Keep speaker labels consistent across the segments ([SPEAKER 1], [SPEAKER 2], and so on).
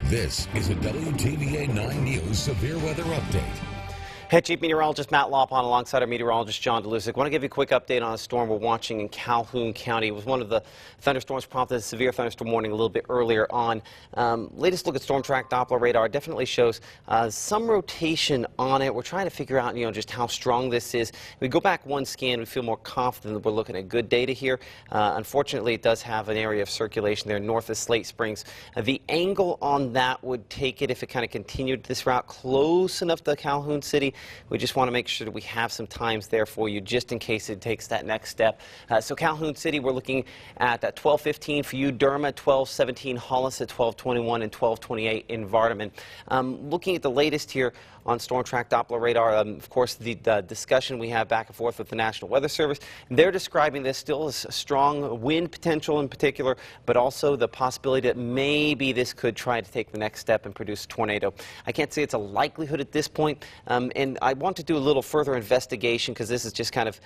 [SPEAKER 1] This is a WTVA 9 News Severe Weather Update.
[SPEAKER 2] Head Chief Meteorologist Matt Laubhan alongside our meteorologist John Dolusic. I want to give you a quick update on a storm we're watching in Calhoun County. It was one of the thunderstorms prompted a severe thunderstorm warning a little bit earlier on. Latest look at storm track Doppler radar definitely shows some rotation on it. We're trying to figure out, just how strong this is. If we go back one scan, we feel more confident that we're looking at good data here. Unfortunately, it does have an area of circulation there north of Slate Springs. The angle on that would take it, if it kind of continued this route close enough to Calhoun City. We just want to make sure that we have some times there for you just in case it takes that next step. So Calhoun City, we're looking at 12:15 for you, Durham, 12:17 Hollis at 12:21 and 12:28 in Vardaman. Looking at the latest here on storm track Doppler radar, of course, the discussion we have back and forth with the National Weather Service, they're describing this still as a strong wind potential in particular, but also the possibility that maybe this could try to take the next step and produce a tornado. I can't say it's a likelihood at this point, and I want to do a little further investigation because this is just kind of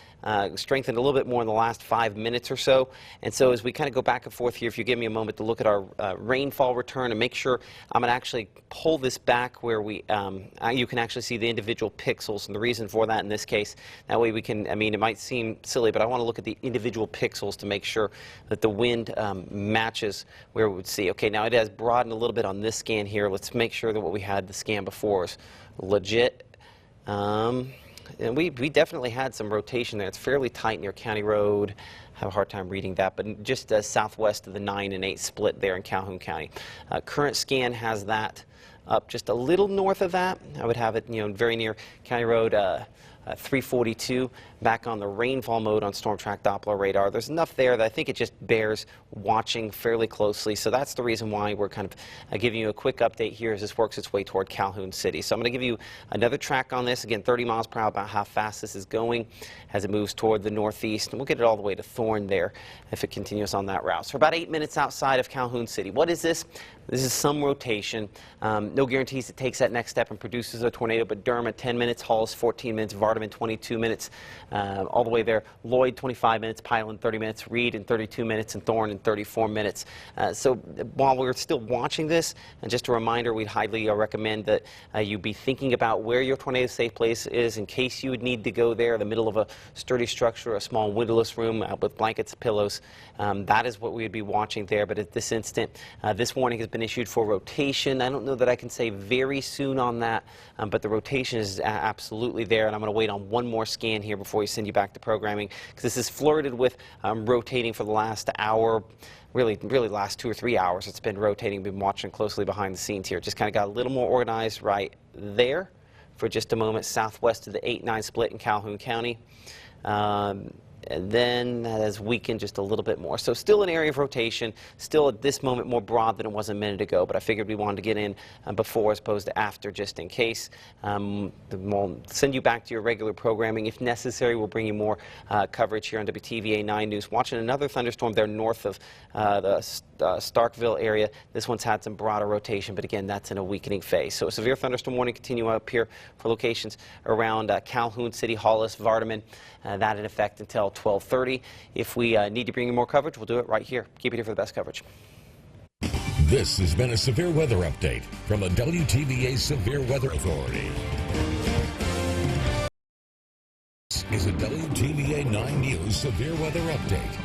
[SPEAKER 2] strengthened a little bit more in the last 5 minutes or so. And so as we kind of go back and forth here, if you give me a moment to look at our rainfall return and make sure, I'm going to actually pull this back where you can actually see the individual pixels, and the reason for that in this case, that way we can, it might seem silly, but I want to look at the individual pixels to make sure that the wind matches where we would see. Okay, now it has broadened a little bit on this scan here. Let's make sure that what we had the scan before is legit. And we definitely had some rotation there. It's fairly tight near County Road. I have a hard time reading that, but just southwest of the 9 and 8 split there in Calhoun County. Current scan has that up just a little north of that. I would have it, very near County Road 342. Back on the rainfall mode on storm track Doppler radar. There's enough there that I think it just bears watching fairly closely. So that's the reason why we're kind of giving you a quick update here as this works its way toward Calhoun City. So I'm going to give you another track on this. Again, 30 miles per hour, about how fast this is going as it moves toward the northeast. And we'll get it all the way to Thorn there if it continues on that route. So we're about 8 minutes outside of Calhoun City. What is this? This is some rotation. No guarantees it takes that next step and produces a tornado, but Durham at 10 minutes, Hollis 14 minutes, Vardaman 22 minutes, all the way there. Lloyd 25 minutes, Pyland 30 minutes, Reed in 32 minutes, and Thorn in 34 minutes. So while we're still watching this, and just a reminder, we'd highly recommend that you be thinking about where your tornado safe place is in case you would need to go there, the middle of a sturdy structure, a small windowless room with blankets, pillows. That is what we would be watching there. But at this instant, this warning has been issued for rotation. I don't know that I can say very soon on that, but the rotation is absolutely there, and I'm going to wait on one more scan here before we send you back to programming, because this is flirted with rotating for the last hour. Really last 2 or 3 hours it's been rotating. Been watching closely behind the scenes here. Just kind of got a little more organized right there for just a moment, southwest of the 8-9 split in Calhoun County. And then that has weakened just a little bit more. So still an area of rotation, still at this moment more broad than it was a minute ago, but I figured we wanted to get in before as opposed to after, just in case. We'll send you back to your regular programming. If necessary, we'll bring you more coverage here on WTVA 9 News. Watching another thunderstorm there north of the Starkville area. This one's had some broader rotation, but again, that's in a weakening phase. So a severe thunderstorm warning continue up here for locations around Calhoun City, Hollis, Vardaman. That in effect until 12:30. If we need to bring you more coverage, we'll do it right here. Keep it here for the best coverage.
[SPEAKER 1] This has been a severe weather update from the WTVA Severe Weather Authority. This is a WTVA 9 News Severe Weather Update.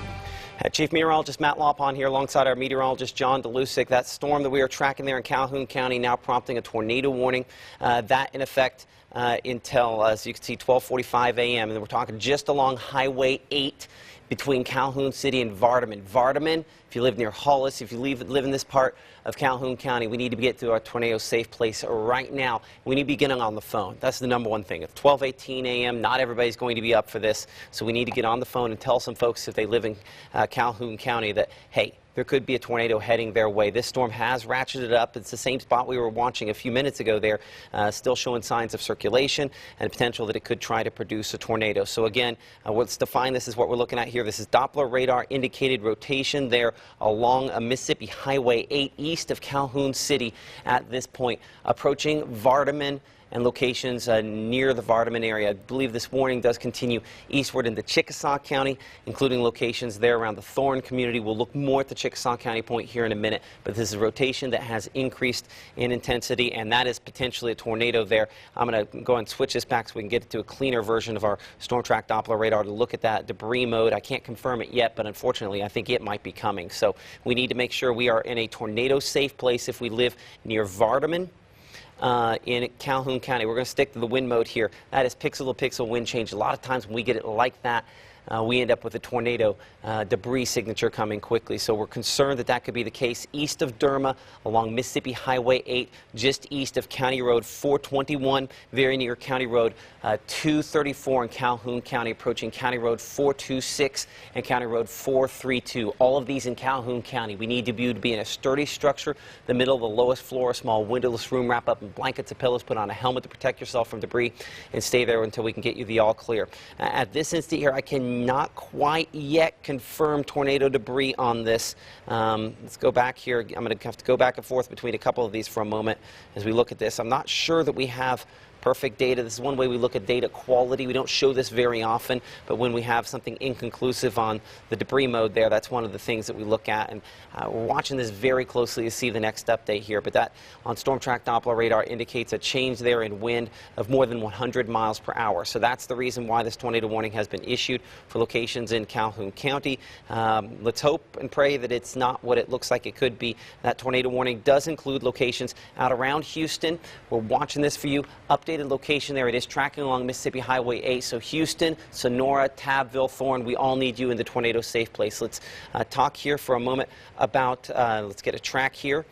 [SPEAKER 2] Chief Meteorologist Matt Laubhan here alongside our meteorologist John Dolusic. That storm that we are tracking there in Calhoun County now prompting a tornado warning. That in effect until, as you can see, 12:45 a.m. And we're talking just along Highway 8 between Calhoun City and Vardaman. Vardaman, if you live near Hollis, if you live in this part of Calhoun County, we need to get to our tornado safe place right now. We need to be getting on the phone. That's the number one thing. At 12:18 a.m., not everybody's going to be up for this, so we need to get on the phone and tell some folks if they live in Calhoun County that, hey, there could be a tornado heading their way. This storm has ratcheted up. It's the same spot we were watching a few minutes ago there, still showing signs of circulation and potential that it could try to produce a tornado. So again, let's define this as what we're looking at here. This is Doppler radar indicated rotation there along Mississippi Highway 8 east of Calhoun City at this point, approaching Vardaman and locations near the Vardaman area. I believe this warning does continue eastward into Chickasaw County, including locations there around the Thorn community. We'll look more at the Chickasaw County point here in a minute, but this is a rotation that has increased in intensity, and that is potentially a tornado there. I'm going to go and switch this back so we can get to a cleaner version of our storm track Doppler radar to look at that debris mode. I can't confirm it yet, but unfortunately I think it might be coming. So we need to make sure we are in a tornado safe place if we live near Vardaman. In Calhoun County. We're going to stick to the wind mode here. That is pixel to pixel wind change. A lot of times when we get it like that, we end up with a tornado debris signature coming quickly. So we're concerned that that could be the case east of Derma, along Mississippi Highway 8, just east of County Road 421, very near County Road 234 in Calhoun County, approaching County Road 426 and County Road 432. All of these in Calhoun County. We need you to be in a sturdy structure, the middle of the lowest floor, a small windowless room, wrap up in blankets and pillows, put on a helmet to protect yourself from debris, and stay there until we can get you the all clear. At this instant here, I cannot quite yet confirm tornado debris on this. Let's go back here. I'm going to have to go back and forth between a couple of these for a moment as we look at this. I'm not sure that we have perfect data. This is one way we look at data quality. We don't show this very often, but when we have something inconclusive on the debris mode there, that's one of the things that we look at. And we're watching this very closely to see the next update here. But that on Storm Track Doppler radar indicates a change there in wind of more than 100 miles per hour. So that's the reason why this tornado warning has been issued for locations in Calhoun County. Let's hope and pray that it's not what it looks like it could be. That tornado warning does include locations out around Houston. We're watching this for you. Updated location there. It is tracking along Mississippi Highway 8. So Houston, Sonora, Tabbville, Thorn, we all need you in the tornado safe place. Let's talk here for a moment about, let's get a track here.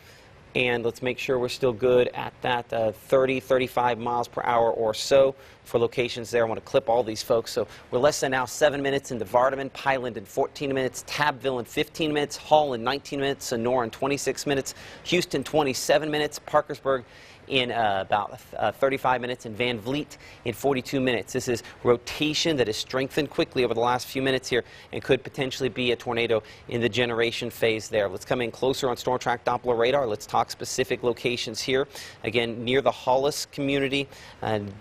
[SPEAKER 2] And let's make sure we're still good at that 30, 35 miles per hour or so for locations there. I want to clip all these folks. So we're less than now 7 minutes into Vardaman, Pyland in 14 minutes, Tabbville in 15 minutes, Hall in 19 minutes, Sonora in 26 minutes, Houston 27 minutes, Parkersburg in about 35 minutes, and Van Vliet in 42 minutes. This is rotation that has strengthened quickly over the last few minutes here and could potentially be a tornado in the generation phase there. Let's come in closer on Storm Track Doppler radar. Let's talk specific locations here. Again, near the Hollis community,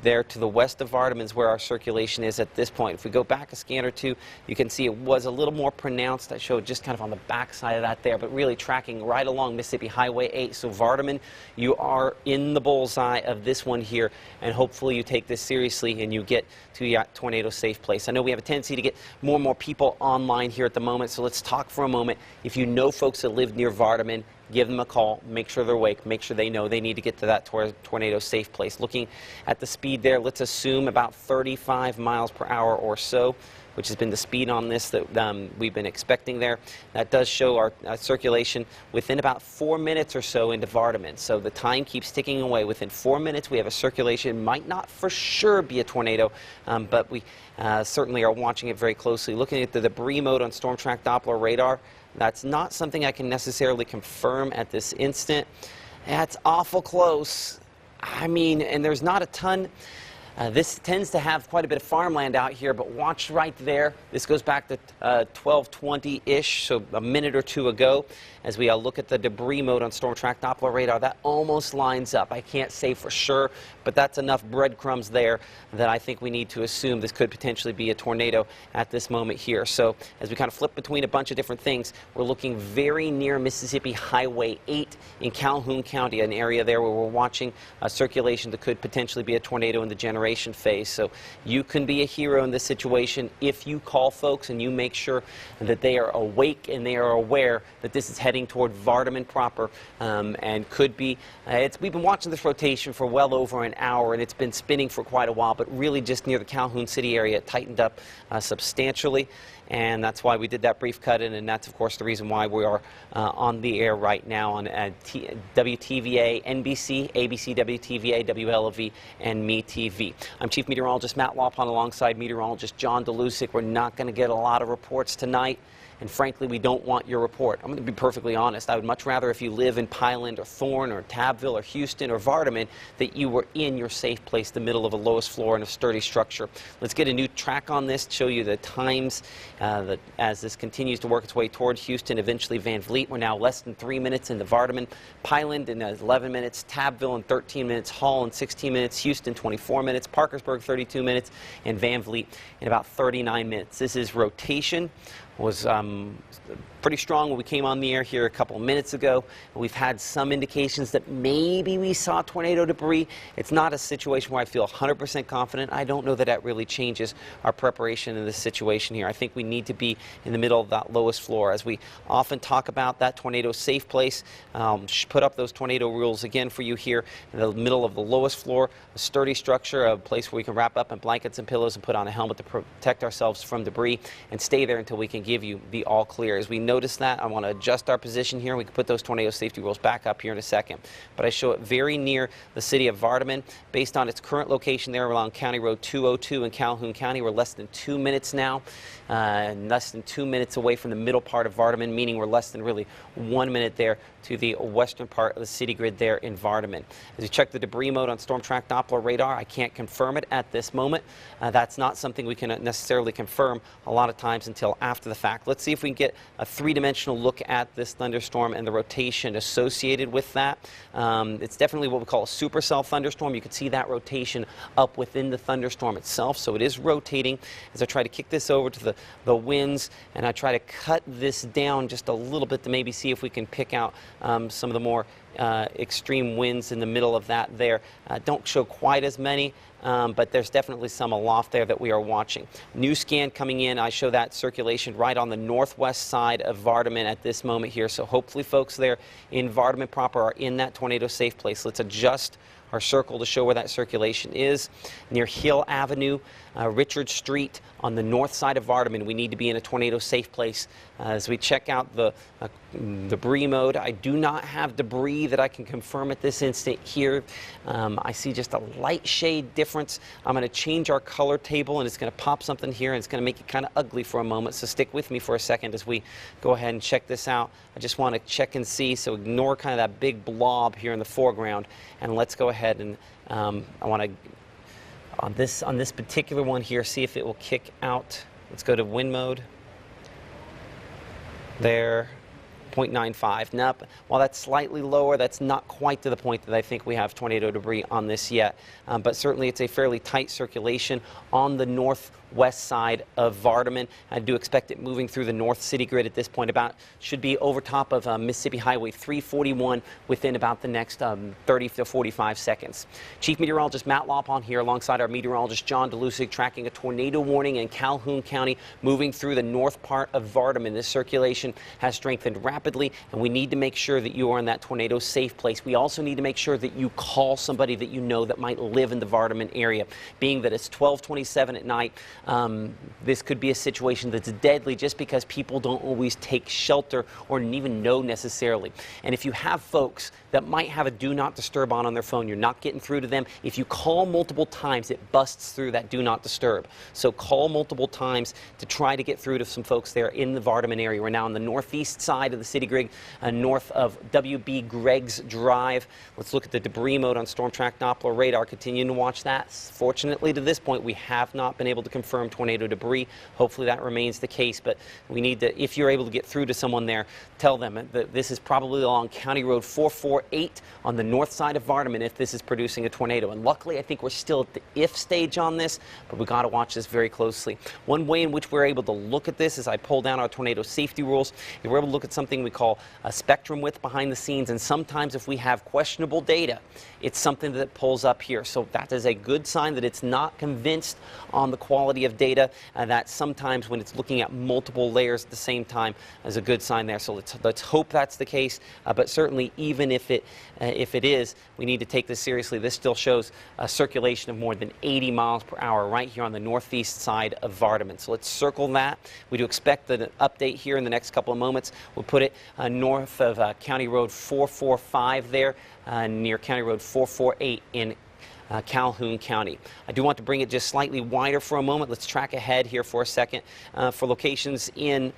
[SPEAKER 2] there to the west of Vardaman is where our circulation is at this point. If we go back a scan or two, you can see it was a little more pronounced. I showed just kind of on the back side of that there, but really tracking right along Mississippi Highway 8. So Vardaman, you are in the bullseye of this one here, and hopefully you take this seriously and you get to your tornado safe place. I know we have a tendency to get more and more people online here at the moment, so let's talk for a moment. If you know folks that live near Vardaman, give them a call, make sure they're awake, make sure they know they need to get to that tornado safe place. Looking at the speed there, let's assume about 35 miles per hour or so, which has been the speed on this that we've been expecting there. That does show our circulation within about 4 minutes or so into Vardaman. So the time keeps ticking away. Within 4 minutes, we have a circulation. Might not for sure be a tornado, but we certainly are watching it very closely. Looking at the debris mode on Storm Track Doppler radar, that's not something I can necessarily confirm at this instant. That's awful close. I mean, and there's not a ton. This tends to have quite a bit of farmland out here, but watch right there. This goes back to 1220-ish, so a minute or two ago. As we look at the debris mode on Storm Track Doppler radar, that almost lines up. I can't say for sure, but that's enough breadcrumbs there that I think we need to assume this could potentially be a tornado at this moment here. So as we kind of flip between a bunch of different things, we're looking very near Mississippi Highway 8 in Calhoun County, an area there where we're watching circulation that could potentially be a tornado in the generation phase. So you can be a hero in this situation if you call folks and you make sure that they are awake and they are aware that this is heading toward Vardaman proper, and could be. We've been watching this rotation for well over an hour, and it's been spinning for quite a while, but really just near the Calhoun City area, it tightened up substantially. And that's why we did that brief cut in, and that's, of course, the reason why we are on the air right now on WTVA, NBC, ABC, WTVA, WLOV, and MeTV. I'm Chief Meteorologist Matt Laubhan alongside meteorologist John Dolusic. We're not going to get a lot of reports tonight and frankly, we don't want your report. I'm going to be perfectly honest. I would much rather, if you live in Pineland or Thorne or Tabbville or Houston or Vardaman, that you were in your safe place, the middle of a lowest floor and a sturdy structure. Let's get a new track on this, show you the times as this continues to work its way toward Houston, eventually Van Vliet. We're now less than 3 minutes into Vardaman. Pineland in 11 minutes, Tabbville in 13 minutes, Hall in 16 minutes, Houston 24 minutes, Parkersburg 32 minutes, and Van Vliet in about 39 minutes. This is rotation. Was pretty strong when we came on the air here a couple of minutes ago. We've had some indications that maybe we saw tornado debris. It's not a situation where I feel 100% confident. I don't know that that really changes our preparation in this situation here. I think we need to be in the middle of that lowest floor. As we often talk about that tornado safe place, put up those tornado rules again for you here in the middle of the lowest floor, a sturdy structure, a place where we can wrap up in blankets and pillows and put on a helmet to protect ourselves from debris and stay there until we can give you the all clear. As we notice that, I want to adjust our position here. We can put those tornado safety rules back up here in a second. But I show it very near the city of Vardaman. Based on its current location there along County Road 202 in Calhoun County, we're less than 2 minutes now. Less than 2 minutes away from the middle part of Vardaman, meaning we're less than really 1 minute there to the western part of the city grid there in Vardaman. As you check the debris mode on Storm Track Doppler radar, I can't confirm it at this moment. That's not something we can necessarily confirm a lot of times until after the fact. Let's see if we can get a three-dimensional look at this thunderstorm and the rotation associated with that. It's definitely what we call a supercell thunderstorm. You can see that rotation up within the thunderstorm itself, so it is rotating. As I try to kick this over to the winds, and I try to cut this down just a little bit to maybe see if we can pick out some of the more extreme winds in the middle of that there. Don't show quite as many, but there's definitely some aloft there that we are watching. New scan coming in. I show that circulation right on the northwest side of Vardaman at this moment here. So hopefully folks there in Vardaman proper are in that tornado safe place. Let's adjust our circle to show where that circulation is. Near Hill Avenue, Richard Street on the north side of Vardaman, we need to be in a tornado safe place. As we check out the debris mode, I do not have debris that I can confirm at this instant here. I see just a light shade difference. I'm going to change our color table, and it's going to pop something here, and it's going to make it kind of ugly for a moment, so stick with me for a second as we go ahead and check this out. I just want to check and see, so ignore kind of that big blob here in the foreground, and let's go ahead and I want to on this particular one here, see if it will kick out. Let's go to wind mode. There, 0.95. Nope. While that's slightly lower, that's not quite to the point that I think we have tornado debris on this yet. But certainly it's a fairly tight circulation on the northwest side of Vardaman. I do expect it moving through the north city grid at this point. About should be over top of Mississippi Highway 341 within about the next 30 to 45 seconds. Chief Meteorologist Matt Laubhan here alongside our meteorologist John Dolusic, tracking a tornado warning in Calhoun County moving through the north part of Vardaman. This circulation has strengthened rapidly, and we need to make sure that you are in that tornado safe place. We also need to make sure that you call somebody that you know that might live in the Vardaman area. Being that it's 12:27 at night, this could be a situation that's deadly just because people don't always take shelter or even know necessarily. And if you have folks that might have a do not disturb on their phone, you're not getting through to them. If you call multiple times, it busts through that do not disturb. So call multiple times to try to get through to some folks there in the Vardaman area. We're now on the northeast side of the city grid, north of WB Greg's Drive. Let's look at the debris mode on Storm Track Doppler radar. Continuing to watch that. Fortunately, to this point, we have not been able to confirm tornado debris. Hopefully that remains the case, but we need to, if you're able to get through to someone there, tell them that this is probably along County Road 448 on the north side of Vardaman if this is producing a tornado. And luckily, I think we're still at the if stage on this, but we got to watch this very closely. One way in which we're able to look at this is I pull down our tornado safety rules. We're able to look at something we call a spectrum width behind the scenes, and sometimes if we have questionable data, it's something that pulls up here. So that is a good sign that it's not convinced on the quality of data, and that sometimes when it's looking at multiple layers at the same time is a good sign there. So let's hope that's the case, but certainly even if it is, we need to take this seriously. This still shows a circulation of more than 80 miles per hour right here on the northeast side of Vardaman. So let's circle that. We do expect an update here in the next couple of moments. We'll put it north of County Road 445 there, near County Road 448 in Calhoun County. I do want to bring it just slightly wider for a moment. Let's track ahead here for a second for locations in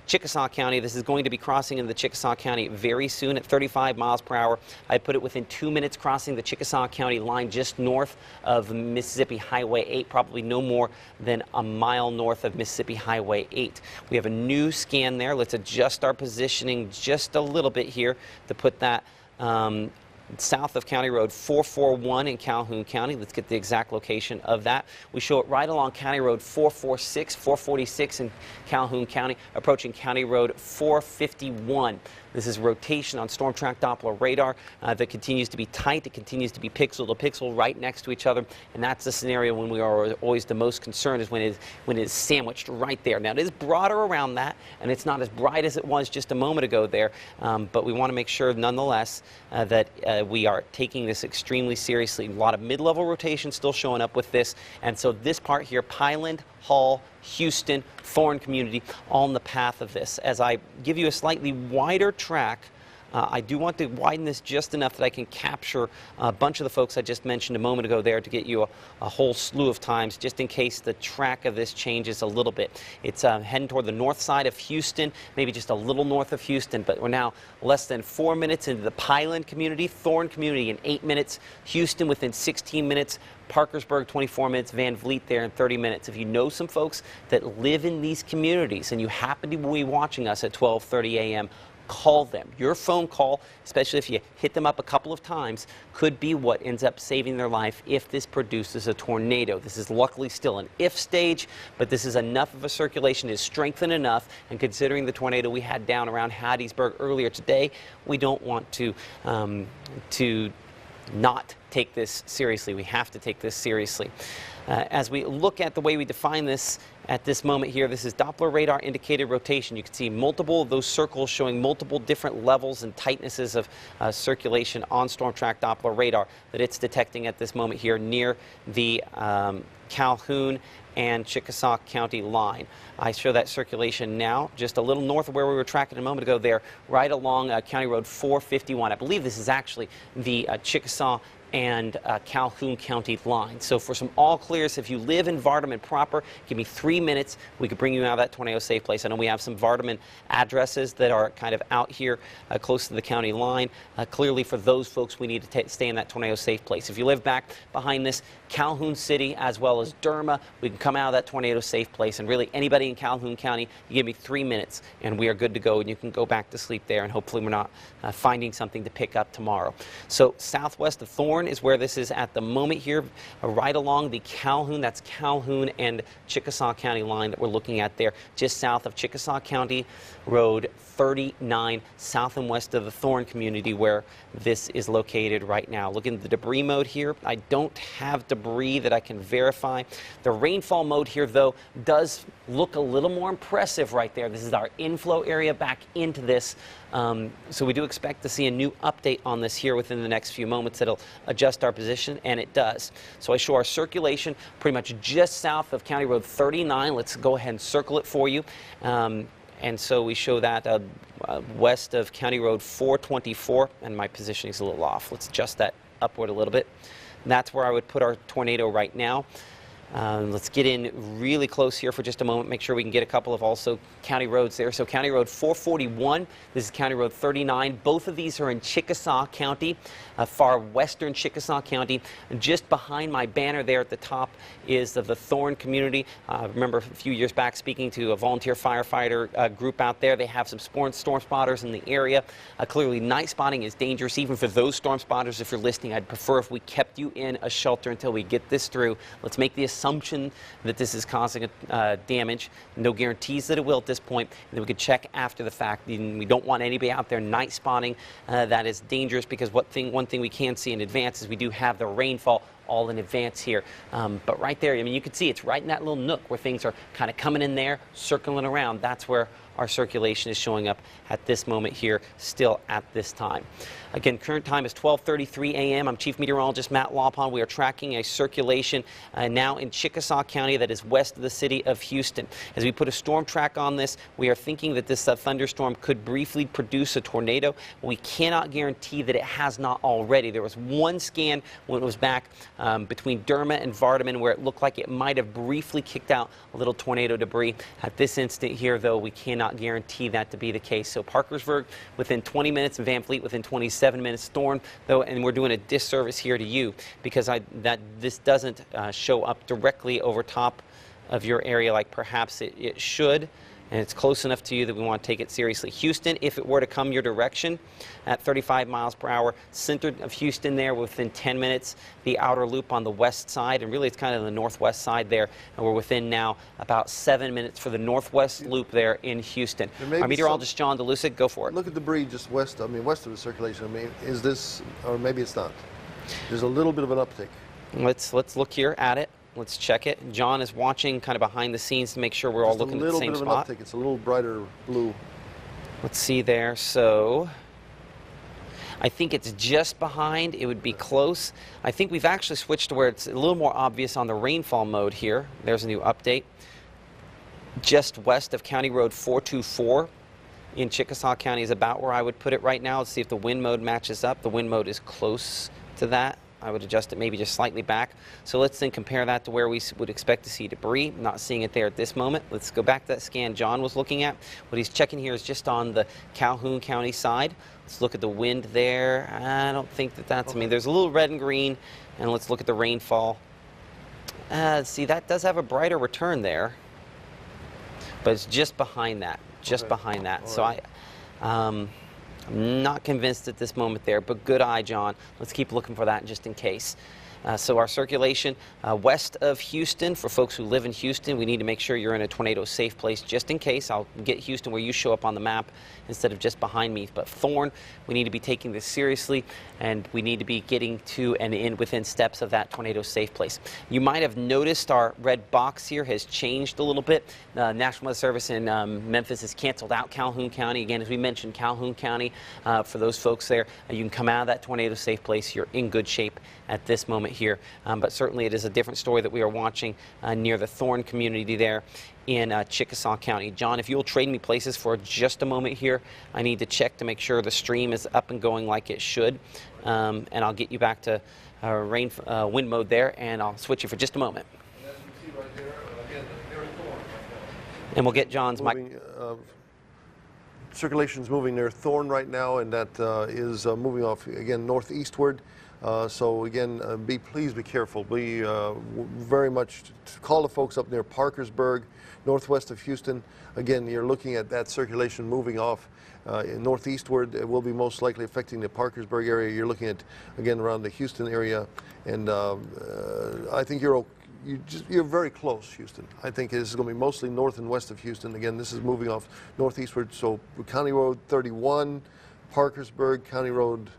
[SPEAKER 2] Chickasaw County. This is going to be crossing into the Chickasaw County very soon at 35 miles per hour. I put it within 2 minutes crossing the Chickasaw County line just north of Mississippi Highway 8, probably no more than a mile north of Mississippi Highway 8. We have a new scan there. Let's adjust our positioning just a little bit here to put that south of County Road 441 in Calhoun County. Let's get the exact location of that. We show it right along County Road 446 in Calhoun County, approaching County Road 451. This is rotation on storm track Doppler radar that continues to be tight. It continues to be pixel to pixel right next to each other, and that's the scenario when we are always the most concerned, is when it is sandwiched right there. Now, it is broader around that, and it's not as bright as it was just a moment ago there, but we want to make sure nonetheless that we are taking this extremely seriously. A lot of mid-level rotation still showing up with this, and so this part here, Pyland, Hall, Houston, Thorne community, all in the path of this. As I give you a slightly wider track, I do want to widen this just enough that I can capture a bunch of the folks I just mentioned a moment ago there to get you a whole slew of times, just in case the track of this changes a little bit. It's heading toward the north side of Houston, maybe just a little north of Houston, but we're now less than 4 minutes into the Pyland community, Thorne community in 8 minutes, Houston within 16 minutes, Parkersburg 24 minutes, Van Vliet there in 30 minutes. If you know some folks that live in these communities and you happen to be watching us at 12:30 a.m., call them. Your phone call, especially if you hit them up a couple of times, could be what ends up saving their life if this produces a tornado. This is luckily still an if stage, but this is enough of a circulation, is strengthened enough, and considering the tornado we had down around Hattiesburg earlier today, we don't want to not take this seriously. We have to take this seriously. As we look at the way we define this at this moment here, this is Doppler radar indicated rotation. You can see multiple of those circles showing multiple different levels and tightnesses of circulation on storm track Doppler radar that it's detecting at this moment here near the Calhoun and Chickasaw County line. I show that circulation now just a little north of where we were tracking a moment ago there, right along County Road 451. I believe this is actually the Chickasaw and Calhoun County line. So for some all clears, if you live in Vardaman proper, give me 3 minutes. We could bring you out of that tornado safe place. I know we have some Vardaman addresses that are kind of out here close to the county line. Clearly for those folks, we need to stay in that tornado safe place. If you live back behind this, Calhoun City as well as Derma, we can come out of that tornado safe place. And really anybody in Calhoun County, you give me 3 minutes and we are good to go, and you can go back to sleep there, and hopefully we're not finding something to pick up tomorrow. So southwest of Thorne is where this is at the moment here, right along the Calhoun, that's Calhoun and Chickasaw County line that we're looking at there, just south of Chickasaw County Road 39, south and west of the Thorne community where this is located right now. Looking at the debris mode here, I don't have debris that I can verify. The rainfall mode here, though, does look a little more impressive right there. This is our inflow area back into this. So we do expect to see a new update on this here within the next few moments that'll adjust our position, and it does. So I show our circulation pretty much just south of County Road 39. Let's go ahead and circle it for you. And so we show that west of County Road 424, and my positioning is a little off. Let's adjust that upward a little bit. And that's where I would put our tornado right now. Let's get in really close here for just a moment, make sure we can get a couple of also county roads there. So County Road 441, this is County Road 39. Both of these are in Chickasaw County, far western Chickasaw County. Just behind my banner there at the top is the Thorne community. I remember a few years back speaking to a volunteer firefighter group out there. They have some storm spotters in the area. Clearly night spotting is dangerous even for those storm spotters. If you're listening, I'd prefer if we kept you in a shelter until we get this through. Let's make the assumption that this is causing damage. No guarantees that it will at this point. And then we could check after the fact. We don't want anybody out there night spotting. That is dangerous because one thing we can see in advance is we do have the rainfall all in advance here. But right there, I mean, you can see it's right in that little nook where things are kind of coming in there, circling around. That's where our circulation is showing up at this moment here, still at this time. Again, current time is 12:33 a.m. I'm Chief Meteorologist Matt Laubhan. We are tracking a circulation now in Chickasaw County that is west of the city of Houston. As we put a storm track on this, we are thinking that this thunderstorm could briefly produce a tornado. We cannot guarantee that it has not already. There was one scan when it was back between Derma and Vardaman where it looked like it might have briefly kicked out a little tornado debris. At this instant here, though, we cannot guarantee that to be the case. So Parkersburg within 20 minutes and Van Fleet within 27 minutes. Thorn, though, and we're doing a disservice here to you because this doesn't show up directly over top of your area like perhaps it should. And it's close enough to you that we want to take it seriously. Houston, if it were to come your direction at 35 miles per hour, center of Houston there within 10 minutes, the outer loop on the west side, and really it's kind of the northwest side there, and we're within now about 7 minutes for the northwest loop there in Houston. Our meteorologist John Dolusic, go for it.
[SPEAKER 3] Look at debris just west, west of the circulation. Is this, or maybe it's not. There's a little bit of an uptick.
[SPEAKER 2] Let's look here at it. Let's check it. John is watching kind of behind the scenes to make sure we're all looking at the same spot.
[SPEAKER 3] Just a little bit of an uptick. It's a little brighter blue.
[SPEAKER 2] Let's see there. So I think it's just behind. It would be close. I think we've actually switched to where it's a little more obvious on the rainfall mode here. There's a new update. Just west of County Road 424 in Chickasaw County is about where I would put it right now. Let's see if the wind mode matches up. The wind mode is close to that. I would adjust it maybe just slightly back. So let's then compare that to where we would expect to see debris. Not seeing it there at this moment. Let's go back to that scan John was looking at. What he's checking here is just on the Calhoun County side. Let's look at the wind there. I don't think that's, I mean, there's a little red and green. And let's look at the rainfall. See, that does have a brighter return there. But it's just behind that, behind that. All right. So I'm not convinced at this moment there, but good eye, John. Let's keep looking for that just in case. So our circulation west of Houston, for folks who live in Houston, we need to make sure you're in a tornado safe place just in case. I'll get Houston where you show up on the map instead of just behind me. But Thorn, we need to be taking this seriously, and we need to be getting to and in within steps of that tornado safe place. You might have noticed our red box here has changed a little bit. National Weather Service in Memphis has canceled out Calhoun County. Again, as we mentioned, Calhoun County, for those folks there, you can come out of that tornado safe place. You're in good shape at this moment here, but certainly it is a different story that we are watching near the Thorn community there in Chickasaw County. John, if you'll trade me places for just a moment here, I need to check to make sure the stream is up and going like it should, and I'll get you back to wind mode there, and I'll switch you for just a moment.
[SPEAKER 3] And as we see right there, again, near Thorn.
[SPEAKER 2] And we'll get John's mic.
[SPEAKER 3] Circulation's moving near Thorn right now, and that is moving off again northeastward. So again, please be careful. Be very much call the folks up near Parkersburg, northwest of Houston. Again, you're looking at that circulation moving off northeastward. It will be most likely affecting the Parkersburg area. You're looking at again around the Houston area, and I think you're very close, Houston. I think this is going to be mostly north and west of Houston. Again, this is moving off northeastward. So County Road 31, Parkersburg, County Road.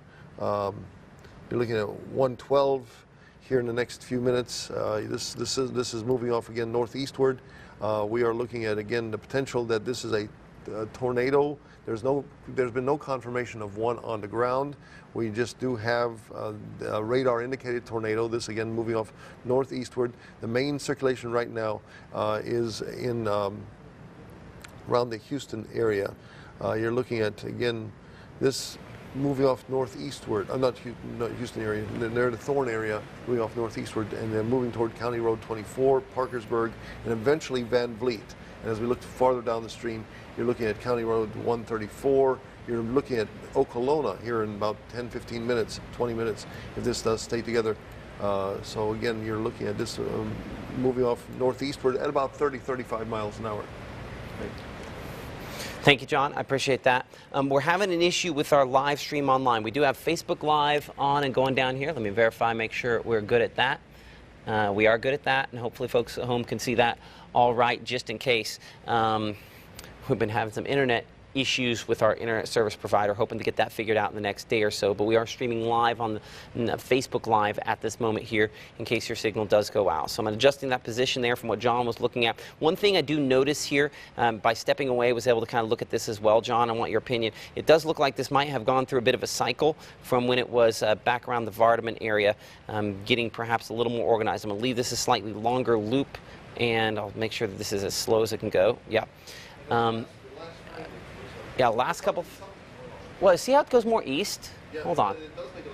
[SPEAKER 3] You're looking at 112 here in the next few minutes. This is moving off again northeastward. We are looking at again the potential that this is a tornado. There's been no confirmation of one on the ground. We just do have a radar indicated tornado. This again moving off northeastward. The main circulation right now is in around the Houston area. You're looking at again this moving off northeastward. Not Houston area. They're the Thorn area, moving off northeastward, and then moving toward County Road 24, Parkersburg, and eventually Van Vliet. And as we look farther down the stream, you're looking at County Road 134. You're looking at Okolona here in about 10, 15 minutes, 20 minutes, if this does stay together. So again, you're looking at this moving off northeastward at about 30, 35 miles an hour. Right.
[SPEAKER 2] Thank you, John. I appreciate that. We're having an issue with our live stream online. We do have Facebook Live on and going down here. Let me verify, make sure we're good at that. We are good at that, and hopefully folks at home can see that all right, just in case. We've been having some internet issues with our internet service provider, hoping to get that figured out in the next day or so. But we are streaming live on the Facebook Live at this moment here in case your signal does go out. So I'm adjusting that position there from what John was looking at. One thing I do notice here, by stepping away, was able to kind of look at this as well. John, I want your opinion. It does look like this might have gone through a bit of a cycle from when it was back around the Vardaman area, getting perhaps a little more organized. I'm going to leave this a slightly longer loop, and I'll make sure that this is as slow as it can go. Yeah. Yeah, last couple. Well, see how it goes more east?
[SPEAKER 3] Yeah,
[SPEAKER 2] hold on.
[SPEAKER 3] It does make a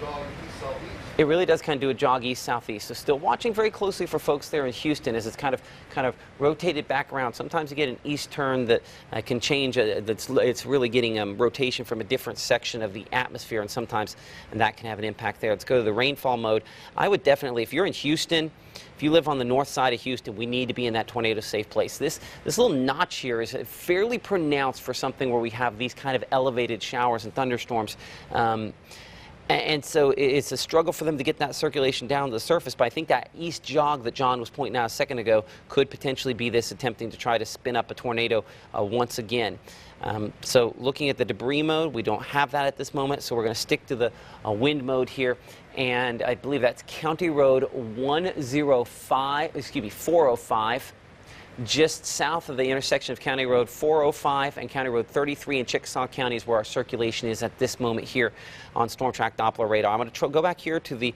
[SPEAKER 3] jog east-southeast.
[SPEAKER 2] It really does kind of do a jog east-southeast. So still watching very closely for folks there in Houston as it's kind of rotated back around. Sometimes you get an east turn that can change. It's really getting rotation from a different section of the atmosphere, and sometimes that can have an impact there. Let's go to the rainfall mode. I would definitely, if you're in Houston, if you live on the north side of Houston, we need to be in that tornado safe place. This little notch here is fairly pronounced for something where we have these kind of elevated showers and thunderstorms. And so it's a struggle for them to get that circulation down to the surface. But I think that east jog that John was pointing out a second ago could potentially be this attempting to try to spin up a tornado once again. So looking at the debris mode, we don't have that at this moment. So we're going to stick to the wind mode here. And I believe that's County Road 405, just south of the intersection of County Road 405 and County Road 33 in Chickasaw County is where our circulation is at this moment here on Storm Track Doppler radar. I'm going to go back here to the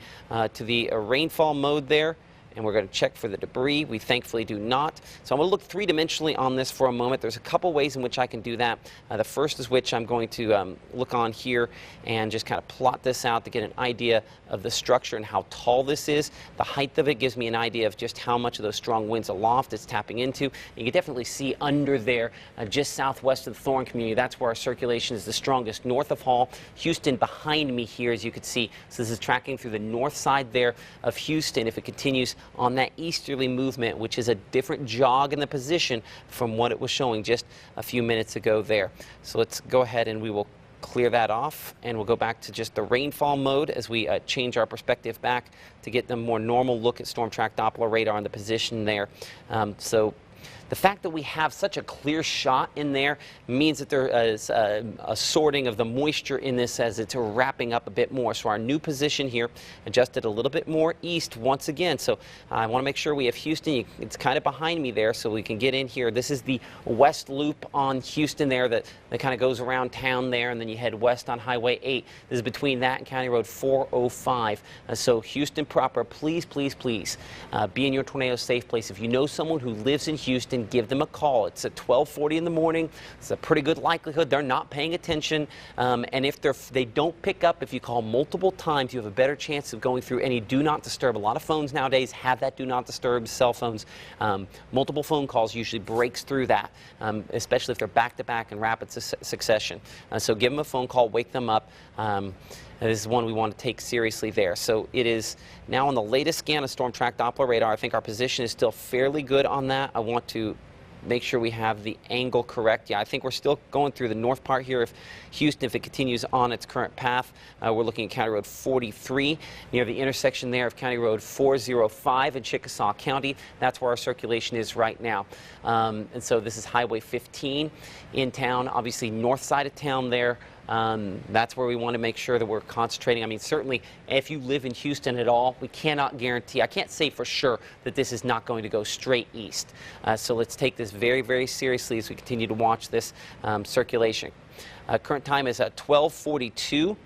[SPEAKER 2] rainfall mode there, and we're going to check for the debris. We thankfully do not. So I'm going to look three-dimensionally on this for a moment. There's a couple ways in which I can do that. The first is which I'm going to look on here and just kind of plot this out to get an idea of the structure and how tall this is. The height of it gives me an idea of just how much of those strong winds aloft it's tapping into. You can definitely see under there, just southwest of the Thorn community, that's where our circulation is the strongest. North of Hall, Houston behind me here, as you can see. So this is tracking through the north side there of Houston. If it continues on that easterly movement, which is a different jog in the position from what it was showing just a few minutes ago there. So let's go ahead and we will clear that off, and we'll go back to just the rainfall mode as we change our perspective back to get the more normal look at Storm Track Doppler radar and the position there. So the fact that we have such a clear shot in there means that there is a sorting of the moisture in this as it's wrapping up a bit more. So our new position here adjusted a little bit more east once again. So I want to make sure we have Houston. It's kind of behind me there so we can get in here. This is the west loop on Houston there that kind of goes around town there, and then you head west on Highway 8. This is between that and County Road 405. So Houston proper, please, please, please be in your tornado safe place. If you know someone who lives in Houston, give them a call. It's at 12:40 in the morning. It's a pretty good likelihood they're not paying attention. And if they don't pick up, if you call multiple times, you have a better chance of going through any do not disturb. A lot of phones nowadays have that do not disturb, cell phones. Multiple phone calls usually breaks through that, especially if they're back-to-back in rapid succession. So give them a phone call, wake them up. This is one we want to take seriously there. So it is now on the latest scan of Storm Track Doppler radar. I think our position is still fairly good on that. I want to make sure we have the angle correct. Yeah, I think we're still going through the north part here of Houston. If it continues on its current path, we're looking at County Road 43 near the intersection there of County Road 405 in Chickasaw County. That's where our circulation is right now. And so this is Highway 15 in town, obviously north side of town there. That's where we want to make sure that we're concentrating. I mean, certainly if you live in Houston at all, we cannot guarantee, I can't say for sure that this is not going to go straight east. So let's take this very, very seriously as we continue to watch this circulation. Current time is at 12:42.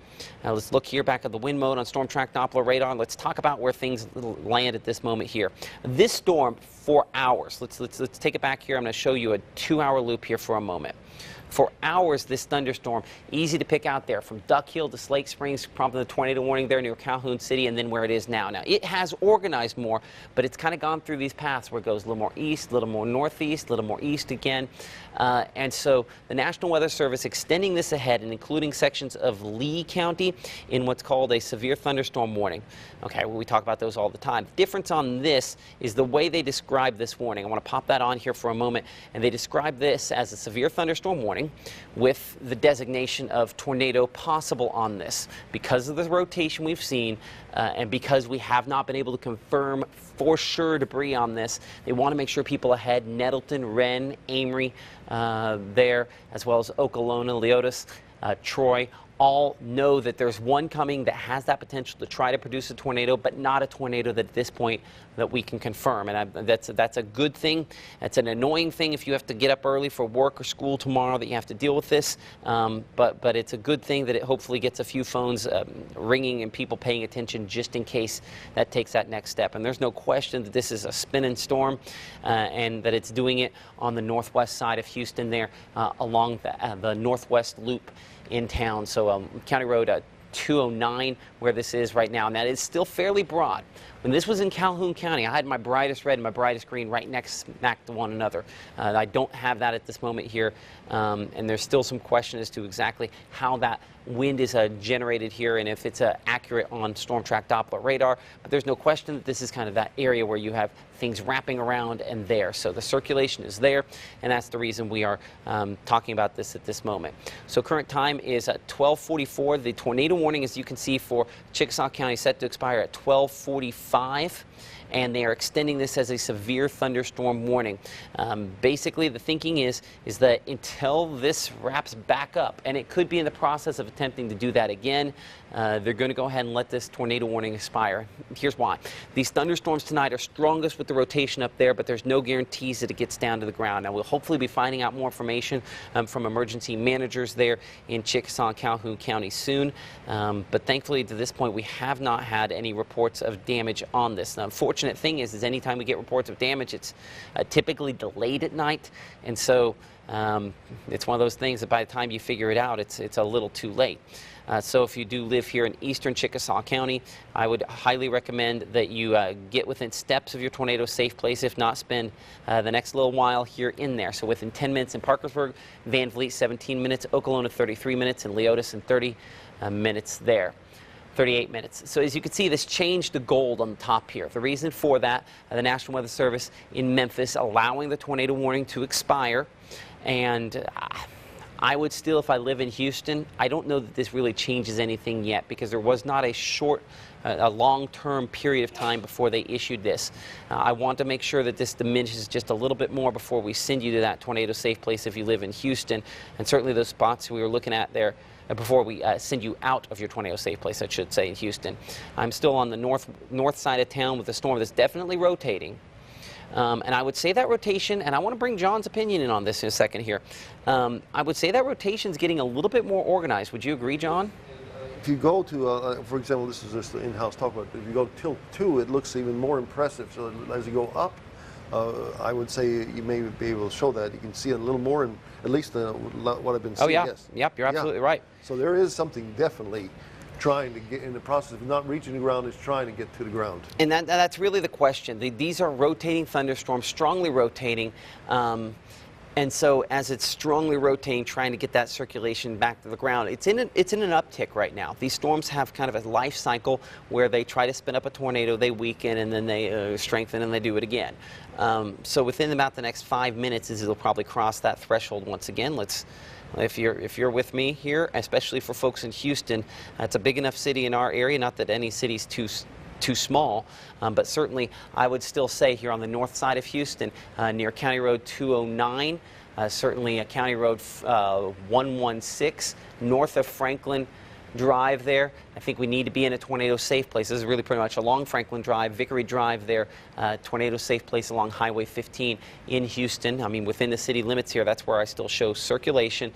[SPEAKER 2] Let's look here back at the wind mode on Storm Track Doppler radar. Let's talk about where things land at this moment here. This storm for hours. Let's take it back here. I'm going to show you a 2-hour loop here for a moment. For hours, this thunderstorm, easy to pick out there, from Duck Hill to Slake Springs, prompting the tornado warning there near Calhoun City, and then where it is now. Now, it has organized more, but it's kind of gone through these paths where it goes a little more east, a little more northeast, a little more east again. And so the National Weather Service extending this ahead and including sections of Lee County in what's called a severe thunderstorm warning. Okay, well, we talk about those all the time. The difference on this is the way they describe this warning. I want to pop that on here for a moment, and they describe this as a severe thunderstorm warning. warning with the designation of tornado possible on this. Because of the rotation we've seen and because we have not been able to confirm for sure debris on this, they want to make sure people ahead, Nettleton, Wren, Amory there, as well as Okolona, Leotis, Troy, all know that there's one coming that has that potential to try to produce a tornado, but not a tornado that at this point that we can confirm. And that's a good thing. It's an annoying thing if you have to get up early for work or school tomorrow that you have to deal with this. But it's a good thing that it hopefully gets a few phones ringing and people paying attention just in case that takes that next step. And there's no question that this is a spinning storm and that it's doing it on the northwest side of Houston there along the northwest loop in town. So County Road 209 where this is right now, and that is still fairly broad. When this was in Calhoun County, I had my brightest red and my brightest green right next smack to one another. I don't have that at this moment here, and there's still some question as to exactly how that wind is generated here and if it's accurate on storm track Doppler radar. But there's no question that this is kind of that area where you have things wrapping around and there. So the circulation is there, and that's the reason we are talking about this at this moment. So current time is at 12:44. The tornado warning, as you can see, for Chickasaw County set to expire at 12:45. And they are extending this as a severe thunderstorm warning. Basically, the thinking is that until this wraps back up, and it could be in the process of attempting to do that again, they're going to go ahead and let this tornado warning expire. Here's why. These thunderstorms tonight are strongest with the rotation up there, but there's no guarantees that it gets down to the ground. Now, we'll hopefully be finding out more information from emergency managers there in Chickasaw and Calhoun County soon. But thankfully, to this point, we have not had any reports of damage on this. Now, unfortunately, thing is anytime we get reports of damage, it's typically delayed at night, and so it's one of those things that by the time you figure it out, it's a little too late. So if you do live here in eastern Chickasaw County, I would highly recommend that you get within steps of your tornado safe place. If not, spend the next little while here in there. So within 10 minutes in Parkersburg, Van Vliet 17 minutes, Okolona 33 minutes, and Leotis in 30 minutes there. 38 minutes. So as you can see, this changed to gold on the top here. The reason for that, the National Weather Service in Memphis allowing the tornado warning to expire. And I would still, if I live in Houston, I don't know that this really changes anything yet, because there was not a long-term period of time before they issued this. I want to make sure that this diminishes just a little bit more before we send you to that tornado safe place if you live in Houston. And certainly those spots we were looking at there before we send you out of your tornado safe place, I should say, in Houston. I'm still on the north side of town with a storm that's definitely rotating. And I would say that rotation, and I want to bring John's opinion in on this in a second here. I would say that rotation is getting a little bit more organized. Would you agree, John?
[SPEAKER 3] If you go to, for example, this is just the in-house talk about, if you go tilt 2, it looks even more impressive. So as you go up, I would say you may be able to show that. You can see it a little more, and at least what I've been seeing.
[SPEAKER 2] Oh, yeah.
[SPEAKER 3] Yes.
[SPEAKER 2] Yep, you're absolutely right.
[SPEAKER 3] So there is something definitely trying to get in the process of not reaching the ground, is trying to get to the ground.
[SPEAKER 2] And that's really the question. These are rotating thunderstorms, strongly rotating. And so as it's strongly rotating, trying to get that circulation back to the ground, it's in an uptick right now. These storms have kind of a life cycle where they try to spin up a tornado, they weaken, and then they strengthen, and they do it again. So within about the next 5 minutes, it'll probably cross that threshold once again. If you're with me here, especially for folks in Houston, it's a big enough city in our area, not that any city's too small, but certainly I would still say here on the north side of Houston, near County Road 209, certainly County Road 116, north of Franklin Drive there. I think we need to be in a tornado safe place. This is really pretty much along Franklin Drive, Vickery Drive there, tornado safe place along Highway 15 in Houston. I mean, within the city limits here, that's where I still show circulation.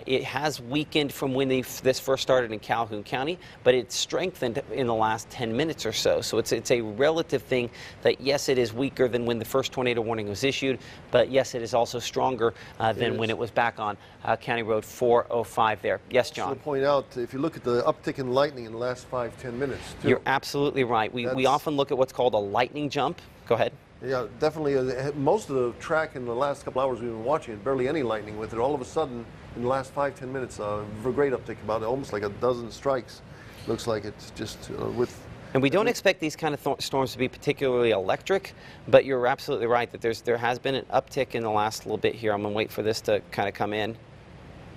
[SPEAKER 2] It has weakened from when this first started in Calhoun County, but it's strengthened in the last 10 minutes or so. So it's a relative thing that, yes, it is weaker than when the first tornado warning was issued, but yes, it is also stronger than when it was back on County Road 405 there. Yes, John?
[SPEAKER 3] To point out, if you look at the uptick in lightning in the last 5-10 minutes, too.
[SPEAKER 2] You're absolutely right. We often look at what's called a lightning jump. Go ahead.
[SPEAKER 3] Yeah, definitely. Most of the track in the last couple hours we've been watching it, barely any lightning with it. All of a sudden, in the last 5-10 minutes, a great uptick, about almost like a dozen strikes. Looks like it's just with.
[SPEAKER 2] And we don't expect these kind of storms to be particularly electric, but you're absolutely right that there has been an uptick in the last little bit here. I'm going to wait for this to kind of come in.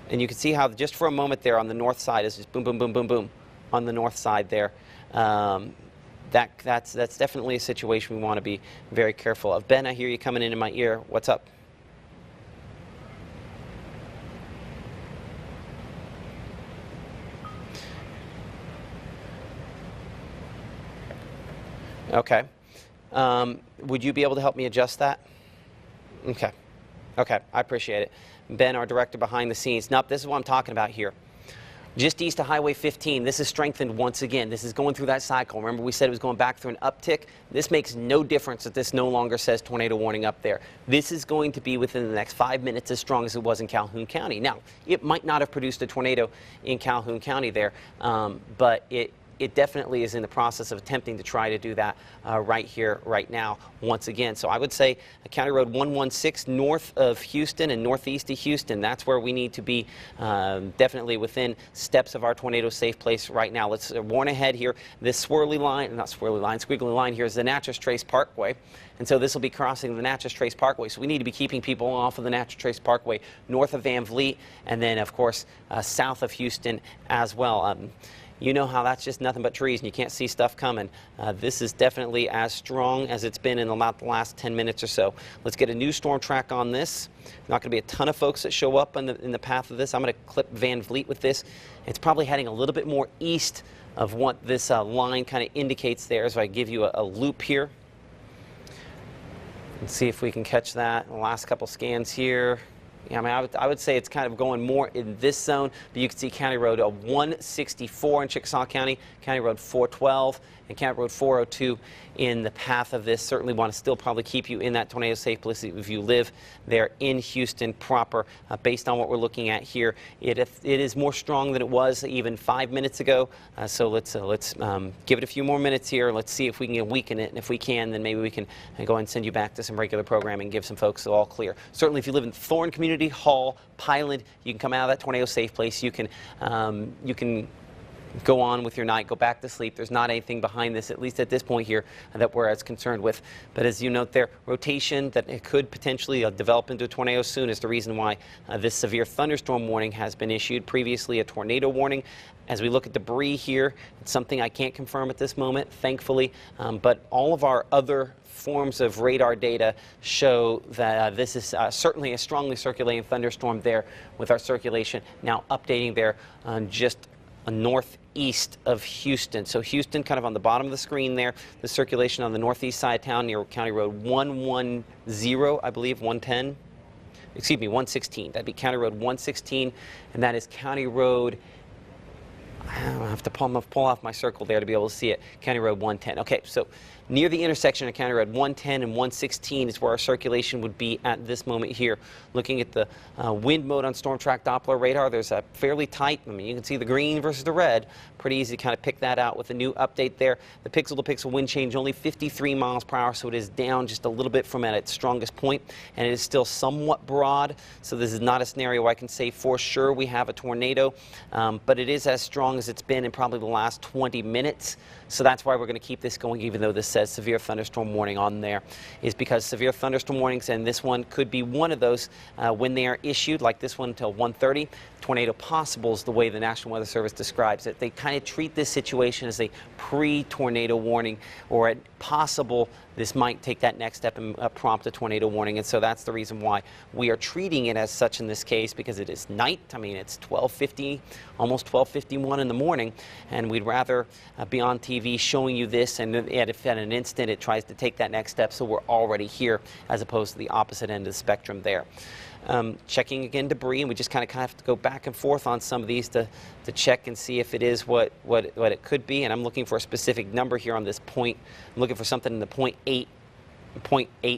[SPEAKER 2] And you can see how just for a moment there on the north side is just boom, boom, boom, boom, boom on the north side there. That's definitely a situation we want to be very careful of. Ben, I hear you coming into my ear. What's up? Okay. Would you be able to help me adjust that? Okay. Okay, I appreciate it. Ben, our director behind the scenes. Nope, this is what I'm talking about here. Just east of Highway 15, this is strengthened once again. This is going through that cycle. Remember we said it was going back through an uptick? This makes no difference that this no longer says tornado warning up there. This is going to be within the next 5 minutes as strong as it was in Calhoun County. Now, it might not have produced a tornado in Calhoun County there, but it definitely is in the process of attempting to try to do that right here, right now, once again. So I would say County Road 116 north of Houston and northeast of Houston, that's where we need to be definitely within steps of our tornado safe place right now. Let's warn ahead here. This swirly line, not swirly line, squiggly line here is the Natchez Trace Parkway. And so this will be crossing the Natchez Trace Parkway. So we need to be keeping people off of the Natchez Trace Parkway north of Van Vliet and then, of course, south of Houston as well. You know how that's just nothing but trees and you can't see stuff coming. This is definitely as strong as it's been in about the last 10 minutes or so. Let's get a new storm track on this. Not going to be a ton of folks that show up in the path of this. I'm going to clip Van Vliet with this. It's probably heading a little bit more east of what this line kind of indicates there. So I give you a loop here. Let's see if we can catch that. The last couple scans here. Yeah, I mean, I would say it's kind of going more in this zone, but you can see County Road 164 in Chickasaw County, County Road 412, and County Road 402 in the path of this. Certainly want to still probably keep you in that tornado safe place if you live there in Houston proper. Based on what we're looking at here, it is more strong than it was even 5 minutes ago. So let's give it a few more minutes here. Let's see if we can weaken it, and if we can, then maybe we can go ahead and send you back to some regular programming and give some folks all clear. Certainly, if you live in Thorne Community Hall, Pineland, you can come out of that tornado safe place. You can go on with your night, go back to sleep. There's not anything behind this, at least at this point here, that we're as concerned with. But as you note there, rotation that it could potentially develop into a tornado soon is the reason why this severe thunderstorm warning has been issued. Previously, a tornado warning. As we look at debris here, it's something I can't confirm at this moment, thankfully, but all of our other forms of radar data show that this is certainly a strongly circulating thunderstorm there, with our circulation now updating there just northeast of Houston. So Houston kind of on the bottom of the screen there, the circulation on the northeast side of town near County Road 110, I believe, 110, excuse me, 116. That'd be County Road 116, and that is County Road, I have to pull off my circle there to be able to see it, County Road 110. Okay, so near the intersection of County Road 110 and 116 is where our circulation would be at this moment here. Looking at the wind mode on Storm Track Doppler radar, there's a fairly tight, I mean, you can see the green versus the red. Pretty easy to kind of pick that out with the new update there. The pixel-to-pixel wind change only 53 miles per hour, so it is down just a little bit from at its strongest point, and it is still somewhat broad, so this is not a scenario where I can say for sure we have a tornado, but it is as strong as it's been in probably the last 20 minutes. So that's why we're going to keep this going, even though this says severe thunderstorm warning on there, is because severe thunderstorm warnings, and this one could be one of those when they are issued, like this one until 1:30. Tornado possible is the way the National Weather Service describes it. They kind of treat this situation as a pre-tornado warning, or a possible this might take that next step and prompt a tornado warning. And so that's the reason why we are treating it as such in this case, because it is night. I mean, it's 12:50, almost 12:51 in the morning, and we'd rather be on TV showing you this, and if at an instant it tries to take that next step, so we're already here, as opposed to the opposite end of the spectrum there. Checking again debris, and we just kind of have to go back and forth on some of these to check and see if it is what it could be. And I'm looking for a specific number here on this point. I'm looking for something in the 0.8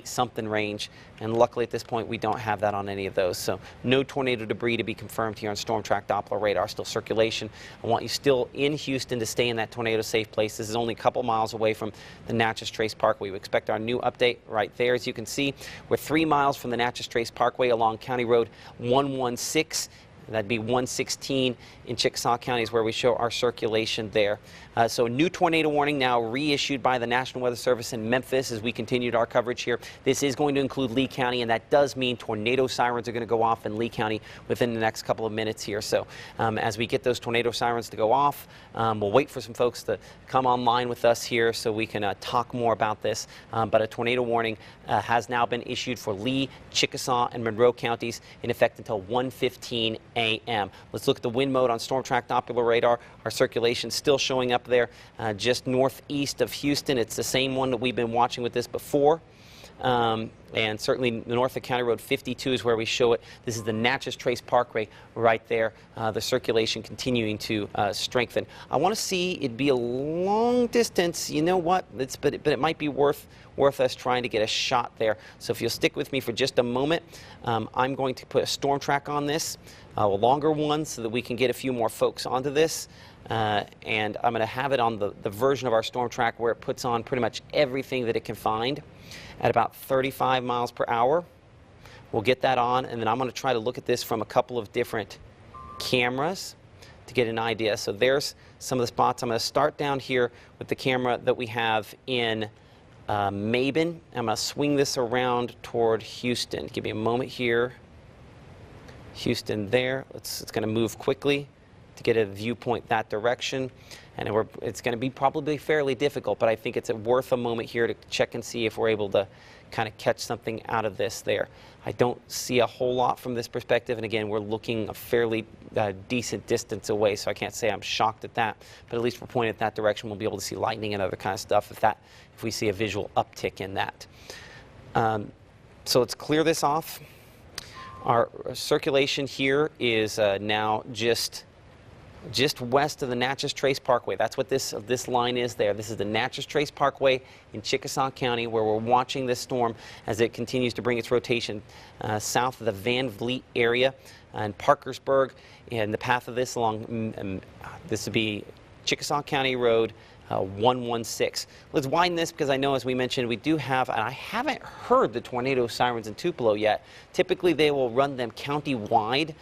[SPEAKER 2] something range, and luckily at this point we don't have that on any of those. So no tornado debris to be confirmed here on Storm Track Doppler radar. Still circulation. I want you still in Houston to stay in that tornado safe place. This is only a couple miles away from the Natchez Trace Parkway. We expect our new update right there. As you can see, we're 3 miles from the Natchez Trace Parkway along County Road 116. That'd be 116 in Chickasaw County is where we show our circulation there. So a new tornado warning now reissued by the National Weather Service in Memphis as we continued our coverage here. This is going to include Lee County, and that does mean tornado sirens are going to go off in Lee County within the next couple of minutes here. So as we get those tornado sirens to go off, we'll wait for some folks to come online with us here so we can talk more about this. But a tornado warning has now been issued for Lee, Chickasaw, and Monroe counties in effect until 1:15 a.m. Let's look at the wind mode on Storm Track Doppler radar. Our circulation still showing up there just northeast of Houston. It's the same one that we've been watching with this before. And certainly north of County Road 52 is where we show it. This is the Natchez Trace Parkway right there. The circulation continuing to strengthen. I want to see it be a long distance. You know what? But it might be worth us trying to get a shot there. So if you'll stick with me for just a moment, I'm going to put a storm track on this, a longer one, so that we can get a few more folks onto this. And I'm going to have it on the version of our storm track where it puts on pretty much everything that it can find at about 35 miles per hour. We'll get that on, and then I'm going to try to look at this from a couple of different cameras to get an idea. So there's some of the spots. I'm going to start down here with the camera that we have in Mabin. I'm going to swing this around toward Houston. Give me a moment here. Houston there. It's going to move quickly to get a viewpoint that direction. And it's going to be probably fairly difficult, but I think it's worth a moment here to check and see if we're able to kind of catch something out of this there. I don't see a whole lot from this perspective, and again, we're looking a fairly decent distance away, so I can't say I'm shocked at that, but at least we're pointed that direction. We'll be able to see lightning and other kind of stuff if we see a visual uptick in that. So let's clear this off. Our circulation here is now just west of the Natchez Trace Parkway. That's what this line is there. This is the Natchez Trace Parkway in Chickasaw County, where we're watching this storm as it continues to bring its rotation south of the Van Vliet area and Parkersburg. And the path of this along, this would be Chickasaw County Road 116. Let's widen this because I know, as we mentioned, we do have, and I haven't heard the tornado sirens in Tupelo yet. Typically, they will run them county-wide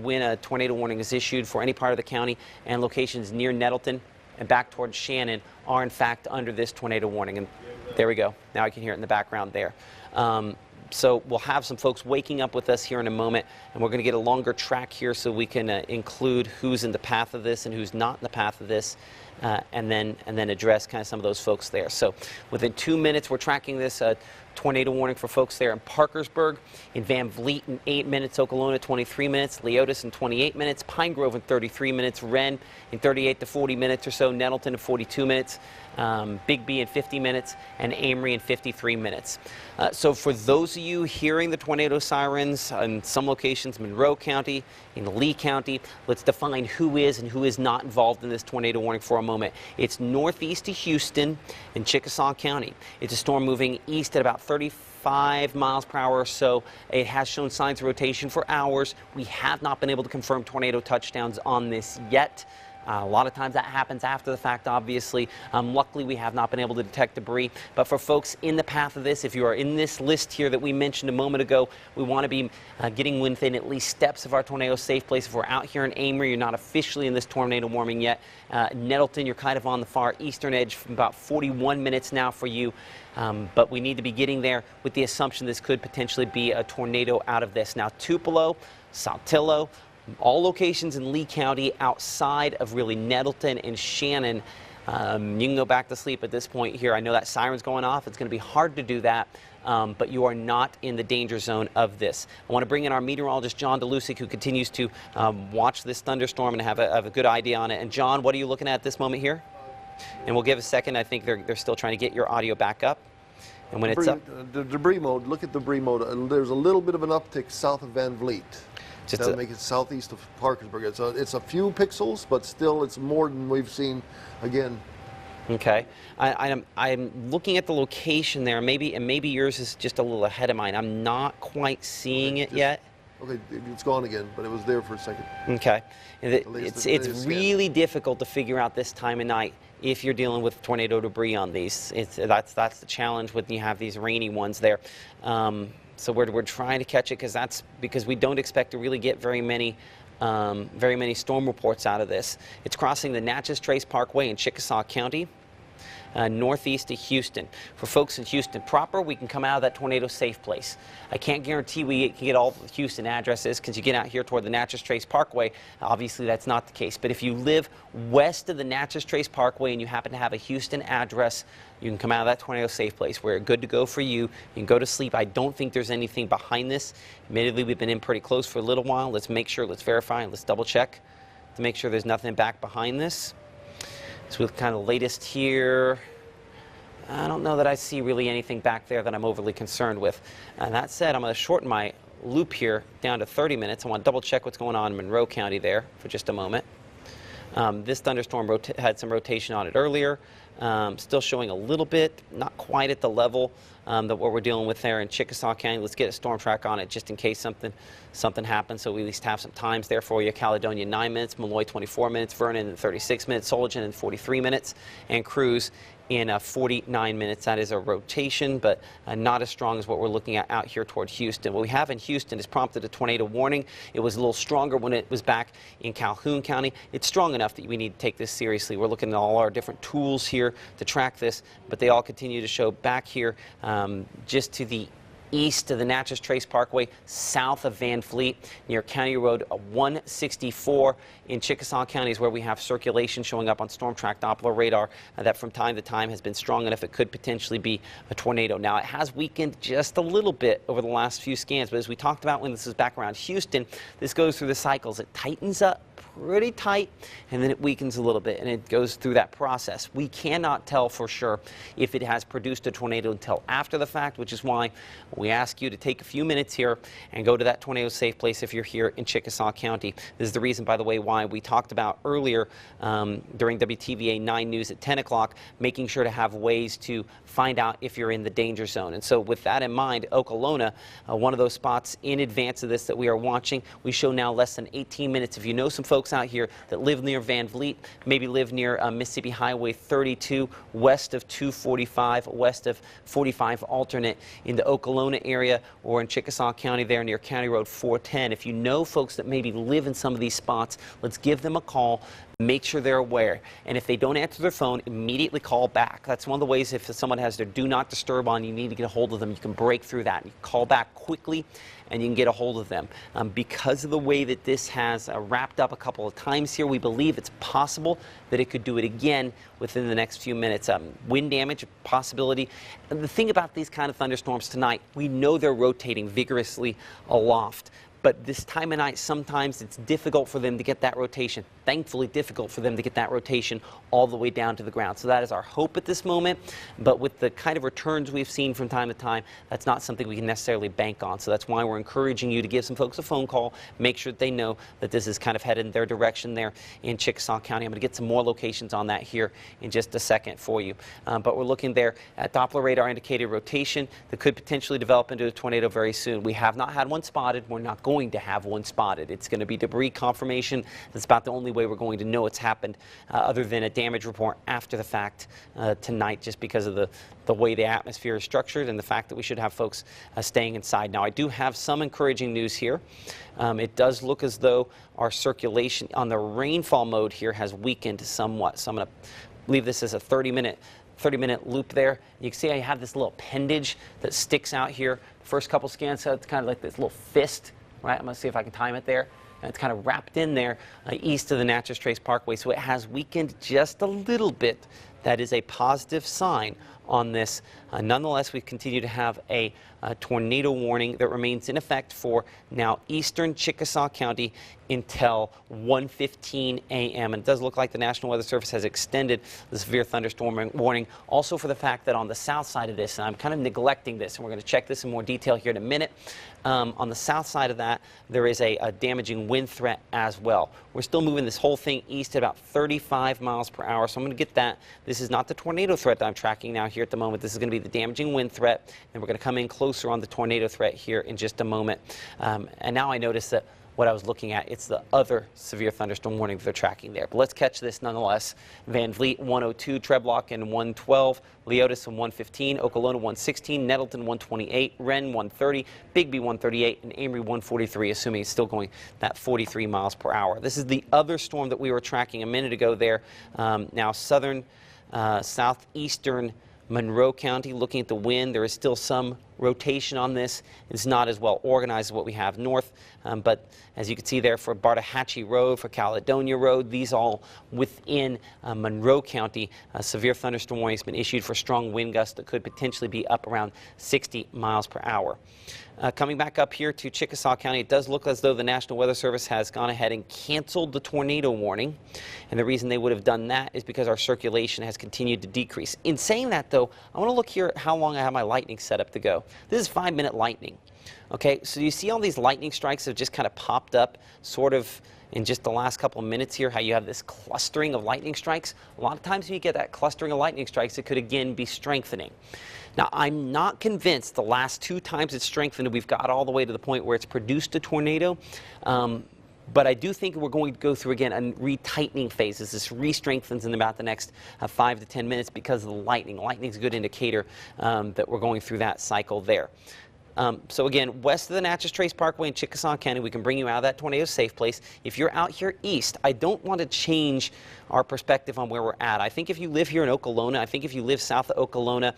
[SPEAKER 2] when a tornado warning is issued for any part of the county, and locations near Nettleton and back towards Shannon are, in fact, under this tornado warning. And there we go. Now I can hear it in the background there. So we'll have some folks waking up with us here in a moment, and we're going to get a longer track here so we can include who's in the path of this and who's not in the path of this, and then address kind of some of those folks there. So within 2 minutes, we're tracking this tornado warning for folks there in Parkersburg, in Van Vliet in 8 minutes, Okolona 23 minutes, Leotis in 28 minutes, Pine Grove in 33 minutes, Wren in 38 to 40 minutes or so, Nettleton in 42 minutes, Bigby in 50 minutes, and Amory in 53 minutes. So for those of you hearing the tornado sirens in some locations, Monroe County, in Lee County, let's define who is and who is not involved in this tornado warning for a moment. It's northeast of Houston in Chickasaw County. It's a storm moving east at about 35 miles per hour or so. It has shown signs of rotation for hours. We have not been able to confirm tornado touchdowns on this yet. A lot of times that happens after the fact, obviously. Luckily, we have not been able to detect debris. But for folks in the path of this, if you are in this list here that we mentioned a moment ago, we want to be getting within at least steps of our tornado safe place. If we're out here in Amory, you're not officially in this tornado warning yet. Nettleton, you're kind of on the far eastern edge from about 41 minutes now for you. But we need to be getting there with the assumption this could potentially be a tornado out of this. Now, Tupelo, Saltillo, all locations in Lee County outside of really Nettleton and Shannon. You can go back to sleep at this point here. I know that siren's going off. It's going to be hard to do that, but you are not in the danger zone of this. I want to bring in our meteorologist, John Dolusic, who continues to watch this thunderstorm and have a good idea on it. And John, what are you looking at this moment here? And we'll give a second. I think they're still trying to get your audio back up. And when it's up,
[SPEAKER 3] the debris mode, look at the debris mode. There's a little bit of an uptick south of Van Vliet. That'll make it southeast of Parkersburg. It's a few pixels, but still it's more than we've seen again.
[SPEAKER 2] Okay. I'm looking at the location there. Maybe yours is just a little ahead of mine. I'm not quite seeing it yet.
[SPEAKER 3] Okay, it's gone again, but it was there for a second.
[SPEAKER 2] Okay. It's really difficult to figure out this time of night if you're dealing with tornado debris on these. That's the challenge when you have these rainy ones there. So we're trying to catch it because we don't expect to really get very many very many storm reports out of this. It's crossing the Natchez Trace Parkway in Chickasaw County. Northeast of Houston. For folks in Houston proper, we can come out of that tornado safe place. I can't guarantee we can get all the Houston addresses because you get out here toward the Natchez Trace Parkway. Obviously, that's not the case. But if you live west of the Natchez Trace Parkway and you happen to have a Houston address, you can come out of that tornado safe place. We're good to go for you. You can go to sleep. I don't think there's anything behind this. Admittedly, we've been in pretty close for a little while. Let's make sure, let's verify, and let's double check to make sure there's nothing back behind this. So with kind of latest here, I don't know that I see really anything back there that I'm overly concerned with. And that said, I'm going to shorten my loop here down to 30 minutes. I want to double check what's going on in Monroe County there for just a moment. This thunderstorm had some rotation on it earlier. Still showing a little bit, not quite at the level that what we're dealing with there in Chickasaw County. Let's get a storm track on it just in case something happens, so we at least have some times there for you. Caledonia 9 minutes, Malloy 24 minutes, Vernon in 36 minutes, Soligen in 43 minutes, and Cruz in 49 minutes. That is a rotation, but not as strong as what we're looking at out here toward Houston. What we have in Houston has prompted a tornado warning. It was a little stronger when it was back in Calhoun County. It's strong enough that we need to take this seriously. We're looking at all our different tools here to track this, but they all continue to show back here just to the east of the Natchez Trace Parkway, south of Van Fleet, near County Road 164 in Chickasaw County is where we have circulation showing up on storm track Doppler radar that from time to time has been strong enough it could potentially be a tornado. Now, it has weakened just a little bit over the last few scans, but as we talked about when this is back around Houston, this goes through the cycles. It tightens up pretty tight, and then it weakens a little bit, and it goes through that process. We cannot tell for sure if it has produced a tornado until after the fact, which is why we ask you to take a few minutes here and go to that tornado safe place if you're here in Chickasaw County. This is the reason, by the way, why we talked about earlier during WTVA 9 News at 10 o'clock, making sure to have ways to find out if you're in the danger zone. And so with that in mind, Okolona, one of those spots in advance of this that we are watching, we show now less than 18 minutes. If you know some folks out here that live near Van Vliet, maybe live near Mississippi Highway 32, west of 245, west of 45 alternate in the Okolona area, or in Chickasaw County there near County Road 410. If you know folks that maybe live in some of these spots, let's give them a call. Make sure they're aware. And if they don't answer their phone, immediately call back. That's one of the ways if someone has their do not disturb on, you need to get a hold of them. You can break through that. You call back quickly and you can get a hold of them. Because of the way that this has wrapped up a couple of times here, we believe it's possible that it could do it again within the next few minutes. Wind damage, possibility. And the thing about these kind of thunderstorms tonight, we know they're rotating vigorously aloft. But this time of night, sometimes it's difficult for them to get that rotation. Thankfully, difficult for them to get that rotation all the way down to the ground. So that is our hope at this moment. But with the kind of returns we've seen from time to time, that's not something we can necessarily bank on. So that's why we're encouraging you to give some folks a phone call. Make sure that they know that this is kind of headed in their direction there in Chickasaw County. I'm going to get some more locations on that here in just a second for you. But we're looking there at Doppler radar indicated rotation that could potentially develop into a tornado very soon. We have not had one spotted. We're not going to have one spotted. It's going to be debris confirmation. That's about the only way we're going to know it's happened other than a damage report after the fact tonight, just because of the way the atmosphere is structured and the fact that we should have folks staying inside. Now, I do have some encouraging news here. It does look as though our circulation on the rainfall mode here has weakened somewhat. So I'm going to leave this as a 30-minute loop there. You can see I have this little appendage that sticks out here. The first couple scans, so it's kind of like this little fist. Right, I'm going to see if I can time it there. And it's kind of wrapped in there east of the Natchez Trace Parkway, so it has weakened just a little bit. That is a positive sign on this. Nonetheless, we continue to have a tornado warning that remains in effect for now eastern Chickasaw County until 1:15 a.m. And it does look like the National Weather Service has extended the severe thunderstorm warning also for the fact that on the south side of this, and I'm kind of neglecting this, and we're going to check this in more detail here in a minute, on the south side of that, there is a damaging wind threat as well. We're still moving this whole thing east at about 35 miles per hour, so I'm going to get that. This is not the tornado threat that I'm tracking now here at the moment. This is going to be the damaging wind threat, and we're going to come in closer on the tornado threat here in just a moment. And now I notice that what I was looking at. It's the other severe thunderstorm warning that they're tracking there. But let's catch this nonetheless. Van Vliet 102, Treblock 112, Leotis 115, Okolona 116, Nettleton 128, Wren 130, Bigby 138, and Amory 143, assuming it's still going that 43 miles per hour. This is the other storm that we were tracking a minute ago there. Now southern, southeastern Monroe County. Looking at the wind, there is still some rotation on this. It's not as well organized as what we have north, but as you can see there for Bartahatchee Road, for Caledonia Road, these all within Monroe County. Severe thunderstorm warning has been issued for strong wind gusts that could potentially be up around 60 miles per hour. Coming back up here to Chickasaw County, it does look as though the National Weather Service has gone ahead and canceled the tornado warning. And the reason they would have done that is because our circulation has continued to decrease. In saying that, though, I want to look here at how long I have my lightning set up to go. This is 5-minute lightning. Okay, so you see all these lightning strikes that have just kind of popped up sort of in just the last couple of minutes here, how you have this clustering of lightning strikes. A lot of times when you get that clustering of lightning strikes, it could again be strengthening. Now, I'm not convinced the last 2 times it's strengthened, we've got all the way to the point where it's produced a tornado. But I do think we're going to go through again a retightening phase as this re-strengthens in about the next 5 to 10 minutes because of the lightning. Lightning's a good indicator that we're going through that cycle there. So again, west of the Natchez Trace Parkway in Chickasaw County, we can bring you out of that tornado safe place. If you're out here east, I don't want to change our perspective on where we're at. I think if you live here in Okolona, I think if you live south of Okolona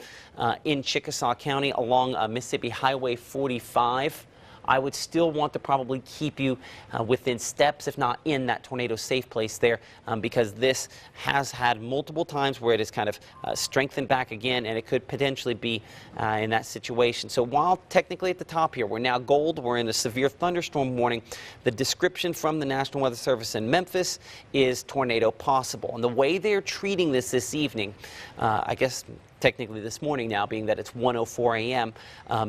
[SPEAKER 2] in Chickasaw County along Mississippi Highway 45, I would still want to probably keep you within steps, if not in that tornado safe place there, because this has had multiple times where it has kind of strengthened back again, and it could potentially be in that situation. So while technically at the top here, we're now gold, we're in a severe thunderstorm warning, the description from the National Weather Service in Memphis is tornado possible. And the way they're treating this evening, I guess technically this morning now, being that it's 1:04 a.m.,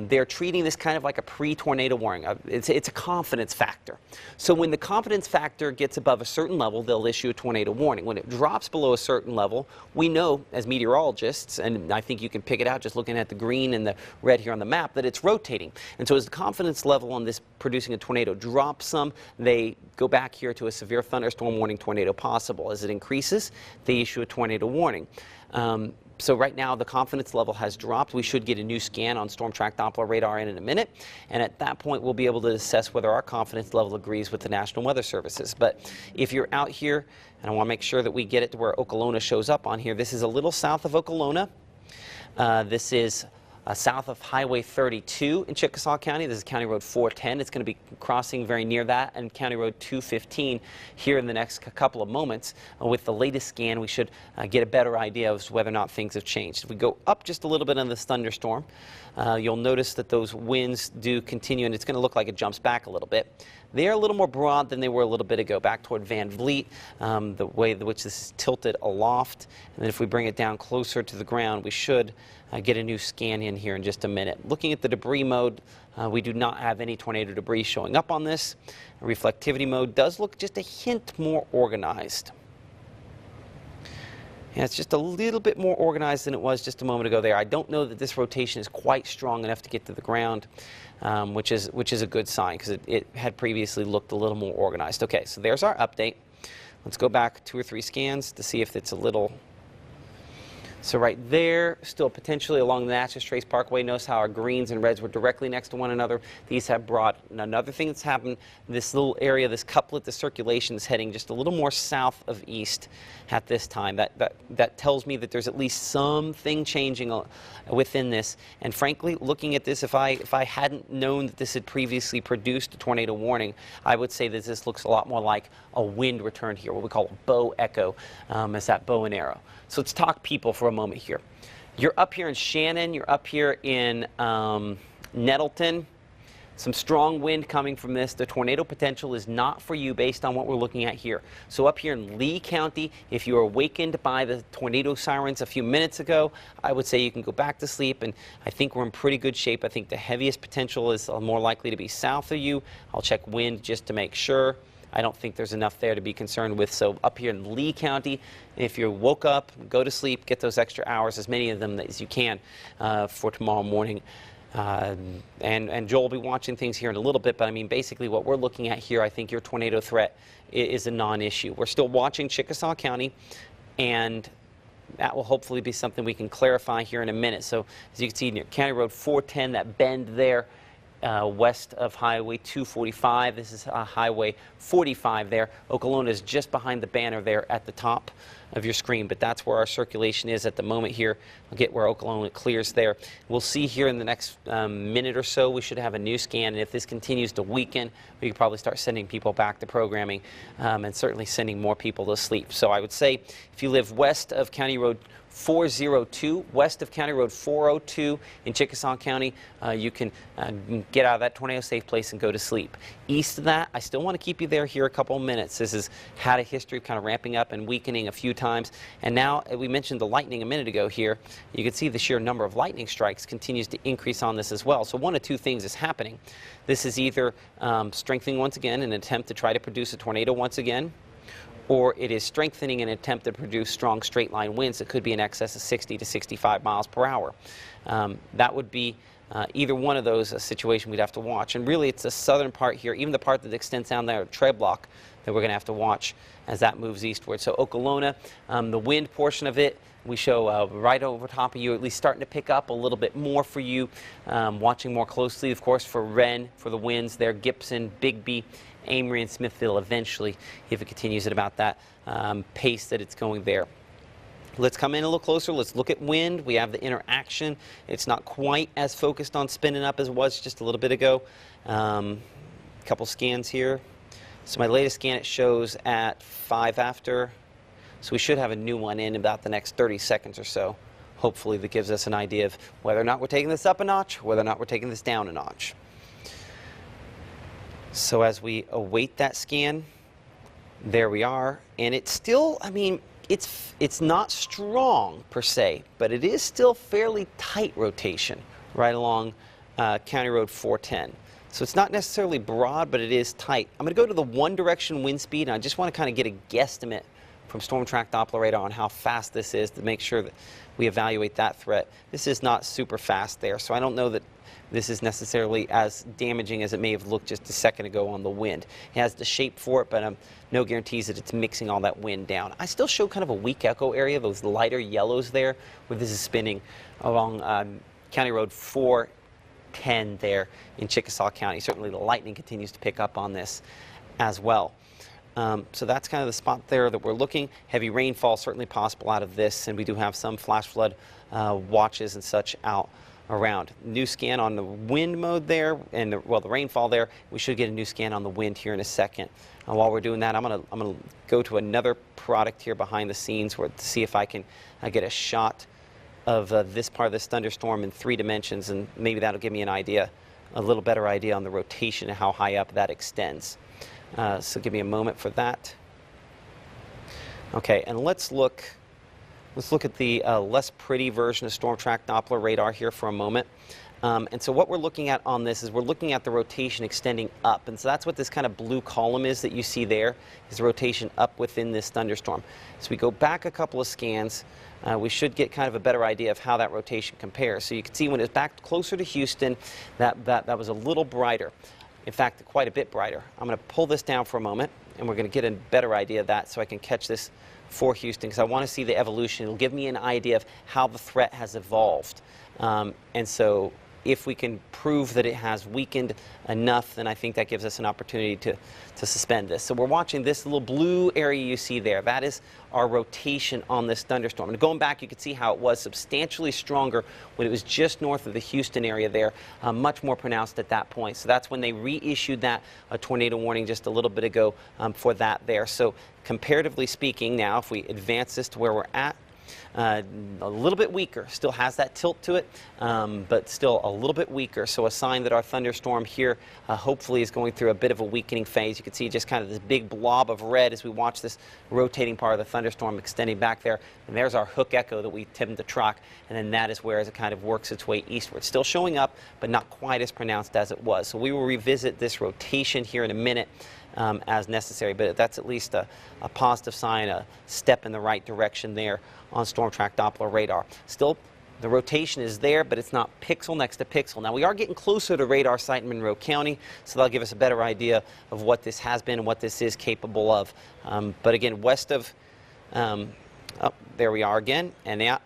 [SPEAKER 2] they're treating this kind of like a pre-tornado warning. It's a confidence factor. So when the confidence factor gets above a certain level, they'll issue a tornado warning. When it drops below a certain level, we know as meteorologists, and I think you can pick it out just looking at the green and the red here on the map, that it's rotating. And so as the confidence level on this producing a tornado drops some, they go back here to a severe thunderstorm warning, tornado possible. As it increases, they issue a tornado warning. So right now the confidence level has dropped. We should get a new scan on Storm Track Doppler radar in a minute, and at that point we'll be able to assess whether our confidence level agrees with the National Weather Services. But if you're out here, and I want to make sure that we get it to where Okolona shows up on here, this is a little south of Okolona. This is south of Highway 32 in Chickasaw County. This is County Road 410. It's going to be crossing very near that, and County Road 215 here in the next couple of moments. With the latest scan, we should get a better idea of whether or not things have changed. If we go up just a little bit on this thunderstorm, you'll notice that those winds do continue, and it's going to look like it jumps back a little bit. They are a little more broad than they were a little bit ago, back toward Van Vliet, the way in which this is tilted aloft. And then if we bring it down closer to the ground, we should get a new scan in here in just a minute. Looking at the debris mode, we do not have any tornado debris showing up on this. Reflectivity mode does look just a hint more organized. And it's just a little bit more organized than it was just a moment ago there. I don't know that this rotation is quite strong enough to get to the ground, which is a good sign, because it had previously looked a little more organized. Okay, so there's our update. Let's go back 2 or 3 scans to see if it's a little. So right there, still potentially along the Natchez Trace Parkway. Notice how our greens and reds were directly next to one another. These have brought another thing that's happened. This little area, this couplet, the circulation is heading just a little more south of east at this time. That tells me that there's at least something changing within this. And frankly, looking at this, if I hadn't known that this had previously produced a tornado warning, I would say that this looks a lot more like a wind return here, what we call a bow echo, as that bow and arrow. So let's talk people for a moment here. You're up here in Shannon, you're up here in Nettleton. Some strong wind coming from this. The tornado potential is not for you based on what we're looking at here. So up here in Lee County, if you were awakened by the tornado sirens a few minutes ago, I would say you can go back to sleep, and I think we're in pretty good shape. I think the heaviest potential is more likely to be south of you. I'll check wind just to make sure. I don't think there's enough there to be concerned with. So up here in Lee County, if you woke up, go to sleep, get those extra hours, as many of them as you can for tomorrow morning. And Joel will be watching things here in a little bit, but I mean, basically what we're looking at here, I think your tornado threat is a non-issue. We're still watching Chickasaw County, and that will hopefully be something we can clarify here in a minute. So as you can see near County Road 410, that bend there, west of Highway 245. This is Highway 45 there. Okolona is just behind the banner there at the top of your screen, but that's where our circulation is at the moment here. We'll get where Okolona clears there. We'll see here in the next minute or so, we should have a new scan, and if this continues to weaken, we could probably start sending people back to programming and certainly sending more people to sleep. So I would say if you live west of County Road 402, west of County Road 402 in Chickasaw County, you can get out of that tornado safe place and go to sleep. East of that, I still want to keep you there here a couple of minutes. This has had a history of kind of ramping up and weakening a few times. And now, we mentioned the lightning a minute ago here. You can see the sheer number of lightning strikes continues to increase on this as well. So one of two things is happening. This is either strengthening once again in an attempt to try to produce a tornado once again, or it is strengthening in an attempt to produce strong straight line winds that could be in excess of 60 to 65 miles per hour. That would be either one of those a situation we'd have to watch. And really it's the southern part here, even the part that extends down there, tread block, that we're going to have to watch as that moves eastward. So Okolona, the wind portion of it, we show right over top of you, at least starting to pick up a little bit more for you. Watching more closely, of course, for Wren, for the winds there, Gibson, Bigby, Amory, and Smithville eventually, if it continues at about that pace that it's going there. Let's come in a little closer. Let's look at wind. We have the interaction. It's not quite as focused on spinning up as it was just a little bit ago. Couple scans here. So my latest scan, it shows at 5 after. So we should have a new one in about the next 30 seconds or so. Hopefully that gives us an idea of whether or not we're taking this up a notch, whether or not we're taking this down a notch. So as we await that scan, there we are. And it's still, I mean, it's not strong per se, but it is still fairly tight rotation right along County Road 410. So it's not necessarily broad, but it is tight. I'm going to go to the one direction wind speed, and I just want to kind of get a guesstimate from Storm Track Doppler radar on how fast this is to make sure that we evaluate that threat. This is not super fast there, so I don't know that this is necessarily as damaging as it may have looked just a second ago on the wind. It has the shape for it, but no guarantees that it's mixing all that wind down. I still show kind of a weak echo area, those lighter yellows there, where this is spinning along County Road 410 there in Chickasaw County. Certainly the lightning continues to pick up on this as well. So that's kind of the spot there that we're looking. Heavy rainfall certainly possible out of this, and we do have some flash flood watches and such out around. New scan on the wind mode there, and the rainfall there. We should get a new scan on the wind here in a second. While we're doing that, I'm gonna go to another product here behind the scenes to see if I can get a shot of this part of this thunderstorm in 3 dimensions, and maybe that'll give me an idea, a little better idea on the rotation and how high up that extends. So give me a moment for that. Okay, and let's look at the less pretty version of Storm Track Doppler radar here for a moment. And so what we're looking at on this is we're looking at the rotation extending up. And so that's what this kind of blue column is that you see there, is the rotation up within this thunderstorm. So we go back a couple of scans, we should get kind of a better idea of how that rotation compares. So you can see when it's back closer to Houston, that was a little brighter. In fact, quite a bit brighter. I'm going to pull this down for a moment, and we're going to get a better idea of that so I can catch this for Houston, because I want to see the evolution. It'll give me an idea of how the threat has evolved. And so if we can prove that it has weakened enough, then I think that gives us an opportunity to suspend this. So we're watching this little blue area you see there. That is our rotation on this thunderstorm. And going back, you can see how it was substantially stronger when it was just north of the Houston area there, much more pronounced at that point. So that's when they reissued that tornado warning just a little bit ago for that there. So comparatively speaking, now if we advance this to where we're at, a little bit weaker, still has that tilt to it, but still a little bit weaker. So a sign that our thunderstorm here hopefully is going through a bit of a weakening phase. You can see just kind of this big blob of red as we watch this rotating part of the thunderstorm extending back there. And there's our hook echo that we tend to track, and then that is where as it kind of works its way eastward. Still showing up, but not quite as pronounced as it was. So we will revisit this rotation here in a minute as necessary, but that's at least a positive sign, a step in the right direction there on Storm Track Doppler radar. Still The rotation is there, but it's not pixel next to pixel. Now, we are getting closer to radar site in Monroe County, so that'll give us a better idea of what this has been and what this is capable of. But again, west of, oh, there we are again. And now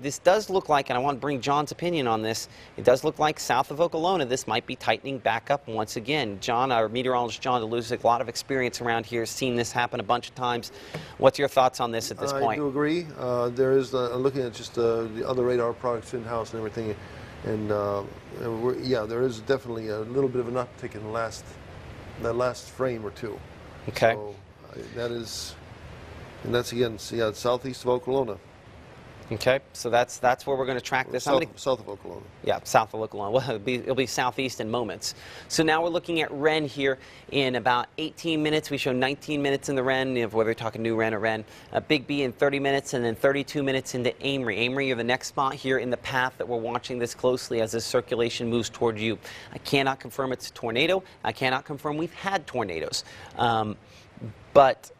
[SPEAKER 2] this does look like, and I want to bring John's opinion on this, it does look like south of Okolona, this might be tightening back up once again. John, our meteorologist John Dolusic, a lot of experience around here, seen this happen a bunch of times. What's your thoughts on this at this point?
[SPEAKER 3] I do agree. There is, looking at just the other radar products in-house and everything, and yeah, there is definitely a little bit of an uptick in that last frame or two.
[SPEAKER 2] Okay.
[SPEAKER 3] So that is, and that's again, yeah, it's southeast of Okolona.
[SPEAKER 2] Okay, so that's where we're going to track this.
[SPEAKER 3] South of Okolona.
[SPEAKER 2] Yeah, south of Okolona. Well, it'll be southeast in moments. So now we're looking at Wren here in about 18 minutes. We show 19 minutes in the Wren, whether we're talking New Wren or Wren. Big B in 30 minutes, and then 32 minutes into Amory. Amory, you're the next spot here in the path that we're watching this closely as this circulation moves toward you. I cannot confirm it's a tornado. I cannot confirm we've had tornadoes. But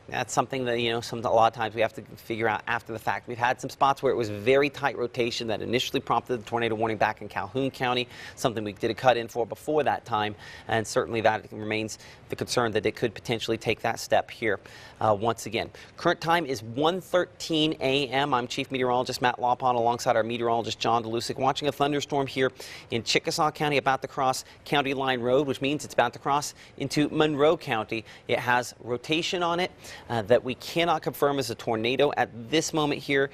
[SPEAKER 2] that's something that, a lot of times we have to figure out after the fact. We've had some spots where it was very tight rotation that initially prompted the tornado warning back in Calhoun County, something we did a cut in for before that time, and certainly that remains the concern that it could potentially take that step here once again. Current time is 1:13 a.m. I'm Chief Meteorologist Matt Laubhan alongside our meteorologist John Dolusic, watching a thunderstorm here in Chickasaw County, about to cross County Line Road, which means it's about to cross into Monroe County. It has rotation on it that we cannot confirm is a tornado at this moment here,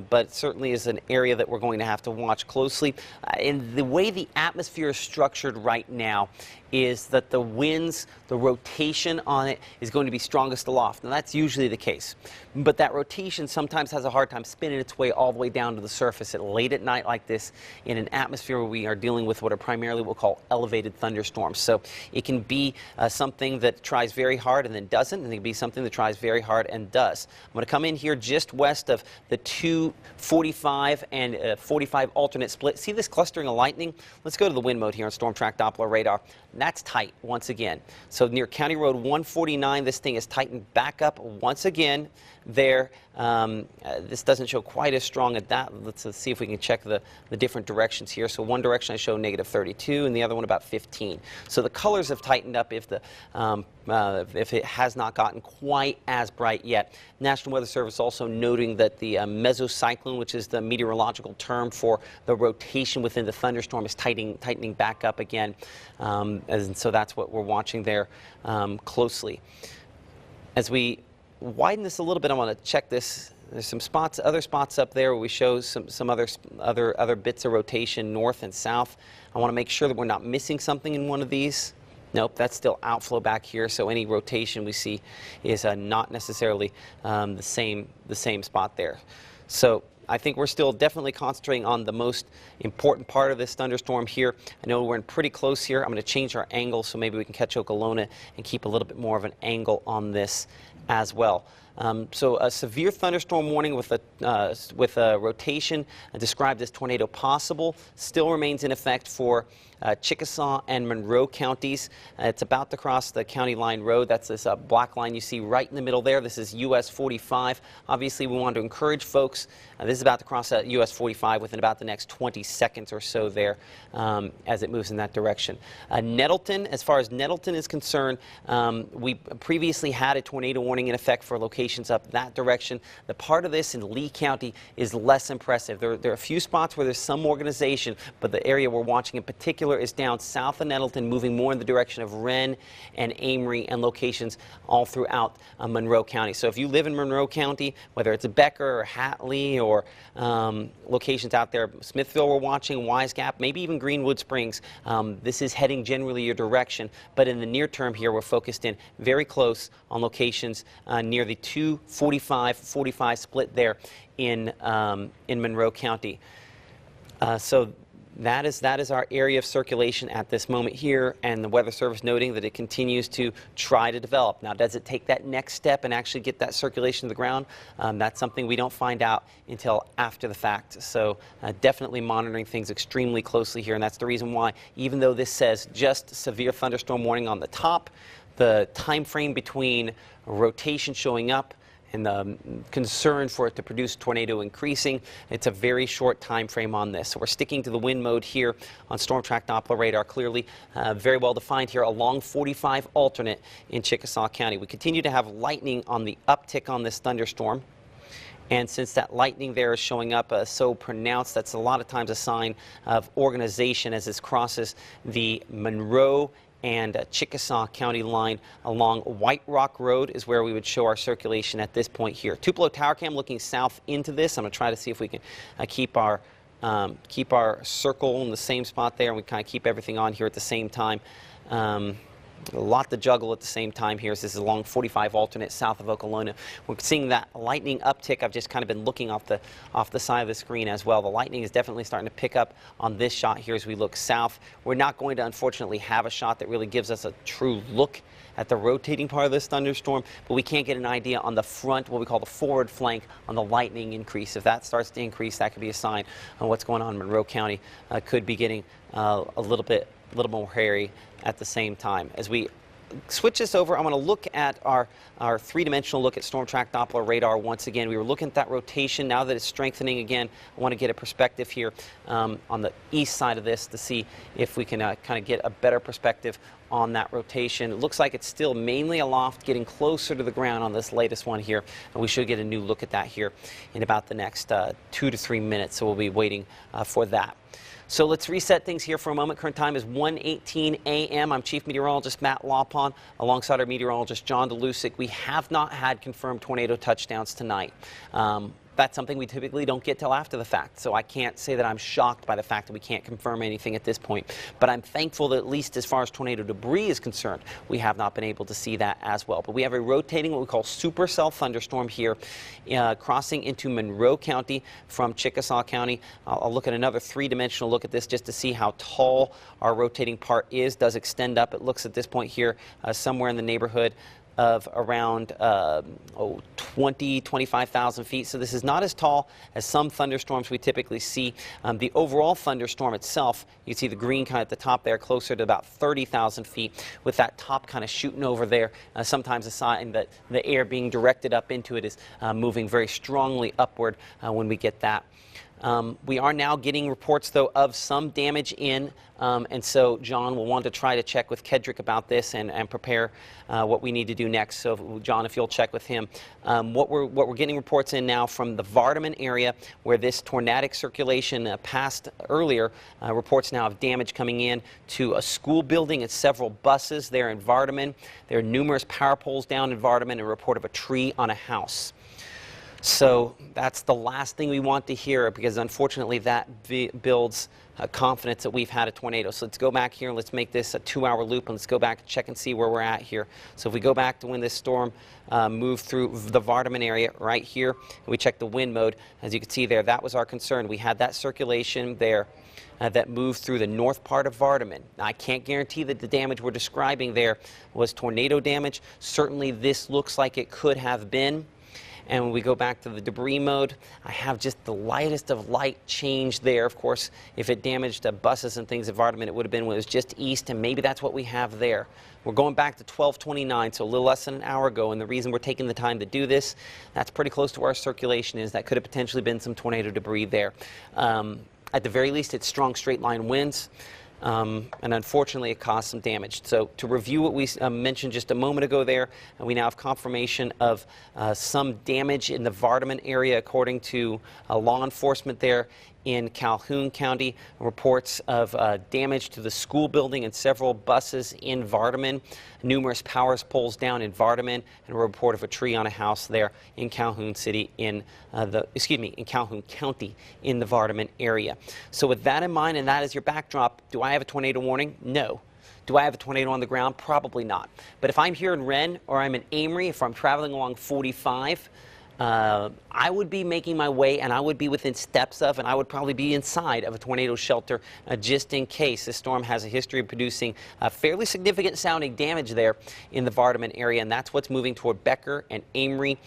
[SPEAKER 2] but certainly is an area that we're going to have to watch closely. And the way the atmosphere is structured right now is that the winds, the rotation on it is going to be strongest aloft. Now that's usually the case, but that rotation sometimes has a hard time spinning its way all the way down to the surface at late at night like this in an atmosphere where we are dealing with what are primarily we'll call elevated thunderstorms. So it can be something that tries very hard and then doesn't, and it can be something that tries very hard and does. I'm going to come in here just west of the 245 and 45 alternate split. See this clustering of lightning? Let's go to the wind mode here on Storm Track Doppler radar. That's tight once again. So near County Road 149, this thing is tightened back up once again there. This doesn't show quite as strong at that. Let's see if we can check the different directions here. So one direction I show -32 and the other one about 15. So the colors have tightened up if it has not gotten quite as bright yet. National Weather Service also noting that the mesocyclone, which is the meteorological term for the rotation within the thunderstorm, is tightening back up again. And so that's what we're watching there closely. As we widen this a little bit, I want to check this. There's some spots, other spots up there where we show some other bits of rotation north and south. I want to make sure that we're not missing something in one of these. Nope, that's still outflow back here, so any rotation we see is not necessarily the same spot there. So I think we're still definitely concentrating on the most important part of this thunderstorm here. I know we're in pretty close here. I'm going to change our angle so maybe we can catch Okolona and keep a little bit more of an angle on this as well. So a severe thunderstorm warning with a rotation described as tornado possible still remains in effect for Chickasaw and Monroe counties. It's about to cross the County Line Road. That's this black line you see right in the middle there. This is US 45. Obviously, we want to encourage folks. This is about to cross US 45 within about the next 20 seconds or so there as it moves in that direction. Nettleton, as far as Nettleton is concerned, we previously had a tornado warning in effect for locations up that direction. The part of this in Lee County is less impressive. There are a few spots where there's some organization, but the area we're watching in particular is down south of Nettleton, moving more in the direction of Wren and Amory and locations all throughout Monroe County. So if you live in Monroe County, whether it's Becker or Hatley or locations out there, Smithville we're watching, Wise Gap, maybe even Greenwood Springs, this is heading generally your direction. But in the near term here, we're focused in very close on locations near the 245-45 split there in Monroe County. So that is our area of circulation at this moment here, and the Weather Service noting that it continues to try to develop. Now, does it take that next step and actually get that circulation to the ground? That's something we don't find out until after the fact. So definitely monitoring things extremely closely here, and that's the reason why, even though this says just severe thunderstorm warning on the top, the time frame between rotation showing up and the concern for it to produce tornado increasing. It's a very short time frame on this. So we're sticking to the wind mode here on Storm Track Doppler radar, clearly very well defined here along 45 alternate in Chickasaw County. We continue to have lightning on the uptick on this thunderstorm. And since that lightning there is showing up so pronounced, that's a lot of times a sign of organization as this crosses the Monroe and Chickasaw County line along White Rock Road is where we would show our circulation at this point here. Tupelo Tower Cam looking south into this. I'm going to try to see if we can keep our circle in the same spot there, and we kind of keep everything on here at the same time. A lot to juggle at the same time here. This is along 45 alternate south of Okolona. We're seeing that lightning uptick. I've just kind of been looking off the side of the screen as well. The lightning is definitely starting to pick up on this shot here as we look south. We're not going to unfortunately have a shot that really gives us a true look at the rotating part of this thunderstorm, but we can't get an idea on the front, what we call the forward flank, on the lightning increase. If that starts to increase, that could be a sign of what's going on in Monroe County. Could be getting a little more hairy at the same time. As we switch this over, I'm going to look at our three-dimensional look at Storm Track Doppler radar once again. We were looking at that rotation. Now that it's strengthening again, I want to get a perspective here on the east side of this to see if we can kind of get a better perspective on that rotation. It looks like it's still mainly aloft, getting closer to the ground on this latest one here, and we should get a new look at that here in about the next 2 to 3 minutes, so we'll be waiting for that. So let's reset things here for a moment. Current time is 1:18 a.m. I'm Chief Meteorologist Matt Laubhan alongside our meteorologist John Dolusic. We have not had confirmed tornado touchdowns tonight. That's something we typically don't get till after the fact, so I can't say that I'm shocked by the fact that we can't confirm anything at this point. But I'm thankful that at least as far as tornado debris is concerned, we have not been able to see that as well. But we have a rotating, what we call supercell thunderstorm here, crossing into Monroe County from Chickasaw County. I'll look at another three-dimensional look at this just to see how tall our rotating part is. Does extend up. It looks at this point here somewhere in the neighborhood of around 25,000 feet. So this is not as tall as some thunderstorms we typically see. The overall thunderstorm itself, you see the green kind of at the top there, closer to about 30,000 feet, with that top kind of shooting over there. Sometimes a sign that the air being directed up into it is moving very strongly upward when we get that. We are now getting reports, though, of some damage in, and so John will want to try to check with Kedrick about this and prepare what we need to do next. So, John, if you'll check with him. What we're getting reports in now from the Vardaman area, where this tornadic circulation passed earlier, reports now of damage coming in to a school building and several buses there in Vardaman. There are numerous power poles down in Vardaman, and a report of a tree on a house. So that's the last thing we want to hear, because unfortunately that builds confidence that we've had a tornado. So let's go back here and let's make this a 2-hour loop, and let's go back and check and see where we're at here. So if we go back to when this storm moved through the Vardaman area right here, and we check the wind mode, as you can see there, that was our concern. We had that circulation there that moved through the north part of Vardaman. Now, I can't guarantee that the damage we're describing there was tornado damage. Certainly this looks like it could have been. And when we go back to the debris mode, I have just the lightest of light change there. Of course, if it damaged buses and things at Vardaman, it would have been when it was just east, and maybe that's what we have there. We're going back to 12:29, so a little less than an hour ago, and the reason we're taking the time to do this, that's pretty close to where our circulation is. That could have potentially been some tornado debris there. At the very least, it's strong straight line winds. And unfortunately it caused some damage. So to review what we mentioned just a moment ago there, we now have confirmation of some damage in the Vardaman area according to law enforcement there in Calhoun County. Reports of damage to the school building and several buses in Vardaman, numerous power poles down in Vardaman, and a report of a tree on a house there in Calhoun City in in Calhoun County in the Vardaman area. So with that in mind, and that is your backdrop, do I have a tornado warning? No. Do I have a tornado on the ground? Probably not. But if I'm here in Wren or I'm in Amory, if I'm traveling along 45, I would be making my way, and I would be within steps of, and I would probably be inside of a tornado shelter just in case. This storm has a history of producing fairly significant sounding damage there in the Vardaman area, and that's what's moving toward Becker and Amory.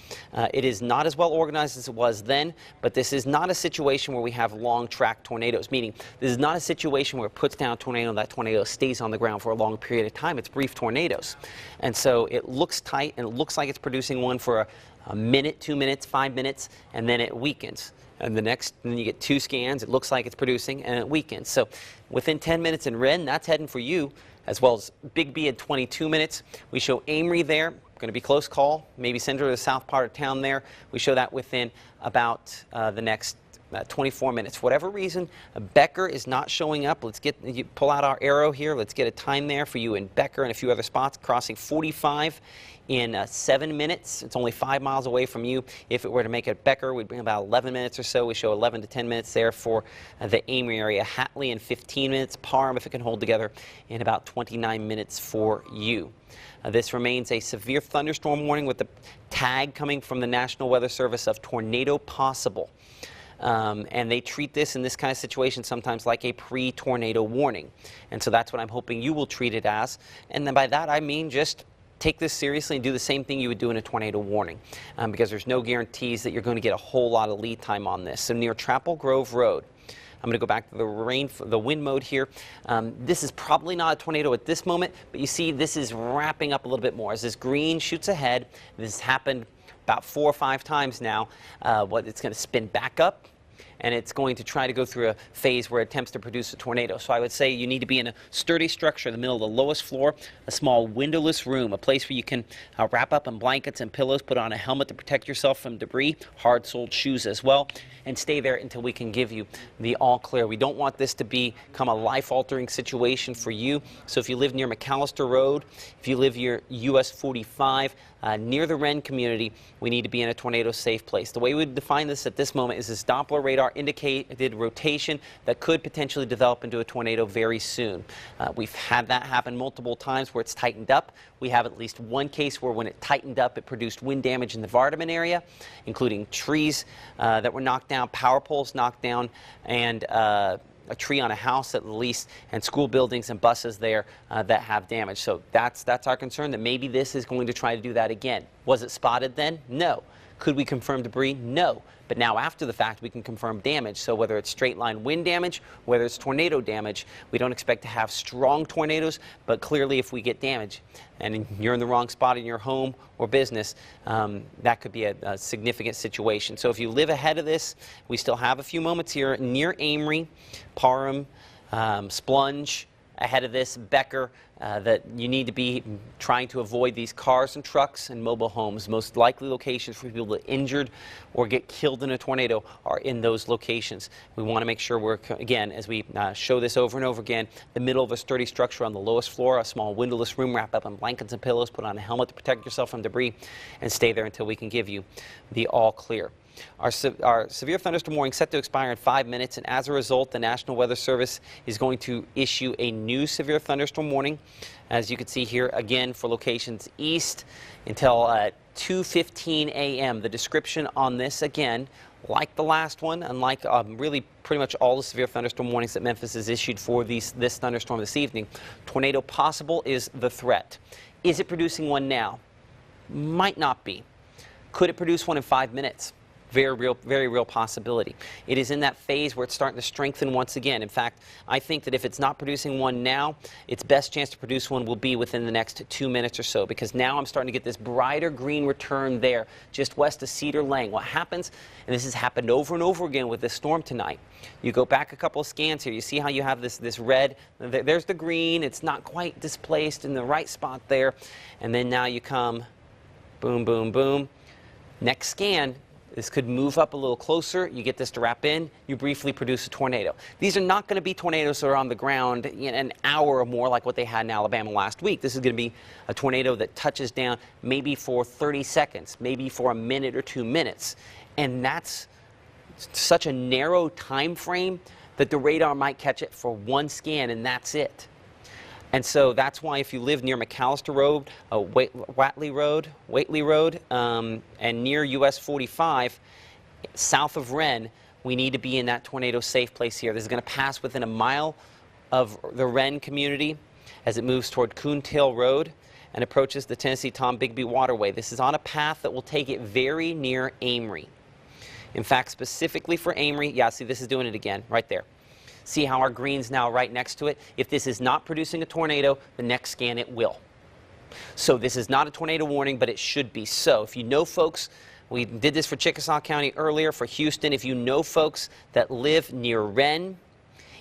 [SPEAKER 2] It is not as well organized as it was then, but this is not a situation where we have long track tornadoes, meaning this is not a situation where it puts down a tornado and that tornado stays on the ground for a long period of time. It's brief tornadoes. And so it looks tight, and it looks like it's producing one for a minute, 2 minutes, 5 minutes, and then it weakens. And then you get 2 scans, it looks like it's producing, and it weakens. So within 10 minutes in red, that's heading for you, as well as Big B at 22 minutes. We show Amory there, going to be close call, maybe send her to the south part of town there. We show that within about the next 24 minutes. Whatever reason, Becker is not showing up. Let's pull out our arrow here. Let's get a time there for you in Becker and a few other spots, crossing 45 in 7 minutes. It's only 5 miles away from you. If it were to make it Becker, we'd bring about 11 minutes or so. We show 11 to 10 minutes there for the Amory area. Hatley in 15 minutes. Parham, if it can hold together, in about 29 minutes for you. This remains a severe thunderstorm warning with the tag coming from the National Weather Service of tornado possible. And they treat this in this kind of situation sometimes like a pre-tornado warning. And so that's what I'm hoping you will treat it as. And then by that I mean just take this seriously and do the same thing you would do in a tornado warning, because there's no guarantees that you're going to get a whole lot of lead time on this. So near Chapel Grove Road, I'm going to go back to the wind mode here. This is probably not a tornado at this moment, but you see this is wrapping up a little bit more. As this green shoots ahead, this has happened about 4 or 5 times now. It's going to spin back up, and it's going to try to go through a phase where it attempts to produce a tornado. So I would say you need to be in a sturdy structure in the middle of the lowest floor, a small windowless room, a place where you can wrap up in blankets and pillows, put on a helmet to protect yourself from debris, hard-soled shoes as well, and stay there until we can give you the all clear. We don't want this to become a life-altering situation for you. So if you live near McAllister Road, if you live near US 45, near the Wren community, we need to be in a tornado-safe place. The way we define this at this moment is this Doppler radar indicated rotation that could potentially develop into a tornado very soon. We've had that happen multiple times where it's tightened up. We have at least one case where when it tightened up, it produced wind damage in the Vardaman area, including trees that were knocked down, power poles knocked down, and a tree on a house at least, and school buildings and buses there that have damage. So that's our concern, that maybe this is going to try to do that again. Was it spotted then? No. Could we confirm debris? No. But now after the fact, we can confirm damage. So whether it's straight line wind damage, whether it's tornado damage, we don't expect to have strong tornadoes, but clearly if we get damage and you're in the wrong spot in your home or business, that could be a significant situation. So if you live ahead of this, we still have a few moments here near Amory, Parham, Splunge, ahead of this, Becker, that you need to be trying to avoid these cars and trucks and mobile homes. Most likely locations for people to get injured or get killed in a tornado are in those locations. We want to make sure we're, again, as we show this over and over again, the middle of a sturdy structure on the lowest floor, a small windowless room, wrap up in blankets and pillows, put on a helmet to protect yourself from debris, and stay there until we can give you the all clear. Our severe thunderstorm warning set to expire in 5 minutes, and as a result, the National Weather Service is going to issue a new severe thunderstorm warning, as you can see here, again, for locations east until 2:15 a.m. The description on this, again, like the last one, and like really pretty much all the severe thunderstorm warnings that Memphis has issued for this thunderstorm this evening, tornado possible is the threat. Is it producing one now? Might not be. Could it produce one in 5 minutes? Very real possibility. It is in that phase where it's starting to strengthen once again. In fact, I think that if it's not producing one now, its best chance to produce one will be within the next 2 minutes or so, because now I'm starting to get this brighter green return there just west of Cedar Lane. What happens, and this has happened over and over again with this storm tonight, you go back a couple of scans here, you see how you have this red, there's the green, it's not quite displaced in the right spot there, and then now you come boom, boom, boom. Next scan, this could move up a little closer. You get this to wrap in. You briefly produce a tornado. These are not going to be tornadoes that are on the ground in an hour or more like what they had in Alabama last week. This is going to be a tornado that touches down maybe for 30 seconds, maybe for a minute or 2 minutes. And that's such a narrow time frame that the radar might catch it for one scan, and that's it. And so that's why if you live near McAllister Road, Whately Road, and near US 45, south of Wren, we need to be in that tornado safe place here. This is going to pass within a mile of the Wren community as it moves toward Coontail Road and approaches the Tennessee Tom Bigby Waterway. This is on a path that will take it very near Amory. In fact, specifically for Amory, yeah, see, this is doing it again, right there. See how our green's now right next to it? If this is not producing a tornado, the next scan it will. So this is not a tornado warning, but it should be. So if you know folks We did this for Chickasaw County earlier, for Houston. If you know folks that live near Wren,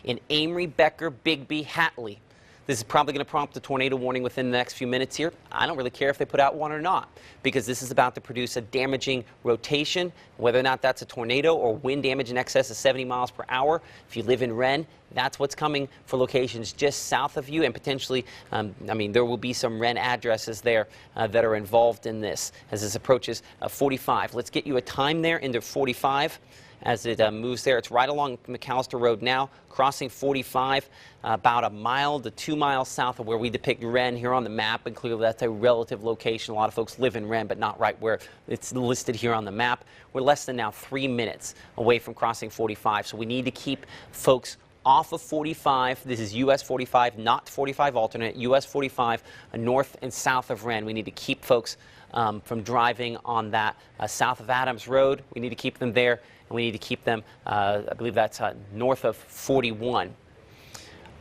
[SPEAKER 2] in Amory, Becker, Bigby, Hatley, this is probably going to prompt a tornado warning within the next few minutes here. I don't really care if they put out one or not, because this is about to produce a damaging rotation, whether or not that's a tornado or wind damage in excess of 70 miles per hour. If you live in Wren, that's what's coming for locations just south of you, and potentially, I mean, there will be some Wren addresses there that are involved in this as this approaches 45. Let's get you a time there into 45. As it moves there. It's right along McAllister Road now, crossing 45, about a mile to 2 miles south of where we depict Wren here on the map, and clearly that's a relative location. A lot of folks live in Wren, but not right where it's listed here on the map. We're less than now 3 minutes away from crossing 45, so we need to keep folks off of 45. This is US 45, not 45 alternate, US 45, north and south of Wren. We need to keep folks from driving on that south of Adams Road. We need to keep them there. We need to keep them, I believe that's north of 41.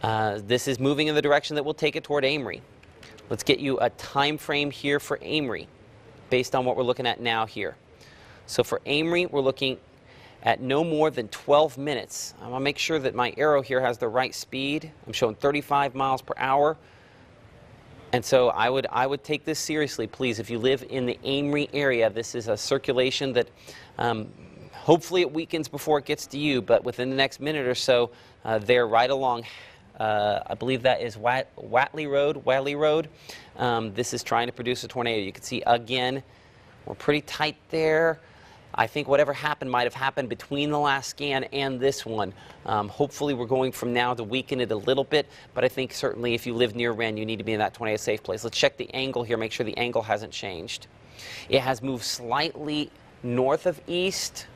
[SPEAKER 2] This is moving in the direction that will take it toward Amory. Let's get you a time frame here for Amory based on what we're looking at now here. So for Amory, we're looking at no more than 12 minutes. I want to make sure that my arrow here has the right speed. I'm showing 35 miles per hour. And so I would take this seriously, please. If you live in the Amory area, this is a circulation that hopefully it weakens before it gets to you, but within the next minute or so, they're right along, I believe that is Hatley Road. This is trying to produce a tornado. You can see, again, we're pretty tight there. I think whatever happened might have happened between the last scan and this one. Hopefully we're going from now to weaken it a little bit, but I think certainly if you live near Wren, you need to be in that tornado safe place. Let's check the angle here, make sure the angle hasn't changed. It has moved slightly north of east.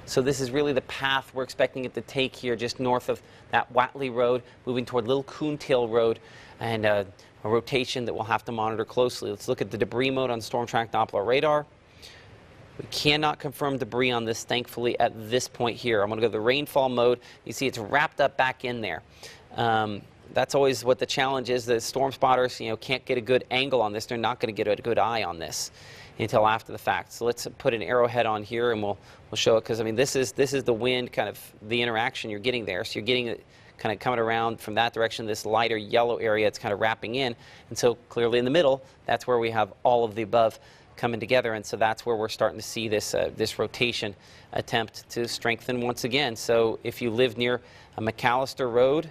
[SPEAKER 2] So this is really the path we're expecting it to take here, just north of that Hatley Road, moving toward Little Coontail Road, and a rotation that we'll have to monitor closely. Let's look at the debris mode on Storm Track Doppler radar. We cannot confirm debris on this, thankfully, at this point here. I'm going to go to the rainfall mode. You see it's wrapped up back in there. That's always what the challenge is. The storm spotters, can't get a good angle on this. They're not going to get a good eye on this until after the fact. So let's put an arrowhead on here, and we'll show it, because I mean this is the wind, kind of the interaction you're getting there. So you're getting it kind of coming around from that direction, this lighter yellow area. It's kind of wrapping in, and so clearly in the middle, that's where we have all of the above coming together, and so that's where we're starting to see this this rotation attempt to strengthen once again. So if you live near McAllister Road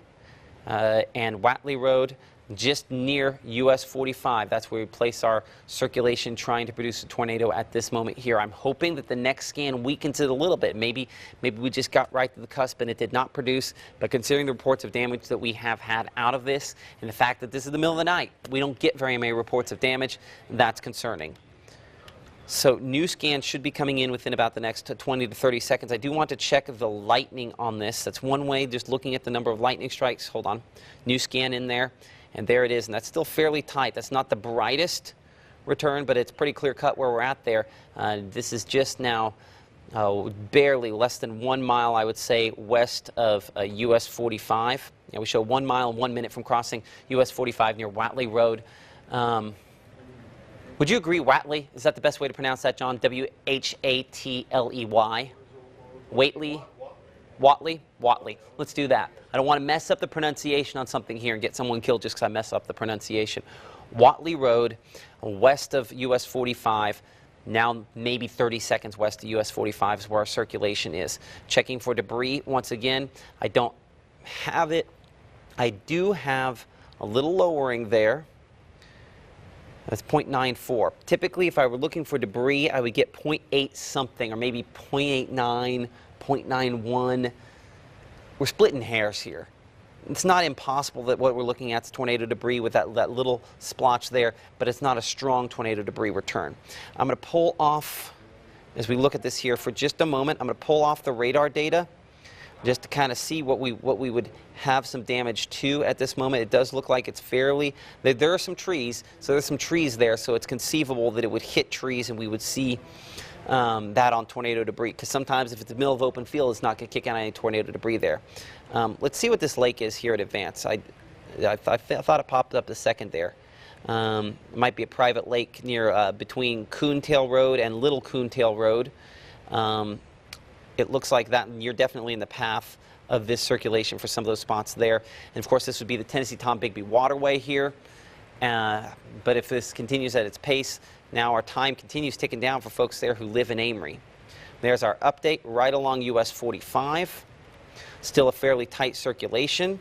[SPEAKER 2] and Hatley Road, just near US 45. That's where we place our circulation trying to produce a tornado at this moment here. I'm hoping that the next scan weakens it a little bit. Maybe we just got right to the cusp and it did not produce, but considering the reports of damage that we have had out of this, and the fact that this is the middle of the night, we don't get very many reports of damage, that's concerning. So new scans should be coming in within about the next 20 to 30 seconds. I do want to check the lightning on this. That's one way, just looking at the number of lightning strikes. Hold on. New scan in there. And there it is, and that's still fairly tight. That's not the brightest return, but it's pretty clear cut where we're at there. This is just now barely less than 1 mile, I would say, west of US 45. We show 1 mile, 1 minute from crossing US 45 near Hatley Road. Would you agree, Hatley? Is that the best way to pronounce that, John? W-H-A-T-L-E-Y? Waitley? Hatley. Let's do that. I don't want to mess up the pronunciation on something here and get someone killed just because I mess up the pronunciation. Hatley Road, west of US 45, now maybe 30 seconds west of US 45 is where our circulation is. Checking for debris once again. I don't have it. I do have a little lowering there. That's 0.94. Typically, if I were looking for debris, I would get 0.8 something, or maybe 0.89, 0.91. We're splitting hairs here. It's not impossible that what we're looking at is tornado debris with that little splotch there, but it's not a strong tornado debris return. I'm going to pull off, as we look at this here for just a moment, I'm going to pull off the radar data just to kind of see what we would have some damage to at this moment. It does look like it's fairly, there are some trees, so there's some trees there, so it's conceivable that it would hit trees and we would see that on tornado debris, because sometimes if it's the middle of open field, it's not going to kick out any tornado debris there. Let's see what this lake is here at Advance. I thought it popped up a second there. It might be a private lake near between Coontail Road and Little Coontail Road. It looks like that you're definitely in the path of this circulation for some of those spots there. And of course, this would be the Tennessee-Tom Bigby waterway here. But if this continues at its pace, now our time continues ticking down for folks there who live in Amory. There's our update right along US 45. Still a fairly tight circulation.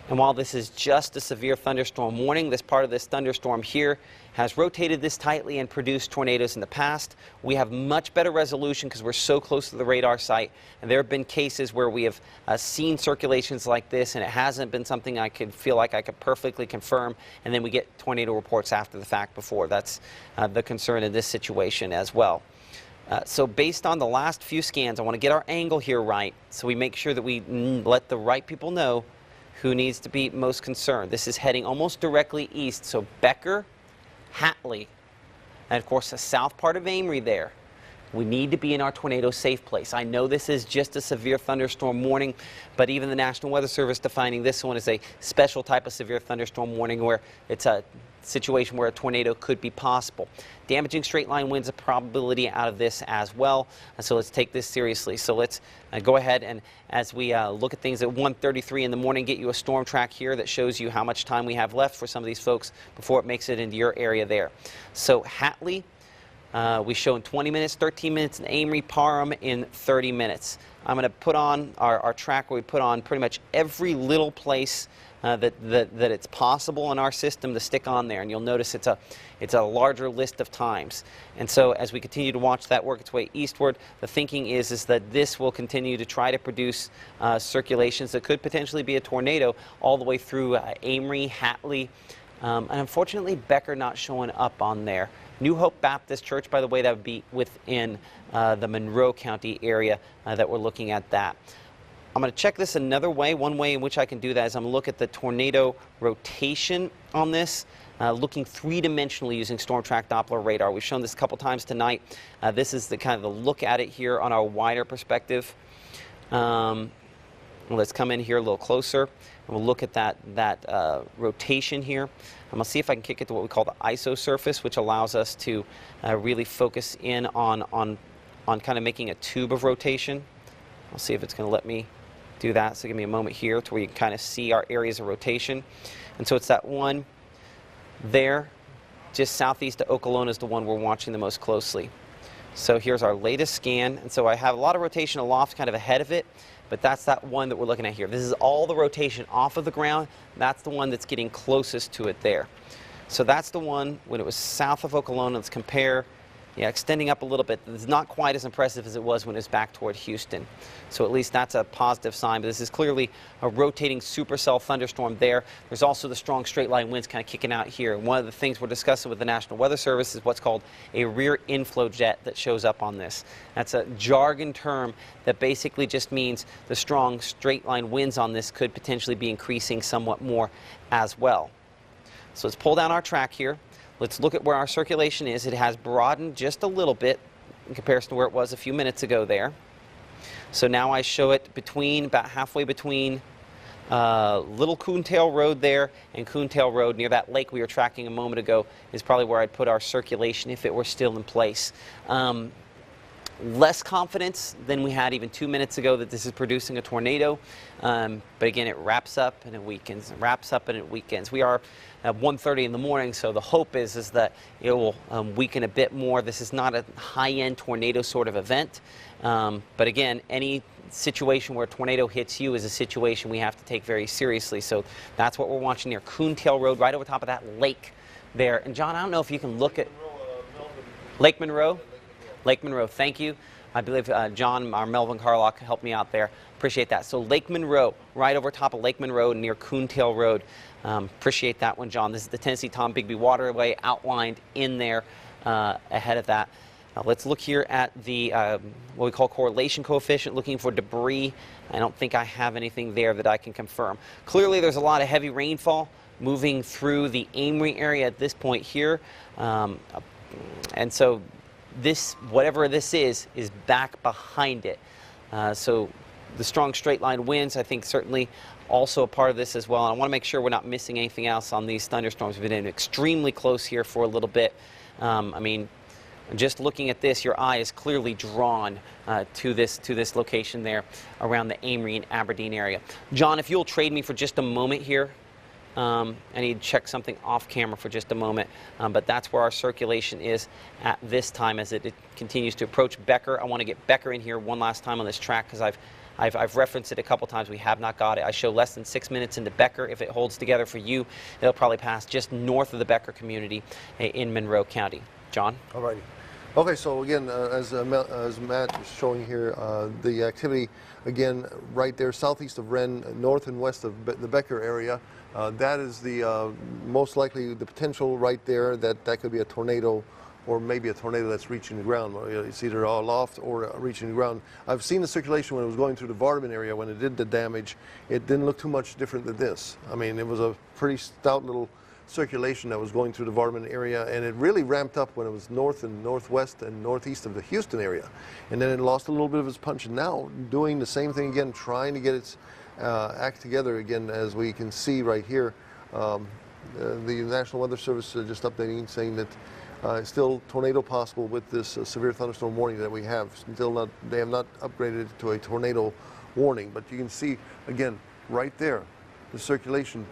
[SPEAKER 2] And while this is just a severe thunderstorm warning, this part of this thunderstorm here has rotated this tightly and produced tornadoes in the past. We have much better resolution because we're so close to the radar site. And there have been cases where we have seen circulations like this, and it hasn't been something I could feel like I could perfectly confirm. And then we get tornado reports after the fact before. That's the concern in this situation as well. So based on the last few scans, I want to get our angle here right so we make sure that we let the right people know who needs to be most concerned. This is heading almost directly east, so Becker, Hatley, and of course the south part of Amory there. We need to be in our tornado safe place. I know this is just a severe thunderstorm warning, but even the National Weather Service defining this one as a special type of severe thunderstorm warning where it's a situation where a tornado could be possible. Damaging straight line winds, a probability out of this as well. So let's take this seriously. So let's go ahead and as we look at things at 1:33 in the morning, get you a storm track here that shows you how much time we have left for some of these folks before it makes it into your area there. So Hatley, we show in 20 minutes, 13 minutes in Amory, Parham in 30 minutes. I'm going to put on our track where we put on pretty much every little place that it's possible in our system to stick on there, and you'll notice it's a larger list of times. And so as we continue to watch that work its way eastward, the thinking is that this will continue to try to produce circulations that could potentially be a tornado all the way through Amory, Hatley, and unfortunately Becker not showing up on there. New Hope Baptist Church, by the way, that would be within the Monroe County area that we're looking at that. I'm going to check this another way. One way in which I can do that is I'm going to look at the tornado rotation on this, looking three-dimensionally using Storm Track Doppler radar. We've shown this a couple times tonight. This is the kind of the look at it here on our wider perspective. Let's come in here a little closer, and we'll look at that rotation here. I'm going to see if I can kick it to what we call the ISO surface, which allows us to really focus in on kind of making a tube of rotation. I'll see if it's going to let me do that. So give me a moment here to where you can kind of see our areas of rotation. And so it's that one there, just southeast of Okolona is the one we're watching the most closely. So here's our latest scan. And so I have a lot of rotation aloft kind of ahead of it, but that's that one that we're looking at here. This is all the rotation off of the ground. That's the one that's getting closest to it there. So that's the one when it was south of Okolona. Let's compare. Yeah, extending up a little bit. It's not quite as impressive as it was when it's back toward Houston. So at least that's a positive sign. But this is clearly a rotating supercell thunderstorm there. There's also the strong straight line winds kind of kicking out here. And one of the things we're discussing with the National Weather Service is what's called a rear inflow jet that shows up on this. That's a jargon term that basically just means the strong straight line winds on this could potentially be increasing somewhat more as well. So let's pull down our track here. Let's look at where our circulation is. It has broadened just a little bit in comparison to where it was a few minutes ago there. So now I show it between, about halfway between Little Coontail Road there and Coontail Road near that lake we were tracking a moment ago is probably where I'd put our circulation if it were still in place. Less confidence than we had even 2 minutes ago that this is producing a tornado. But again, it wraps up and it weakens, and wraps up and it weakens. We are at 1:30 in the morning, so the hope is that it will weaken a bit more. This is not a high-end tornado sort of event. But again, any situation where a tornado hits you is a situation we have to take very seriously. So that's what we're watching near Coontail Road, right over top of that lake there. And John, I don't know if you can look at Lake Monroe. Lake Monroe, thank you. I believe John, our Melvin Carlock, helped me out there. Appreciate that. So Lake Monroe, right over top of Lake Monroe near Coontail Road. Appreciate that one, John. This is the Tennessee-Tom Bigby waterway outlined in there ahead of that. Let's look here at the what we call correlation coefficient, looking for debris. I don't think I have anything there that I can confirm. Clearly, there's a lot of heavy rainfall moving through the Amory area at this point here. And so this, whatever this is back behind it. So the strong straight line winds, I think, certainly also a part of this as well. And I want to make sure we're not missing anything else on these thunderstorms. We've been extremely close here for a little bit. I mean, just looking at this, your eye is clearly drawn to this location there around the Amory and Aberdeen area. John, if you'll trade me for just a moment here. I need to check something off camera for just a moment, but that's where our circulation is at this time as it continues to approach Becker. I want to get Becker in here one last time on this track because I've referenced it a couple times. We have not got it. I show less than 6 minutes into Becker. If it holds together for you, it'll probably pass just north of the Becker community in Monroe County. John?
[SPEAKER 3] All righty. Okay, so again, as Matt is showing here, the activity, again, right there southeast of Wren, north and west of the Becker area, that is the most likely the potential right there that could be a tornado, or maybe a tornado that's reaching the ground. It's either aloft or reaching the ground. I've seen the circulation when it was going through the Vardaman area when it did the damage. It didn't look too much different than this. I mean, it was a pretty stout little circulation that was going through the Vardaman area, and it really ramped up when it was north and northwest and northeast of the Houston area. And then it lost a little bit of its punch, and now doing the same thing again, trying to get its act together again, as we can see right here. The National Weather Service just updating, saying that still tornado possible with this severe thunderstorm warning that we have. Still not, they have not upgraded it to a tornado warning, but you can see again right there the circulation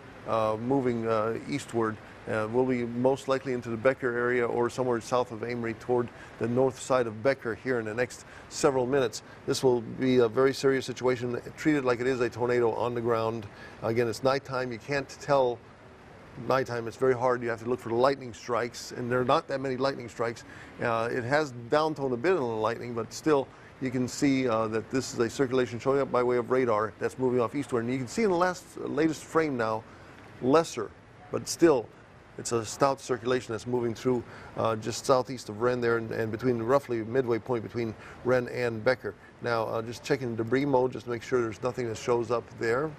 [SPEAKER 3] moving eastward. Will be most likely into the Becker area or somewhere south of Amory toward the north side of Becker here in the next several minutes. This will be a very serious situation. Treat it like it is a tornado on the ground. Again, it's nighttime. You can't tell nighttime. It's very hard. You have to look for the lightning strikes, and there are not that many lightning strikes. It has downtoned a bit on the lightning, but still you can see that this is a circulation showing up by way of radar that's moving off eastward. And you can see in the latest frame now, lesser, but still it's a stout circulation that's moving through just southeast of Wren there, and between roughly midway point between Wren and Becker. Now just checking debris mode just to make sure there's nothing that shows up there.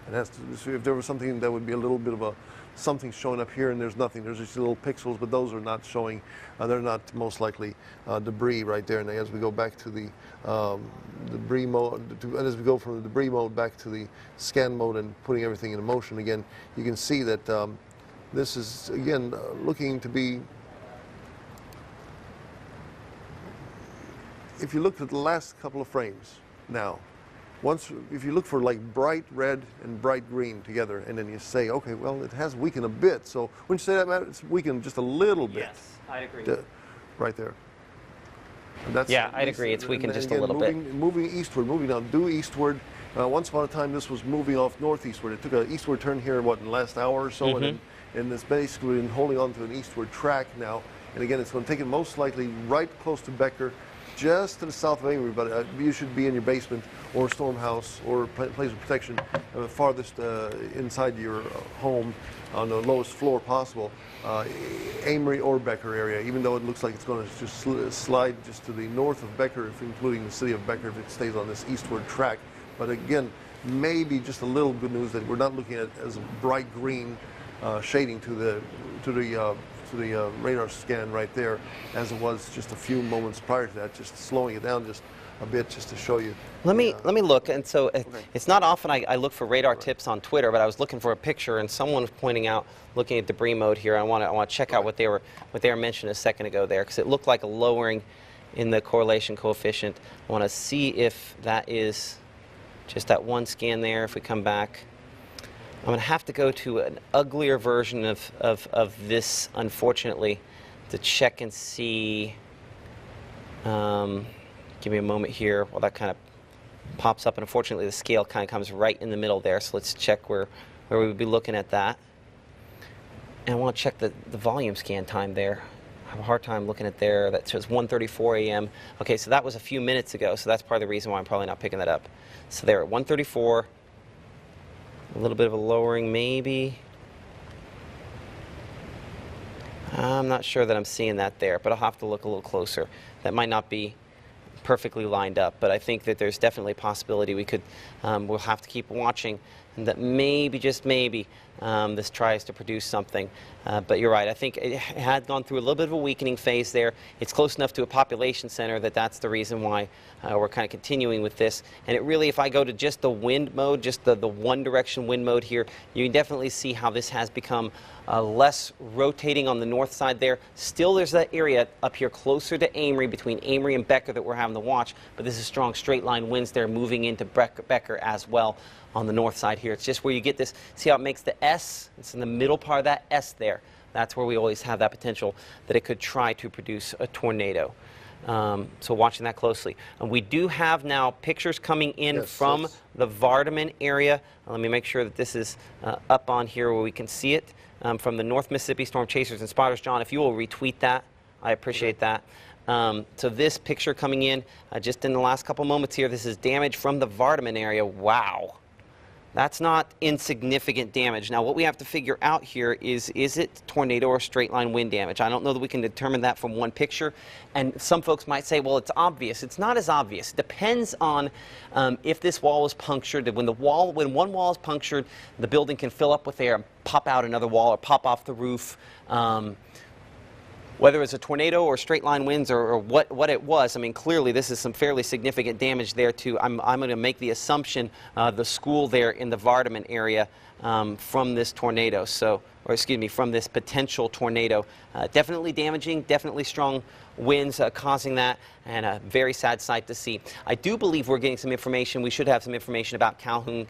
[SPEAKER 3] And that's if there was something that would be a little bit of a something showing up here, and there's nothing. There's just little pixels, but those are not showing. They're not most likely debris right there. And as we go back to the debris mode, as we go from the debris mode back to the scan mode and putting everything in motion again, you can see that this is again looking to be. If you look at the last couple of frames now. If you look for like bright red and bright green together, and then you say, okay, well, it has weakened a bit. So when you say that, Matt, it's weakened just a little bit.
[SPEAKER 2] Yes, I'd agree.
[SPEAKER 3] Right there.
[SPEAKER 2] Yeah, I'd agree. It's weakened just a little bit.
[SPEAKER 3] Moving eastward, moving down due eastward. Once upon a time, this was moving off northeastward. It took an eastward turn here, in the last hour or so, and it's basically been holding on to an eastward track now. And again, it's going to take it most likely right close to Becker, just to the south of Amory, but you should be in your basement or storm house or place of protection farthest inside your home on the lowest floor possible, Amory or Becker area, even though it looks like it's going to just slide just to the north of Becker, including the city of Becker, if it stays on this eastward track. But again, maybe just a little good news that we're not looking at as a bright green shading to the radar scan right there, as it was just a few moments prior to that, just slowing it down just a bit just to show you.
[SPEAKER 2] Let me look, and so it's not often I look for radar tips on Twitter, but I was looking for a picture, and someone was pointing out, looking at debris mode here. I want to check out what they were mentioning a second ago there, because it looked like a lowering in the correlation coefficient. I want to see if that is just that one scan there. If we come back, I'm going to have to go to an uglier version of this, unfortunately, to check and see. Give me a moment here while that kind of pops up. And unfortunately, the scale kind of comes right in the middle there. So let's check where we would be looking at that. And I want to check the volume scan time there. I have a hard time looking at there. That says 1:34 a.m. Okay, so that was a few minutes ago. So that's part of the reason why I'm probably not picking that up. So there at 1:34. A little bit of a lowering, maybe. I'm not sure that I'm seeing that there, but I'll have to look a little closer. That might not be perfectly lined up, but I think that there's definitely a possibility we could, we'll have to keep watching and that maybe, just maybe, this tries to produce something. But you're right, I think it had gone through a little bit of a weakening phase there. It's close enough to a population center that that's the reason why we're kind of continuing with this. And it really, if I go to just the wind mode, just the one direction wind mode here, you can definitely see how this has become less rotating on the north side there. Still, there's that area up here closer to Amory, between Amory and Becker, that we're having to watch. But this is strong straight line winds there moving into Becker as well on the north side here. It's just where you get this, see how it makes the S? It's in the middle part of that S there. That's where we always have that potential that it could try to produce a tornado. So watching that closely. And we do have now pictures coming in from the Vardaman area. Let me make sure that this is up on here where we can see it. From the North Mississippi Storm Chasers and Spotters. John, if you will retweet that, I appreciate that. So this picture coming in just in the last couple moments here, this is damage from the Vardaman area. Wow. That's not insignificant damage. Now, what we have to figure out here is it tornado or straight line wind damage? I don't know that we can determine that from one picture. And some folks might say, well, it's obvious. It's not as obvious. It depends on if this wall was punctured. When one wall is punctured, the building can fill up with air and pop out another wall or pop off the roof. Whether it's a tornado or straight line winds or what it was, I mean, clearly this is some fairly significant damage there too. I'm going to make the assumption the school there in the Vardaman area from this tornado, or excuse me, from this potential tornado. Definitely damaging, definitely strong winds causing that, and a very sad sight to see. I do believe we're getting some information. We should have some information about Calhoun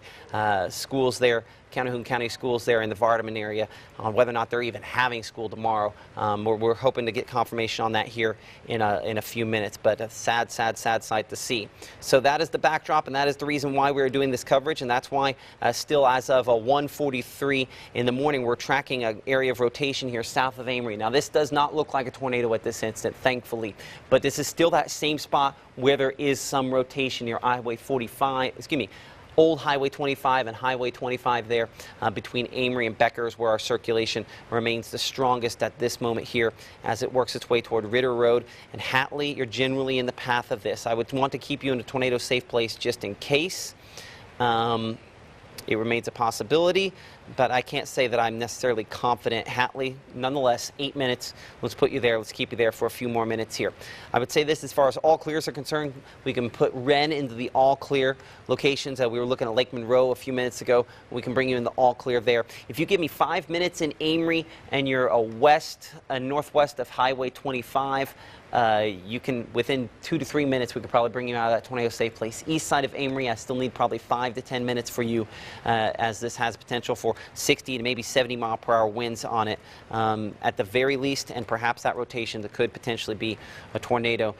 [SPEAKER 2] schools there, Calhoun County schools there in the Vardaman area, on whether or not they're even having school tomorrow. We're hoping to get confirmation on that here in a few minutes, but a sad, sad, sad sight to see. So that is the backdrop, and that is the reason why we're doing this coverage, and that's why still as of 1:43 in the morning, we're tracking an area of rotation here south of Amory. Now, this does not look like a tornado at this instant, thankfully, but this is still that same spot where there is some rotation near Highway 45, excuse me, Old Highway 25 and Highway 25 there between Amory and Beckers, where our circulation remains the strongest at this moment here as it works its way toward Ritter Road. And Hatley, you're generally in the path of this. I would want to keep you in a tornado safe place just in case. It remains a possibility, but I can't say that I'm necessarily confident. Hatley, nonetheless, 8 minutes. Let's put you there. Let's keep you there for a few more minutes here. I would say this, as far as all clears are concerned, we can put Wren into the all clear locations. We were looking at Lake Monroe a few minutes ago. We can bring you in the all clear there. If you give me 5 minutes in Amory and you're northwest of Highway 25, you can, within 2 to 3 minutes, we could probably bring you out of that tornado safe place. East side of Amory, I still need probably 5 to 10 minutes for you, as this has potential for 60 to maybe 70 mile per hour winds on it at the very least, and perhaps that rotation that could potentially be a tornado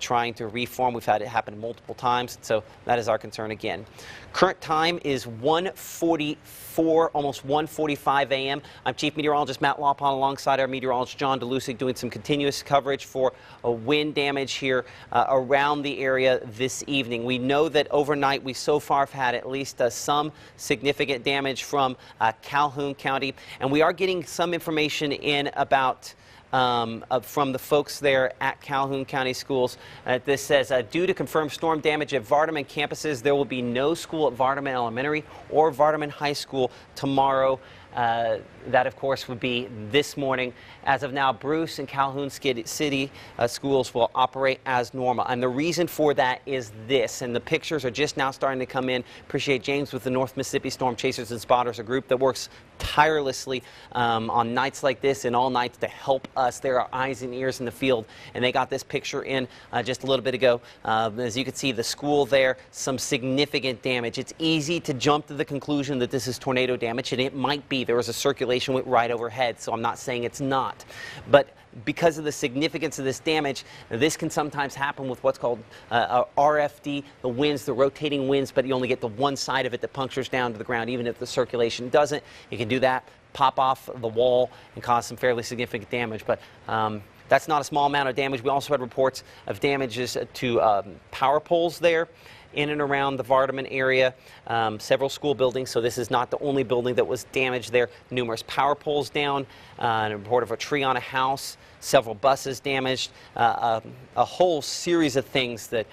[SPEAKER 2] trying to reform. We've had it happen multiple times, so that is our concern again. Current time is 1:44, almost 1:45 a.m. I'm Chief Meteorologist Matt Laubhan alongside our meteorologist John Dolusic, doing some continuous coverage for wind damage here around the area this evening. We know that overnight we so far have had at least some significant damage from Calhoun County, and we are getting some information in about from the folks there at Calhoun County Schools. This says, due to confirmed storm damage at Vardaman campuses, there will be no school at Vardaman Elementary or Vardaman High School tomorrow. That, of course, would be this morning. As of now, Bruce and Calhoun City schools will operate as normal. And the reason for that is this, and the pictures are just now starting to come in. Appreciate James with the North Mississippi Storm Chasers and Spotters, a group that works tirelessly on nights like this and all nights to help us. There are eyes and ears in the field, and they got this picture in just a little bit ago. As you can see, the school there, some significant damage. It's easy to jump to the conclusion that this is tornado damage, and it might be. There was a circulation went right overhead, so I'm not saying it's not. But because of the significance of this damage, this can sometimes happen with what's called RFD, the winds, the rotating winds, but you only get the one side of it that punctures down to the ground, even if the circulation doesn't. You can do that, pop off the wall, and cause some fairly significant damage. But that's not a small amount of damage. We also had reports of damages to power poles there in and around the Vardaman area, several school buildings, so this is not the only building that was damaged there. Numerous power poles down, a report of a tree on a house, several buses damaged, a whole series of things that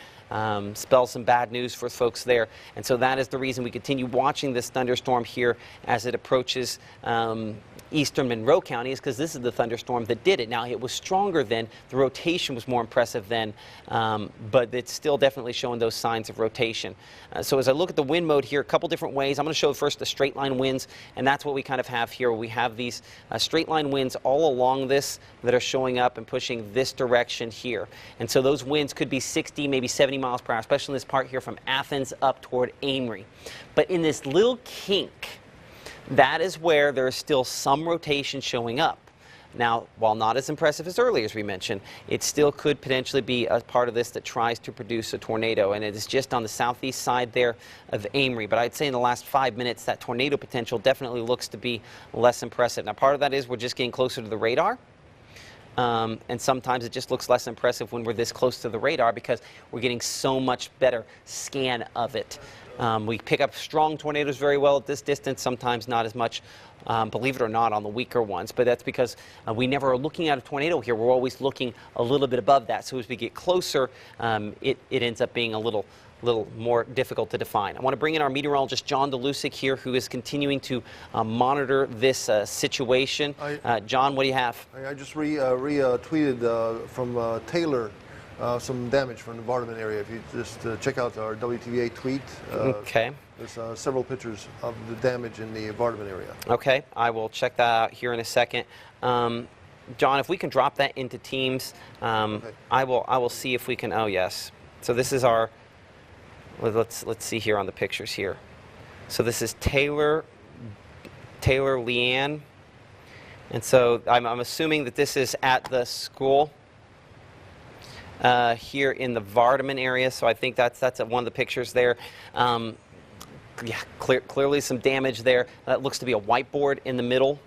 [SPEAKER 2] spell some bad news for folks there. And so that is the reason we continue watching this thunderstorm here as it approaches eastern Monroe County, is because this is the thunderstorm that did it. Now, it was stronger then, the rotation was more impressive then, but it's still definitely showing those signs of rotation. So as I look at the wind mode here, a couple different ways. I'm going to show first the straight line winds, and that's what we kind of have here. We have these straight line winds all along this that are showing up and pushing this direction here. And so those winds could be 60, maybe 70 miles per hour, especially in this part here from Athens up toward Amory. But in this little kink, that is where there is still some rotation showing up. Now, while not as impressive as earlier, as we mentioned, it still could potentially be a part of this that tries to produce a tornado, and it is just on the southeast side there of Amory. But I'd say in the last 5 minutes, that tornado potential definitely looks to be less impressive. Now, part of that is we're just getting closer to the radar. And sometimes it just looks less impressive when we're this close to the radar because we're getting so much better scan of it. We pick up strong tornadoes very well at this distance, sometimes not as much, believe it or not, on the weaker ones. But that's because we never are looking at a tornado here. We're always looking a little bit above that. So as we get closer, it ends up being a little more difficult to define. I want to bring in our meteorologist, John Dolusic, here, who is continuing to monitor this situation. John, what do you have?
[SPEAKER 3] I just retweeted from Taylor some damage from the Vardaman area. If you just check out our WTVA tweet,
[SPEAKER 2] okay.
[SPEAKER 3] There's several pictures of the damage in the Vardaman area.
[SPEAKER 2] Okay, I will check that out here in a second. John, if we can drop that into Teams, okay. I will see if we can. Oh yes. So this is our. Let's see here on the pictures here. So this is Taylor Leanne, and so I'm assuming that this is at the school here in the Vardaman area. So I think that's one of the pictures there. Yeah, clearly some damage there. That looks to be a whiteboard in the middle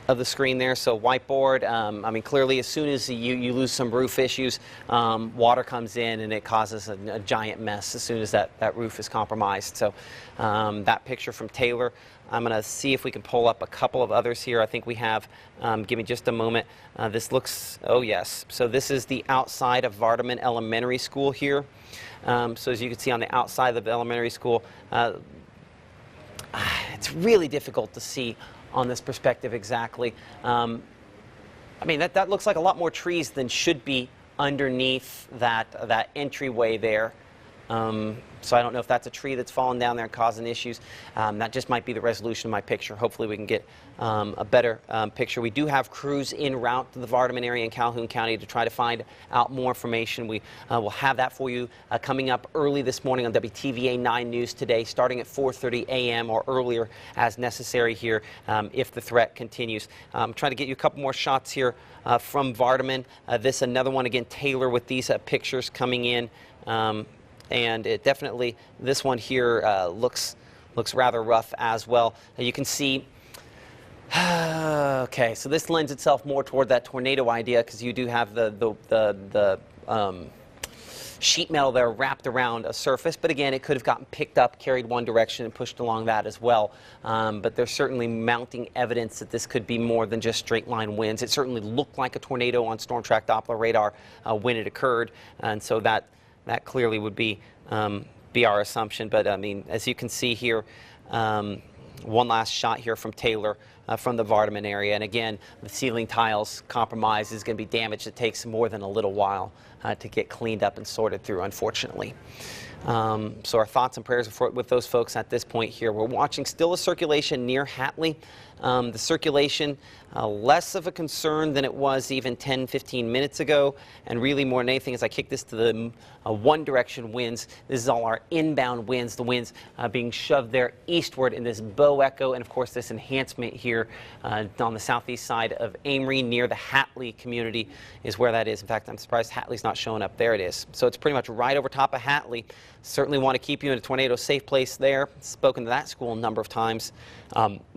[SPEAKER 2] of the screen there. So whiteboard, I mean, clearly as soon as you lose some roof issues, water comes in and it causes a giant mess as soon as that roof is compromised. So that picture from Taylor, I'm going to see if we can pull up a couple of others here. I think we have, give me just a moment. This looks, oh yes. So this is the outside of Vardaman Elementary School here. So as you can see on the outside of the elementary school, it's really difficult to see on this perspective exactly. I mean, that looks like a lot more trees than should be underneath that entryway there. So I don't know if that's a tree that's fallen down there and causing issues. That just might be the resolution of my picture. Hopefully we can get a better picture. We do have crews en route to the Vardaman area in Calhoun County to try to find out more information. We will have that for you coming up early this morning on WTVA 9 News today, starting at 4:30 a.m. or earlier as necessary here if the threat continues. I'm trying to get you a couple more shots here from Vardaman. This another one, again, Taylor, with these pictures coming in. And it definitely, this one here looks rather rough as well. You can see, okay, so this lends itself more toward that tornado idea because you do have the sheet metal there wrapped around a surface. But again, it could have gotten picked up, carried one direction, and pushed along that as well. But there's certainly mounting evidence that this could be more than just straight line winds. It certainly looked like a tornado on Storm Track Doppler radar when it occurred, and so that clearly would be our assumption. But I mean, as you can see here, one last shot here from Taylor from the Vardaman area. And again, the ceiling tiles compromise is going to be damaged. It takes more than a little while to get cleaned up and sorted through, unfortunately. So our thoughts and prayers with those folks at this point here. We're watching still a circulation near Hatley. The circulation less of a concern than it was even 10-15 minutes ago, and really more than anything, as I kick this to the one direction winds, this is all our inbound winds, the winds being shoved there eastward in this bow echo, and of course this enhancement here on the southeast side of Amory near the Hatley community is where that is. In fact, I'm surprised Hatley's not showing up. There it is. So it's pretty much right over top of Hatley. Certainly want to keep you in a tornado safe place there. Spoken to that school a number of times.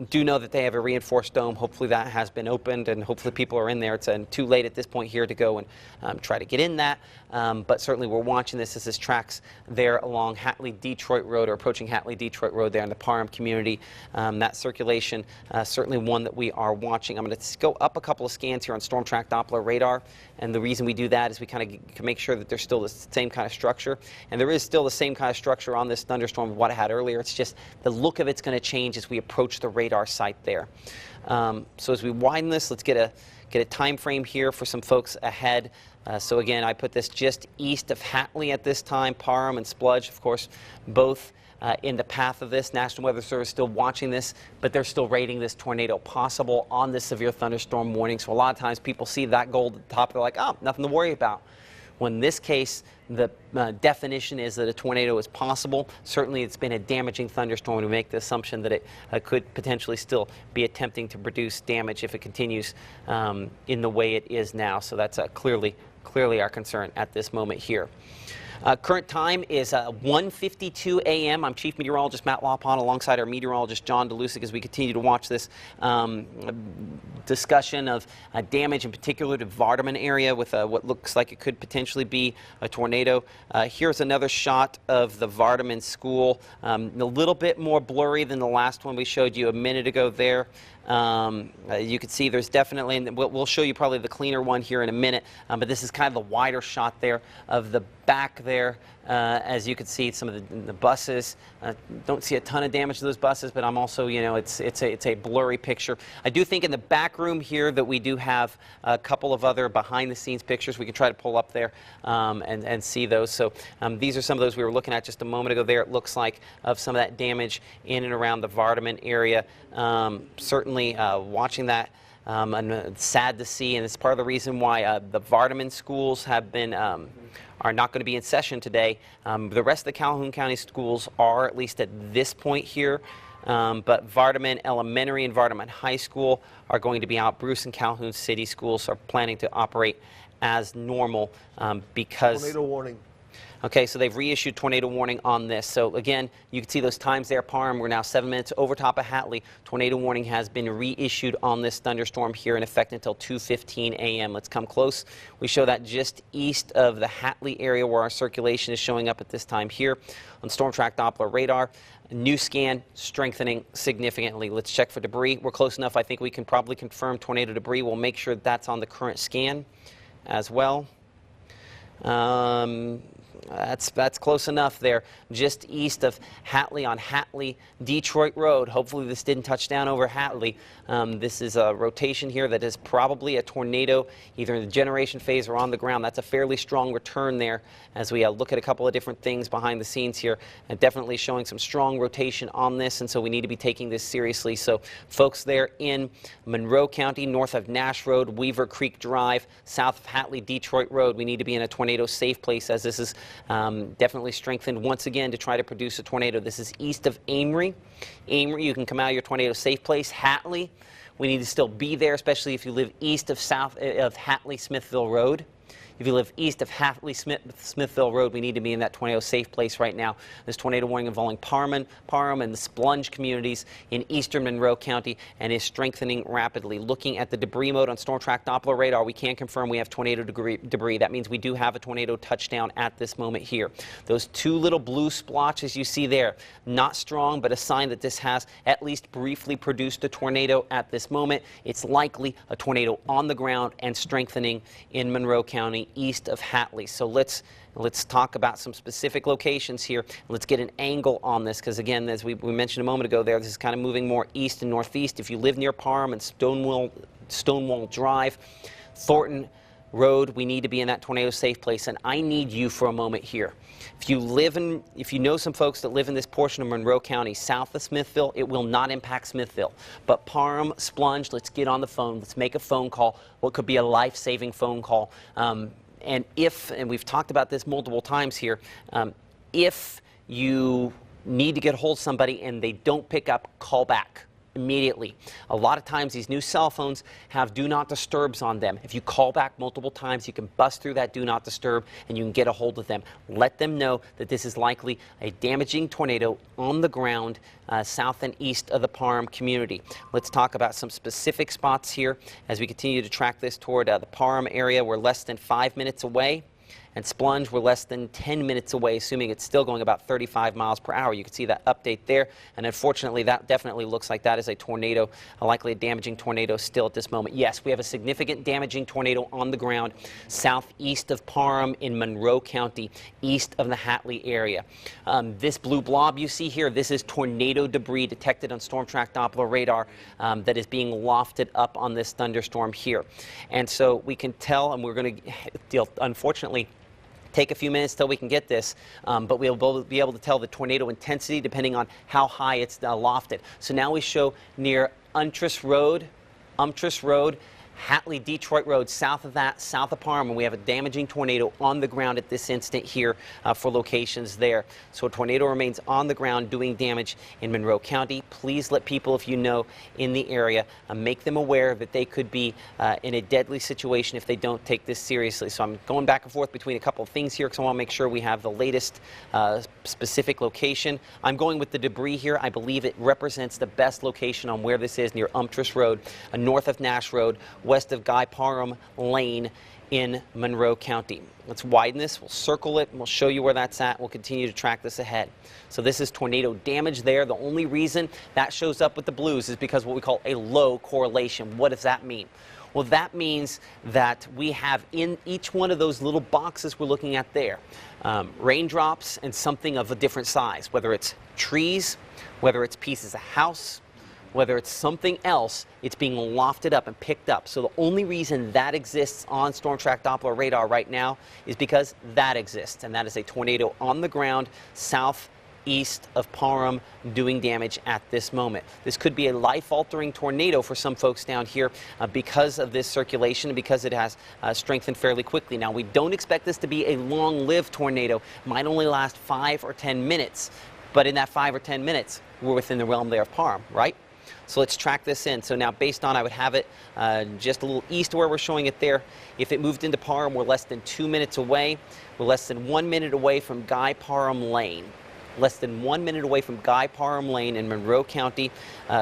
[SPEAKER 2] Do know that they have a reinforced dome. Hopefully that has been opened and hopefully people are in there. It's too late at this point here to go and try to get in that. But certainly we're watching this as this tracks there along Hatley Detroit Road, or approaching Hatley Detroit Road there in the Parham community. That circulation, certainly one that we are watching. I'm going to go up a couple of scans here on storm track Doppler radar. And the reason we do that is we kind of can make sure that there's still the same kind of structure. And there is still the same kind of structure on this thunderstorm of what I had earlier. It's just the look of it's going to change as we approach the radar site there. So as we widen this, let's get a time frame here for some folks ahead. So again, I put this just east of Hatley at this time. Parham and Spludge, of course, both in the path of this. National Weather Service still watching this, but they're still rating this tornado possible on this severe thunderstorm warning. So a lot of times people see that gold at the top, they're like, oh, nothing to worry about. When in this case, the definition is that a tornado is possible. Certainly it's been a damaging thunderstorm, and we make the assumption that it could potentially still be attempting to produce damage if it continues in the way it is now. So that's clearly our concern at this moment here. Current time is 1:52 a.m. I'm Chief Meteorologist Matt Laubhan alongside our meteorologist John Dolusic as we continue to watch this discussion of damage, in particular to Vardaman area, with what looks like it could potentially be a tornado. Here's another shot of the Vardaman school, a little bit more blurry than the last one we showed you a minute ago there. You can see there's definitely, and we'll show you probably the cleaner one here in a minute, but this is kind of the wider shot there of the back there. As you can see, some of the buses, don't see a ton of damage to those buses, but I'm also, you know, it's a blurry picture. I do think in the back room here that we do have a couple of other behind the scenes pictures we can try to pull up there and see those. So these are some of those we were looking at just a moment ago there. It looks like of some of that damage in and around the Vardaman area. Certainly watching that. And sad to see, and it's part of the reason why the Vardaman schools have been are not going to be in session today. The rest of the Calhoun County schools are, at least at this point here, but Vardaman Elementary and Vardaman High School are going to be out. Bruce and Calhoun City schools are planning to operate as normal because
[SPEAKER 3] tornado warning.
[SPEAKER 2] Okay, so they've reissued tornado warning on this. So again, you can see those times there. Parham, we're now 7 minutes over top of Hatley. Tornado warning has been reissued on this thunderstorm here in effect until 2:15 a.m. Let's come close. We show that just east of the Hatley area where our circulation is showing up at this time here on storm track Doppler radar. New scan strengthening significantly. Let's check for debris. We're close enough. I think we can probably confirm tornado debris. We'll make sure that's on the current scan as well. That's close enough there, just east of Hatley on Hatley Detroit Road. Hopefully this didn't touch down over Hatley. This is a rotation here that is probably a tornado, either in the generation phase or on the ground. That's a fairly strong return there as we look at a couple of different things behind the scenes here, and definitely showing some strong rotation on this, and so we need to be taking this seriously. So folks there in Monroe County, north of Nash Road, Weaver Creek Drive, south of Hatley Detroit Road, we need to be in a tornado safe place, as this is definitely strengthened once again to try to produce a tornado. This is east of Amory. Amory, you can come out of your tornado safe place. Hatley, we need to still be there, especially if you live east of Hatley Smithville Road. If you live east of Hatley Smithville Road, we need to be in that tornado safe place right now. This tornado warning involving Parham and the Splunge communities in eastern Monroe County and is strengthening rapidly. Looking at the debris mode on storm track Doppler radar, we can confirm we have tornado debris. That means we do have a tornado touchdown at this moment here. Those two little blue splotches you see there, not strong, but a sign that this has at least briefly produced a tornado at this moment. It's likely a tornado on the ground and strengthening in Monroe County east of Hatley. So let's talk about some specific locations here. Let's get an angle on this, because again, as we mentioned a moment ago there, this is kind of moving more east and northeast. If you live near Parham and Stonewall Drive, Thornton Road, we need to be in that tornado safe place, and I need you for a moment here. If you know some folks that live in this portion of Monroe County south of Smithville, it will not impact Smithville. But Parham, Splunge, let's get on the phone. Let's make a phone call. What could be a life-saving phone call. And we've talked about this multiple times here, if you need to get a hold of somebody and they don't pick up, call back. immediately. A lot of times these new cell phones have do not disturbs on them. If you call back multiple times, you can bust through that do not disturb and you can get a hold of them. Let them know that this is likely a damaging tornado on the ground south and east of the Parham community. Let's talk about some specific spots here as we continue to track this toward the Parham area. We're less than 5 minutes away. And Splunge, we're less than 10 minutes away, assuming it's still going about 35 miles per hour. You can see that update there. And unfortunately, that definitely looks like that is a tornado, likely a damaging tornado still at this moment. Yes, we have a significant damaging tornado on the ground southeast of Parham in Monroe County, east of the Hatley area. This blue blob you see here, this is tornado debris detected on storm track Doppler radar that is being lofted up on this thunderstorm here. And so we can tell, and we're going to deal, unfortunately, take a few minutes till we can get this, but we'll be able to tell the tornado intensity depending on how high it's lofted. So now we show near Umptress Road, Hatley, Detroit Road, south of that, south of Parham, and we have a damaging tornado on the ground at this instant here for locations there. So a tornado remains on the ground doing damage in Monroe County. Please let people, if you know, in the area, make them aware that they could be in a deadly situation if they don't take this seriously. So I'm going back and forth between a couple of things here because I want to make sure we have the latest specific location. I'm going with the debris here. I believe it represents the best location on where this is, near Umptress Road, north of Nash Road, west of Guy Parham Lane in Monroe County. Let's widen this, we'll circle it, and we'll show you where that's at. We'll continue to track this ahead. So this is tornado damage there. The only reason that shows up with the blues is because what we call a low correlation. What does that mean? Well, that means that we have in each one of those little boxes we're looking at there, raindrops and something of a different size, whether it's trees, whether it's pieces of house, whether it's something else, it's being lofted up and picked up. So the only reason that exists on Storm Track Doppler radar right now is because that exists, and that is a tornado on the ground southeast of Parham doing damage at this moment. This could be a life-altering tornado for some folks down here because of this circulation and because it has strengthened fairly quickly. Now, we don't expect this to be a long-lived tornado. It might only last 5 or 10 minutes, but in that 5 or 10 minutes, we're within the realm there of Parham, right? So let's track this in. So now based on, I would have it just a little east of where we're showing it there. If it moved into Parham, we're less than 2 minutes away. We're less than 1 minute away from Guy Parham Lane. Less than 1 minute away from Guy Parham Lane in Monroe County.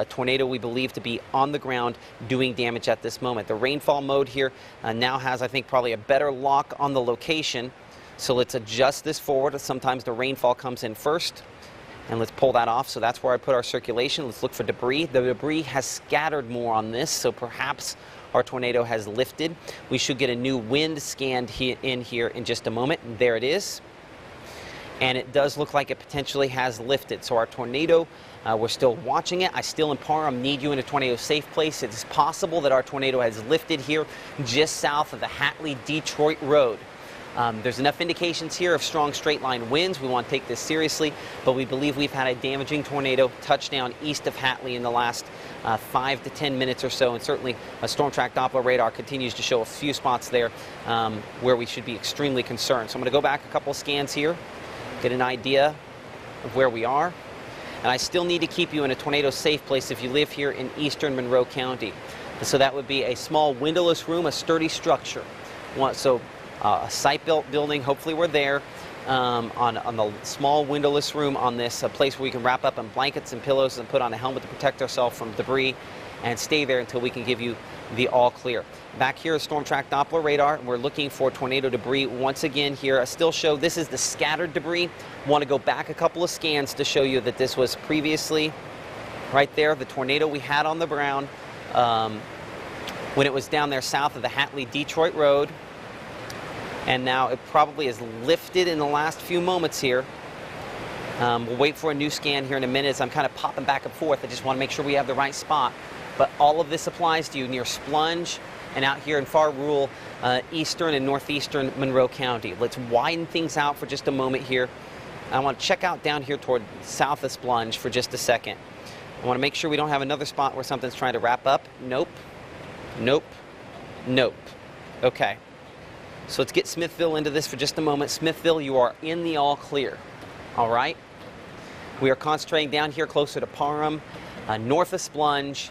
[SPEAKER 2] Tornado we believe to be on the ground doing damage at this moment. The rainfall mode here now has, I think, probably a better lock on the location. So let's adjust this forward. Sometimes the rainfall comes in first. And let's pull that off. So that's where I put our circulation. Let's look for debris. The debris has scattered more on this, so perhaps our tornado has lifted. We should get a new wind scanned in here in just a moment. And there it is. And it does look like it potentially has lifted. So our tornado, we're still watching it. I still in Parham need you in a tornado safe place. It is possible that our tornado has lifted here just south of the Hatley, Detroit Road. There's enough indications here of strong straight line winds. We want to take this seriously, but we believe we've had a damaging tornado touchdown east of Hatley in the last 5 to 10 minutes or so, and certainly a Storm Track Doppler radar continues to show a few spots there where we should be extremely concerned. So I'm going to go back a couple of scans here, get an idea of where we are, and I still need to keep you in a tornado safe place if you live here in eastern Monroe County. So that would be a small windowless room, a sturdy structure. A site-built building, hopefully we're there, on the small windowless room on this, a place where we can wrap up in blankets and pillows and put on a helmet to protect ourselves from debris and stay there until we can give you the all clear. Back here is Storm Track Doppler radar, and we're looking for tornado debris once again here. I still show this is the scattered debris. Want to go back a couple of scans to show you that this was previously right there, the tornado we had on the ground when it was down there south of the Hatley, Detroit Road. And now it probably is lifted in the last few moments here. We'll wait for a new scan here in a minute as I'm kind of popping back and forth. I just want to make sure we have the right spot. But all of this applies to you near Splunge and out here in far rural eastern and northeastern Monroe County. Let's widen things out for just a moment here. I want to check out down here toward south of Splunge for just a second. I want to make sure we don't have another spot where something's trying to wrap up. Nope. Nope. Nope. Okay. So let's get Smithville into this for just a moment. Smithville, you are in the all clear. All right? We are concentrating down here closer to Parham. north of Splunge,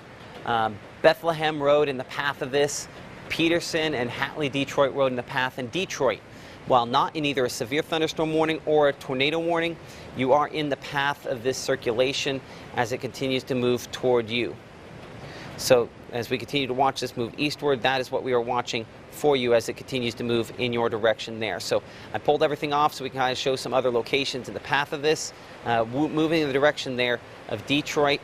[SPEAKER 2] Bethlehem Road in the path of this, Peterson and Hatley Detroit Road in the path, and Detroit. While not in either a severe thunderstorm warning or a tornado warning, you are in the path of this circulation as it continues to move toward you. So as we continue to watch this move eastward, that is what we are watching for you as it continues to move in your direction there. So I pulled everything off so we can kind of show some other locations in the path of this, moving in the direction there of Detroit.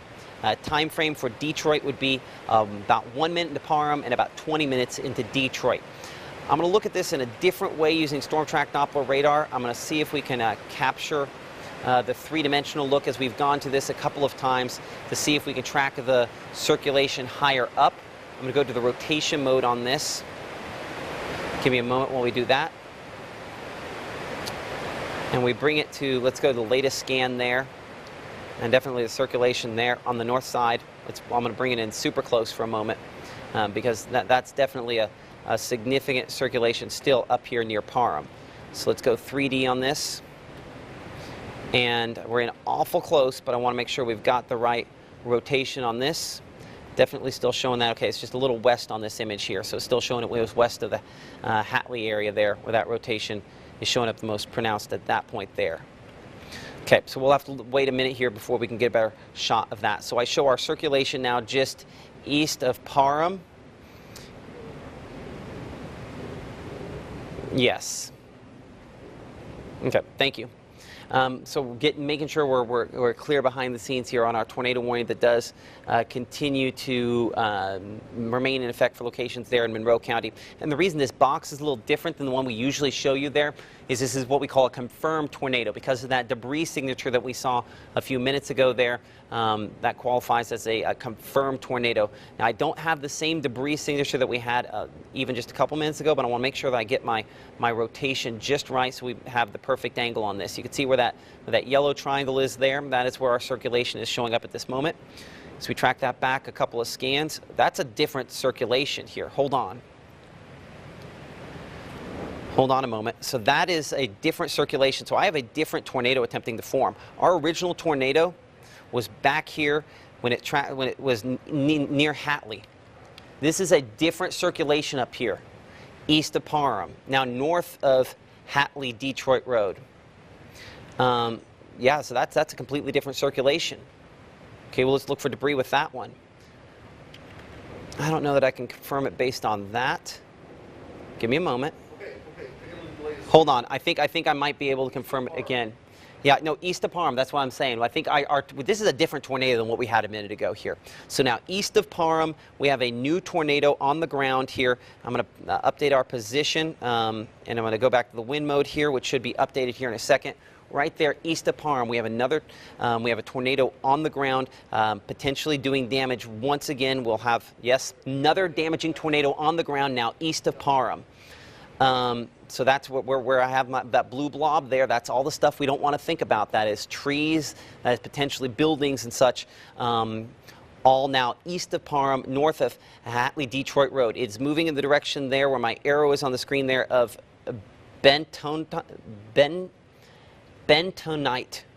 [SPEAKER 2] Time frame for Detroit would be about 1 minute into Parham and about 20 minutes into Detroit. I'm going to look at this in a different way using Storm Track Doppler radar. I'm going to see if we can capture the three-dimensional look as we've gone to this a couple of times to see if we can track the circulation higher up. I'm going to go to the rotation mode on this. Give me a moment while we do that. And we bring it to, let's go to the latest scan there. And definitely the circulation there on the north side. I'm going to bring it in super close for a moment because that's definitely a significant circulation still up here near Parham. So let's go 3D on this. And we're in awful close, but I want to make sure we've got the right rotation on this. Definitely still showing that. Okay, it's just a little west on this image here, so it's still showing it was west of the Hatley area there, where that rotation is showing up the most pronounced at that point there. Okay, so we'll have to wait a minute here before we can get a better shot of that. So I show our circulation now just east of Parham. Yes. Okay, thank you. So making sure we're clear behind the scenes here on our tornado warning that does continue to remain in effect for locations there in Monroe County. And the reason this box is a little different than the one we usually show you there is this is what we call a confirmed tornado because of that debris signature that we saw a few minutes ago there. That qualifies as a confirmed tornado. Now I don't have the same debris signature that we had even just a couple minutes ago, but I want to make sure that I get my rotation just right so we have the perfect angle on this. You can see where that yellow triangle is there. That is where our circulation is showing up at this moment. So we track that back a couple of scans. That's a different circulation here. Hold on. Hold on a moment. So that is a different circulation. So I have a different tornado attempting to form. Our original tornado was back here when it was near Hatley. This is a different circulation up here, east of Parham, now north of Hatley Detroit Road. Yeah, so that's a completely different circulation. Okay, well, let's look for debris with that one. I don't know that I can confirm it based on that. Give me a moment. Hold on. I think I might be able to confirm it again. Yeah, no, east of Parham, that's what I'm saying. I think this is a different tornado than what we had a minute ago here. So now east of Parham, we have a new tornado on the ground here. I'm going to update our position, and I'm going to go back to the wind mode here, which should be updated here in a second. Right there east of Parham, we have a tornado on the ground, potentially doing damage once again. We'll have, yes, another damaging tornado on the ground now east of Parham. So that's where I have that blue blob there. That's all the stuff we don't want to think about. That is trees, that is potentially buildings and such. All now east of Parham, north of Hatley Detroit Road. It's moving in the direction there where my arrow is on the screen there of Bentonite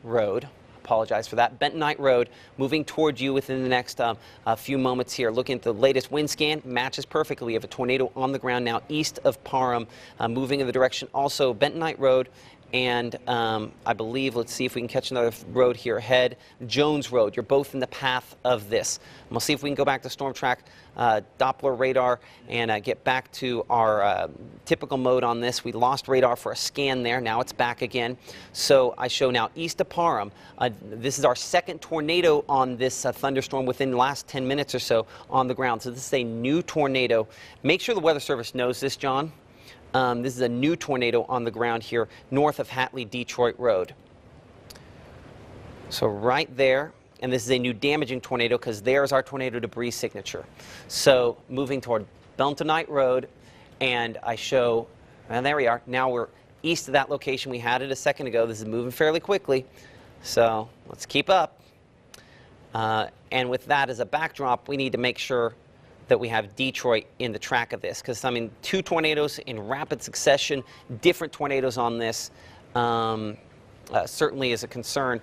[SPEAKER 2] Road. Apologize for that. Bentonite Road, moving towards you within the next few moments here. Looking at the latest wind scan, matches perfectly. We have a tornado on the ground now east of Parham, moving in the direction also Bentonite Road and I believe, let's see if we can catch another road here ahead, Jones Road. You're both in the path of this. And we'll see if we can go back to Storm Track Doppler radar and get back to our typical mode on this. We lost radar for a scan there. Now it's back again. So I show now east of Parham. This is our second tornado on this thunderstorm within the last 10 minutes or so on the ground. So this is a new tornado. Make sure the Weather Service knows this, John. This is a new tornado on the ground here north of Hatley Detroit Road. So right there, and this is a new damaging tornado because there's our tornado debris signature. So moving toward Bentonite Road, and I show, and there we are. Now we're east of that location we had it a second ago. This is moving fairly quickly, so let's keep up. And with that as a backdrop, we need to make sure that we have Detroit in the track of this, because I mean, two tornadoes in rapid succession, different tornadoes on this, certainly is a concern.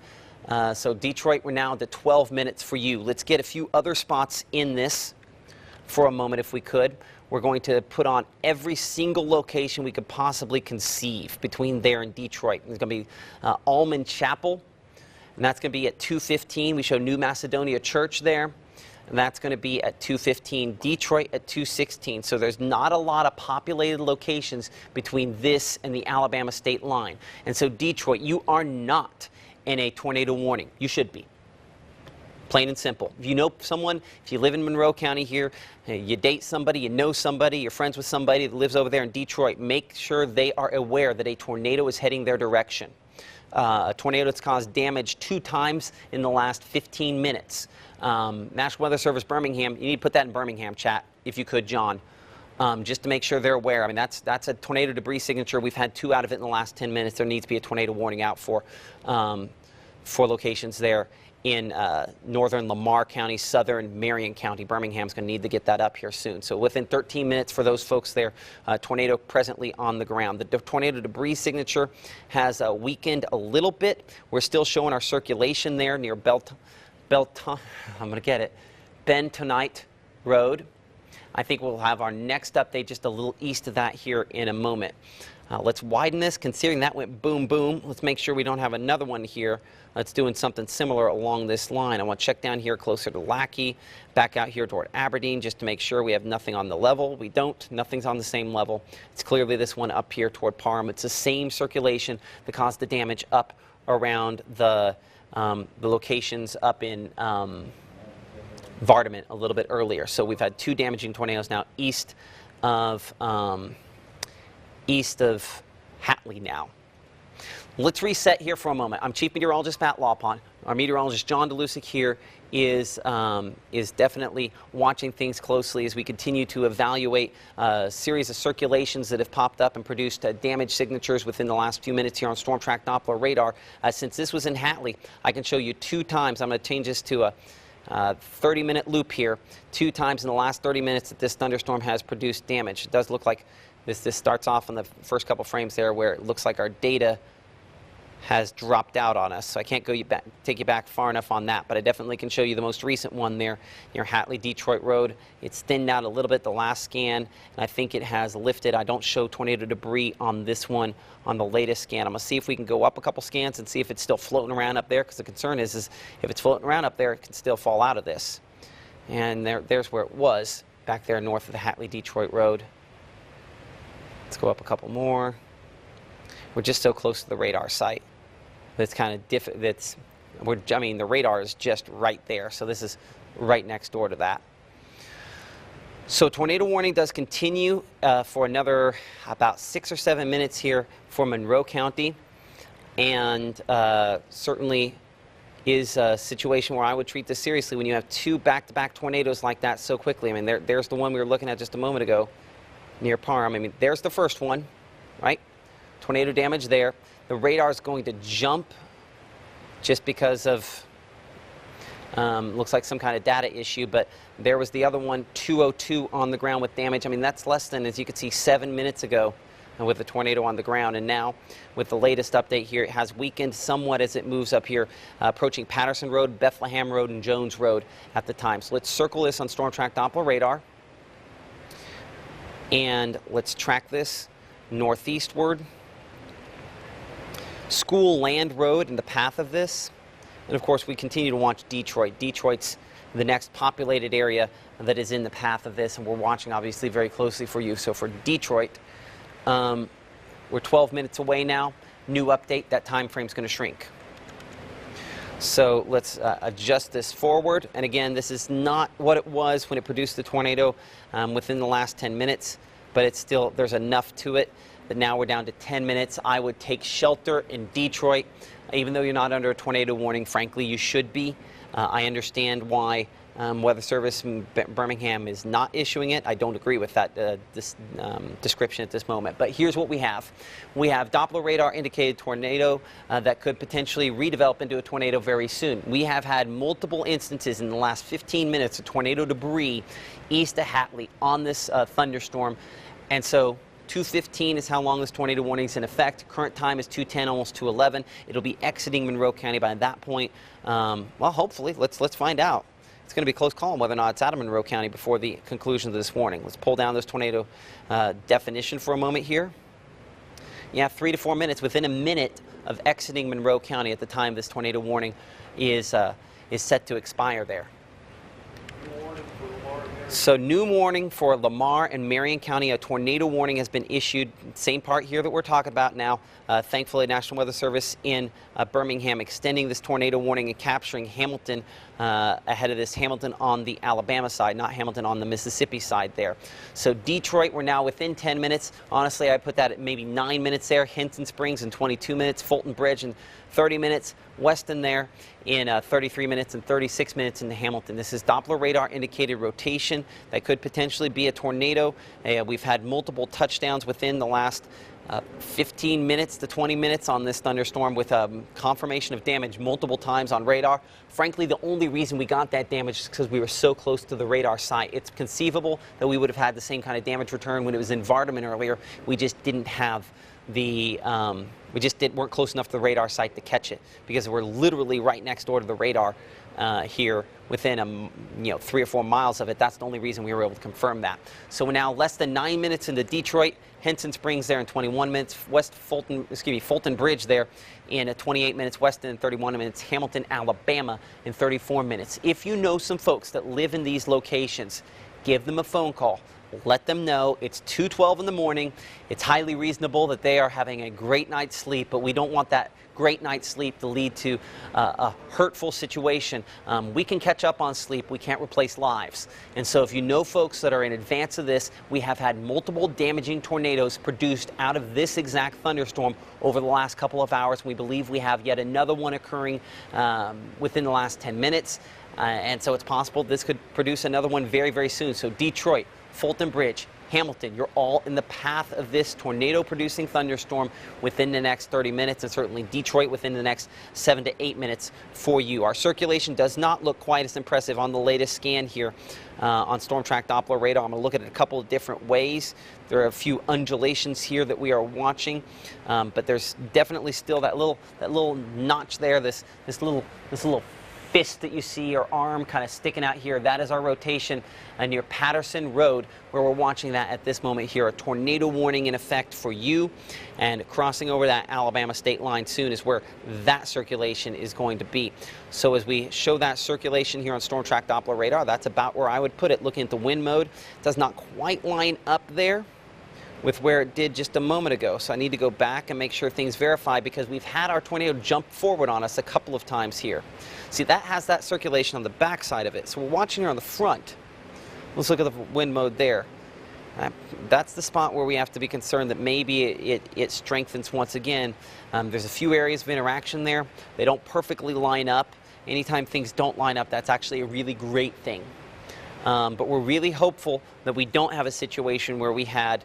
[SPEAKER 2] So Detroit, we're now to 12 minutes for you. Let's get a few other spots in this for a moment if we could. We're going to put on every single location we could possibly conceive between there and Detroit. There's going to be Almond Chapel, and that's going to be at 2:15. We show New Macedonia Church there, and that's going to be at 2:15. Detroit at 2:16. So there's not a lot of populated locations between this and the Alabama state line. And so Detroit, you are not in a tornado warning. You should be. Plain and simple. If you know someone, if you live in Monroe County here, you date somebody, you know somebody, you're friends with somebody that lives over there in Detroit, make sure they are aware that a tornado is heading their direction. A tornado that's caused damage 2 times in the last 15 minutes. National Weather Service Birmingham, you need to put that in Birmingham chat, if you could, John, just to make sure they're aware. I mean, that's a tornado debris signature. We've had 2 out of it in the last 10 minutes. There needs to be a tornado warning out for locations there in northern Lamar County, southern Marion County. Birmingham's going to need to get that up here soon. So within 13 minutes for those folks there, tornado presently on the ground. The tornado debris signature has weakened a little bit. We're still showing our circulation there near Bentonite Road. I think we'll have our next update just a little east of that here in a moment. Let's widen this, considering that went boom, boom. Let's make sure we don't have another one here that's doing something similar along this line. I want to check down here closer to Lackey, back out here toward Aberdeen, just to make sure we have nothing on the level. We don't. Nothing's on the same level. It's clearly this one up here toward Parham. It's the same circulation that caused the damage up around the locations up in Vardaman a little bit earlier. So we've had 2 damaging tornadoes now east of Hatley now. Let's reset here for a moment. I'm Chief Meteorologist Matt Laubhan. Our meteorologist John Dolusic here is definitely watching things closely as we continue to evaluate a series of circulations that have popped up and produced damage signatures within the last few minutes here on Storm Track Doppler radar. Since this was in Hatley, I can show you 2 times. I'm going to change this to a 30-minute loop here. 2 times in the last 30 minutes that this thunderstorm has produced damage. It does look like this starts off in the first couple frames there where it looks like our data has dropped out on us. So I can't take you back far enough on that, but I definitely can show you the most recent one there near Hatley, Detroit Road. It's thinned out a little bit the last scan, and I think it has lifted. I don't show tornado debris on this one on the latest scan. I'm going to see if we can go up a couple scans and see if it's still floating around up there, because the concern is if it's floating around up there, it can still fall out of this. And there's where it was, back there north of the Hatley, Detroit Road. Let's go up a couple more. We're just so close to the radar site. That's kind of different. I mean, the radar is just right there, so this is right next door to that. So tornado warning does continue for another about 6 or 7 minutes here for Monroe County, and certainly is a situation where I would treat this seriously when you have 2 back-to-back tornadoes like that so quickly. I mean, there's the one we were looking at just a moment ago near Parham. I mean, there's the first one, right? Tornado damage there. The radar is going to jump just because of, looks like some kind of data issue, but there was the other one, 202 on the ground with damage. I mean, that's less than, as you could see, 7 minutes ago with the tornado on the ground. And now, with the latest update here, it has weakened somewhat as it moves up here, approaching Patterson Road, Bethlehem Road, and Jones Road at the time. So let's circle this on Storm Track Doppler radar. And let's track this northeastward. School Land Road in the path of this. And of course, we continue to watch Detroit. Detroit's the next populated area that is in the path of this, and we're watching obviously very closely for you. So for Detroit, we're 12 minutes away now. New update, that time frame is going to shrink. So let's adjust this forward. And again, this is not what it was when it produced the tornado within the last 10 minutes, but it's still, there's enough to it that now we're down to 10 minutes. I would take shelter in Detroit. Even though you're not under a tornado warning, frankly, you should be. I understand why Weather Service in Birmingham is not issuing it. I don't agree with that description at this moment. But here's what we have. We have Doppler radar indicated tornado that could potentially redevelop into a tornado very soon. We have had multiple instances in the last 15 minutes of tornado debris east of Hatley on this thunderstorm. And so 2:15 is how long this tornado warning is in effect. Current time is 2:10, almost 2:11. It'll be exiting Monroe County by that point. Well, hopefully, let's find out. It's going to be a close call on whether or not it's out of Monroe County before the conclusion of this warning. Let's pull down this tornado definition for a moment here. Yeah, 3 to 4 minutes, within a minute of exiting Monroe County at the time this tornado warning is set to expire there. So new warning for Lamar and Marion County. A tornado warning has been issued. Same part here that we're talking about now. Thankfully, National Weather Service in Birmingham extending this tornado warning and capturing Hamilton ahead of this. Hamilton on the Alabama side, not Hamilton on the Mississippi side there. So Detroit, we're now within 10 minutes. Honestly, I put that at maybe 9 minutes there. Hinton Springs in 22 minutes. Fulton Bridge in 30 minutes. Weston there in 33 minutes and 36 minutes into Hamilton. This is Doppler radar indicated rotation. That could potentially be a tornado. We've had multiple touchdowns within the last 15 minutes to 20 minutes on this thunderstorm with confirmation of damage multiple times on radar. Frankly, the only reason we got that damage is because we were so close to the radar site. It's conceivable that we would have had the same kind of damage return when it was in Vardaman earlier. We just didn't have the weren't close enough to the radar site to catch it because we're literally right next door to the radar here within 3 or 4 miles of it. That's the only reason we were able to confirm that. So we're now less than 9 minutes into Detroit. Hinton Springs there in 21 minutes. Fulton Bridge there in 28 minutes. Weston in 31 minutes. Hamilton, Alabama in 34 minutes. If you know some folks that live in these locations, give them a phone call. Let them know it's 2:12 in the morning. It's highly reasonable that they are having a great night's sleep, but we don't want that great night's sleep to lead to a hurtful situation. We can catch up on sleep. We can't replace lives. And so if you know folks that are in advance of this, we have had multiple damaging tornadoes produced out of this exact thunderstorm over the last couple of hours. We believe we have yet another one occurring within the last 10 minutes. And so it's possible this could produce another one very, very soon. So Detroit, Fulton Bridge, Hamilton, you're all in the path of this tornado-producing thunderstorm within the next 30 minutes, and certainly Detroit within the next 7 to 8 minutes for you. Our circulation does not look quite as impressive on the latest scan here on Storm Track Doppler radar. I'm going to look at it a couple of different ways. There are a few undulations here that we are watching, but there's definitely still that little notch there, this little fist that you see, or arm kind of sticking out here. That is our rotation near Patterson Road, where we're watching that at this moment here. A tornado warning in effect for you, and crossing over that Alabama state line soon is where that circulation is going to be. So as we show that circulation here on Storm Track Doppler radar, that's about where I would put it. Looking at the wind mode, it does not quite line up there with where it did just a moment ago. So I need to go back and make sure things verify, because we've had our tornado jump forward on us a couple of times here. See, that has that circulation on the back side of it. So we're watching here on the front. Let's look at the wind mode there. That's the spot where we have to be concerned that maybe it strengthens once again. There's a few areas of interaction there. They don't perfectly line up. Anytime things don't line up, that's actually a really great thing. But we're really hopeful that we don't have a situation where we had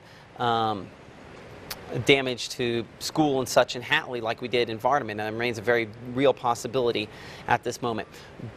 [SPEAKER 2] damage to school and such in Hatley like we did in Vardaman. And it remains a very real possibility at this moment.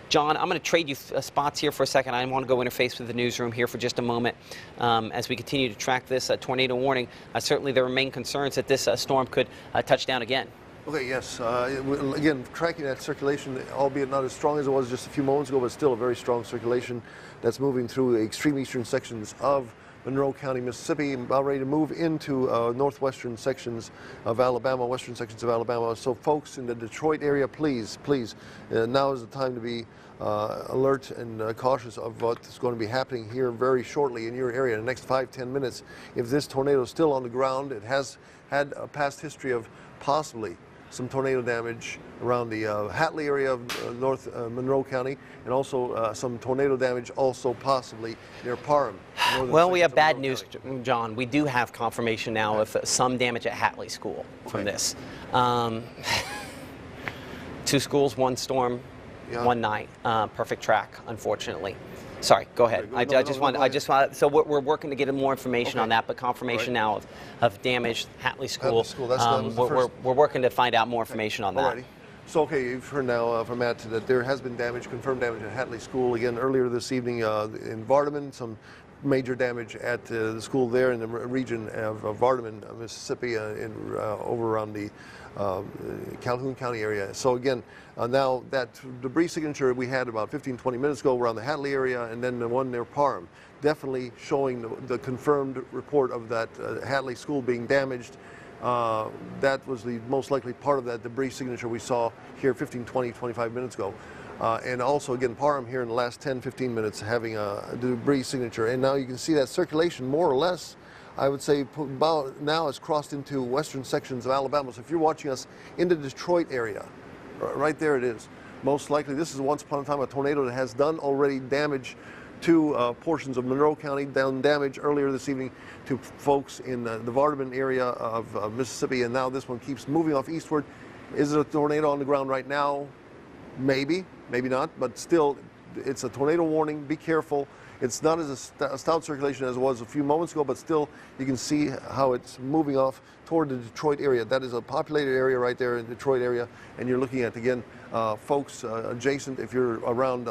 [SPEAKER 2] John, I'm going to trade you spots here for a second. I want to go interface with the newsroom here for just a moment as we continue to track this tornado warning. Certainly there remain concerns that this storm could touch down again.
[SPEAKER 3] Okay, yes. Again, tracking that circulation, albeit not as strong as it was just a few moments ago, but still a very strong circulation that's moving through extreme eastern sections of Monroe County, Mississippi, about ready to move into northwestern sections of Alabama, western sections of Alabama. So folks in the Detroit area, please, now is the time to be alert and cautious of what's going to be happening here very shortly in your area in the next 5-10 minutes. If this tornado is still on the ground, it has had a past history of possibly some tornado damage around the Hatley area of North Monroe County, and also some tornado damage also possibly near Parham.
[SPEAKER 2] Well, we have bad news, John. We do have confirmation now of some damage at Hatley School from this. 2 schools, 1 storm, 1 night. Perfect track, unfortunately. Sorry, go ahead. So we're working to get more information on that, but confirmation now of damage, Hatley School. We're working to find out more information on that.
[SPEAKER 3] So, okay, you've heard now from Matt that there has been damage, confirmed damage at Hatley School. Again, earlier this evening in Vardaman, some major damage at the school there in the region of Vardaman, Mississippi, over around the Calhoun County area. So again, now that debris signature we had about 15-20 minutes ago around the Hatley area, and then the one near Parham, definitely showing the confirmed report of that Hatley school being damaged. That was the most likely part of that debris signature we saw here 15, 20, 25 minutes ago. And also, again, Parham here in the last 10, 15 minutes having a debris signature. And now you can see that circulation more or less, I would say, about now has crossed into western sections of Alabama. So if you're watching us in the Detroit area, right there it is. Most likely, this is once upon a time a tornado that has done already damage to portions of Monroe County, done damage earlier this evening to folks in the Vardaman area of Mississippi, and now this one keeps moving off eastward. Is it a tornado on the ground right now? Maybe, maybe not, but still, it's a tornado warning. Be careful. It's not as a stout circulation as it was a few moments ago, but still, you can see how it's moving off toward the Detroit area. That is a populated area right there in the Detroit area, and you're looking at, again, folks adjacent, if you're around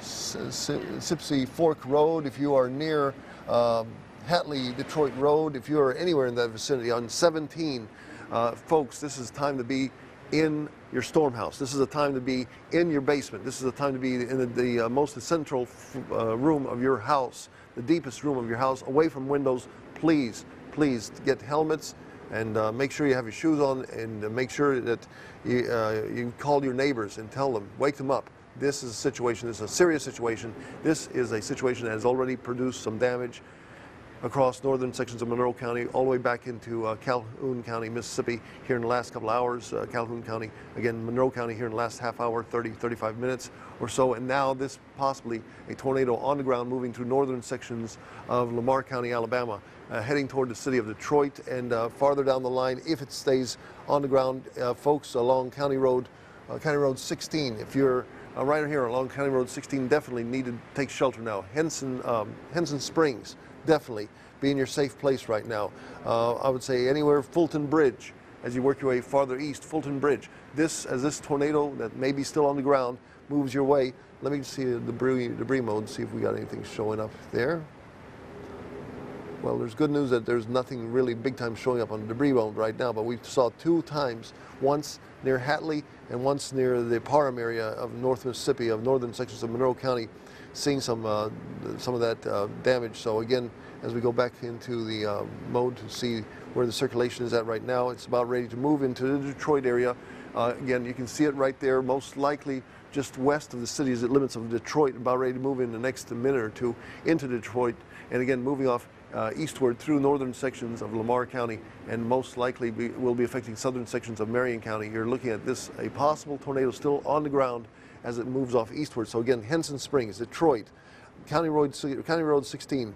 [SPEAKER 3] Sipsey Fork Road, if you are near Hatley Detroit Road, if you are anywhere in that vicinity on 17, folks, this is time to be in your storm house. This is a time to be in your basement. This is a time to be in the most central room of your house, the deepest room of your house, away from windows. Please, please get helmets and make sure you have your shoes on, and make sure that you call your neighbors and tell them, wake them up. This is a situation, this is a serious situation. This is a situation that has already produced some damage across northern sections of Monroe County, all the way back into Calhoun County, Mississippi, here in the last couple hours. Calhoun County, again, Monroe County here in the last half hour, 30, 35 minutes or so. And now this possibly a tornado on the ground moving through northern sections of Lamar County, Alabama, heading toward the city of Detroit, and farther down the line, if it stays on the ground, folks along County Road 16, if you're right here along County Road 16, definitely need to take shelter now. Henson Springs, definitely be in your safe place right now. I would say anywhere, Fulton Bridge, as you work your way farther east, Fulton Bridge. As this tornado that may be still on the ground moves your way, let me see the debris mode, see if we got anything showing up there. Well, there's good news that there's nothing really big time showing up on the debris mode right now, but we saw 2 times, once near Hatley and once near the Parham area of North Mississippi, of northern sections of Monroe County, seeing some of that damage. So again, as we go back into the mode to see where the circulation is at right now, it's about ready to move into the Detroit area. Again, you can see it right there, most likely just west of the city's limits of Detroit, about ready to move in the next minute or two into Detroit, and again moving off eastward through northern sections of Lamar County, and most likely will be affecting southern sections of Marion County. You're looking at this, a possible tornado still on the ground as it moves off eastward. So again, Henson Springs, Detroit, County Road 16,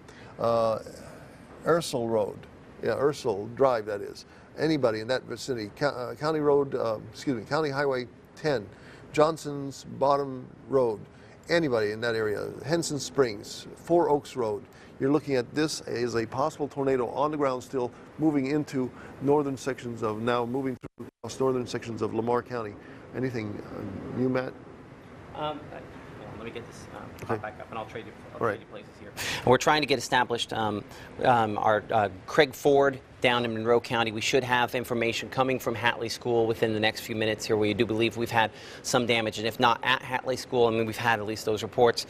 [SPEAKER 3] Ursel Road, Ursel Drive, that is. Anybody in that vicinity, County Highway 10, Johnson's Bottom Road, anybody in that area, Henson Springs, Four Oaks Road. You're looking at this as a possible tornado on the ground still, moving into northern sections of, now moving through across northern sections of Lamar County. Anything new, Matt?
[SPEAKER 2] Let me get this back up, and I'll trade you places here. And we're trying to get established our Craig Ford down in Monroe County. We should have information coming from Hatley School within the next few minutes here. We do believe we've had some damage, and if not at Hatley School, I mean, we've had at least those reports.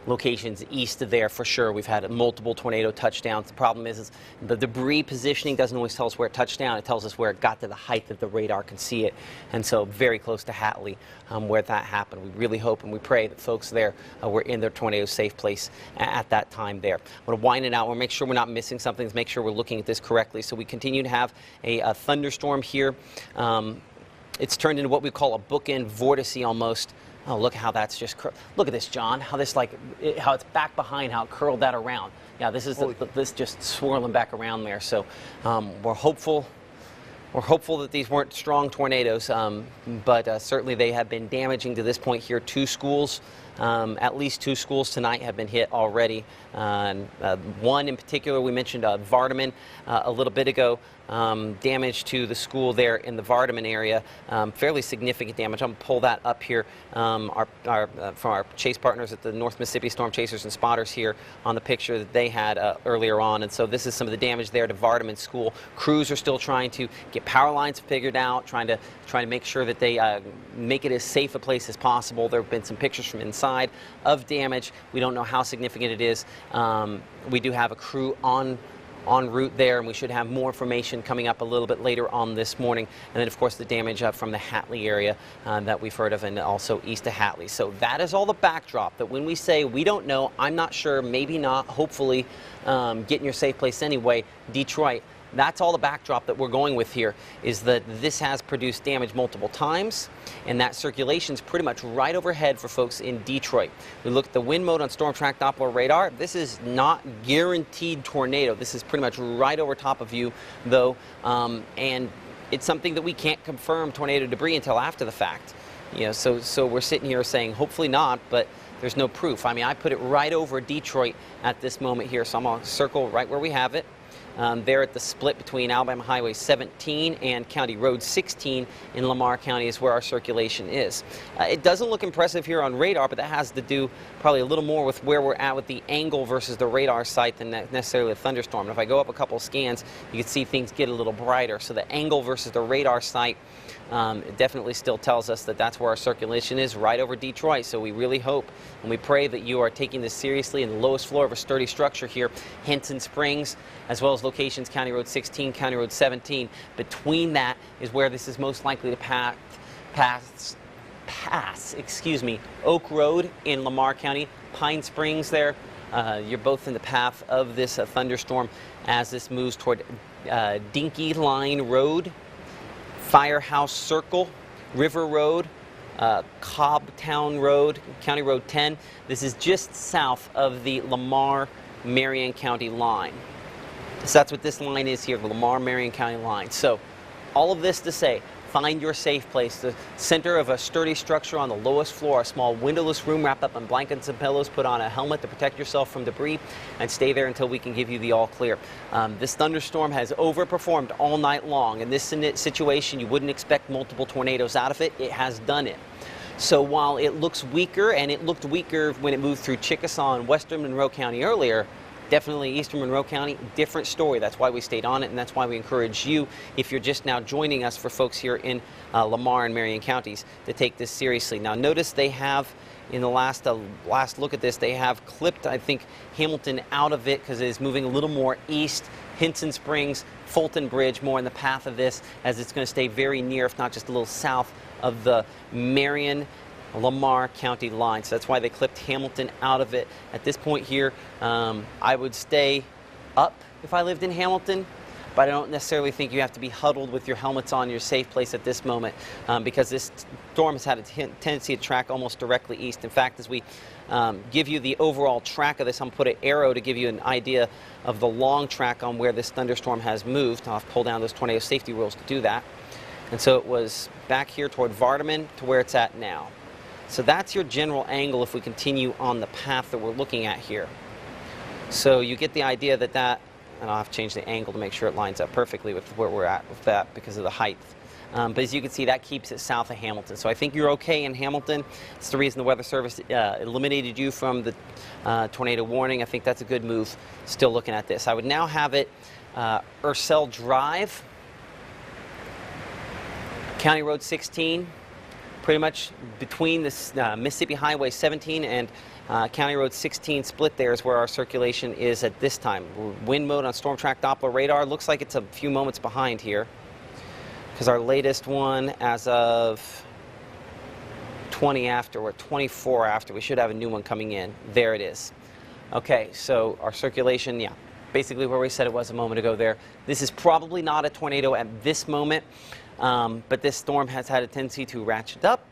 [SPEAKER 2] Locations east of there for sure. We've had multiple tornado touchdowns. The problem is the debris positioning doesn't always tell us where it touched down. It tells us where it got to the height that the radar can see it, and so very close to Hatley where that happened. We really hope and we pray that folks there were in their tornado safe place at that time there. I'm going to wind it out. We'll make sure we're not missing something, make sure we're looking at this correctly. So we continue to have a thunderstorm here. It's turned into what we call a bookend vortice almost. Oh, look how that's just, look at this, John, how this how it's back behind, how it curled that around. Yeah, this is this just swirling back around there. So we're hopeful that these weren't strong tornadoes, but certainly they have been damaging to this point here 2 schools At least 2 schools tonight have been hit already. One in particular, we mentioned Vardaman a little bit ago. Damage to the school there in the Vardaman area, fairly significant damage. I'm going to pull that up here from our chase partners at the North Mississippi Storm Chasers and Spotters here on the picture that they had earlier on. And so this is some of the damage there to Vardaman School. Crews are still trying to get power lines figured out, trying to make sure that they make it as safe a place as possible. There have been some pictures from inside of damage. We don't know how significant it is. We do have a crew en route there, and we should have more information coming up a little bit later on this morning. And then, of course, the damage from the Hatley area that we've heard of, and also east of Hatley. So that is all the backdrop, that when we say we don't know, I'm not sure, maybe not, hopefully get in your safe place anyway, Detroit. That's all the backdrop that we're going with here, is that this has produced damage multiple times, and that circulation's pretty much right overhead for folks in Detroit. We look at the wind mode on Storm Track Doppler radar. This is not guaranteed tornado. This is pretty much right over top of you, though, and it's something that we can't confirm tornado debris until after the fact. You know, so we're sitting here saying hopefully not, but there's no proof. I mean, I put it right over Detroit at this moment here, so I'm going to circle right where we have it. There at the split between Alabama Highway 17 and County Road 16 in Lamar County is where our circulation is. It doesn't look impressive here on radar, but that has to do probably a little more with where we're at with the angle versus the radar site than necessarily a thunderstorm. And if I go up a couple scans, you can see things get a little brighter. So the angle versus the radar site it definitely still tells us that that's where our circulation is, right over Detroit. So we really hope and we pray that you are taking this seriously in the lowest floor of a sturdy structure here, Hinton Springs, as well as locations County Road 16, County Road 17. Between that is where this is most likely to pass, Oak Road in Lamar County, Pine Springs there. You're both in the path of this thunderstorm as this moves toward Dinky Line Road, Firehouse Circle, River Road, Cobbtown Road, County Road 10. This is just south of the Lamar-Marion County line. So that's what this line is here, the Lamar-Marion County line. So all of this to say, find your safe place, the center of a sturdy structure on the lowest floor, a small windowless room wrapped up in blankets and pillows, put on a helmet to protect yourself from debris, and stay there until we can give you the all clear. This thunderstorm has overperformed all night long. In this situation, you wouldn't expect multiple tornadoes out of it. It has done it. So while it looks weaker, and it looked weaker when it moved through Chickasaw and western Monroe County earlier, definitely eastern Monroe County, different story. That's why we stayed on it, and that's why we encourage you, if you're just now joining us, for folks here in Lamar and Marion counties, to take this seriously. Now notice they have, in the last look at this, they have clipped, I think, Hamilton out of it because it is moving a little more east. Hinton Springs, Fulton Bridge, more in the path of this, as it's going to stay very near, if not just a little south of the Marion Lamar County line. So that's why they clipped Hamilton out of it. At this point here, I would stay up if I lived in Hamilton, but I don't necessarily think you have to be huddled with your helmets on, your safe place at this moment, because this storm has had a tendency to track almost directly east. In fact, as we give you the overall track of this, I'm going to put an arrow to give you an idea of the long track on where this thunderstorm has moved. I'll have to pull down those tornado safety rules to do that. And so it was back here toward Vardaman to where it's at now. So that's your general angle if we continue on the path that we're looking at here. So you get the idea that and I'll have to change the angle to make sure it lines up perfectly with where we're at with that because of the height. But as you can see, that keeps it south of Hamilton. So I think you're okay in Hamilton. It's the reason the Weather Service eliminated you from the tornado warning. I think that's a good move, still looking at this. I would now have it Ursell Drive, County Road 16, pretty much between this Mississippi Highway 17 and County Road 16 split there is where our circulation is at this time. Wind mode on Storm Track Doppler radar looks like it's a few moments behind here, because our latest one as of 20 after, or 24 after, we should have a new one coming in. There it is. Okay, so our circulation, yeah, basically where we said it was a moment ago there. This is probably not a tornado at this moment. But this storm has had a tendency to ratchet up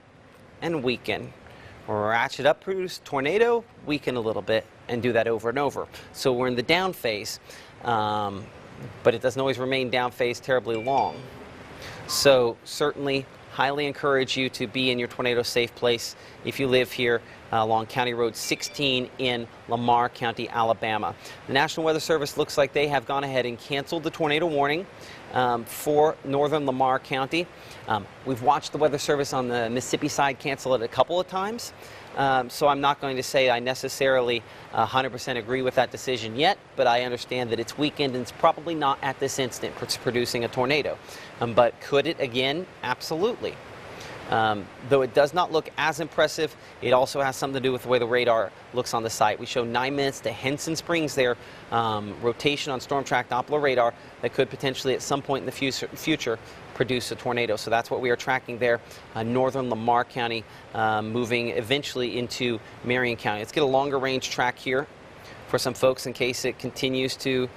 [SPEAKER 2] and weaken. Ratchet up, produce tornado, weaken a little bit, and do that over and over. So we're in the down phase, but it doesn't always remain down phase terribly long. So certainly highly encourage you to be in your tornado safe place if you live here along County Road 16 in Lamar County, Alabama. The National Weather Service looks like they have gone ahead and canceled the tornado warning for northern Lamar County. We've watched the Weather Service on the Mississippi side cancel it a couple of times. So I'm not going to say I necessarily 100% agree with that decision yet, but I understand that it's weekend and it's probably not at this instant producing a tornado. But could it again? Absolutely. Though it does not look as impressive, it also has something to do with the way the radar looks on the site. We show 9 minutes to Henson Springs there, rotation on storm track Doppler radar that could potentially at some point in the future produce a tornado. So that's what we are tracking there, northern Lamar County, moving eventually into Marion County. Let's get a longer range track here for some folks in case it continues to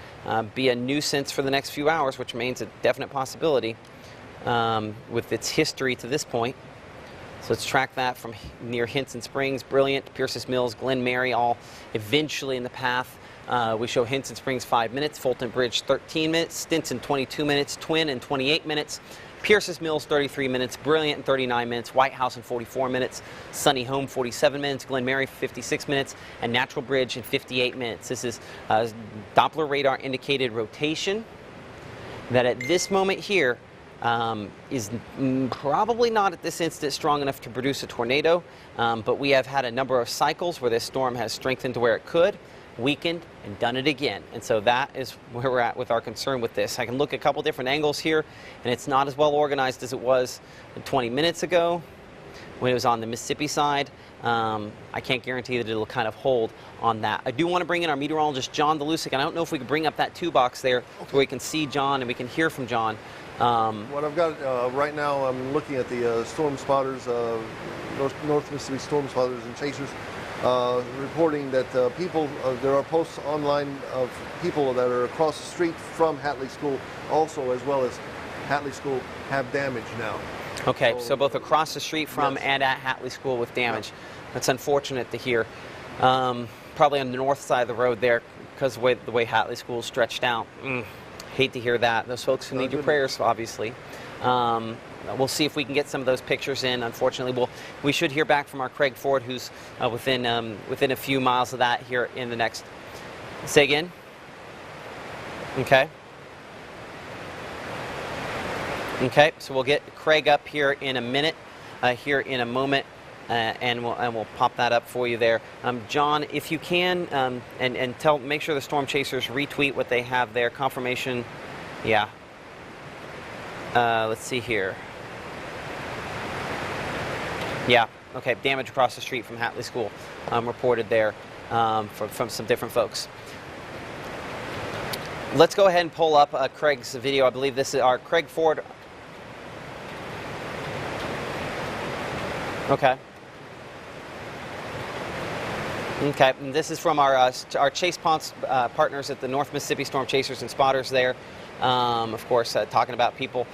[SPEAKER 2] be a nuisance for the next few hours, which remains a definite possibility with its history to this point. So let's track that from near Henson Springs, Brilliant, Pierce's Mills, Glen Mary, all eventually in the path. We show Henson Springs 5 minutes, Fulton Bridge 13 minutes, Stinson 22 minutes, Twin in 28 minutes, Pierce's Mills 33 minutes, Brilliant in 39 minutes, White House in 44 minutes, Sunny Home 47 minutes, Glen Mary 56 minutes, and Natural Bridge in 58 minutes. This is Doppler radar indicated rotation that at this moment here is probably not at this instant strong enough to produce a tornado, but we have had a number of cycles where this storm has strengthened to where it could, weakened, and done it again. And so that is where we're at with our concern with this. I can look at a couple different angles here, and it's not as well organized as it was 20 minutes ago when it was on the Mississippi side. I can't guarantee that it'll kind of hold on that. I do want to bring in our meteorologist, John Dolusic, and I don't know if we can bring up that 2 box there so we can see John and we can hear from John.
[SPEAKER 3] What I've got right now, I'm looking at the storm spotters, North Mississippi storm spotters and chasers, reporting that there are posts online of people that are across the street from Hatley School, also as well as Hatley School, have damage now.
[SPEAKER 2] Okay, so both across the street from
[SPEAKER 3] yes.
[SPEAKER 2] and at Hatley School with damage. Yeah. That's unfortunate to hear. Probably on the north side of the road there because of the way Hatley School is stretched out. Hate to hear that. Those folks who need your prayers, obviously. We'll see if we can get some of those pictures in. Unfortunately, we should hear back from our Craig Ford, who's within a few miles of that here in the next. Say again. Okay. Okay. So we'll get Craig up here in a minute, here in a moment. And we'll pop that up for you there. John, if you can, and make sure the storm chasers retweet what they have there. Confirmation, yeah. Let's see here. Yeah, okay, damage across the street from Hatley School reported there from some different folks. Let's go ahead and pull up Craig's video. I believe this is our Craig Ford. Okay. Okay, and this is from our Chase Ponce partners at the North Mississippi Storm Chasers and Spotters there. Of course, talking about people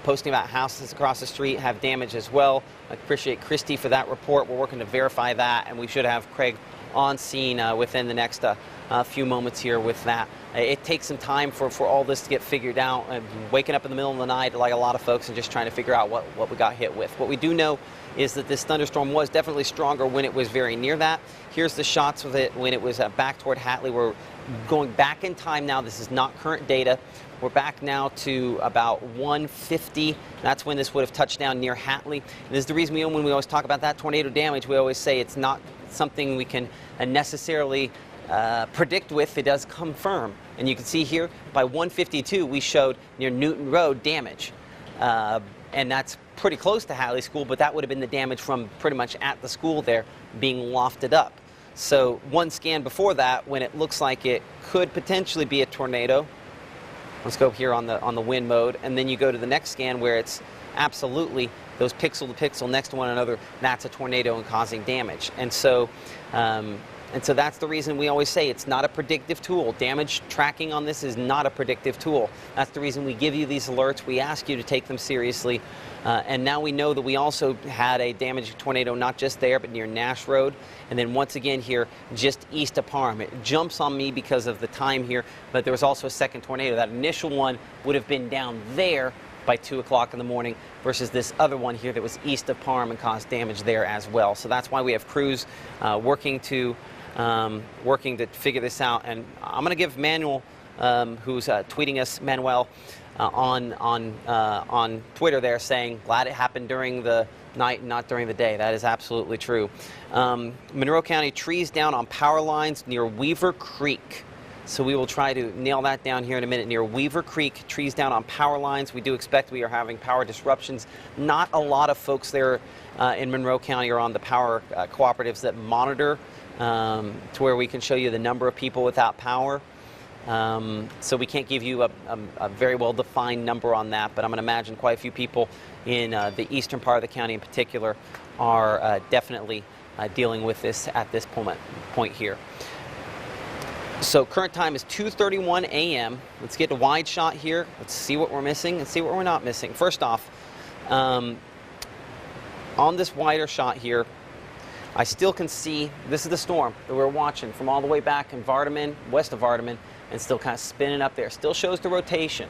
[SPEAKER 2] posting about houses across the street have damage as well. I appreciate Christy for that report. We're working to verify that, and we should have Craig on scene within the next few moments here with that. It takes some time for all this to get figured out. Waking up in the middle of the night like a lot of folks and just trying to figure out what we got hit with. What we do know is that this thunderstorm was definitely stronger when it was very near that. Here's the shots of it when it was back toward Hatley. We're going back in time now. This is not current data. We're back now to about 1:50. That's when this would have touched down near Hatley. And this is the reason when we always talk about that tornado damage, we always say it's not something we can necessarily predict with. It does confirm. And you can see here by 1:52 we showed near Newton Road damage. And that's pretty close to Hatley School, but that would have been the damage from pretty much at the school there being lofted up. So one scan before that, when it looks like it could potentially be a tornado. Let's go here on the wind mode, and then you go to the next scan where it's absolutely those pixel to pixel next to one another. That's a tornado and causing damage. And so that's the reason we always say it's not a predictive tool. Damage tracking on this is not a predictive tool. That's the reason we give you these alerts. We ask you to take them seriously. And now we know that we also had a damaged tornado, not just there, but near Nash Road. And then once again here, just east of Parham. It jumps on me because of the time here, but there was also a second tornado. That initial one would have been down there by 2 o'clock in the morning versus this other one here that was east of Parham and caused damage there as well. So that's why we have crews working to figure this out. And I'm going to give Manuel, who's tweeting us, Manuel, on Twitter there, saying glad it happened during the night and not during the day. That is absolutely true. Monroe County, trees down on power lines near Weaver Creek. So we will try to nail that down here in a minute. Near Weaver Creek, trees down on power lines. We do expect we are having power disruptions. Not a lot of folks there in Monroe County are on the power cooperatives that monitor to where we can show you the number of people without power. So we can't give you a very well-defined number on that, but I'm going to imagine quite a few people in the eastern part of the county in particular are definitely dealing with this at this point here. So current time is 2:31 a.m. Let's get a wide shot here. Let's see what we're missing and see what we're not missing. First off, on this wider shot here, I still can see, this is the storm that we're watching from all the way back in Vardaman, west of Vardaman, and still kind of spinning up there. Still shows the rotation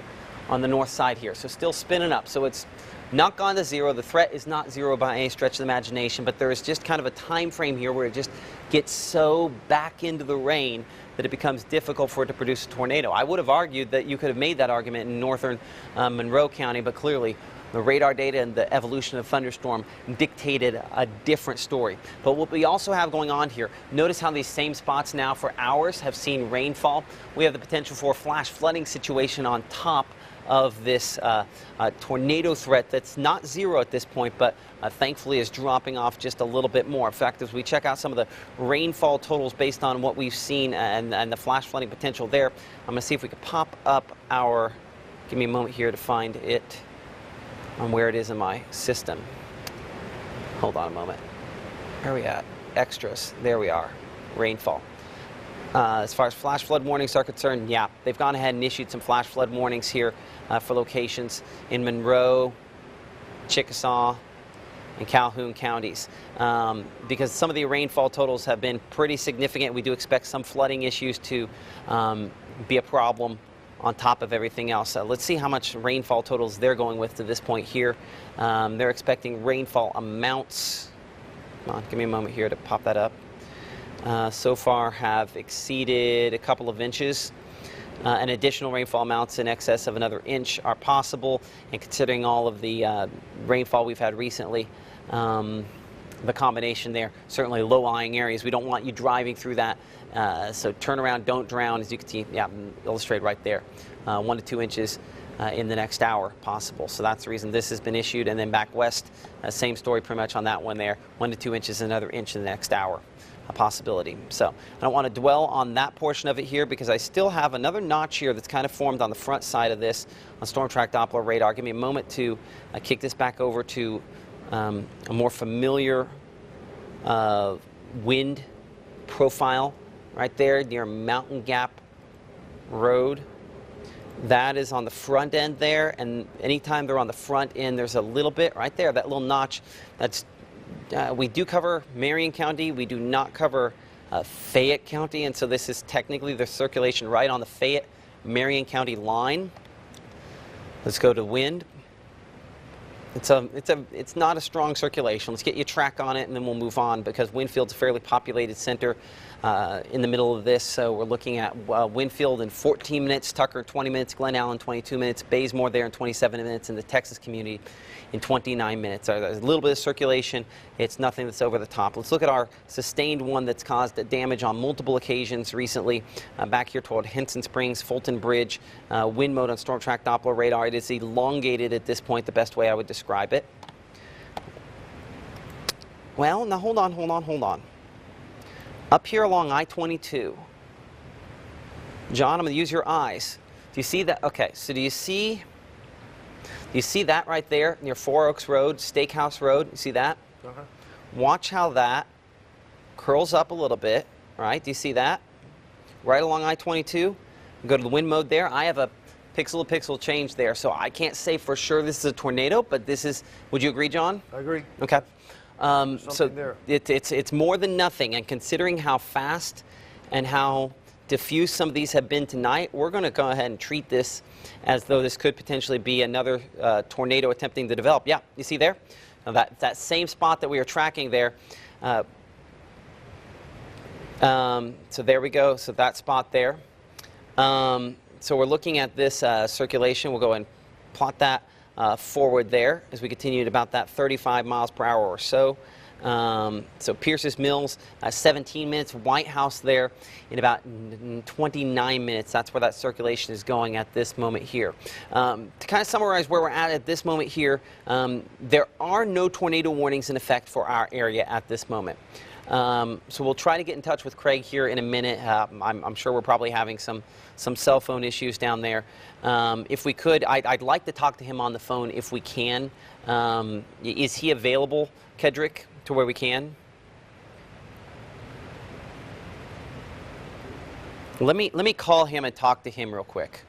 [SPEAKER 2] on the north side here, so still spinning up. So it's not gone to zero. The threat is not zero by any stretch of the imagination, but there is just kind of a time frame here where it just gets so back into the rain that it becomes difficult for it to produce a tornado. I would have argued that you could have made that argument in northern Monroe County, but clearly the radar data and the evolution of thunderstorm dictated a different story. But what we also have going on here, notice how these same spots now for hours have seen rainfall. We have the potential for a flash flooding situation on top of this tornado threat that's not zero at this point, but thankfully is dropping off just a little bit more. In fact, as we check out some of the rainfall totals based on what we've seen and the flash flooding potential there, I'm going to see if we can pop up our, give me a moment here to find it on where it is in my system. Hold on a moment. Where are we at? Extras. There we are. Rainfall. As far as flash flood warnings are concerned, yeah, they've gone ahead and issued some flash flood warnings here for locations in Monroe, Chickasaw, and Calhoun counties. Because some of the rainfall totals have been pretty significant, we do expect some flooding issues to be a problem on top of everything else. Let's see how much rainfall totals they're going with to this point here. They're expecting rainfall amounts. Come on, give me a moment here to pop that up. So far have exceeded a couple of inches. And additional rainfall amounts in excess of another inch are possible. And considering all of the rainfall we've had recently, the combination there, certainly low-lying areas. We don't want you driving through that. So turn around, don't drown, as you can see, yeah, illustrated right there. 1 to 2 inches in the next hour possible. So that's the reason this has been issued. And then back west, same story pretty much on that one there. 1 to 2 inches, another inch in the next hour. A possibility. So I don't want to dwell on that portion of it here because I still have another notch here that's kind of formed on the front side of this on storm track Doppler radar. Give me a moment to kick this back over to a more familiar wind profile right there near Mountain Gap Road. That is on the front end there, and anytime they're on the front end, there's a little bit right there, that little notch. That's we do cover Marion County. We do not cover Fayette County, and so this is technically the circulation right on the Fayette-Marion County line. Let's go to wind. It's not a strong circulation. Let's get you a track on it, and then we'll move on because Winfield's a fairly populated center in the middle of this. So we're looking at Winfield in 14 minutes, Tucker 20 minutes, Glen Allen 22 minutes, Bazemore there in 27 minutes, and the Texas community in 29 minutes. There's a little bit of circulation. It's nothing that's over the top. Let's look at our sustained one that's caused damage on multiple occasions recently. Back here toward Henson Springs, Fulton Bridge, wind mode on storm track Doppler radar. It is elongated at this point, the best way I would describe it. Well, now hold on. Up here along I-22, John, I'm going to use your eyes. Do you see that? Okay, so do you see that right there near Four Oaks Road, Steakhouse Road? You see that? Uh-huh. Watch how that curls up a little bit, right? Do you see that? Right along I-22. Go to the wind mode there. I have a pixel-to-pixel change there, so I can't say for sure this is a tornado, but this is, would you agree, John?
[SPEAKER 3] I agree.
[SPEAKER 2] Okay. So
[SPEAKER 3] there.
[SPEAKER 2] it's more than nothing, and considering how fast and how diffuse some of these have been tonight, we're going to go ahead and treat this as though this could potentially be another tornado attempting to develop. Yeah, you see there? Now that same spot that we are tracking there. So there we go. So that spot there. So we're looking at this circulation. We'll go and plot that forward there as we continue at about that 35 miles per hour or so. So Pierce's Mills, 17 minutes. White House there in about 29 minutes. That's where that circulation is going at this moment here. To kind of summarize where we're at this moment here, there are no tornado warnings in effect for our area at this moment. So we'll try to get in touch with Craig here in a minute. I'm sure we're probably having some cell phone issues down there. If we could, I'd like to talk to him on the phone if we can. Is he available, Kedrick, to where we can? Let me call him and talk to him real quick.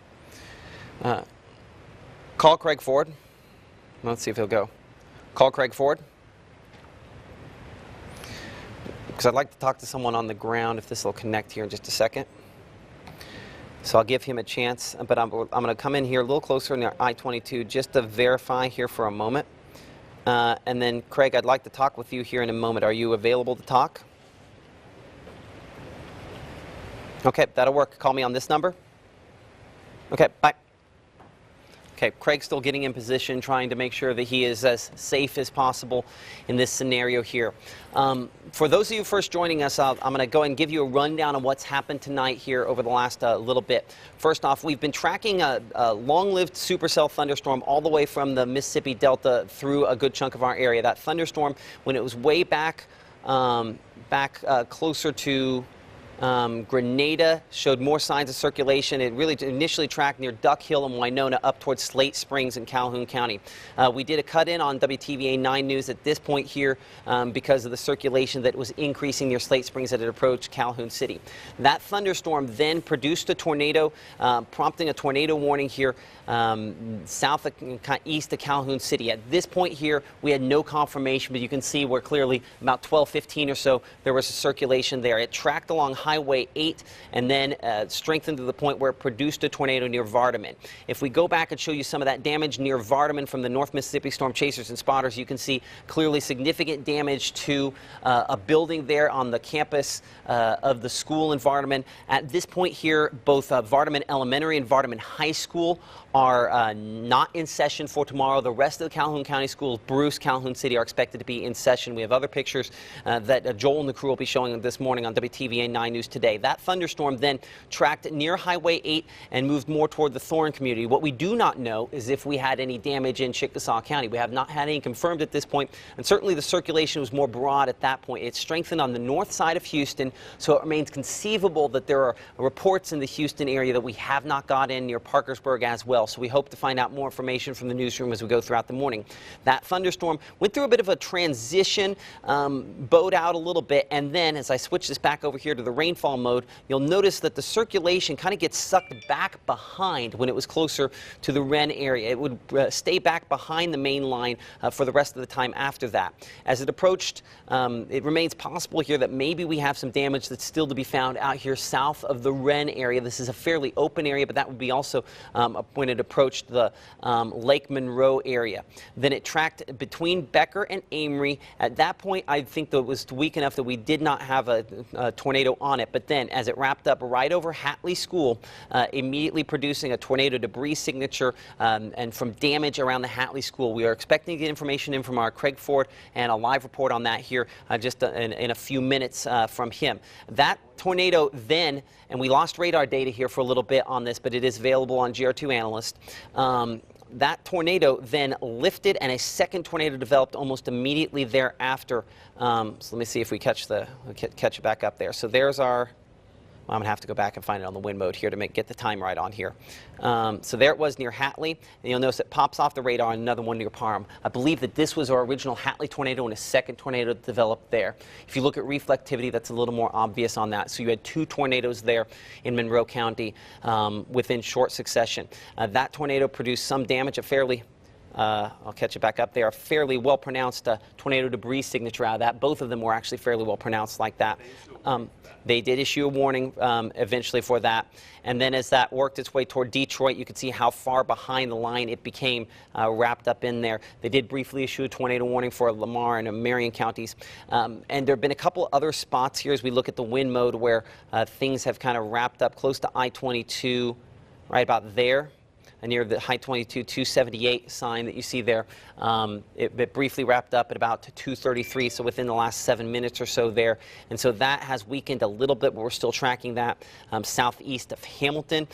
[SPEAKER 2] Call Craig Ford. Let's see if he'll go. Call Craig Ford. Because I'd like to talk to someone on the ground if this will connect here in just a second. So I'll give him a chance, but I'm going to come in here a little closer near I-22 just to verify here for a moment. And then, Craig, I'd like to talk with you here in a moment. Are you available to talk? Okay, that'll work. Call me on this number. Okay, bye. Okay, Craig's still getting in position, trying to make sure that he is as safe as possible in this scenario here. For those of you first joining us, I'm going to go and give you a rundown of what's happened tonight here over the last little bit. First off, we've been tracking a long-lived supercell thunderstorm all the way from the Mississippi Delta through a good chunk of our area. That thunderstorm, when it was way back, closer to Grenada, showed more signs of circulation. It really initially tracked near Duck Hill and Winona up towards Slate Springs in Calhoun County. We did a cut-in on WTVA 9 News at this point here because of the circulation that was increasing near Slate Springs as it approached Calhoun City. That thunderstorm then produced a tornado, prompting a tornado warning here east of Calhoun City. At this point here, we had no confirmation, but you can see we're clearly about 12:15 or so, there was a circulation there. It tracked along Highway 8 and then strengthened to the point where it produced a tornado near Vardaman. If we go back and show you some of that damage near Vardaman from the North Mississippi Storm Chasers and Spotters, you can see clearly significant damage to a building there on the campus of the school in Vardaman. At this point here, both Vardaman Elementary and Vardaman High School are not in session for tomorrow. The rest of the Calhoun County schools, Bruce, Calhoun City, are expected to be in session. We have other pictures that Joel and the crew will be showing this morning on WTVA 9 News today. That thunderstorm then tracked near Highway 8 and moved more toward the Thorn community. What we do not know is if we had any damage in Chickasaw County. We have not had any confirmed at this point, and certainly the circulation was more broad at that point. It strengthened on the north side of Houston, so it remains conceivable that there are reports in the Houston area that we have not got in near Parkersburg as well. So we hope to find out more information from the newsroom as we go throughout the morning. That thunderstorm went through a bit of a transition, bowed out a little bit, and then as I switch this back over here to the rainfall mode, you'll notice that the circulation kind of gets sucked back behind when it was closer to the Wren area. It would stay back behind the main line for the rest of the time after that. As it approached, it remains possible here that maybe we have some damage that's still to be found out here south of the Wren area. This is a fairly open area, but that would be also when it approached the Lake Monroe area. Then it tracked between Becker and Amory. At that point, I think that it was weak enough that we did not have a tornado on it. But then, as it wrapped up right over Hatley School, immediately producing a tornado debris signature and from damage around the Hatley School. We are expecting to get information in from our Craig Ford and a live report on that here just in a few minutes from him. That tornado then, and we lost radar data here for a little bit on this, but it is available on GR2 Analyst. That tornado then lifted and a second tornado developed almost immediately thereafter. So let me see if we catch it back up there. So there's our, well, I'm going to have to go back and find it on the wind mode here to get the time right on here. So there it was near Hatley, and you'll notice it pops off the radar, and another one near Parham. I believe that this was our original Hatley tornado and a second tornado developed there. If you look at reflectivity, that's a little more obvious on that. So you had two tornadoes there in Monroe County within short succession. That tornado produced some damage, a fairly I'll catch it back up there. A fairly well-pronounced tornado debris signature out of that. Both of them were actually fairly well-pronounced like that. They did issue a warning eventually for that. And then as that worked its way toward Detroit, you could see how far behind the line it became wrapped up in there. They did briefly issue a tornado warning for Lamar and Marion counties. And there have been a couple other spots here as we look at the wind mode where things have kind of wrapped up close to I-22, right about there, near the high 22 278 sign that you see there. It briefly wrapped up at about 233, so within the last 7 minutes or so there. And so that has weakened a little bit, but we're still tracking that southeast of Hamilton.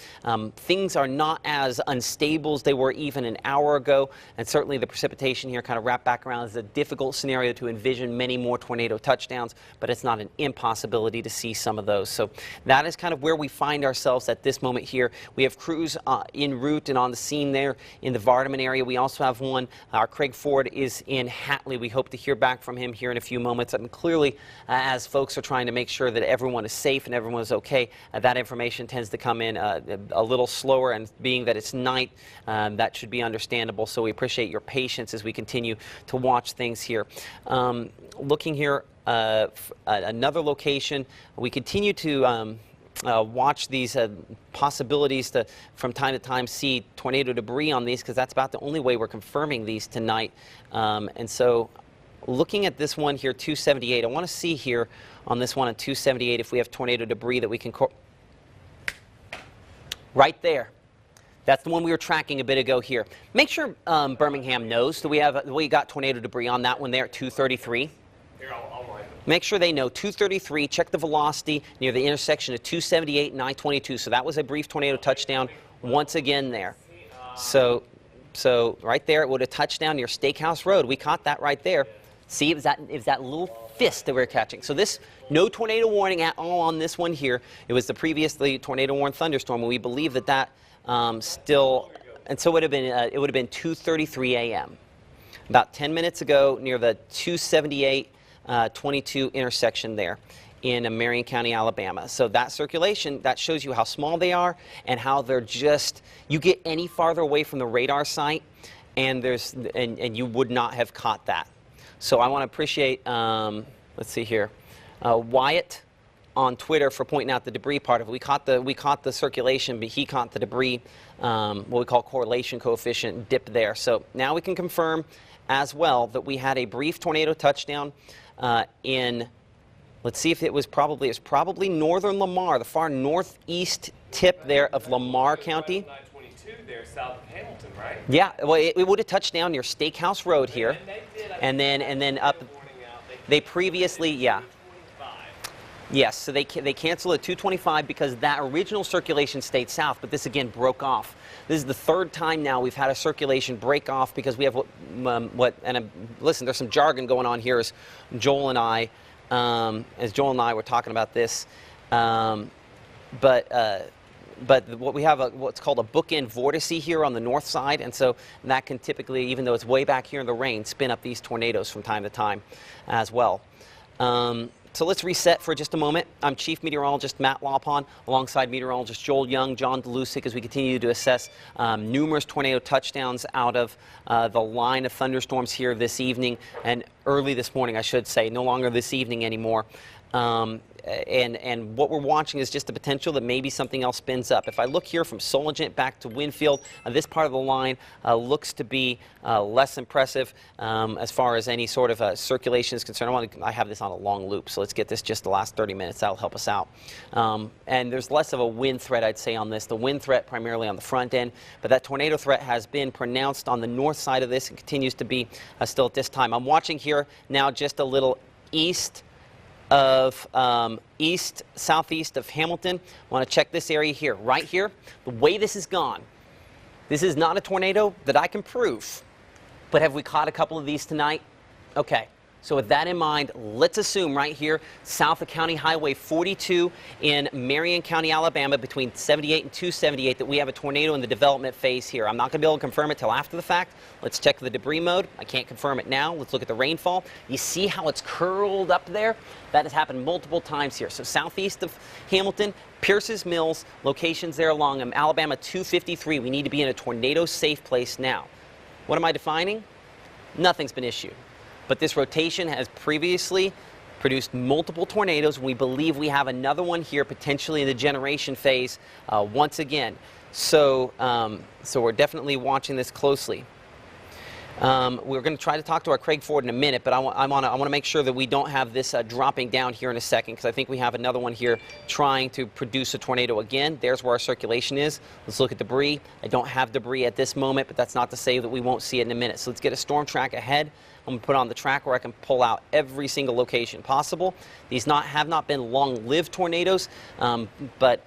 [SPEAKER 2] Things are not as unstable as they were even an hour ago, and certainly the precipitation here kind of wrapped back around is a difficult scenario to envision many more tornado touchdowns, but it's not an impossibility to see some of those. So that is kind of where we find ourselves at this moment here. We have crews en route and on the scene there in the Vardaman area. We also have one. Our Craig Ford is in Hatley. We hope to hear back from him here in a few moments. And clearly, as folks are trying to make sure that everyone is safe and everyone is okay, that information tends to come in a little slower. And being that it's night, that should be understandable. So we appreciate your patience as we continue to watch things here. Looking here, another location, we continue to watch these possibilities to, from time to time, see tornado debris on these, because that's about the only way we're confirming these tonight. And so looking at this one here, 278, I want to see here on this one at 278 if we have tornado debris that we can... Right there. That's the one we were tracking a bit ago here. Make sure Birmingham knows that we got tornado debris on that one there at 233.
[SPEAKER 4] Here, I'll write it.
[SPEAKER 2] Make sure they know 233, check the velocity near the intersection of 278 and I-22. So that was a brief tornado touchdown once again there. So right there, it would have touched down near Steakhouse Road. We caught that right there. See, it was that little fist that we were catching. So this, no tornado warning at all on this one here. It was the previously tornado warned thunderstorm, and we believe that still, and so it would have been 2:33 a.m. About 10 minutes ago near the 278 22 intersection there in Marion County, Alabama. So that circulation, that shows you how small they are and how they're just, you get any farther away from the radar site and and you would not have caught that. So I want to appreciate, let's see here, Wyatt on Twitter for pointing out the debris part of it. We caught the circulation, but he caught the debris, what we call correlation coefficient dip there. So now we can confirm as well that we had a brief tornado touchdown in, let's see if it's probably northern Lamar, the far northeast tip there of Lamar County.
[SPEAKER 4] 922 there south of Hamilton, right?
[SPEAKER 2] Yeah, well, it would have touched down near Steakhouse Road here, and then up. They previously, yeah. Yes, so they canceled at 225 because that original circulation stayed south, but this again broke off. This is the third time now we've had a circulation break off because we have listen, there's some jargon going on here as Joel and I were talking about this, but what we have what's called a bookend vortice here on the north side, and so that can typically, even though it's way back here in the rain, spin up these tornadoes from time to time as well. So let's reset for just a moment. I'm Chief Meteorologist Matt Laubhan, alongside meteorologist Joel Young, John Dolusic, as we continue to assess numerous tornado touchdowns out of the line of thunderstorms here this evening, and early this morning, I should say, no longer this evening anymore. And what we're watching is just the potential that maybe something else spins up. If I look here from Solent back to Winfield, this part of the line looks to be less impressive as far as any sort of circulation is concerned. I have this on a long loop, so let's get this just the last 30 minutes. That'll help us out. And there's less of a wind threat, I'd say, on this. The wind threat primarily on the front end, but that tornado threat has been pronounced on the north side of this and continues to be still at this time. I'm watching here now just a little east of southeast of Hamilton. I want to check this area here, right here. The way this has gone, this is not a tornado that I can prove, but have we caught a couple of these tonight? Okay. So with that in mind, let's assume right here, south of County Highway 42 in Marion County, Alabama, between 78 and 278, that we have a tornado in the development phase here. I'm not going to be able to confirm it till after the fact. Let's check the debris mode. I can't confirm it now. Let's look at the rainfall. You see how it's curled up there? That has happened multiple times here. So southeast of Hamilton, Pierce's Mills, locations there along Alabama 253. We need to be in a tornado safe place now. What am I defining? Nothing's been issued. But this rotation has previously produced multiple tornadoes. We believe we have another one here, potentially in the generation phase once again. So, so we're definitely watching this closely. We're going to try to talk to our Craig Ford in a minute, but I want to make sure that we don't have this dropping down here in a second, because I think we have another one here trying to produce a tornado again. There's where our circulation is. Let's look at debris. I don't have debris at this moment, but that's not to say that we won't see it in a minute. So let's get a storm track ahead. I'm going to put on the track where I can pull out every single location possible. These have not been long-lived tornadoes, but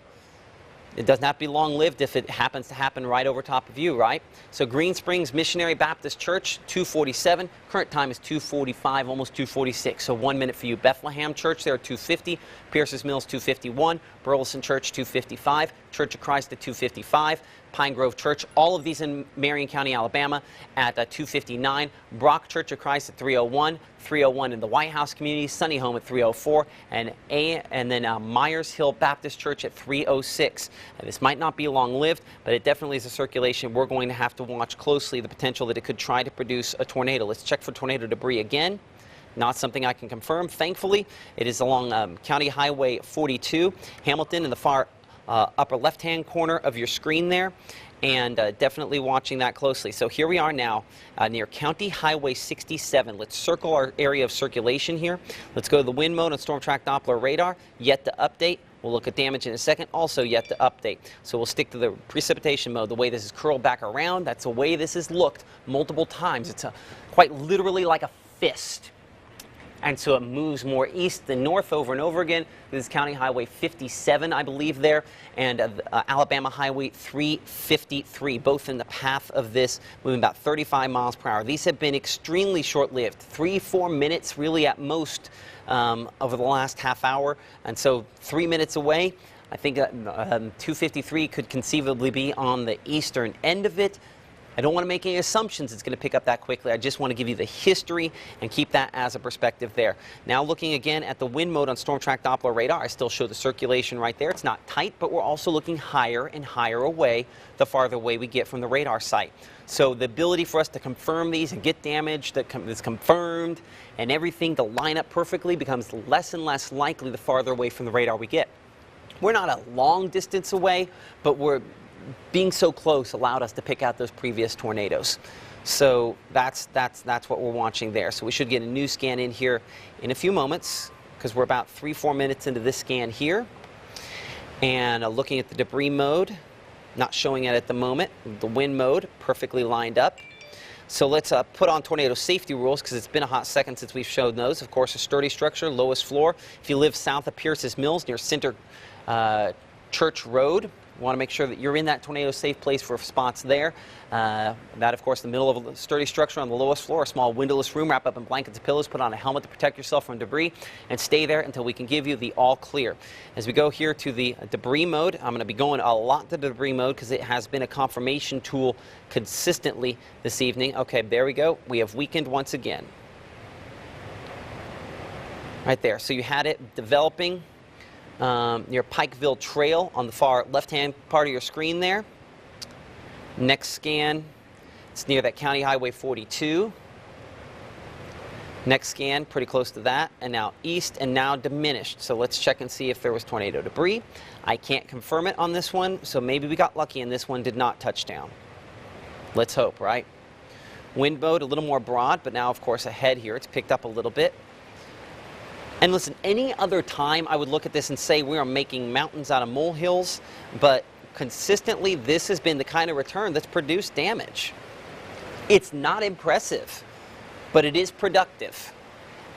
[SPEAKER 2] it doesn't have to be long-lived if it happens to happen right over top of you, right? So Green Springs Missionary Baptist Church, 247. Current time is 2:45, almost 2:46. So 1 minute for you. Bethlehem Church there at 2:50. Pierce's Mills 2:51. Burleson Church 2:55. Church of Christ at 2:55. Pine Grove Church, all of these in Marion County, Alabama at 2:59. Brock Church of Christ at 3:01. 3:01 in the White House community. Sunny Home at 3:04. And then Myers Hill Baptist Church at 3:06. This might not be long-lived, but it definitely is a circulation we're going to have to watch closely, the potential that it could try to produce a tornado. Let's check for tornado debris again. Not something I can confirm. Thankfully, it is along County Highway 42, Hamilton, in the far upper left-hand corner of your screen there, and definitely watching that closely. So here we are now near County Highway 67. Let's circle our area of circulation here. Let's go to the wind mode on Storm Track Doppler radar. Yet to update. We'll look at damage in a second. Also yet to update. So we'll stick to the precipitation mode. The way this is curled back around, that's the way this has looked multiple times. It's quite literally like a fist. And so it moves more east than north over and over again. This is County Highway 57, I believe, there, and Alabama Highway 353, both in the path of this, moving about 35 miles per hour. These have been extremely short-lived, 3-4 minutes really at most over the last half hour. And so 3 minutes away, I think 253 could conceivably be on the eastern end of it. I don't want to make any assumptions it's going to pick up that quickly. I just want to give you the history and keep that as a perspective there. Now looking again at the wind mode on Storm Track Doppler radar, I still show the circulation right there. It's not tight, but we're also looking higher and higher away the farther away we get from the radar site. So the ability for us to confirm these and get damage that's confirmed and everything to line up perfectly becomes less and less likely the farther away from the radar we get. We're not a long distance away, but being so close allowed us to pick out those previous tornadoes. So that's what we're watching there. So we should get a new scan in here in a few moments, because we're about 3-4 minutes into this scan here. And looking at the debris mode, not showing it at the moment. The wind mode, perfectly lined up. So let's put on tornado safety rules, because it's been a hot second since we've shown those. Of course, a sturdy structure, lowest floor. If you live south of Pierce's Mills near Center Church Road, you want to make sure that you're in that tornado safe place for spots there. That, of course, the middle of a sturdy structure on the lowest floor, a small windowless room, wrap up in blankets and pillows, put on a helmet to protect yourself from debris, and stay there until we can give you the all clear. As we go here to the debris mode, I'm going to be going a lot to the debris mode because it has been a confirmation tool consistently this evening. Okay, there we go. We have weakened once again. Right there. So you had it developing near Pikeville Trail on the far left-hand part of your screen there. Next scan, it's near that County Highway 42. Next scan, pretty close to that, and now east and now diminished. So let's check and see if there was tornado debris. I can't confirm it on this one, so maybe we got lucky and this one did not touch down. Let's hope, right? Wind mode a little more broad, but now, of course, ahead here, it's picked up a little bit. And listen, any other time I would look at this and say we are making mountains out of molehills, but consistently this has been the kind of return that's produced damage. It's not impressive, but it is productive.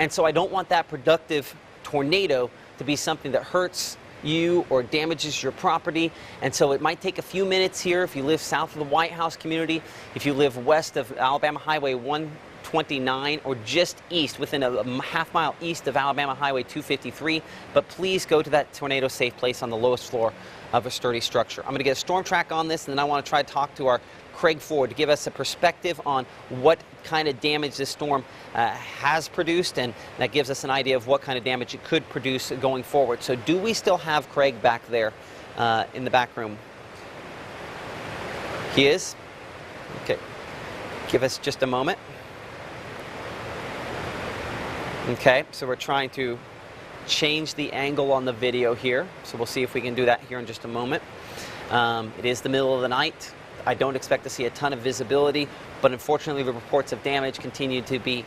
[SPEAKER 2] And so I don't want that productive tornado to be something that hurts you or damages your property. And so it might take a few minutes here if you live south of the White House community, if you live west of Alabama Highway 129 or just east, within a half-mile east of Alabama Highway 253, but please go to that tornado safe place on the lowest floor of a sturdy structure. I'm going to get a storm track on this, and then I want to try to talk to our Craig Ford to give us a perspective on what kind of damage this storm has produced, and that gives us an idea of what kind of damage it could produce going forward. So do we still have Craig back there in the back room? He is? Okay. Give us just a moment. Okay, so we're trying to change the angle on the video here. So we'll see if we can do that here in just a moment. It is the middle of the night. I don't expect to see a ton of visibility, but unfortunately the reports of damage continue to be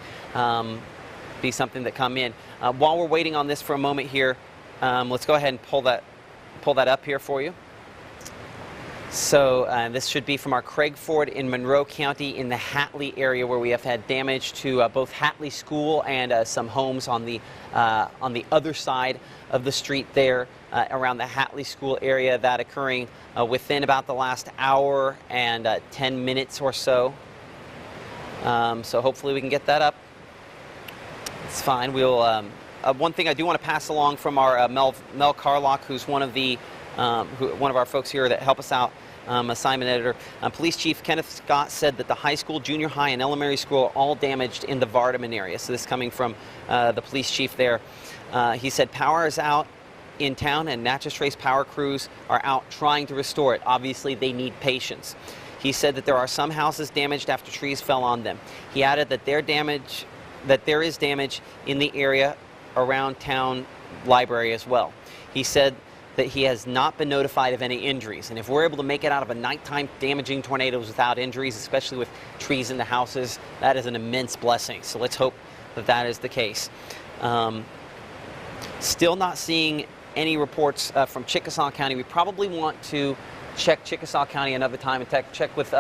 [SPEAKER 2] something that come in. While we're waiting on this for a moment here, let's go ahead and pull that up here for you. So this should be from our Craig Ford in Monroe County in the Hatley area, where we have had damage to both Hatley School and some homes on the other side of the street there around the Hatley School area. That occurring within about the last hour and 10 minutes or so. So hopefully we can get that up. It's fine. We'll. One thing I do want to pass along from our Mel Carlock, who's one of our folks here that help us out. Assignment editor. Police Chief Kenneth Scott said that the high school, junior high, and elementary school are all damaged in the Vardaman area. So this is coming from the police chief there. He said power is out in town and Natchez Trace power crews are out trying to restore it. Obviously, they need patience. He said that there are some houses damaged after trees fell on them. He added that there is damage in the area around town library as well. He said that he has not been notified of any injuries. And if we're able to make it out of a nighttime damaging tornadoes without injuries, especially with trees in the houses, that is an immense blessing. So let's hope that that is the case. Still not seeing any reports from Chickasaw County. We probably want to check Chickasaw County another time and check with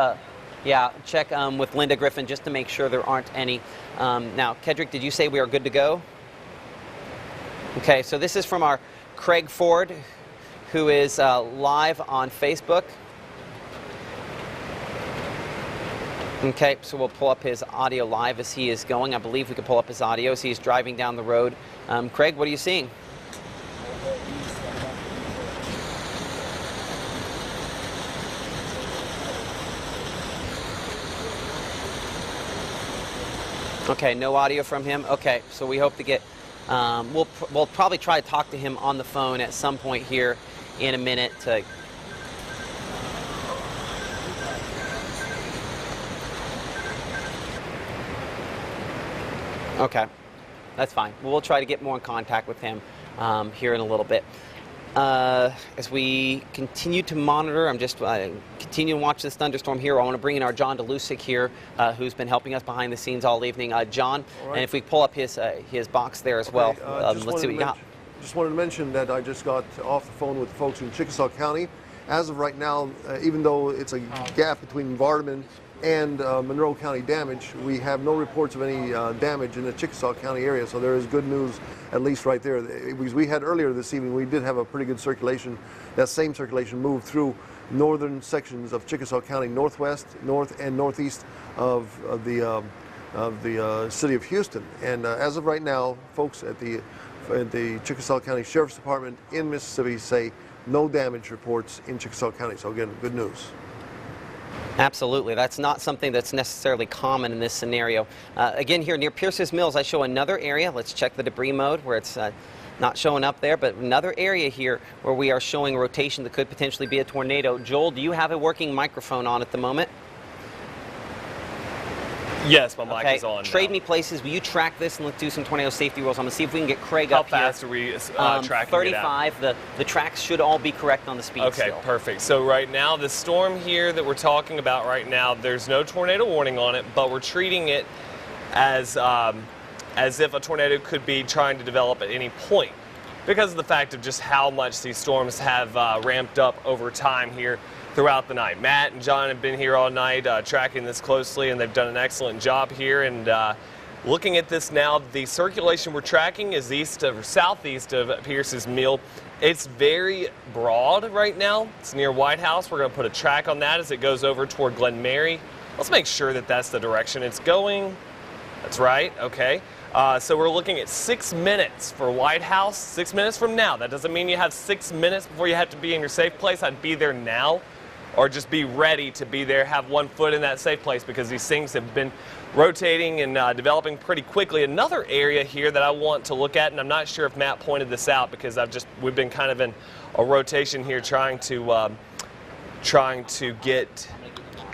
[SPEAKER 2] Linda Griffin just to make sure there aren't any. Now, Kedrick, did you say we are good to go? Okay, so this is from our Craig Ford, who is live on Facebook. Okay, so we'll pull up his audio live as he is going. I believe we can pull up his audio as he's driving down the road. Craig, what are you seeing? Okay, no audio from him. Okay, so we hope to get. We'll probably try to talk to him on the phone at some point here in a minute to. Okay, that's fine. We'll try to get more in contact with him here in a little bit. As we continue to monitor, I'm just continue to watch this thunderstorm here. I want to bring in our John Dolusic here, who's been helping us behind the scenes all evening. John, and if we pull up his box there as well, let's see what you got.
[SPEAKER 3] Just wanted to mention that I just got off the phone with folks in Chickasaw County. As of right now, even though it's a gap between Vardaman and Monroe County damage, we have no reports of any damage in the Chickasaw County area, so there is good news, at least right there. Because we had earlier this evening, we did have a pretty good circulation. That same circulation moved through northern sections of Chickasaw County, northwest, north, and northeast of the city of Houston. And as of right now, folks at the Chickasaw County Sheriff's Department in Mississippi say no damage reports in Chickasaw County. So again, good news.
[SPEAKER 2] Absolutely. That's not something that's necessarily common in this scenario. Again, here near Pierce's Mills, I show another area. Let's check the debris mode where it's not showing up there, but another area here where we are showing rotation that could potentially be a tornado. Joel, do you have a working microphone on at the moment?
[SPEAKER 4] Yes, my mic is on.
[SPEAKER 2] Trade me places. Will you track this and let's do some tornado safety rules? I'm going to see if we can get Craig
[SPEAKER 4] How
[SPEAKER 2] up here.
[SPEAKER 4] How fast are we tracking
[SPEAKER 2] 35.
[SPEAKER 4] it out?
[SPEAKER 2] The tracks should all be correct on the speed
[SPEAKER 4] Okay,
[SPEAKER 2] still.
[SPEAKER 4] perfect. So right now, the storm here that we're talking about right now, there's no tornado warning on it, but we're treating it as if a tornado could be trying to develop at any point because of the fact of just how much these storms have ramped up over time here throughout the night. Matt and John have been here all night tracking this closely, and they've done an excellent job here. And looking at this now, the circulation we're tracking is southeast of Pierce's Mill. It's very broad right now. It's near White House. We're going to put a track on that as it goes over toward Glen Mary. Let's make sure that that's the direction it's going. That's right. Okay. So we're looking at 6 minutes for White House. 6 minutes from now. That doesn't mean you have 6 minutes before you have to be in your safe place. I'd be there now, or just be ready to be there, have 1 foot in that safe place, because these things have been rotating and developing pretty quickly. Another area here that I want to look at, and I'm not sure if Matt pointed this out because we've been kind of in a rotation here trying to get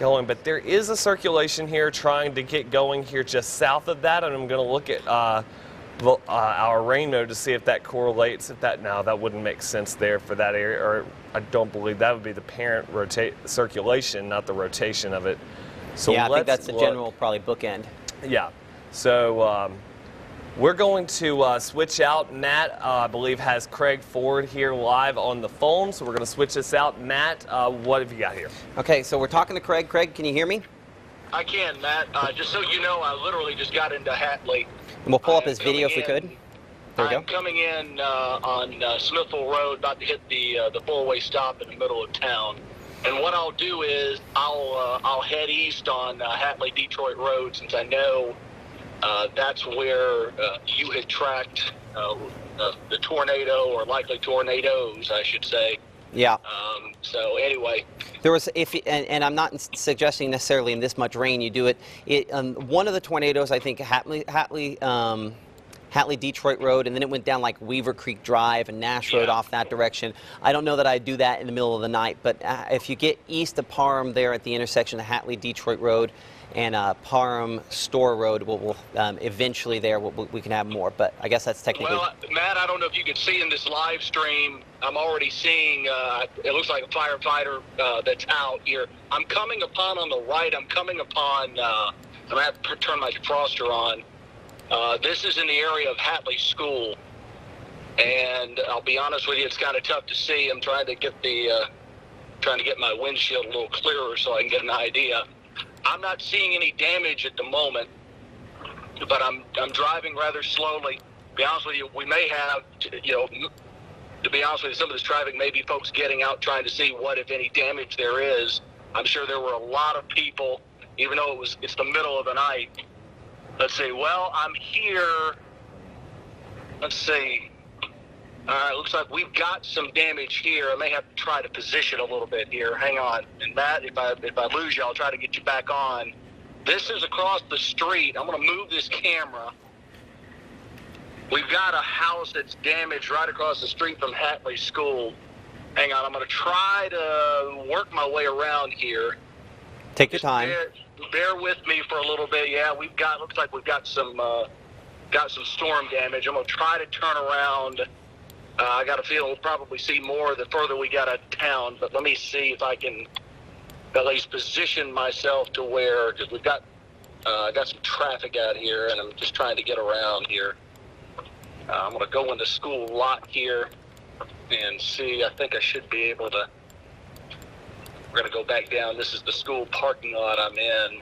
[SPEAKER 4] going, but there is a circulation here trying to get going here just south of that, and I'm going to look at our rain node to see if that correlates. If that, no, that wouldn't make sense there for that area, or I don't believe that would be the parent circulation, not the rotation of it. So
[SPEAKER 2] yeah, I think that's the general probably bookend.
[SPEAKER 4] Yeah. So we're going to switch out. Matt, I believe, has Craig Ford here live on the phone, so we're going to switch this out. Matt, what have you got here? Okay,
[SPEAKER 2] so we're talking to Craig. Craig, can you hear me?
[SPEAKER 5] I can, Matt. Just so you know, I literally just got into Hatley.
[SPEAKER 2] And we'll pull up his video if we could. There we go.
[SPEAKER 5] I'm coming in on Smithville Road, about to hit the four-way stop in the middle of town. And what I'll do is I'll head east on Hatley Detroit Road, since I know that's where you had tracked the tornado, or likely tornadoes, I should say.
[SPEAKER 2] Yeah.
[SPEAKER 5] So anyway,
[SPEAKER 2] there was, and I'm not suggesting necessarily in this much rain you do it. One of the tornadoes, I think, Hatley Detroit Road, and then it went down like Weaver Creek Drive and Nash Road off that direction. I don't know that I'd do that in the middle of the night, but if you get east of Parham there at the intersection of Hatley Detroit Road and Parham Store Road, we'll eventually there we can have more, but I guess that's technically.
[SPEAKER 5] Well, Matt, I don't know if you can see in this live stream, I'm already seeing, it looks like a firefighter that's out here. I'm coming upon on the right, I'm coming upon, I'm going to have to turn my defroster on. This is in the area of Hatley School, and I'll be honest with you, it's kind of tough to see. I'm trying to get my windshield a little clearer so I can get an idea. I'm not seeing any damage at the moment, but I'm driving rather slowly. To be honest with you, we may have, to be honest with you, some of this traffic may be folks getting out trying to see what, if any, damage there is. I'm sure there were a lot of people, even though it's the middle of the night. Let's see. Well, I'm here. Let's see. All right, looks like we've got some damage here. I may have to try to position a little bit here. Hang on. And Matt, if I lose you, I'll try to get you back on. This is across the street. I'm going to move this camera. We've got a house that's damaged right across the street from Hatley School. Hang on. I'm going to try to work my way around here.
[SPEAKER 2] Take your time.
[SPEAKER 5] Bear with me for a little bit. Yeah, looks like we've got some storm damage. I'm going to try to turn around. I got a feeling we'll probably see more the further we get out of town, but let me see if I can at least position myself to where, because we've got I got some traffic out here, and I'm just trying to get around here. I'm going to go in the school lot here and see. I think I should be able to. We're going to go back down. This is the school parking lot I'm in,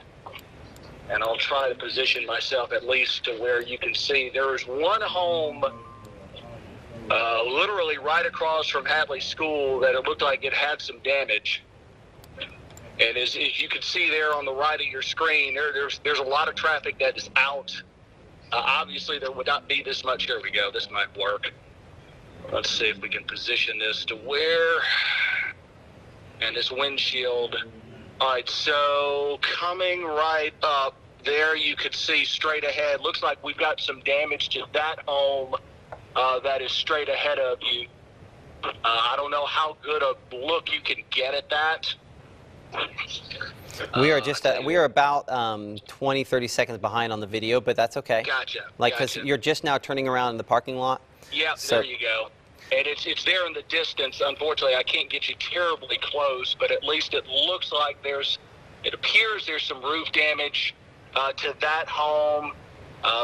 [SPEAKER 5] and I'll try to position myself at least to where you can see. There's one home literally right across from Hatley School that it looked like it had some damage. And as you can see there on the right of your screen, there's a lot of traffic that is out. Obviously, there would not be this much. Here we go. This might work. Let's see if we can position this to where. And this windshield. All right, so coming right up there, you could see straight ahead. Looks like we've got some damage to that home that is straight ahead of you. I don't know how good a look you can get at that.
[SPEAKER 2] We are just we are about 20, 30 seconds behind on the video, but that's okay.
[SPEAKER 5] Gotcha.
[SPEAKER 2] Like, because you're just now turning around in the parking lot.
[SPEAKER 5] Yeah, so, there you go. And it's there in the distance. Unfortunately, I can't get you terribly close, but at least it looks like it appears there's some roof damage to that home.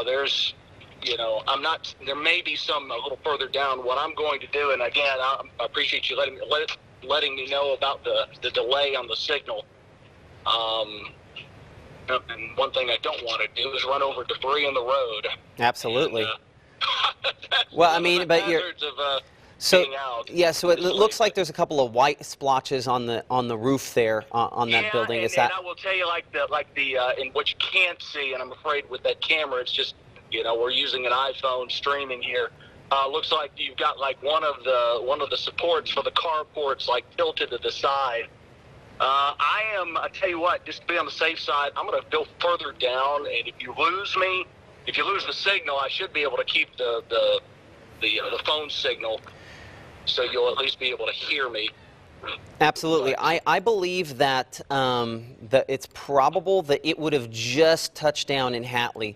[SPEAKER 5] There's, there may be some a little further down. What I'm going to do, and again, I appreciate you letting me know about the delay on the signal. And one thing I don't want to do is run over debris in the road.
[SPEAKER 2] Absolutely.
[SPEAKER 5] And,
[SPEAKER 2] well, I mean, but you're. So it looks like there's a couple of white splotches on the roof there on that building. Is that?
[SPEAKER 5] And I will tell you, like the in what you can't see, and I'm afraid with that camera, it's just we're using an iPhone streaming here. Looks like you've got like one of the supports for the carports like tilted to the side. I tell you what, just to be on the safe side, I'm going to go further down, and if you lose the signal, I should be able to keep the phone signal. So you'll at least be able to hear me.
[SPEAKER 2] Absolutely. I believe that that it's probable that it would have just touched down in Hatley,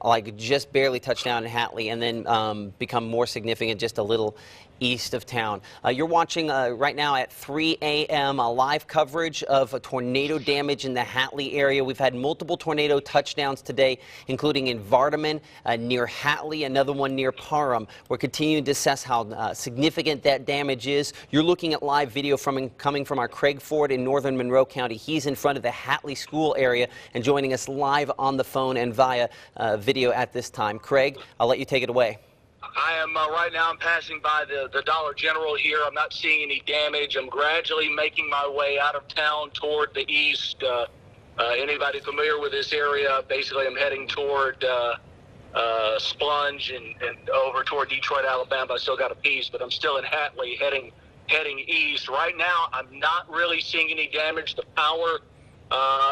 [SPEAKER 2] like just barely touched down in Hatley, and then become more significant just a little east of town. You're watching right now at 3 a.m. Live coverage of tornado damage in the Hatley area. We've had multiple tornado touchdowns today, including in Vardaman, near Hatley, another one near Parham. We're continuing to assess how significant that damage is. You're looking at live video coming from our Craig Ford in northern Monroe County. He's in front of the Hatley school area and joining us live on the phone and via video at this time. Craig, I'll let you take it away.
[SPEAKER 5] I am right now. I'm passing by the Dollar General here. I'm not seeing any damage. I'm gradually making my way out of town toward the east. Anybody familiar with this area? Basically, I'm heading toward Splunge and over toward Detroit, Alabama. I still got a piece, but I'm still in Hatley, heading east. Right now, I'm not really seeing any damage. The power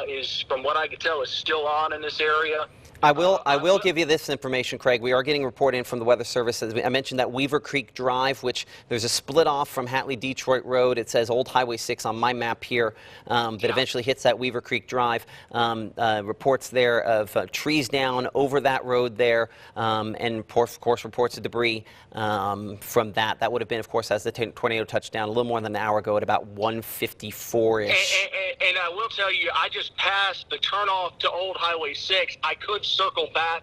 [SPEAKER 5] is, from what I can tell, is still on in this area.
[SPEAKER 2] I will give you this information, Craig. We are getting a report in from the Weather Service. I mentioned that Weaver Creek Drive, which there's a split off from Hatley Detroit Road. It says Old Highway 6 on my map here that eventually hits that Weaver Creek Drive. Reports there of trees down over that road there, and of course reports of debris from that. That would have been, of course, as the tornado touched down a little more than an hour ago at about 1:54-ish.
[SPEAKER 5] And I will tell you, I just passed the turnoff to Old Highway 6. I could circle back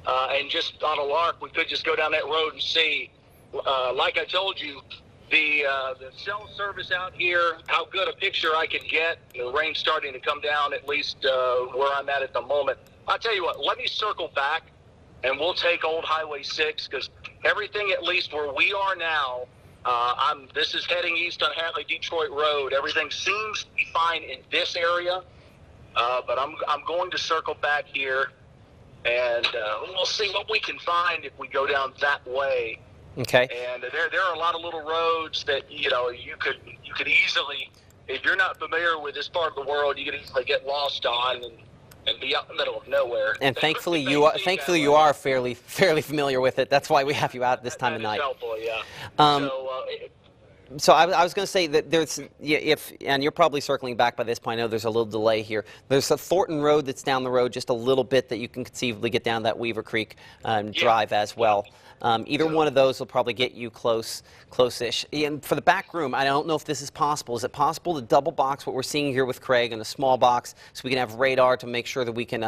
[SPEAKER 5] and just on a lark, we could just go down that road and see. Like I told you, the cell service out here, how good a picture I could get. The rain's starting to come down, at least where I'm at the moment. I'll tell you what, let me circle back and we'll take Old Highway 6, because everything, at least where we are now, this is heading east on Hatley Detroit Road. Everything seems to be fine in this area, but I'm going to circle back here, and we'll see what we can find if we go down that way.
[SPEAKER 2] Okay.
[SPEAKER 5] And there are a lot of little roads that you could easily, if you're not familiar with this part of the world, you could easily get lost on and be out in the middle of nowhere.
[SPEAKER 2] And thankfully you are fairly familiar with it. That's why we have you out this time of night.
[SPEAKER 5] Helpful, yeah.
[SPEAKER 2] So I was going to say that there's, and you're probably circling back by this point. I know there's a little delay here. There's a Thornton Road that's down the road just a little bit that you can conceivably get down that Weaver Creek drive as well. Either one of those will probably get you close-ish. And for the back room, I don't know if this is possible. Is it possible to double box what we're seeing here with Craig in a small box so we can have radar to make sure that we can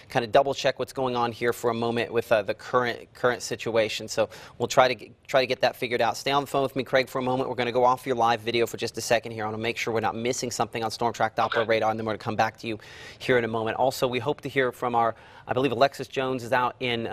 [SPEAKER 2] kind of double check what's going on here for a moment with the current situation? So we'll try to get that figured out. Stay on the phone with me, Craig, for a moment. We're going to go off your live video for just a second here. I want to make sure we're not missing something on Storm Track Doppler radar, and then we're going to come back to you here in a moment. Also, we hope to hear from I believe Alexis Jones is out in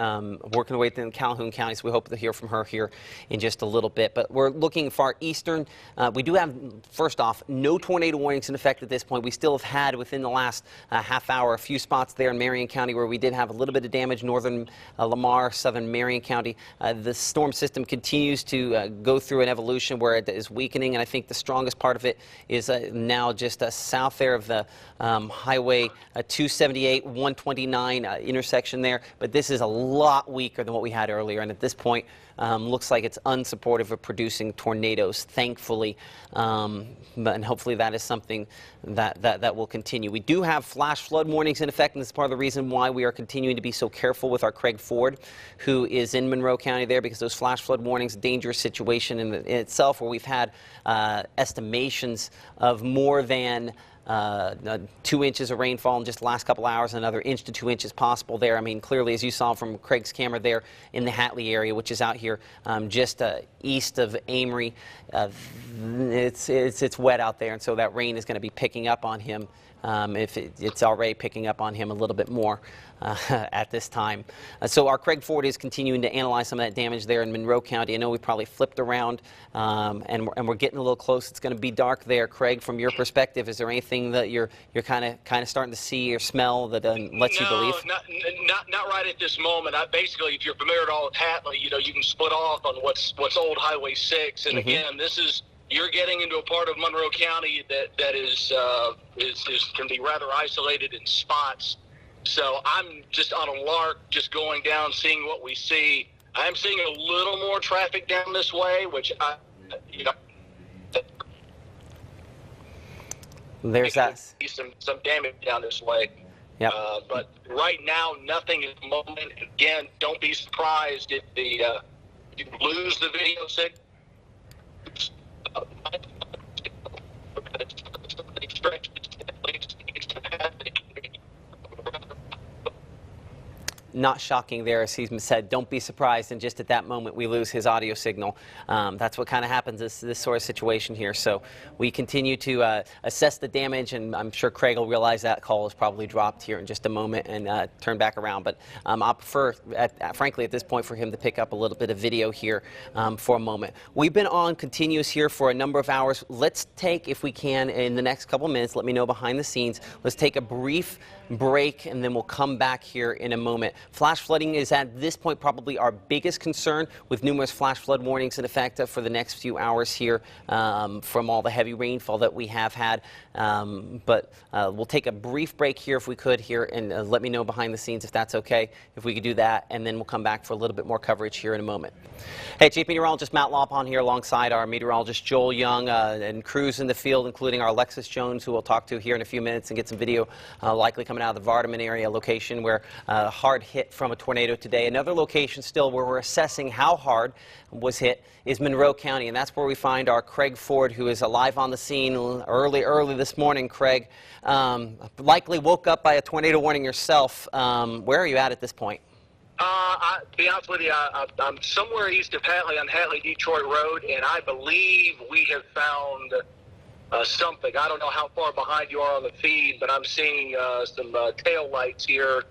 [SPEAKER 2] working away in Calhoun County, so we hope to hear from her here in just a little bit. But we're looking far eastern. We do have, first off, no tornado warnings in effect at this point. We still have had, within the last half hour, a few spots there in Marion County where we did have a little bit of damage, northern Lamar, southern Marion County. The storm system continues to go through an evolution where it is weakening, and I think the strongest part of it is now just south there of the Highway 278, 129 intersection there. But this is a lot weaker than what we had earlier, and at this point looks like it's unsupportive of producing tornadoes, thankfully, and hopefully that is something that will continue. We do have flash flood warnings in effect, and this is part of the reason why we are continuing to be so careful with our Craig Ford, who is in Monroe County there, because those flash flood warnings, a dangerous situation in itself, where we've had estimations of more than 2 inches of rainfall in just the last couple hours, another inch to 2 inches possible there. I mean, clearly, as you saw from Craig's camera there in the Hatley area, which is out here just east of Amory, it's wet out there, and so that rain is going to be picking up on him. If it's already picking up on him a little bit more at this time. So our Craig Ford is continuing to analyze some of that damage there in Monroe County. I know we probably flipped around and we're getting a little close. It's going to be dark there. Craig, from your perspective, is there anything that you're kind of starting to see or smell that lets you believe?
[SPEAKER 5] Not right at this moment. Basically, if you're familiar at all with Hatley, you can split off on what's Old Highway 6, and again, you're getting into a part of Monroe County that is can be rather isolated in spots. So I'm just on a lark, just going down, seeing what we see. I'm seeing a little more traffic down this way, which
[SPEAKER 2] There's that.
[SPEAKER 5] Some damage down this way.
[SPEAKER 2] Yep.
[SPEAKER 5] But right now, nothing at the moment. Again, don't be surprised if you lose the video signal.
[SPEAKER 2] Not shocking there, as he said, don't be surprised, and just at that moment we lose his audio signal. That's what kind of happens in this sort of situation here. So we continue to assess the damage, and I'm sure Craig will realize that call is probably dropped here in just a moment and turn back around. But I prefer, frankly, at this point, for him to pick up a little bit of video here for a moment. We've been on continuous here for a number of hours. Let's take, if we can, in the next couple of minutes, let me know behind the scenes, let's take a brief break, and then we'll come back here in a moment. Flash flooding is at this point probably our biggest concern, with numerous flash flood warnings in effect for the next few hours here from all the heavy rainfall that we have had. But we'll take a brief break here if we could here, and let me know behind the scenes if that's okay, if we could do that, and then we'll come back for a little bit more coverage here in a moment. Hey, Chief Meteorologist Matt Laubhan here alongside our meteorologist Joel Young and crews in the field, including our Alexis Jones, who we'll talk to here in a few minutes and get some video likely coming out of the Vardaman area, location where hard hit from a tornado today. Another location still where we're assessing how hard was hit is Monroe County, and that's where we find our Craig Ford, who is alive on the scene early this morning. Craig, likely woke up by a tornado warning yourself. Where are you at this point?
[SPEAKER 5] To be honest with you, I'm somewhere east of Hatley on Hatley-Detroit Road, and I believe we have found something. I don't know how far behind you are on the feed, but I'm seeing some tail lights here,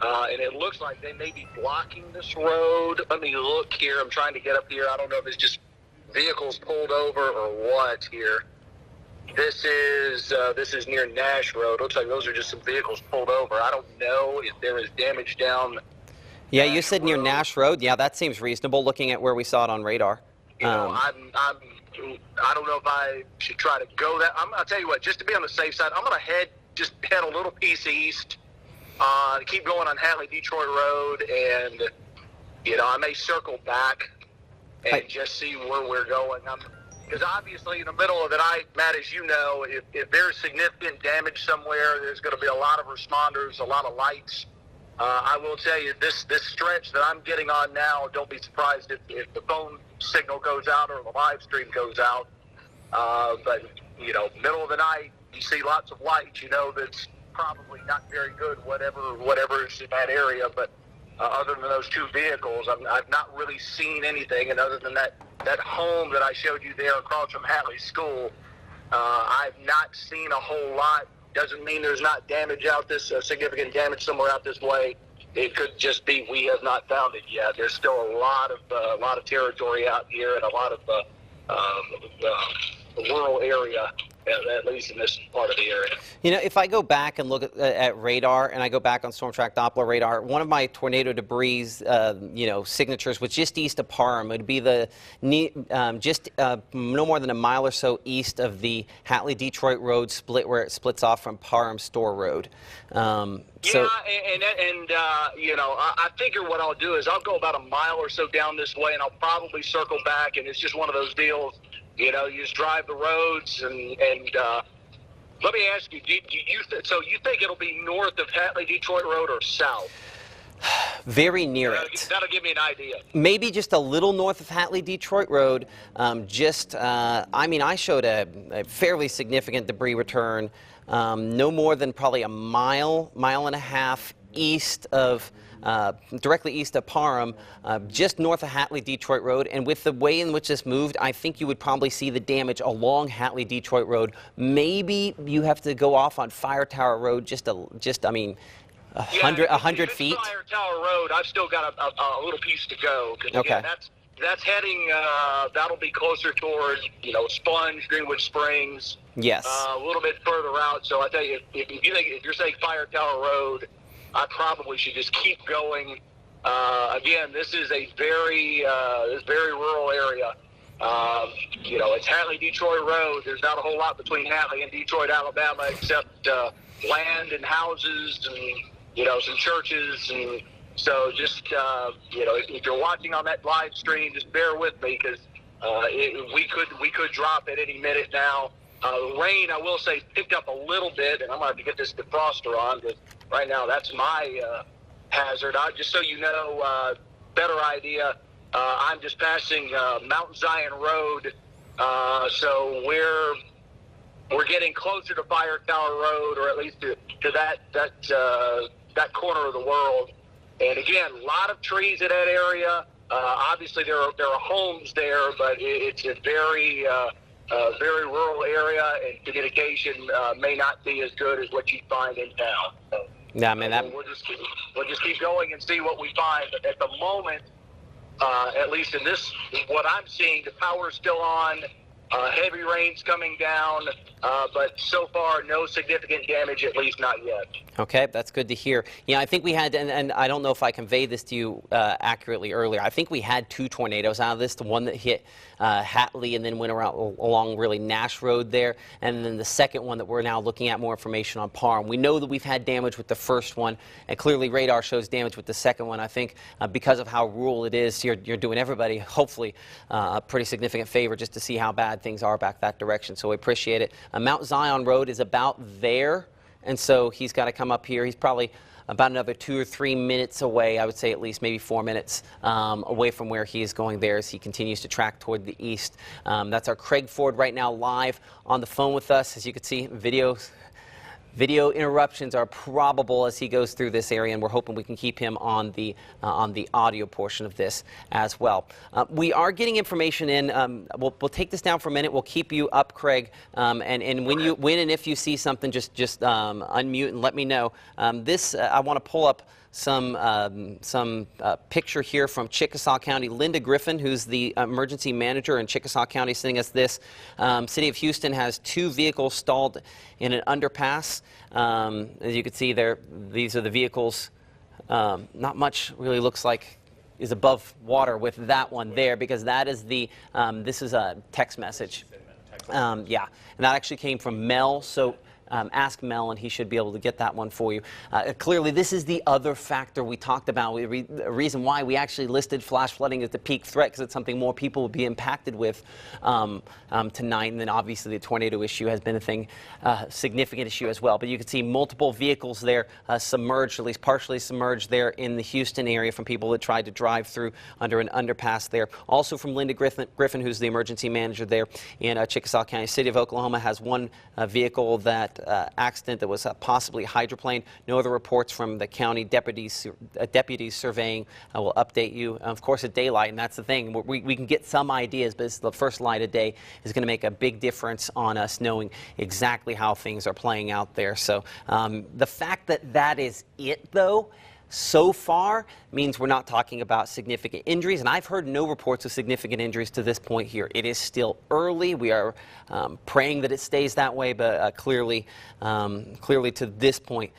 [SPEAKER 5] and it looks like they may be blocking this road. Let me look here. I'm trying to get up here. I don't know if it's just vehicles pulled over or what here. This is near Nash Road. Looks like those are just some vehicles pulled over. I don't know if there is damage down.
[SPEAKER 2] Yeah, you said near Nash Road. Yeah, that seems reasonable looking at where we saw it on radar.
[SPEAKER 5] You know, I don't know if I should try to go that. I'll tell you what, just to be on the safe side, I'm going to just head a little piece east, keep going on Hatley-Detroit Road, and, you know, I may circle back and just see where we're going. Because obviously in the middle of the night, Matt, as you know, if there's significant damage somewhere, there's going to be a lot of responders, a lot of lights. I will tell you, this stretch that I'm getting on now, don't be surprised if the phone signal goes out or the live stream goes out. But, you know, middle of the night, you see lots of lights, you know, that's probably not very good, whatever is in that area. But other than those two vehicles, I've not really seen anything. And other than that home that I showed you there across from Hatley School, I've not seen a whole lot. Doesn't mean there's not damage out significant damage somewhere out this way. It could just be we have not found it yet. There's still a lot of territory out here and a lot of rural area, at least in this part of the area.
[SPEAKER 2] You know, if I go back and look at radar, and I go back on Storm Track Doppler radar, one of my tornado debris, signatures was just east of Parham. It would be no more than a mile or so east of the Hatley-Detroit Road split, where it splits off from Parham Store Road. I figure what I'll do is I'll go about a mile or so down this way, and I'll probably circle back, and it's just one of those deals. You know, you just drive the roads, and let me ask you, so you think it'll be north of Hatley-Detroit Road or south? Very near it.
[SPEAKER 5] That'll give me an idea.
[SPEAKER 2] Maybe just a little north of Hatley-Detroit Road. I showed a fairly significant debris return, no more than probably a mile and a half east of directly east of Parham, just north of Hatley-Detroit Road. And with the way in which this moved, I think you would probably see the damage along Hatley-Detroit Road. Maybe you have to go off on Fire Tower Road, 100 feet.
[SPEAKER 5] Fire Tower Road, I've still got a little piece to go.
[SPEAKER 2] Okay.
[SPEAKER 5] Again, that's heading, that'll be closer toward, Sponge, Greenwood Springs.
[SPEAKER 2] Yes.
[SPEAKER 5] A little bit further out. So I tell you, if you're saying Fire Tower Road, I probably should just keep going. Again, this is a very rural area. It's Hatley-Detroit Road. There's not a whole lot between Hatley and Detroit, Alabama, except land and houses and, some churches. And so just, if you're watching on that live stream, just bear with me, because we could drop at any minute now. Rain, I will say, picked up a little bit, and I'm going to have to get this defroster on because right now that's my hazard. Just so you know, better idea, I'm just passing Mount Zion Road, so we're getting closer to Fire Tower Road, or at least to that corner of the world. And again, a lot of trees in that area. Obviously, there are homes there, but it's a very rural area, and communication may not be as good as what you find in town. So,
[SPEAKER 2] yeah, I mean,
[SPEAKER 5] we'll just keep going and see what we find. But at the moment, at least in this, what I'm seeing, the power's still on. Heavy rain's coming down, but so far no significant damage, at least not yet.
[SPEAKER 2] Okay, that's good to hear. Yeah, I think we had, and I don't know if I conveyed this to you accurately earlier, I think we had 2 tornadoes out of this, the one that hit Hatley and then went around along really Nash Road there, and then the second one that we're now looking at more information on Parham. We know that we've had damage with the first one, and clearly radar shows damage with the second one. I think because of how rural it is, you're doing everybody, hopefully, a pretty significant favor just to see how bad things are back that direction, so we appreciate it. Mount Zion Road is about there, and so he's got to come up here. He's probably about another 2 or 3 minutes away, I would say at least maybe 4 minutes away from where he is going there as he continues to track toward the east. That's our Craig Ford right now live on the phone with us. As you can see, Video interruptions are probable as he goes through this area, and we're hoping we can keep him on the audio portion of this as well. We are getting information in. We'll take this down for a minute. We'll keep you up, Craig. And when and if you see something, just unmute and let me know. I want to pull up some picture here from Chickasaw County. Linda Griffin, who's the emergency manager in Chickasaw County, sending us this. City of Houston has 2 vehicles stalled in an underpass. As you can see there, these are the vehicles. Not much really looks like is above water with that one there, because that is this is a text message. Yeah, and that actually came from Mel. So ask Mel, and he should be able to get that one for you. Clearly, this is the other factor we talked about. The reason why we actually listed flash flooding as the peak threat, because it's something more people will be impacted with tonight. And then obviously the tornado issue has been a thing, significant issue as well. But you can see multiple vehicles there submerged, at least partially submerged there in the Houston area from people that tried to drive through under an underpass there. Also from Linda Griffin, who's the emergency manager there in Chickasaw County. City of Oklahoma has 1 vehicle that accident that was possibly a hydroplane. No other reports from the county deputies surveying. I will update you, of course, at daylight, and that's the thing. We can get some ideas, but the first light of day is going to make a big difference on us knowing exactly how things are playing out there. So the fact that that is it, though, so far means we're not talking about significant injuries, and I've heard no reports of significant injuries to this point here. It is still early. We are praying that it stays that way, but clearly to this point,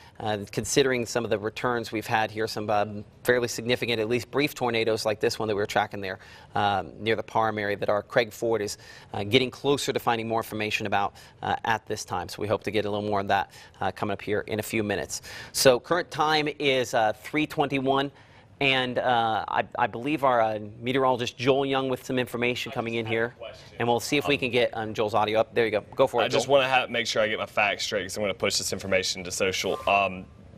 [SPEAKER 2] considering some of the returns we've had here, some fairly significant, at least brief tornadoes like this one that we were tracking there near the Parham area, that our Craig Ford is getting closer to finding more information about at this time. So we hope to get a little more of that coming up here in a few minutes. So current time is 3:21. And I believe our meteorologist Joel Young with some information coming in here, and we'll see if we can get Joel's audio up. There you go. Go for it,
[SPEAKER 4] I just want to make sure I get my facts straight, because I'm going to push this information to social.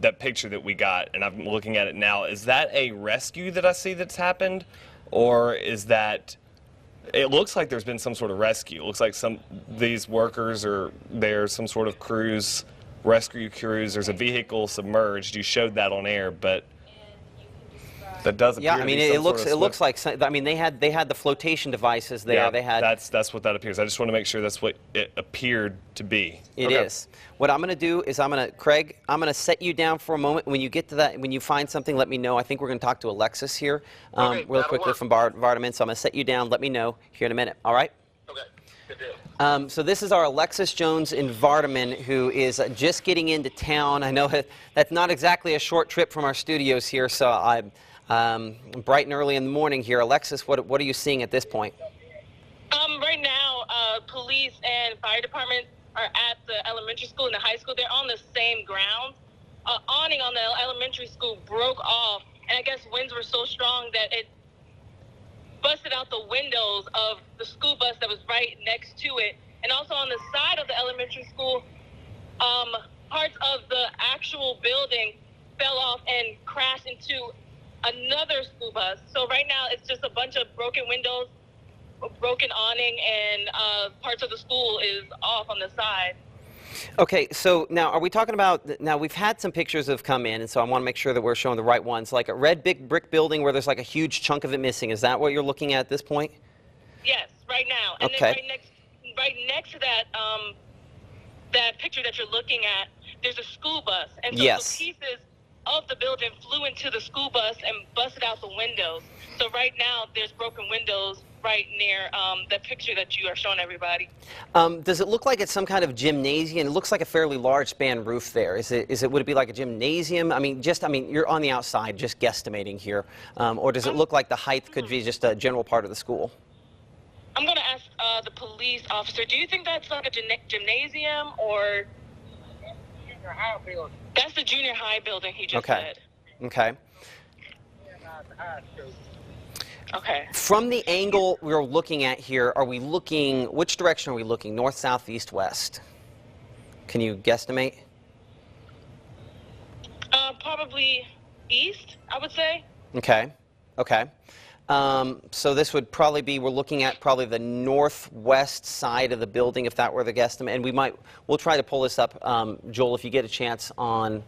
[SPEAKER 4] That picture that we got, and I'm looking at it now, is that a rescue that I see that's happened, or is that? It looks like there's been some sort of rescue. It looks like these workers are there's some sort of rescue cruise. There's a vehicle submerged. You showed that on air, but that does appear.
[SPEAKER 2] Yeah, I mean, it looks like. I mean, they had the flotation devices there.
[SPEAKER 4] Yeah,
[SPEAKER 2] they had.
[SPEAKER 4] That's what that appears. I just want to make sure that's what it appeared to be.
[SPEAKER 2] It is. What I'm going to do is Craig, I'm going to set you down for a moment. When you get to that, when you find something, let me know. I think we're going to talk to Alexis here real quickly from Vardaman. So I'm going to set you down. Let me know here in a minute. All right?
[SPEAKER 5] Okay. Good deal.
[SPEAKER 2] So this is our Alexis Jones in Vardaman, who is just getting into town. I know that's not exactly a short trip from our studios here, so I'm bright and early in the morning here. Alexis, what are you seeing at this point?
[SPEAKER 6] Right now, police and fire department are at the elementary school and the high school. They're on the same ground. Awning on the elementary school broke off, and I guess winds were so strong that it busted out the windows of the school bus that was right next to it. And also on the side of the off on the side.
[SPEAKER 2] Okay, so now are we talking about, now we've had some pictures have come in, and so I want to make sure that we're showing the right ones, like a red big brick building where there's like a huge chunk of it missing. Is that what you're looking at this point?
[SPEAKER 6] Yes, right now. And
[SPEAKER 2] Okay.
[SPEAKER 6] then right next to that, that picture that you're looking at, there's a school bus. And so
[SPEAKER 2] Yes.
[SPEAKER 6] the pieces of the building flew into the school bus and busted out the windows. So right now there's broken windows right near the picture that you are showing everybody.
[SPEAKER 2] Does it look like it's some kind of gymnasium? It looks like a fairly large span roof there. Would it be like a gymnasium? I mean, you're on the outside, just guesstimating here. Or does it look like the height could be just a general part of the school?
[SPEAKER 6] I'm going to ask the police officer, do you think that's like a gymnasium or? Junior high building. That's the junior high building he just said.
[SPEAKER 2] Okay.
[SPEAKER 6] Okay.
[SPEAKER 2] From the angle we're looking at here, which direction are we looking? North, south, east, west? Can you guesstimate?
[SPEAKER 6] Probably east, I would say.
[SPEAKER 2] Okay. Okay. So this would probably be, we're looking at probably the northwest side of the building, if that were the guesstimate. And we'll try to pull this up, Joel, if you get a chance on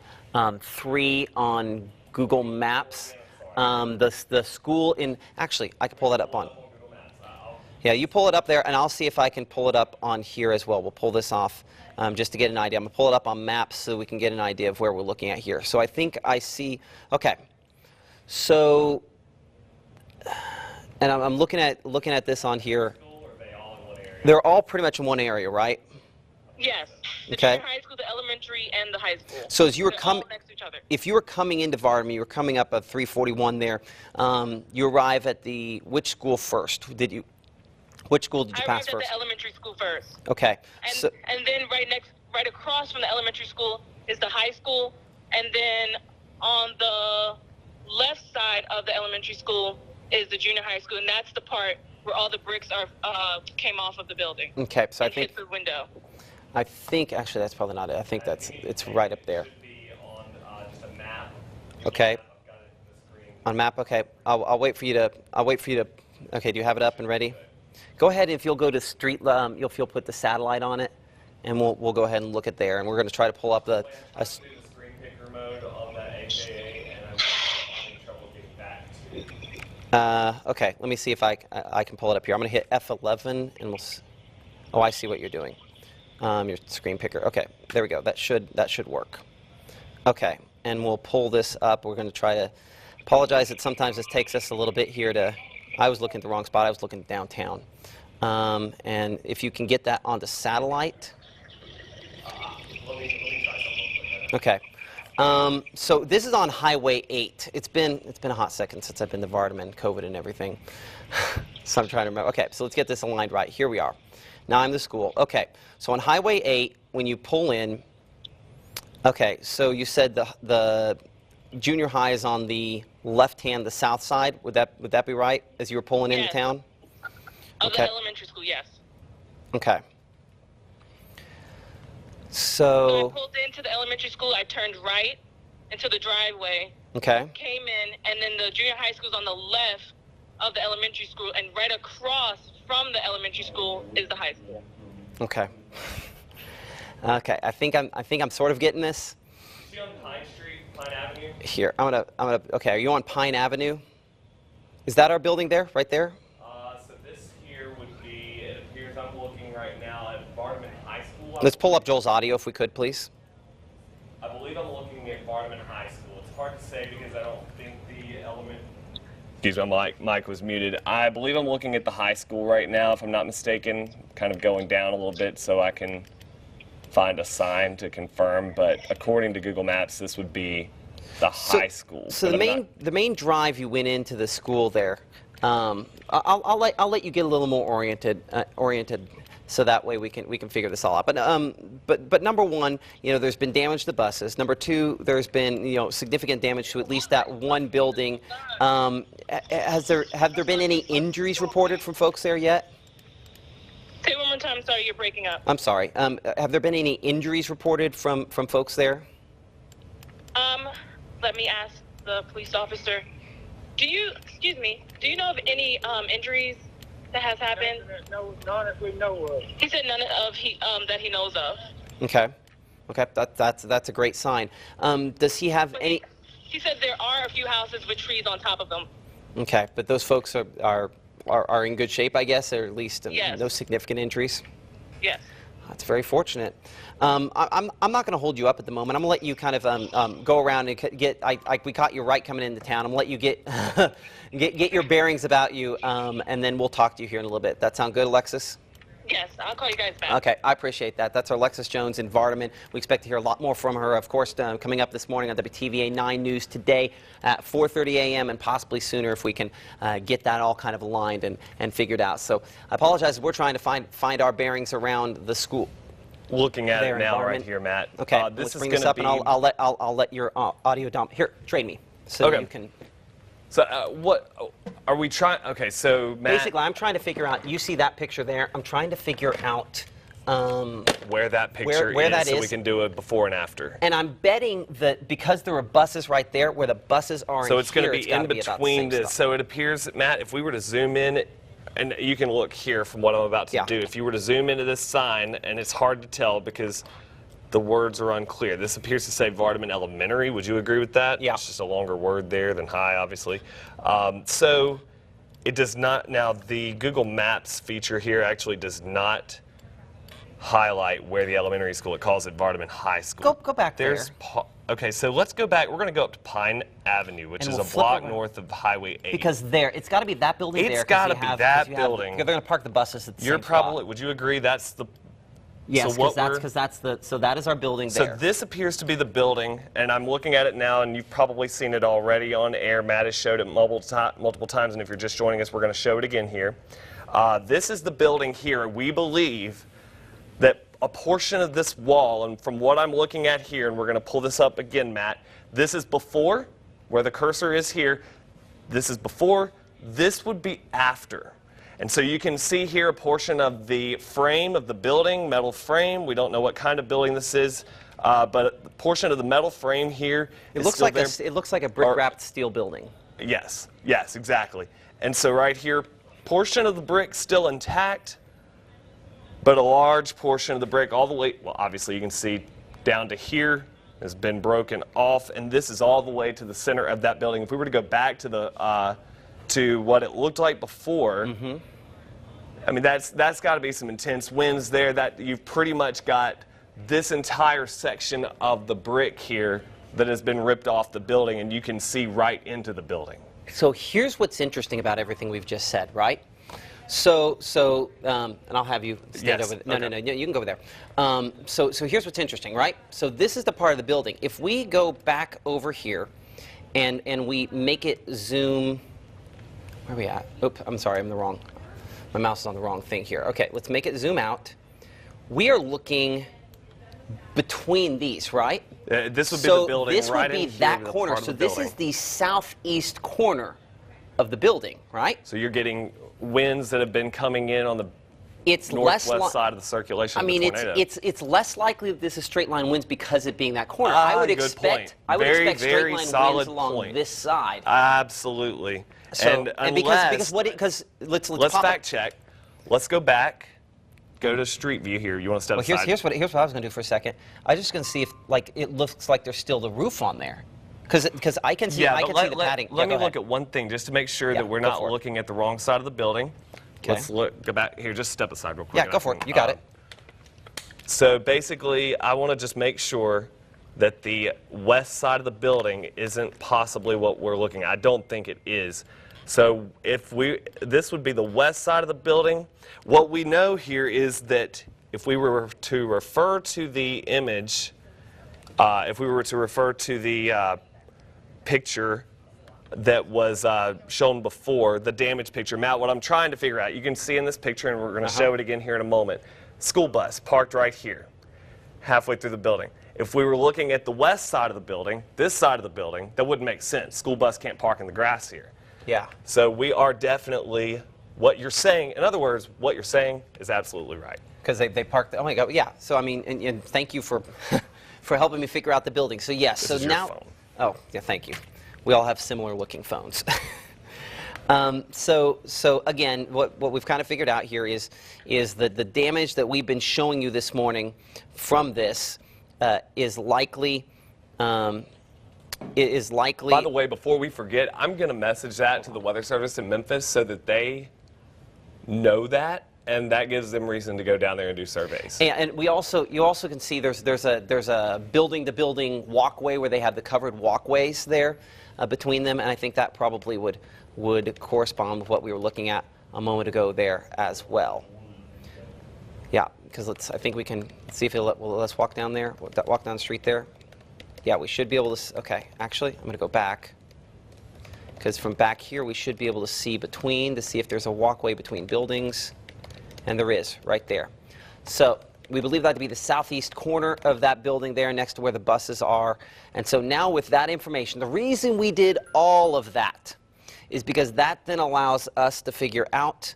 [SPEAKER 2] 3 on Google Maps. The school actually, I can pull that up on. Yeah, you pull it up there, and I'll see if I can pull it up on here as well. We'll pull this off just to get an idea. I'm going to pull it up on maps so we can get an idea of where we're looking at here. So I think I see, okay. So, and I'm looking at this on here. They're all pretty much in one area, right?
[SPEAKER 6] Yes. The
[SPEAKER 2] Okay.
[SPEAKER 6] junior high school, the elementary, and the high school.
[SPEAKER 2] So as you were
[SPEAKER 6] They're all next to each other.
[SPEAKER 2] if you were coming into Vardaman, you were coming up at 341 there. You arrive at which school first? Which school did you pass
[SPEAKER 6] I arrived
[SPEAKER 2] first?
[SPEAKER 6] at the elementary school first.
[SPEAKER 2] Okay.
[SPEAKER 6] And then right across from the elementary school is the high school, and then on the left side of the elementary school is the junior high school, and that's the part where all the bricks came off of the building.
[SPEAKER 2] Okay, so I
[SPEAKER 6] and
[SPEAKER 2] think
[SPEAKER 6] hit the window.
[SPEAKER 2] actually that's probably not it. I think it's right up there.
[SPEAKER 4] Should be on just a map.
[SPEAKER 2] Okay.
[SPEAKER 4] I've got it on the screen.
[SPEAKER 2] On map. Okay. I'll wait for you to. Okay. Do you have it up and ready? Go ahead. If you'll go to street, you'll put the satellite on it, and we'll go ahead and look at there, and we're going to try to pull up the.
[SPEAKER 4] I'm trying to do the screen picker mode on that AKA, and I'm having trouble getting back to it.
[SPEAKER 2] Okay. Let me see if I can pull it up here. I'm going to hit F11, and we'll. Oh, I see what you're doing. Your screen picker. Okay, there we go. That should work. Okay, and we'll pull this up. We're going to try to apologize that sometimes this takes us a little bit here to. I was looking at the wrong spot. I was looking downtown. And if you can get that onto satellite.
[SPEAKER 4] Let me try something.
[SPEAKER 2] Okay. So this is on Highway 8. It's been a hot second since I've been to Vardaman, COVID and everything. So I'm trying to remember. Okay, so let's get this aligned right. Here we are. Now I'm the school. Okay, so on Highway 8, when you pull in, okay, so you said the junior high is on the left hand, the south side. Would that be right as you were pulling into
[SPEAKER 6] Yes.
[SPEAKER 2] town?
[SPEAKER 6] Of
[SPEAKER 2] Okay.
[SPEAKER 6] the elementary school, yes.
[SPEAKER 2] Okay.
[SPEAKER 6] So
[SPEAKER 2] So,
[SPEAKER 6] I pulled into the elementary school. I turned right into the driveway,
[SPEAKER 2] okay.
[SPEAKER 6] came in, and then the junior high school is on the left of the elementary school, and right across from the elementary school is the high school.
[SPEAKER 2] Okay. Okay, I think I'm sort of getting this.
[SPEAKER 4] See on Pine Street, Pine Avenue?
[SPEAKER 2] Here, I'm gonna. Okay, are you on Pine Avenue? Is that our building there, right there?
[SPEAKER 4] So this here would be, it appears I'm looking right now at Vardaman High School.
[SPEAKER 2] Let's pull up Joel's audio if we could, please.
[SPEAKER 4] I believe I'm looking at Vardaman High School. It's hard to say because I don't think the element. Excuse me, my mic was muted. I believe I'm looking at the high school right now, if I'm not mistaken. Kind of going down a little bit so I can find a sign to confirm. But according to Google Maps, this would be the high school.
[SPEAKER 2] So
[SPEAKER 4] But
[SPEAKER 2] the main drive you went into the school there. I'll let you get a little more oriented. So that way we can figure this all out. But number one, there's been damage to the buses. Number two, there's been significant damage to at least that one building. Have there been any injuries reported from folks there yet?
[SPEAKER 6] Say it one more time. Sorry, you're breaking up.
[SPEAKER 2] I'm sorry. Have there been any injuries reported from folks there?
[SPEAKER 6] Let me ask the police officer. Do you know of any injuries that has happened?
[SPEAKER 7] No, none that we know of.
[SPEAKER 6] He said none of that he knows of.
[SPEAKER 2] Okay. Okay, that's a great sign. Does he have
[SPEAKER 6] But
[SPEAKER 2] any?
[SPEAKER 6] He said there are a few houses with trees on top of them.
[SPEAKER 2] Okay, but those folks are in good shape, I guess, or at least
[SPEAKER 6] Yes.
[SPEAKER 2] no significant injuries.
[SPEAKER 6] Yes.
[SPEAKER 2] That's very fortunate. I'm not going to hold you up at the moment. I'm going to let you kind of go around and get. We caught you right coming into town. I'm going to let you get get your bearings about you, and then we'll talk to you here in a little bit. That sound good, Alexis?
[SPEAKER 6] Yes, I'll call you guys back.
[SPEAKER 2] Okay, I appreciate that. That's our Alexis Jones in Vardaman. We expect to hear a lot more from her, of course, coming up this morning on WTVA 9 News today at 4:30 a.m. and possibly sooner if we can get that all kind of aligned and figured out. So I apologize. We're trying to find our bearings around the school.
[SPEAKER 4] Looking at
[SPEAKER 2] There
[SPEAKER 4] it
[SPEAKER 2] in
[SPEAKER 4] now,
[SPEAKER 2] Vardaman.
[SPEAKER 4] right here, Matt.
[SPEAKER 2] Okay,
[SPEAKER 4] This
[SPEAKER 2] let's
[SPEAKER 4] is
[SPEAKER 2] bring
[SPEAKER 4] going
[SPEAKER 2] this
[SPEAKER 4] to
[SPEAKER 2] up,
[SPEAKER 4] be.
[SPEAKER 2] and I'll let your audio dump. Here, trade me so
[SPEAKER 4] Okay.
[SPEAKER 2] you can.
[SPEAKER 4] So what are we trying? Okay, so Matt,
[SPEAKER 2] Basically, I'm trying to figure out. You see that picture there? I'm trying to figure out.
[SPEAKER 4] where that picture
[SPEAKER 2] where
[SPEAKER 4] is,
[SPEAKER 2] that
[SPEAKER 4] so we
[SPEAKER 2] is.
[SPEAKER 4] can do a before and after.
[SPEAKER 2] And I'm betting that because there are buses right there, where the buses are
[SPEAKER 4] So
[SPEAKER 2] in
[SPEAKER 4] it's going to
[SPEAKER 2] here,
[SPEAKER 4] be
[SPEAKER 2] gotta
[SPEAKER 4] in
[SPEAKER 2] be about the
[SPEAKER 4] between
[SPEAKER 2] same
[SPEAKER 4] this.
[SPEAKER 2] stuff.
[SPEAKER 4] So it appears that, Matt, if we were to zoom in, and you can look here from what I'm about to
[SPEAKER 2] Yeah.
[SPEAKER 4] do. If you were to zoom into this sign, and it's hard to tell because the words are unclear. This appears to say Vardaman Elementary. Would you agree with that?
[SPEAKER 2] Yeah.
[SPEAKER 4] It's just a longer word there than high, obviously. So it does not. Now the Google Maps feature here actually does not highlight where the elementary school. It calls it Vardaman High School.
[SPEAKER 2] Go back there.
[SPEAKER 4] Okay, so let's go back. We're going to go up to Pine Avenue, which
[SPEAKER 2] And
[SPEAKER 4] is
[SPEAKER 2] we'll
[SPEAKER 4] a
[SPEAKER 2] flip
[SPEAKER 4] block
[SPEAKER 2] over.
[SPEAKER 4] north of Highway 8.
[SPEAKER 2] Because it's got to be that building
[SPEAKER 4] It's
[SPEAKER 2] there. 'cause
[SPEAKER 4] gotta
[SPEAKER 2] you
[SPEAKER 4] be
[SPEAKER 2] have-
[SPEAKER 4] that
[SPEAKER 2] 'cause you have-
[SPEAKER 4] building.
[SPEAKER 2] They're going to park the buses at the
[SPEAKER 4] You're
[SPEAKER 2] same
[SPEAKER 4] probably.
[SPEAKER 2] spot.
[SPEAKER 4] Would you agree that's the?
[SPEAKER 2] Yes,
[SPEAKER 4] so what
[SPEAKER 2] because that's the. So that is our building
[SPEAKER 4] So
[SPEAKER 2] there.
[SPEAKER 4] this appears to be the building, and I'm looking at it now, and you've probably seen it already on air. Matt has showed it multiple times, and if you're just joining us, we're going to show it again here. This is the building here. We believe that a portion of this wall, and from what I'm looking at here, and we're going to pull this up again, Matt, this is before, where the cursor is here. This is before. This would be after. And so you can see here a portion of the frame of the building, metal frame. We don't know what kind of building this is, but a portion of the metal frame here is still there.
[SPEAKER 2] It looks like a brick-wrapped steel building.
[SPEAKER 4] Yes, yes, exactly. And so right here, portion of the brick still intact, but a large portion of the brick all the way, well, obviously you can see down to here has been broken off, and this is all the way to the center of that building. If we were to go back to the to what it looked like before, I mean, that's got to be some intense winds there. That you've pretty much got this entire section of the brick here that has been ripped off the building, and you can see right into the building.
[SPEAKER 2] So here's what's interesting about everything we've just said, right? So, and I'll have you stand
[SPEAKER 4] Yes,
[SPEAKER 2] over there. No,
[SPEAKER 4] okay.
[SPEAKER 2] no, you can go over there. So here's what's interesting, right? So this is the part of the building. If we go back over here and we make it zoom, where are we at? Oops, I'm sorry, my mouse is on the wrong thing here. Okay, let's make it zoom out. We are looking between these, right?
[SPEAKER 4] This would be
[SPEAKER 2] So
[SPEAKER 4] the building
[SPEAKER 2] this
[SPEAKER 4] right
[SPEAKER 2] would be
[SPEAKER 4] in here,
[SPEAKER 2] that
[SPEAKER 4] the
[SPEAKER 2] corner.
[SPEAKER 4] part of
[SPEAKER 2] So
[SPEAKER 4] the
[SPEAKER 2] this
[SPEAKER 4] building.
[SPEAKER 2] is the southeast corner of the building, right?
[SPEAKER 4] So you're getting winds that have been coming in on the
[SPEAKER 2] It's
[SPEAKER 4] northwest side of the circulation.
[SPEAKER 2] I mean,
[SPEAKER 4] of the tornado.
[SPEAKER 2] it's less likely that this is straight line winds because it being that corner.
[SPEAKER 4] Ah,
[SPEAKER 2] I would
[SPEAKER 4] good
[SPEAKER 2] expect
[SPEAKER 4] point.
[SPEAKER 2] I would
[SPEAKER 4] Very,
[SPEAKER 2] expect straight
[SPEAKER 4] very
[SPEAKER 2] line
[SPEAKER 4] solid
[SPEAKER 2] winds along
[SPEAKER 4] point.
[SPEAKER 2] this side.
[SPEAKER 4] Absolutely.
[SPEAKER 2] So
[SPEAKER 4] and
[SPEAKER 2] because let's
[SPEAKER 4] let's
[SPEAKER 2] pop
[SPEAKER 4] fact check. Let's go back. Go to street view here. You want to step
[SPEAKER 2] Well,
[SPEAKER 4] aside?
[SPEAKER 2] here's what I was going to do for a second. I was just going to see if it looks like there's still the roof on there, because I can see
[SPEAKER 4] Yeah,
[SPEAKER 2] I
[SPEAKER 4] but
[SPEAKER 2] can
[SPEAKER 4] let,
[SPEAKER 2] see the
[SPEAKER 4] let-
[SPEAKER 2] padding.
[SPEAKER 4] let
[SPEAKER 2] Yeah,
[SPEAKER 4] me
[SPEAKER 2] go
[SPEAKER 4] look
[SPEAKER 2] ahead.
[SPEAKER 4] at one thing just to make sure
[SPEAKER 2] Yeah,
[SPEAKER 4] that we're
[SPEAKER 2] go
[SPEAKER 4] not
[SPEAKER 2] for it.
[SPEAKER 4] looking at the wrong side of the building.
[SPEAKER 2] Okay.
[SPEAKER 4] Let's go back here. Just step aside real quick.
[SPEAKER 2] Yeah, go for it. You got it.
[SPEAKER 4] So basically, I want to just make sure that the west side of the building isn't possibly what we're looking at. I don't think it is. So this would be the west side of the building. What we know here is that if we were to refer to the image, if we were to refer to the picture that was shown before, the damage picture. Matt, what I'm trying to figure out, you can see in this picture, and we're going to show it again here in a moment, school bus parked right here, halfway through the building. If we were looking at the west side of the building, this side of the building, that wouldn't make sense. School bus can't park in the grass here.
[SPEAKER 2] Yeah.
[SPEAKER 4] So we are definitely, what you're saying, in other words, what you're saying is absolutely right.
[SPEAKER 2] Because they parked. Oh my God. Yeah. So I mean, and thank you for for helping me figure out the building. So yes.
[SPEAKER 4] This
[SPEAKER 2] so
[SPEAKER 4] is your
[SPEAKER 2] now.
[SPEAKER 4] phone.
[SPEAKER 2] Oh yeah. Thank you. We all have similar looking phones. So again, what we've kind of figured out here is that the damage that we've been showing you this morning from this is likely. By
[SPEAKER 4] the way, before we forget, I'm going to message that to the Weather Service in Memphis so that they know that, and that gives them reason to go down there and do surveys.
[SPEAKER 2] And you also can see there's a building-to-building walkway where they have the covered walkways there between them, and I think that probably would correspond with what we were looking at a moment ago there as well. Yeah, because I think we can see if let's walk down there, walk down the street there. Yeah, we should be able to. Okay, actually, I'm going to go back because from back here we should be able to see if there's a walkway between buildings, and there is right there. So we believe that to be the southeast corner of that building there next to where the buses are. And so now with that information, the reason we did all of that is because that then allows us to figure out,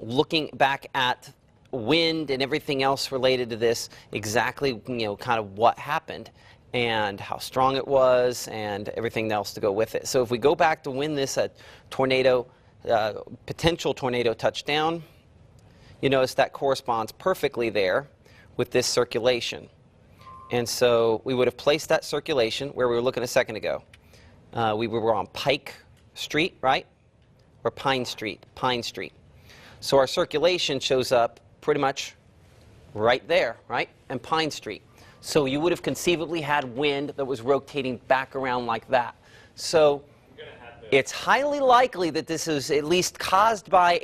[SPEAKER 2] looking back at wind and everything else related to this, exactly, kind of what happened and how strong it was and everything else to go with it. So if we go back to when this potential tornado touchdown, you notice that corresponds perfectly there with this circulation. And so we would have placed that circulation where we were looking a second ago. We were on Pike Street, right? Or Pine Street, Pine Street. So our circulation shows up pretty much right there, right? And Pine Street. So you would have conceivably had wind that was rotating back around like that. So it's highly likely that this is at least caused by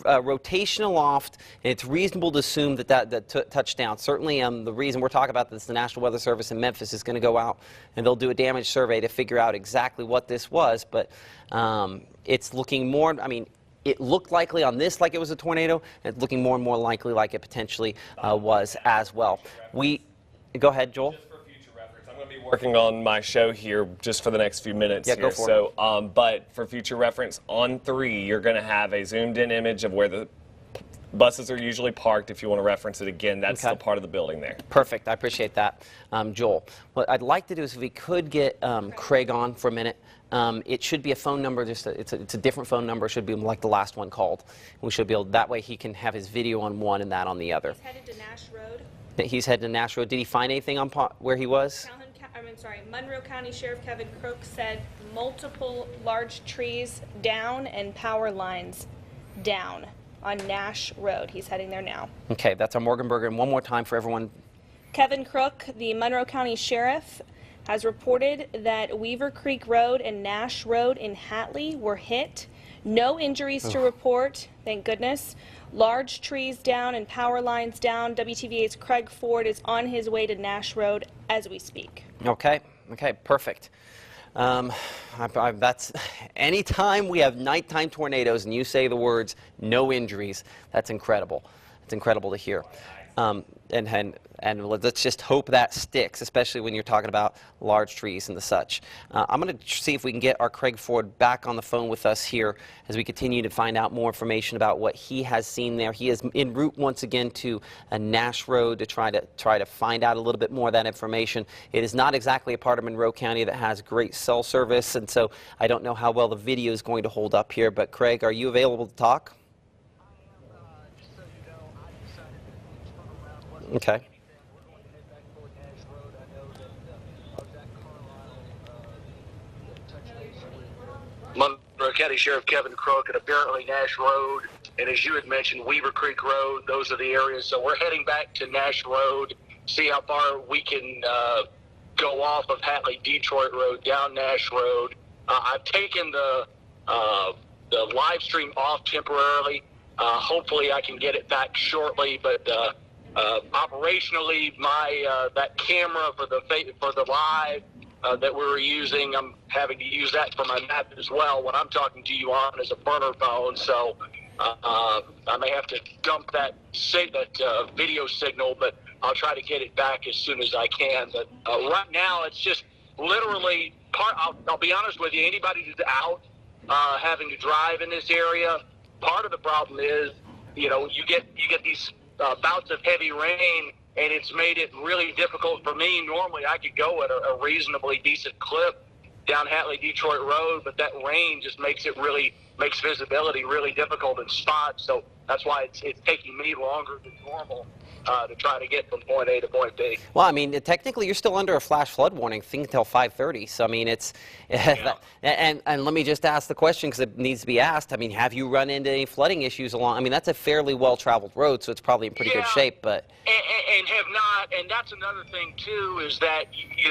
[SPEAKER 2] a rotation aloft, and it's reasonable to assume that touchdown. Certainly, the reason we're talking about this, the National Weather Service in Memphis is going to go out and they'll do a damage survey to figure out exactly what this was. But it's looking more. I mean, it looked likely on this like it was a tornado, and it's looking more and more likely like it potentially was as well. Go ahead, Joel.
[SPEAKER 4] I'm going to be working on my show here just for the next few minutes here.
[SPEAKER 2] Go for it.
[SPEAKER 4] But for future reference, on 3, you're going to have a zoomed-in image of where the buses are usually parked. If you want to reference it again, that's still part of the building there.
[SPEAKER 2] Perfect. I appreciate that, Joel. What I'd like to do is if we could get Craig on for a minute. It should be a phone number. It's a different phone number. It should be like the last one called. We should be able. That way he can have his video on one and that on the other.
[SPEAKER 8] He's headed to Nash Road.
[SPEAKER 2] He's headed to Nash Road. Did he find anything on where he was?
[SPEAKER 8] Monroe County Sheriff Kevin Crook said multiple large trees down and power lines down on Nash Road. He's heading there now.
[SPEAKER 2] Okay, that's on Morganburg. And one more time for everyone.
[SPEAKER 8] Kevin Crook, the Monroe County Sheriff, has reported that Weaver Creek Road and Nash Road in Hatley were hit. No injuries to report, thank goodness. Large trees down and power lines down. WTVA's Craig Ford is on his way to Nash Road as we speak.
[SPEAKER 2] Okay, perfect. That's anytime we have nighttime tornadoes and you say the words "no injuries," that's incredible. It's incredible to hear. And let's just hope that sticks, especially when you're talking about large trees and the such. I'm going to see if we can get our Craig Ford back on the phone with us here as we continue to find out more information about what he has seen there. He is en route once again to Nash Road to try to find out a little bit more of that information. It is not exactly a part of Monroe County that has great cell service, and so I don't know how well the video is going to hold up here. But Craig, are you available to talk? Okay.
[SPEAKER 5] Monroe County Sheriff Kevin Crook at apparently Nash Road, and as you had mentioned, Weaver Creek Road, those are the areas. So we're heading back to Nash Road, see how far we can go off of Hatley Detroit Road, down Nash Road. I've taken the live stream off temporarily. Hopefully I can get it back shortly, but operationally, my that camera for the live that we were using, I'm having to use that for my map as well. What I'm talking to you on is a burner phone, so I may have to dump that video signal, but I'll try to get it back as soon as I can. But right now, it's just literally I'll be honest with you. Anybody who's out having to drive in this area, part of the problem is, you get these bouts of heavy rain, and it's made it really difficult for me. Normally I could go at a reasonably decent clip, down Hatley Detroit Road, but that rain just makes visibility really difficult in spots. So that's why it's taking me longer than normal to try to get from point A to point B.
[SPEAKER 2] Well, I mean, technically, you're still under a flash flood warning thing until 5:30. So, I mean, it's
[SPEAKER 5] Yeah.
[SPEAKER 2] and let me just ask the question because it needs to be asked. I mean, have you run into any flooding issues along? I mean, that's a fairly well-traveled road, so it's probably in pretty good shape. But
[SPEAKER 5] and have not, and that's another thing too, is that you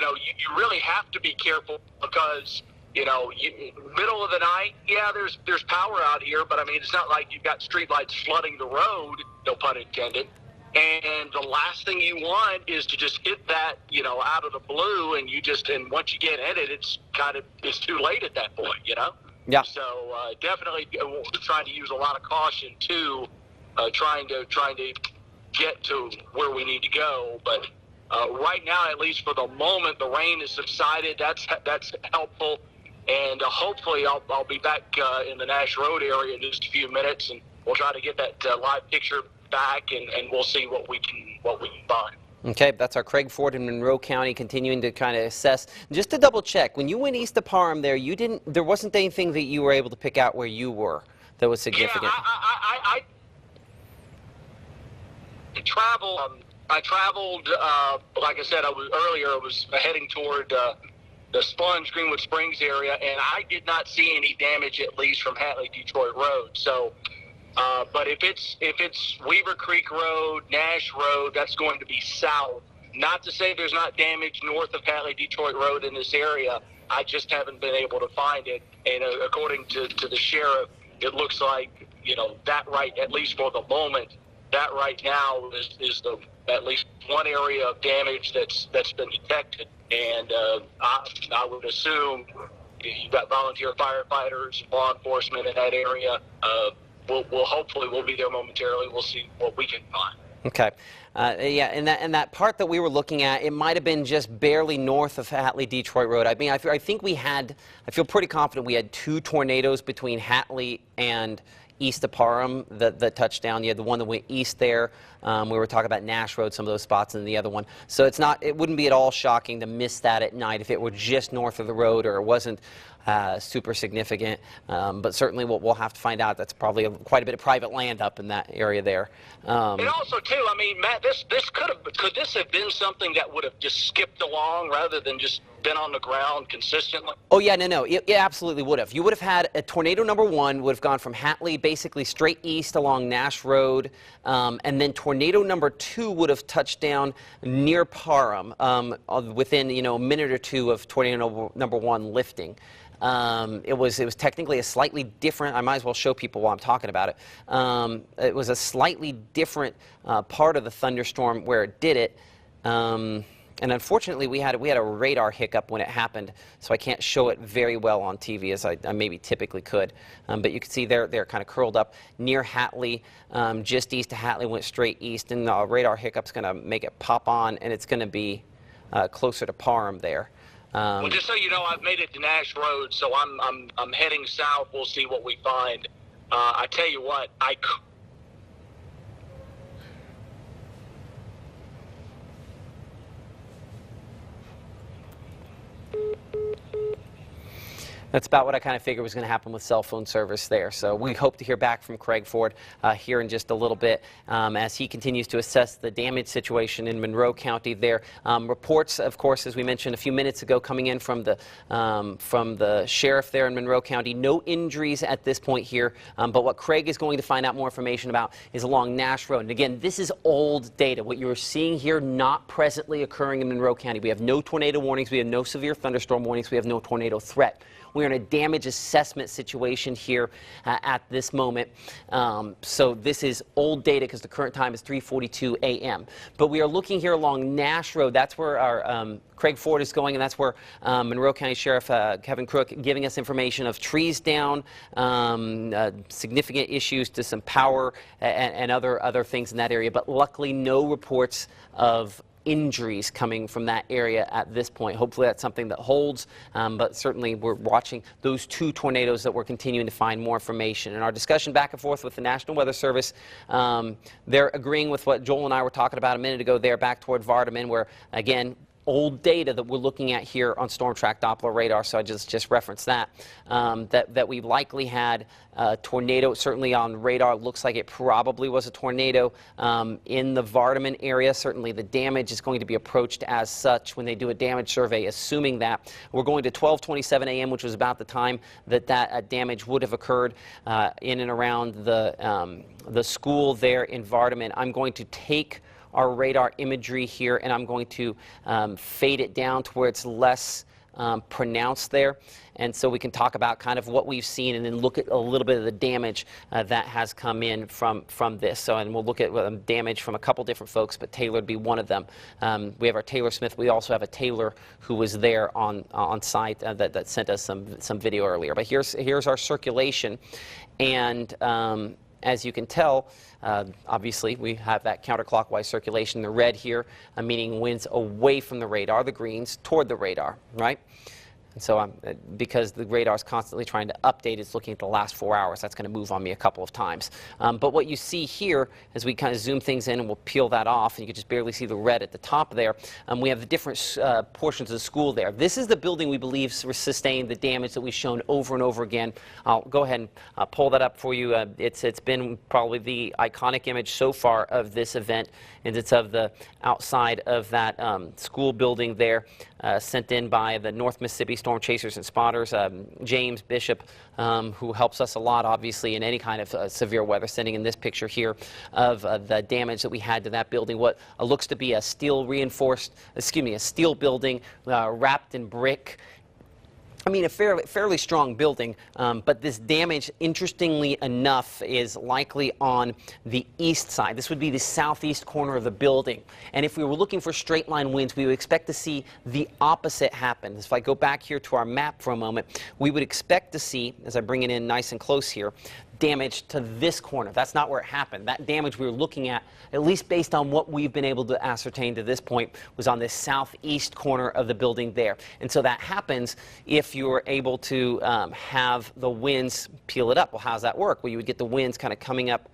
[SPEAKER 5] really have to be careful because middle of the night, yeah, there's power out here, but I mean, it's not like you've got streetlights flooding the road, no pun intended. And the last thing you want is to just hit that, out of the blue, and once you get in it, it's too late at that point,
[SPEAKER 2] Yeah.
[SPEAKER 5] So definitely trying to use a lot of caution too, trying to get to where we need to go. But right now, at least for the moment, the rain has subsided. That's helpful, and hopefully I'll be back in the Nash Road area in just a few minutes, and we'll try to get that live picture back, and we'll see what we can find.
[SPEAKER 2] Okay, that's our Craig Ford in Monroe County continuing to kind of assess. Just to double check, when you went east of Parham there, there wasn't anything that you were able to pick out where you were that was significant.
[SPEAKER 5] Yeah, I traveled, like I said, I was heading toward the Sponge, Greenwood Springs area, and I did not see any damage, at least from Hatley Detroit Road. So, but if it's Weaver Creek Road, Nash Road, that's going to be south. Not to say there's not damage north of Hatley Detroit Road in this area. I just haven't been able to find it. And according to the sheriff, it looks like that right, at least for the moment, that right now is at least one area of damage that's been detected. And I would assume you've got volunteer firefighters, law enforcement in that area. We'll be there momentarily. We'll see what we can find.
[SPEAKER 2] Okay. Yeah, and that part that we were looking at, it might have been just barely north of Hatley Detroit Road. I mean, I feel pretty confident we had 2 tornadoes between Hatley and east of Parham that touched down. You had the one that went east there. We were talking about Nash Road, some of those spots, and the other one. So it wouldn't be at all shocking to miss that at night if it were just north of the road or it wasn't super significant. But certainly we'll have to find out. That's probably quite a bit of private land up in that area there.
[SPEAKER 5] And also too, I mean, Matt, could this have been something that would have just skipped along rather than just been on the ground consistently?
[SPEAKER 2] Oh yeah, no, it absolutely would have. You would have had a tornado number 1 would have gone from Hatley basically straight east along Nash Road, and then tornado number 2 would have touched down near Parham within a minute or two of tornado number 1 lifting. It was technically a slightly different. I might as well show people while I'm talking about it. It was a slightly different part of the thunderstorm where it did it. And unfortunately, we had a radar hiccup when it happened, so I can't show it very well on TV as I maybe typically could. But you can see they're kind of curled up near Hatley, just east of Hatley, went straight east, and the radar hiccup's going to make it pop on, and it's going to be closer to Parham there.
[SPEAKER 5] Well, just so you know, I've made it to Nash Road, so I'm heading south. We'll see what we find. I tell you what,
[SPEAKER 2] That's about what I kind of figured was going to happen with cell phone service there. So we hope to hear back from Craig Ford here in just a little bit as he continues to assess the damage situation in Monroe County there. Reports, of course, as we mentioned a few minutes ago, coming in from the sheriff there in Monroe County. No injuries at this point here, but what Craig is going to find out more information about is along Nash Road. And again, this is old data. What you're seeing here not presently occurring in Monroe County. We have no tornado warnings. We have no severe thunderstorm warnings. We have no tornado threat. We're in a damage assessment situation here at this moment. So this is old data because the current time is 3:42 a.m. But we are looking here along Nash Road. That's where our Craig Ford is going, and that's where Monroe County Sheriff Kevin Crook giving us information of trees down, significant issues to some power and other things in that area. But luckily, no reports of injuries coming from that area at this point. Hopefully that's something that holds, but certainly we're watching those 2 tornadoes that we're continuing to find more information. In our discussion back and forth with the National Weather Service, they're agreeing with what Joel and I were talking about a minute ago there back toward Vardaman, where again old data that we're looking at here on storm track Doppler radar, so I just referenced that, that we likely had a tornado. Certainly on radar, it looks like it probably was a tornado in the Vardaman area. Certainly the damage is going to be approached as such when they do a damage survey, assuming that. We're going to 12:27 a.m., which was about the time that damage would have occurred in and around the school there in Vardaman. I'm going to take our radar imagery here, and I'm going to fade it down to where it's less pronounced there, and so we can talk about kind of what we've seen and then look at a little bit of the damage that has come in from this. So, and we'll look at damage from a couple different folks, but Taylor would be one of them. We have our Taylor Smith. We also have a Taylor who was there on site that sent us some video earlier. But here's our circulation, and as you can tell, obviously we have that counterclockwise circulation, the red here, meaning winds away from the radar, the greens toward the radar, right? And so because the radar is constantly trying to update, it's looking at the last 4 hours. That's going to move on me a couple of times. But what you see here, as we kind of zoom things in, and we'll peel that off, and you can just barely see the red at the top there, we have the different portions of the school there. This is the building we believe sustained the damage that we've shown over and over again. I'll go ahead and pull that up for you. It's been probably the iconic image so far of this event, and it's of the outside of that school building there, sent in by the North Mississippi Storm Chasers and Spotters, James Bishop, who helps us a lot, obviously, in any kind of severe weather, sending in this picture here of the damage that we had to that building. What looks to be a steel building wrapped in brick. I mean, a fairly strong building, but this damage, interestingly enough, is likely on the east side. This would be the southeast corner of the building. And if we were looking for straight line winds, we would expect to see the opposite happen. If I go back here to our map for a moment, we would expect to see, as I bring it in nice and close here, damage to this corner. That's not where it happened. That damage we were looking at least based on what we've been able to ascertain to this point, was on this southeast corner of the building there. And so that happens if you're able to have the winds peel it up. Well, how does that work? Well, you would get the winds kind of coming up,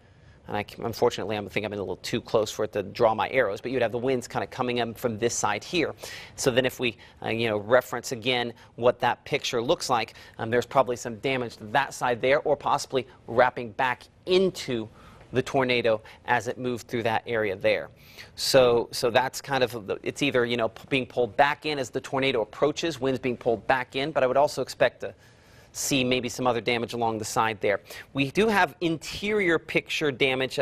[SPEAKER 2] and unfortunately, I think I'm in a little too close for it to draw my arrows, but you'd have the winds kind of coming up from this side here. So then if we, reference again what that picture looks like, there's probably some damage to that side there, or possibly wrapping back into the tornado as it moved through that area there. So that's kind of, it's either, being pulled back in as the tornado approaches, winds being pulled back in, but I would also expect to see maybe some other damage along the side there. We do have interior picture damage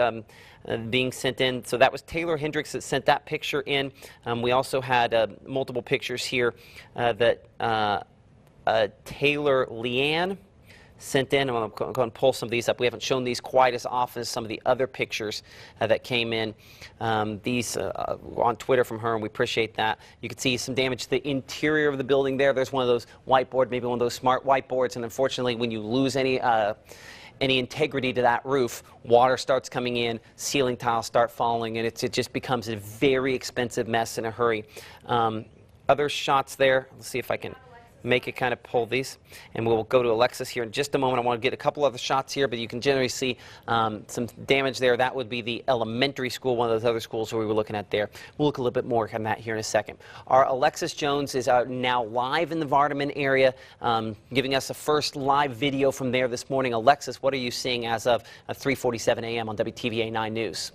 [SPEAKER 2] being sent in. So that was Taylor Hendricks that sent that picture in. We also had multiple pictures here that Taylor Leanne sent in. I'm going to pull some of these up. We haven't shown these quite as often as some of the other pictures that came in. These on Twitter from her, and we appreciate that. You can see some damage to the interior of the building there. There's one of those whiteboard, maybe one of those smart whiteboards, and unfortunately when you lose any integrity to that roof, water starts coming in, ceiling tiles start falling, and it just becomes a very expensive mess in a hurry. Other shots there. Let's see if I can make it kind of pull these, and we'll go to Alexis here in just a moment. I want to get a couple other shots here, but you can generally see some damage there. That would be the elementary school, one of those other schools where we were looking at there. We'll look a little bit more on that here in a second. Our Alexis Jones is now live in the Vardaman area, giving us a first live video from there this morning. Alexis, what are you seeing as of 3:47 a.m. on WTVA 9 News?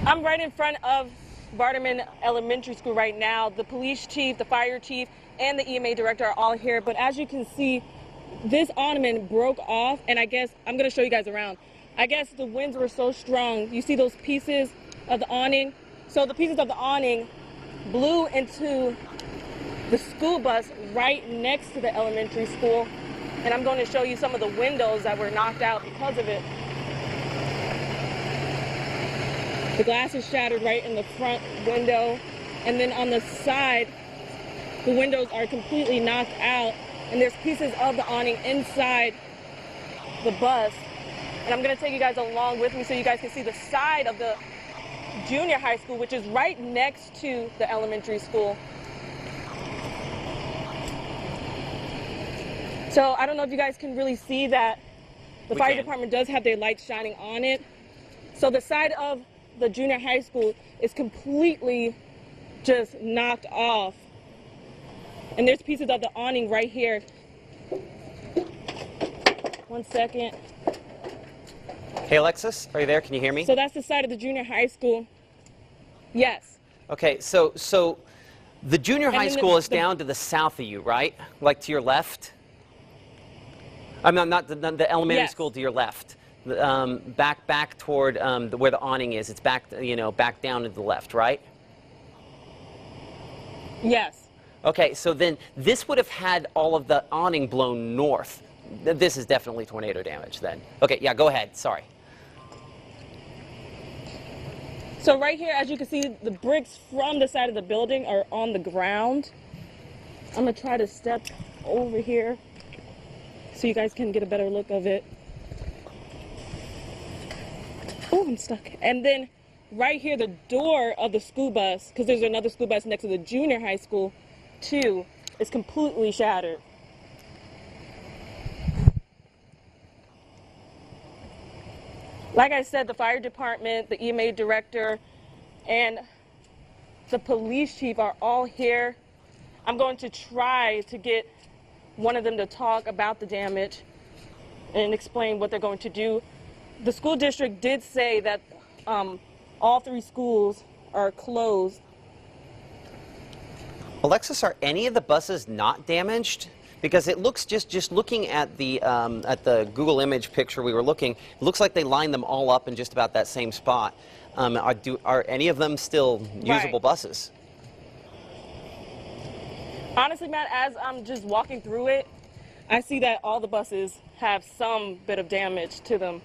[SPEAKER 6] I'm right in front of Vardaman Elementary School right now. The police chief, the fire chief, and the EMA director are all here, but as you can see, this ottoman broke off, and I guess I'm going to show you guys around. I guess the winds were so strong. You see those pieces of the awning? So the pieces of the awning blew into the school bus right next to the elementary school, and I'm going to show you some of the windows that were knocked out because of it. The glass is shattered right in the front window, and then on the side, the windows are completely knocked out, and there's pieces of the awning inside the bus. And I'm going to take you guys along with me so you guys can see the side of the junior high school, which is right next to the elementary school. So I don't know if you guys can really see that the fire department does have their lights shining on it. So the side of the junior high school is completely just knocked off. And there's pieces of the awning right here. 1 second.
[SPEAKER 2] Hey, Alexis, are you there? Can you hear me?
[SPEAKER 6] So that's the side of the junior high school. Yes.
[SPEAKER 2] Okay, so the junior high school is down to the south of you, right? Like to your left? I'm not the elementary school to your left. Back toward where the awning is. It's back, back down to the left, right?
[SPEAKER 6] Yes.
[SPEAKER 2] Okay, so then this would have had all of the awning blown north. This is definitely tornado damage then. Okay, yeah, go ahead. Sorry.
[SPEAKER 6] So right here, as you can see, the bricks from the side of the building are on the ground. I'm gonna try to step over here so you guys can get a better look of it. Oh, I'm stuck. And then right here, the door of the school bus, because there's another school bus next to the junior high school too, is completely shattered. Like I said, the fire department, the EMA director, and the police chief are all here. I'm going to try to get one of them to talk about the damage and explain what they're going to do. The school district did say that all 3 schools are closed.
[SPEAKER 2] Alexis, are any of the buses not damaged? Because it looks, just looking at the Google image picture we were looking, it looks like they lined them all up in just about that same spot. Are any of them still usable buses?
[SPEAKER 6] Honestly, Matt, as I'm just walking through it, I see that all the buses have some bit of damage to them.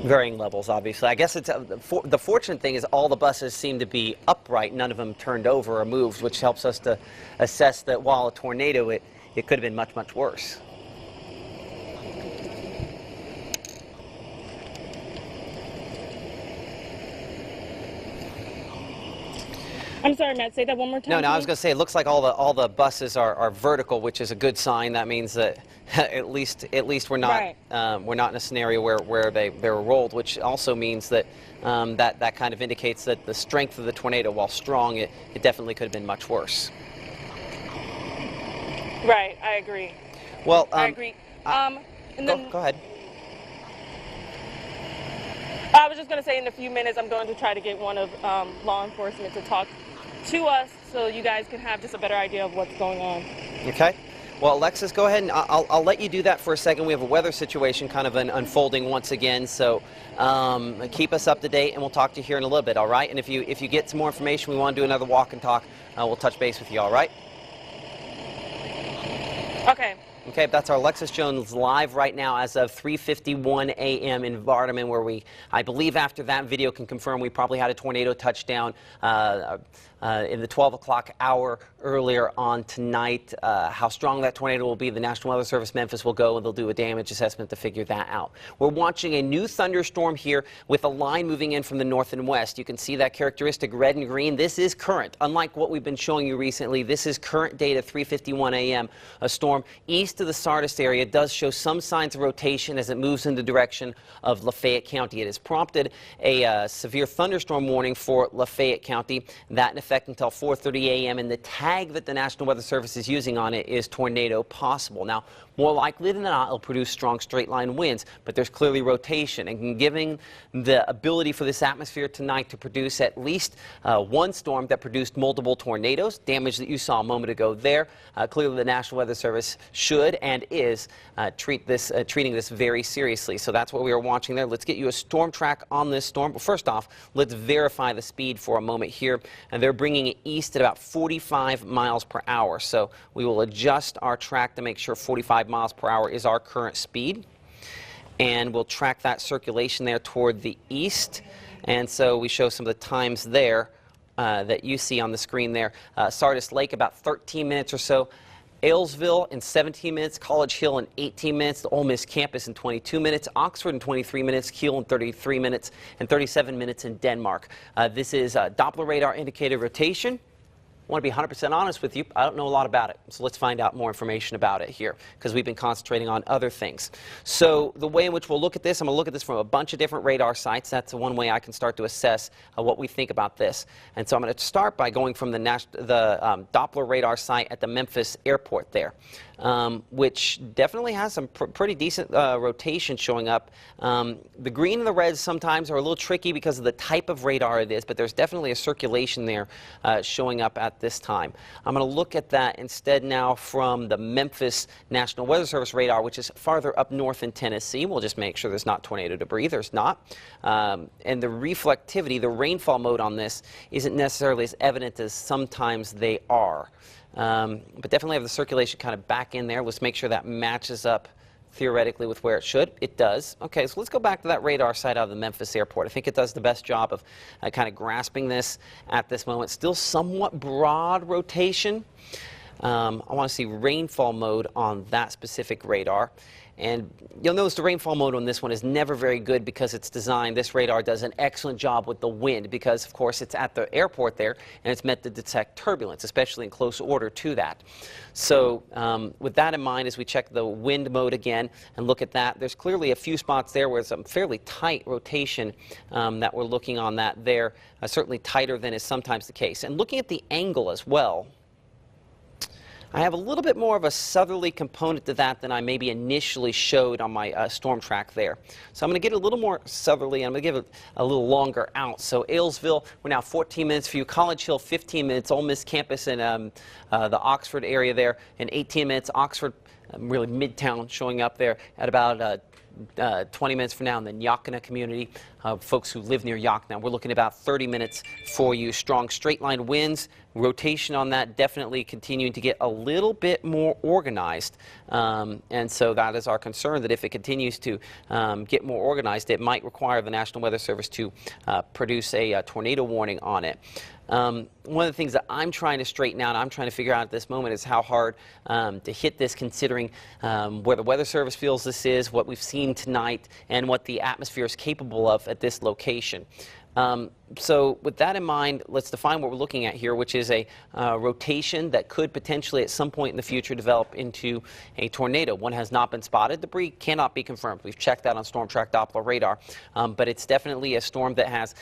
[SPEAKER 2] Varying levels, obviously. I guess it's the fortunate thing is all the buses seem to be upright. None of them turned over or moved, which helps us to assess that while a tornado, it could have been much, much worse.
[SPEAKER 6] I'm sorry, Matt, say that one more time.
[SPEAKER 2] No, I was going to say it looks like all the buses are vertical, which is a good sign. That means that at least we're not we're not in a scenario where they were rolled, which also means that that kind of indicates that the strength of the tornado, while strong, it definitely could have been much worse.
[SPEAKER 6] Right, I agree.
[SPEAKER 2] Well,
[SPEAKER 6] I agree. And then
[SPEAKER 2] go ahead.
[SPEAKER 6] I was just going to say in a few minutes I'm going to try to get one of law enforcement to talk to us so you guys can have just a better idea of what's going on.
[SPEAKER 2] Okay. Well, Alexis, go ahead, and I'll let you do that for a second. We have a weather situation kind of unfolding once again, so keep us up to date, and we'll talk to you here in a little bit, all right? And if you get some more information, we want to do another walk and talk, we'll touch base with you, all right?
[SPEAKER 6] Okay.
[SPEAKER 2] Okay, that's our Alexis Jones live right now as of 3:51 a.m. in Vardaman, where I believe after that video can confirm we probably had a tornado touchdown in the 12 o'clock hour earlier on tonight. How strong that tornado will be, the National Weather Service Memphis will go and they'll do a damage assessment to figure that out. We're watching a new thunderstorm here with a line moving in from the north and west. You can see that characteristic red and green. This is current. Unlike what we've been showing you recently, this is current data, 3:51 a.m. A storm east of the Sardis area does show some signs of rotation as it moves in the direction of Lafayette County. It has prompted a severe thunderstorm warning for Lafayette County. That in effect until 4:30 a.m. and the tag that the National Weather Service is using on it is tornado possible. Now, more likely than not, it'll produce strong straight line winds, but there's clearly rotation, and giving the ability for this atmosphere tonight to produce at least one storm that produced multiple tornadoes, damage that you saw a moment ago there. Clearly, the National Weather Service should and is treating this very seriously. So that's what we are watching there. Let's get you a storm track on this storm. But first off, let's verify the speed for a moment here. And they're bringing it east at about 45 miles per hour. So we will adjust our track to make sure 45 miles per hour is our current speed. And we'll track that circulation there toward the east. And so we show some of the times there that you see on the screen there. Sardis Lake, about 13 minutes or so. Aylesville in 17 minutes, College Hill in 18 minutes, the Ole Miss campus in 22 minutes, Oxford in 23 minutes, Kiel in 33 minutes, and 37 minutes in Denmark. This is Doppler radar indicated rotation. I want to be 100% honest with you, I don't know a lot about it. So let's find out more information about it here, because we've been concentrating on other things. So the way in which we'll look at this, I'm going to look at this from a bunch of different radar sites. That's the one way I can start to assess what we think about this. And so I'm going to start by going from the Doppler radar site at the Memphis airport there, which definitely has some pretty decent rotation showing up. The green and the reds sometimes are a little tricky because of the type of radar it is, but there's definitely a circulation there showing up at this time. I'm going to look at that instead now from the Memphis National Weather Service radar, which is farther up north in Tennessee. We'll just make sure there's not tornado debris. There's not. And the reflectivity, the rainfall mode on this, isn't necessarily as evident as sometimes they are. But definitely have the circulation kind of back in there. Let's make sure that matches up theoretically with where it should. It does. Okay, so let's go back to that radar site out of the Memphis airport. I think it does the best job of kind of grasping this at this moment. Still somewhat broad rotation. I want to see rainfall mode on that specific radar. And you'll notice the rainfall mode on this one is never very good because it's designed, this radar does an excellent job with the wind because, of course, it's at the airport there and it's meant to detect turbulence, especially in close order to that. So with that in mind, as we check the wind mode again and look at that, there's clearly a few spots there where some fairly tight rotation that we're looking on that there, certainly tighter than is sometimes the case. And looking at the angle as well, I have a little bit more of a southerly component to that than I maybe initially showed on my storm track there. So I'm going to get a little more southerly, and I'm going to give it a little longer out. So Aylesville, we're now 14 minutes for you. College Hill, 15 minutes. Ole Miss campus in the Oxford area there, in 18 minutes. Oxford, really midtown, showing up there at about 20 minutes from now, and then Yakima community, folks who live near Yakima. We're looking at about 30 minutes for you. Strong straight line winds, rotation on that definitely continuing to get a little bit more organized. And so that is our concern, that if it continues to get more organized, it might require the National Weather Service to produce a tornado warning on it. One of the things that I'm trying to straighten out, I'm trying to figure out at this moment, is how hard to hit this, considering where the Weather Service feels this is, what we've seen tonight, and what the atmosphere is capable of at this location. So with that in mind, let's define what we're looking at here, which is a rotation that could potentially at some point in the future develop into a tornado. One has not been spotted. Debris cannot be confirmed. We've checked that on Storm Track Doppler radar, but it's definitely a storm that has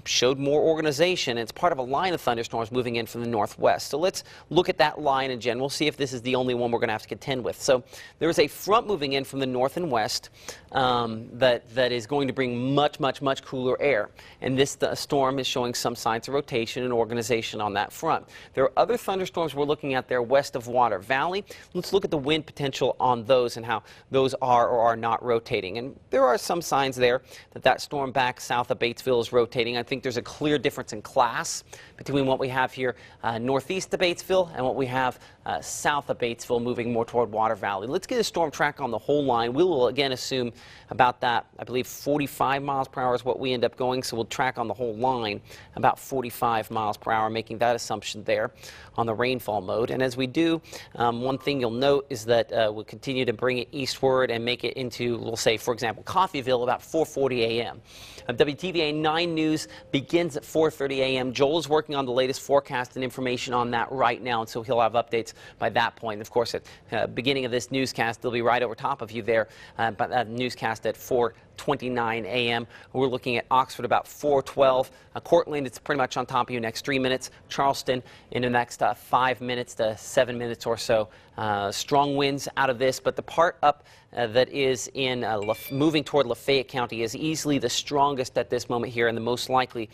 [SPEAKER 2] showed more organization. It's part of a line of thunderstorms moving in from the northwest. So let's look at that line in general, see if this is the only one we're going to have to contend with. So there's a front moving in from the north and west that is going to bring much cooler air. And this storm is showing some signs of rotation and organization on that front. There are other thunderstorms we're looking at there west of Water Valley. Let's look at the wind potential on those and how those are or are not rotating. And there are some signs there that that storm back south of Batesville is rotating. I think there's a clear difference in class between what we have here northeast of Batesville and what we have south of Batesville, moving more toward Water Valley. Let's get a storm track on the whole line. We will again assume about that, I believe 45 miles per hour is what we end up going, so we'll track on the whole line about 45 miles per hour, making that assumption there on the rainfall mode. And as we do, one thing you'll note is that we'll continue to bring it eastward and make it into, we'll say, for example, Coffeyville about 4:40 a.m. WTVA 9 News begins at 4:30 a.m. Joel is working on the latest forecast and information on that right now, and so he'll have updates by that point. Of course, at the beginning of this newscast, they'll be right over top of you there, but that newscast at 4:29 a.m. We're looking at Oxford about 4:12. Cortland, it's pretty much on top of you next 3 minutes. Charleston in the next 5 minutes to 7 minutes or so. Strong winds out of this, but the part up that is in moving toward Lafayette County is easily the strongest at this moment here and the most likely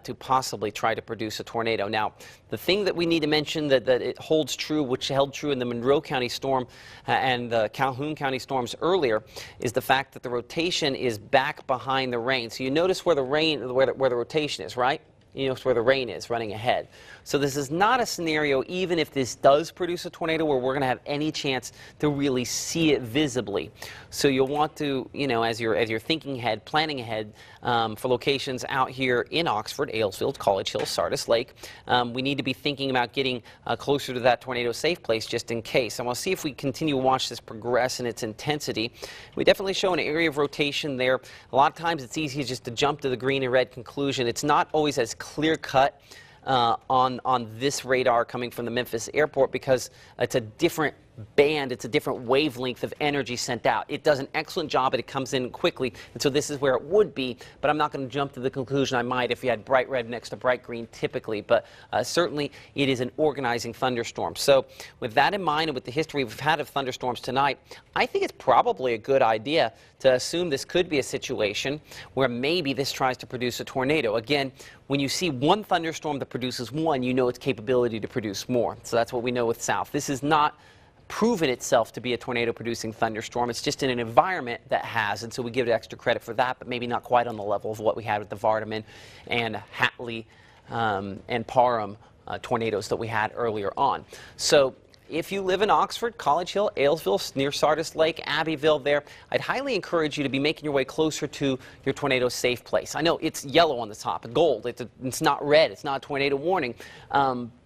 [SPEAKER 2] to possibly try to produce a tornado. Now, the thing that we need to mention that it holds true, which held true in the Monroe County storm and the Calhoun County storms earlier, is the fact that the rotation is back behind the rain. So you notice where the rain, where the rotation is, right? You notice where the rain is running ahead. So this is not a scenario, even if this does produce a tornado, where we're going to have any chance to really see it visibly. So you'll want to, you know, as you're thinking ahead, planning ahead for locations out here in Oxford, Aylesville, College Hill, Sardis Lake, we need to be thinking about getting closer to that tornado safe place just in case. And we'll see if we continue to watch this progress in its intensity. We definitely show an area of rotation there. A lot of times it's easy just to jump to the green and red conclusion. It's not always as clear cut on this radar coming from the Memphis airport because it's a different band, it's a different wavelength of energy sent out. It does an excellent job, and it comes in quickly, and so this is where it would be, but I'm not going to jump to the conclusion I might if you had bright red next to bright green typically, but certainly it is an organizing thunderstorm. So with that in mind, and with the history we've had of thunderstorms tonight, I think it's probably a good idea to assume this could be a situation where maybe this tries to produce a tornado. Again, when you see one thunderstorm that produces one, you know its capability to produce more. So that's what we know with South. This is not proven itself to be a tornado-producing thunderstorm. It's just in an environment that has, and so we give it extra credit for that, but maybe not quite on the level of what we had with the Vardaman and Hatley and Parham tornadoes that we had earlier on. So if you live in Oxford, College Hill, Aylesville, near Sardis Lake, Abbeville there, I'd highly encourage you to be making your way closer to your tornado safe place. I know it's yellow on the top, gold. It's not red. It's not a tornado warning.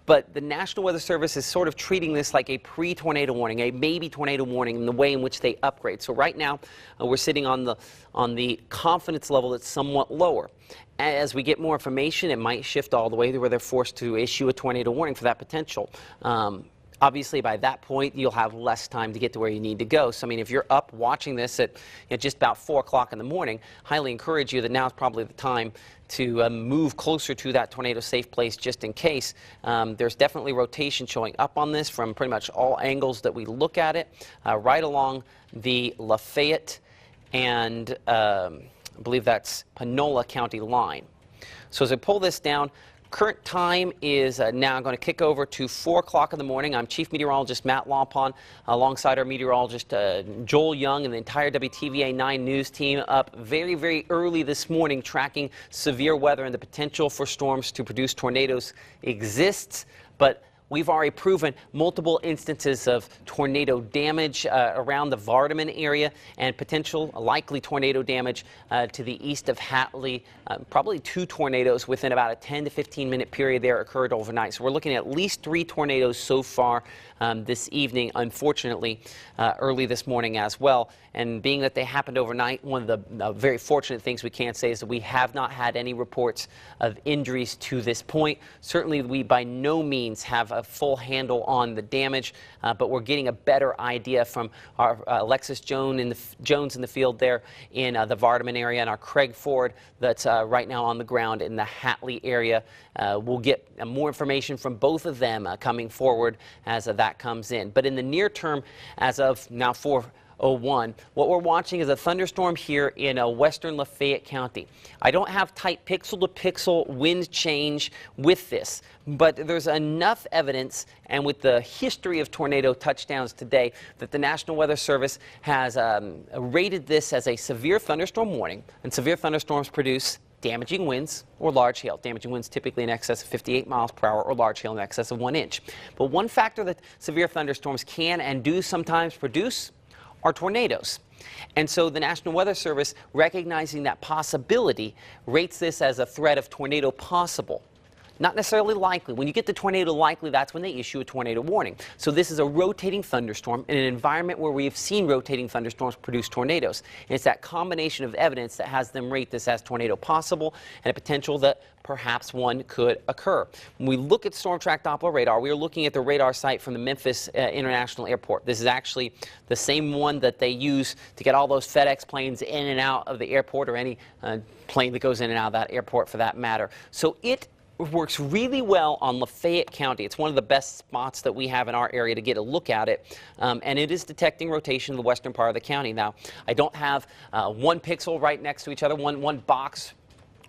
[SPEAKER 2] But the National Weather Service is sort of treating this like a pre-tornado warning, a maybe tornado warning in the way in which they upgrade. So right now, we're sitting on the confidence level that's somewhat lower. As we get more information, it might shift all the way to where they're forced to issue a tornado warning for that potential. Obviously, by that point, you'll have less time to get to where you need to go. So, I mean, if you're up watching this at just about 4 o'clock in the morning, highly encourage you that now is probably the time to move closer to that tornado safe place just in case. There's definitely rotation showing up on this from pretty much all angles that we look at it, right along the Lafayette and I believe that's Panola County line. So as I pull this down, current time is now going to kick over to 4 o'clock in the morning. I'm Chief Meteorologist Matt Laubhan alongside our meteorologist Joel Young and the entire WTVA 9 News team up very, very early this morning tracking severe weather, and the potential for storms to produce tornadoes exists. But we've already proven multiple instances of tornado damage around the Vardaman area and potential likely tornado damage to the east of Hatley. Probably 2 tornadoes within about a 10 to 15 minute period there occurred overnight. So we're looking at least 3 tornadoes so far this evening, unfortunately, early this morning as well. And being that they happened overnight, one of the very fortunate things we can say is that we have not had any reports of injuries to this point. Certainly, we by no means have a full handle on the damage, but we're getting a better idea from our Alexis Jones in the field there in the Vardaman area, and our Craig Ford that's right now on the ground in the Hatley area. We'll get more information from both of them coming forward as that comes in. But in the near term, as of now 4:01, what we're watching is a thunderstorm here in western Lafayette County. I don't have tight pixel-to-pixel wind change with this, but there's enough evidence, and with the history of tornado touchdowns today, that the National Weather Service has rated this as a severe thunderstorm warning, and severe thunderstorms produce damaging winds or large hail. Damaging winds typically in excess of 58 miles per hour or large hail in excess of 1 inch. But one factor that severe thunderstorms can and do sometimes produce are tornadoes. And so the National Weather Service, recognizing that possibility, rates this as a threat of tornado possible. Not necessarily likely. When you get the tornado likely, that's when they issue a tornado warning. So this is a rotating thunderstorm in an environment where we have seen rotating thunderstorms produce tornadoes. And it's that combination of evidence that has them rate this as tornado possible and a potential that perhaps one could occur. When we look at Storm Track Doppler radar, we are looking at the radar site from the Memphis International Airport. This is actually the same one that they use to get all those FedEx planes in and out of the airport, or any plane that goes in and out of that airport for that matter. So it works really well on Lafayette County. It's one of the best spots that we have in our area to get a look at it, and it is detecting rotation in the western part of the county. Now, I don't have 1 pixel right next to each other, one box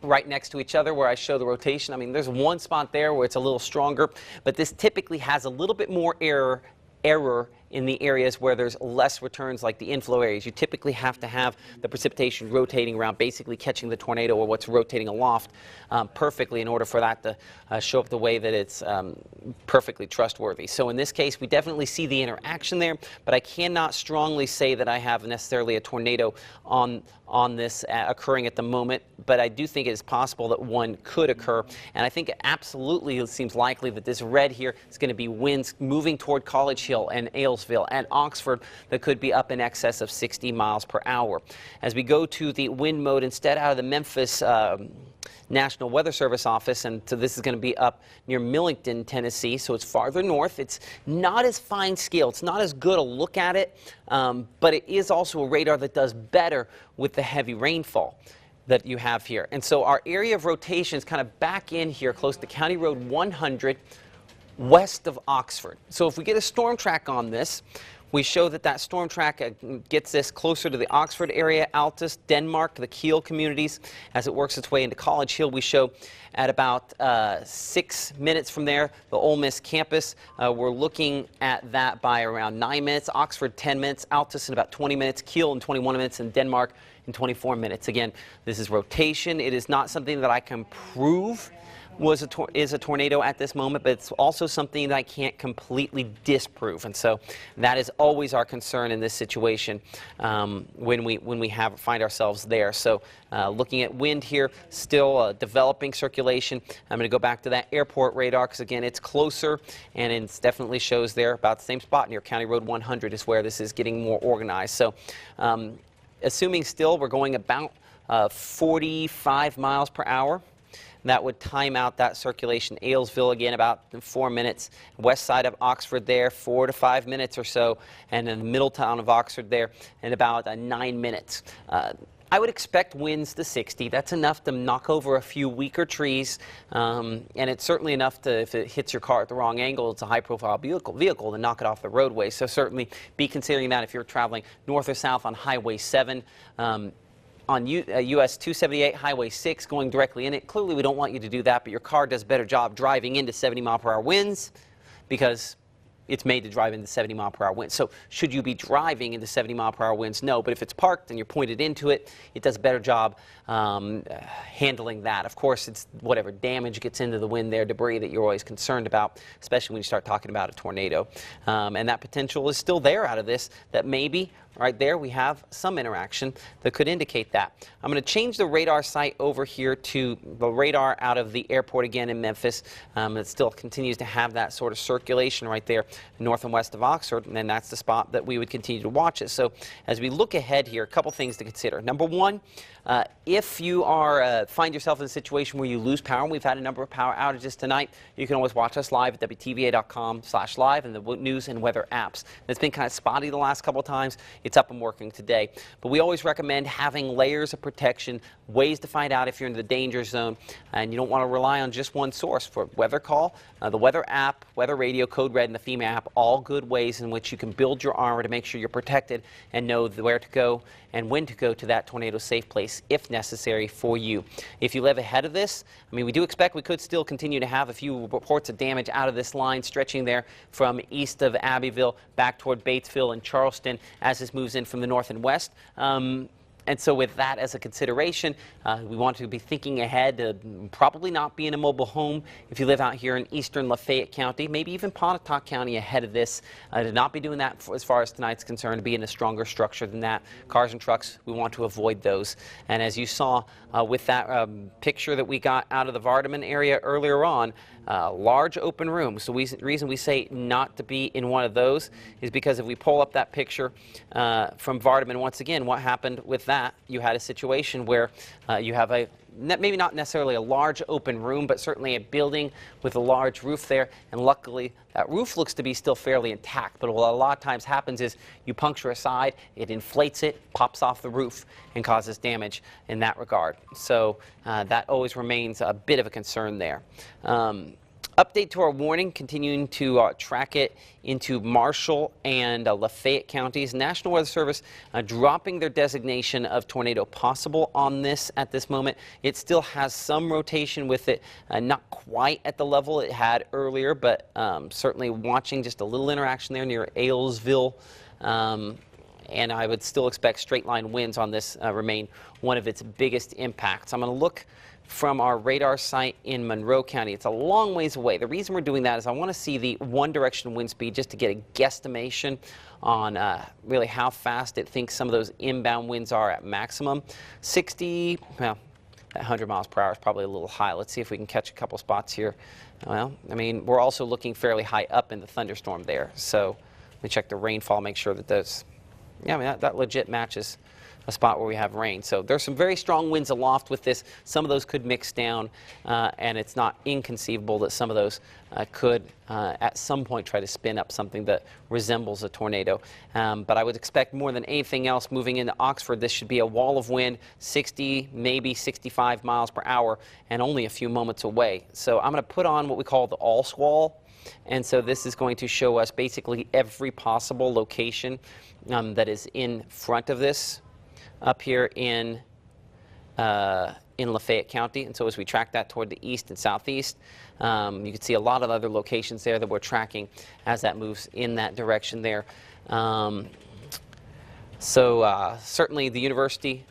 [SPEAKER 2] right next to each other where I show the rotation. I mean, there's one spot there where it's a little stronger, but this typically has a little bit more error in the areas where there's less returns, like the inflow areas. You typically have to have the precipitation rotating around, basically catching the tornado or what's rotating aloft perfectly in order for that to show up the way that it's perfectly trustworthy. So in this case, we definitely see the interaction there, but I cannot strongly say that I have necessarily a tornado on this occurring at the moment, but I do think it is possible that one could occur. And I think absolutely it seems likely that this red here is going to be winds moving toward College Hill and Aylesville and Oxford that could be up in excess of 60 miles per hour. As we go to the wind mode instead out of the Memphis National Weather Service office, and so this is going to be up near Millington, Tennessee, so it's farther north. It's not as fine scale. It's not as good a look at it, but it is also a radar that does better with the heavy rainfall that you have here. And so our area of rotation is kind of back in here close to County Road 100 west of Oxford. So if we get a storm track on this, we show that that storm track gets this closer to the Oxford area, Altus, Denmark, the Kiel communities. As it works its way into College Hill, we show at about 6 minutes from there, the Ole Miss campus. We're looking at that by around 9 minutes. Oxford, 10 minutes. Altus in about 20 minutes. Kiel in 21 minutes. And Denmark in 24 minutes. Again, this is rotation. It is not something that I can prove is a tornado at this moment, but it's also something that I can't completely disprove, and so that is always our concern in this situation when we find ourselves there. So looking at wind here, still developing circulation. I'm going to go back to that airport radar because again it's closer, and it definitely shows there about the same spot near County Road 100 is where this is getting more organized. So assuming still we're going about 45 miles per hour. That would time out that circulation. Aylesville, again, about 4 minutes. West side of Oxford there, 4 to 5 minutes or so. And in the middle town of Oxford there, in about 9 minutes. I would expect winds to 60. That's enough to knock over a few weaker trees. And it's certainly enough to, if it hits your car at the wrong angle, it's a high-profile vehicle to knock it off the roadway. So certainly be considering that if you're traveling north or south on Highway 7. On US 278, Highway 6, going directly in it. Clearly, we don't want you to do that, but your car does a better job driving into 70-mile-per-hour winds because it's made to drive into 70-mile-per-hour winds. So should you be driving into 70-mile-per-hour winds? No, but if it's parked and you're pointed into it, it does a better job handling that. Of course, it's whatever damage gets into the wind there, debris that you're always concerned about, especially when you start talking about a tornado. And that potential is still there out of this, that maybe right there we have some interaction that could indicate that. I'm going to change the radar site over here to the radar out of the airport again in Memphis. It still continues to have that sort of circulation right there north and west of Oxford, and that's the spot that we would continue to watch it. So as we look ahead here, a couple things to consider. Number one, if you are find yourself in a situation where you lose power, and we've had a number of power outages tonight, you can always watch us live at WTVA.com/live and the news and weather apps. It's been kind of spotty the last couple of times. It's up and working today. But we always recommend having layers of protection, ways to find out if you're in the danger zone, and you don't want to rely on just one source. For weather call, the weather app, weather radio, Code Red, and the FEMA app, all good ways in which you can build your armor to make sure you're protected and know where to go and when to go to that tornado safe place if necessary for you. If you live ahead of this, I mean, we do expect we could still continue to have a few reports of damage out of this line stretching there from east of Abbeville back toward Batesville and Charleston as this moves in from the north and west. And so with that as a consideration, we want to be thinking ahead to probably not be in a mobile home if you live out here in eastern Lafayette County, maybe even Pontotoc County ahead of this, to not be doing that as far as tonight's concerned, to be in a stronger structure than that. Cars and trucks, we want to avoid those. And as you saw with that picture that we got out of the Vardaman area earlier on, large open room. So the reason we say not to be in one of those is because if we pull up that picture from Vardaman, once again, what happened with that? You had a situation where you have maybe not necessarily a large open room, but certainly a building with a large roof there, and luckily that roof looks to be still fairly intact. But what a lot of times happens is you puncture a side, it inflates it, pops off the roof, and causes damage in that regard. So that always remains a bit of a concern there. Update to our warning, continuing to track it into Marshall and Lafayette counties. National Weather Service dropping their designation of tornado possible on this at this moment. It still has some rotation with it, not quite at the level it had earlier, but certainly watching just a little interaction there near Aylesville. And I would still expect straight line winds on this remain one of its biggest impacts. I'm going to look from our radar site in Monroe County. It's a long ways away. The reason we're doing that is I want to see the one direction wind speed just to get a guesstimation on really how fast it thinks some of those inbound winds are at maximum. 60, well, that 100 miles per hour is probably a little high. Let's see if we can catch a couple spots here. Well, I mean, we're also looking fairly high up in the thunderstorm there. So let me check the rainfall, make sure that those, yeah, I mean, that legit matches a spot where we have rain. So there's some very strong winds aloft with this. Some of those could mix down, and it's not inconceivable that some of those could at some point try to spin up something that resembles a tornado. But I would expect more than anything else moving into Oxford, this should be a wall of wind, 60, maybe 65 miles per hour, and only a few moments away. So I'm going to put on what we call the all squall. And so this is going to show us basically every possible location that is in front of this up here in Lafayette County. And so as we track that toward the east and southeast, you can see a lot of other locations there that we're tracking as that moves in that direction there. Certainly the university,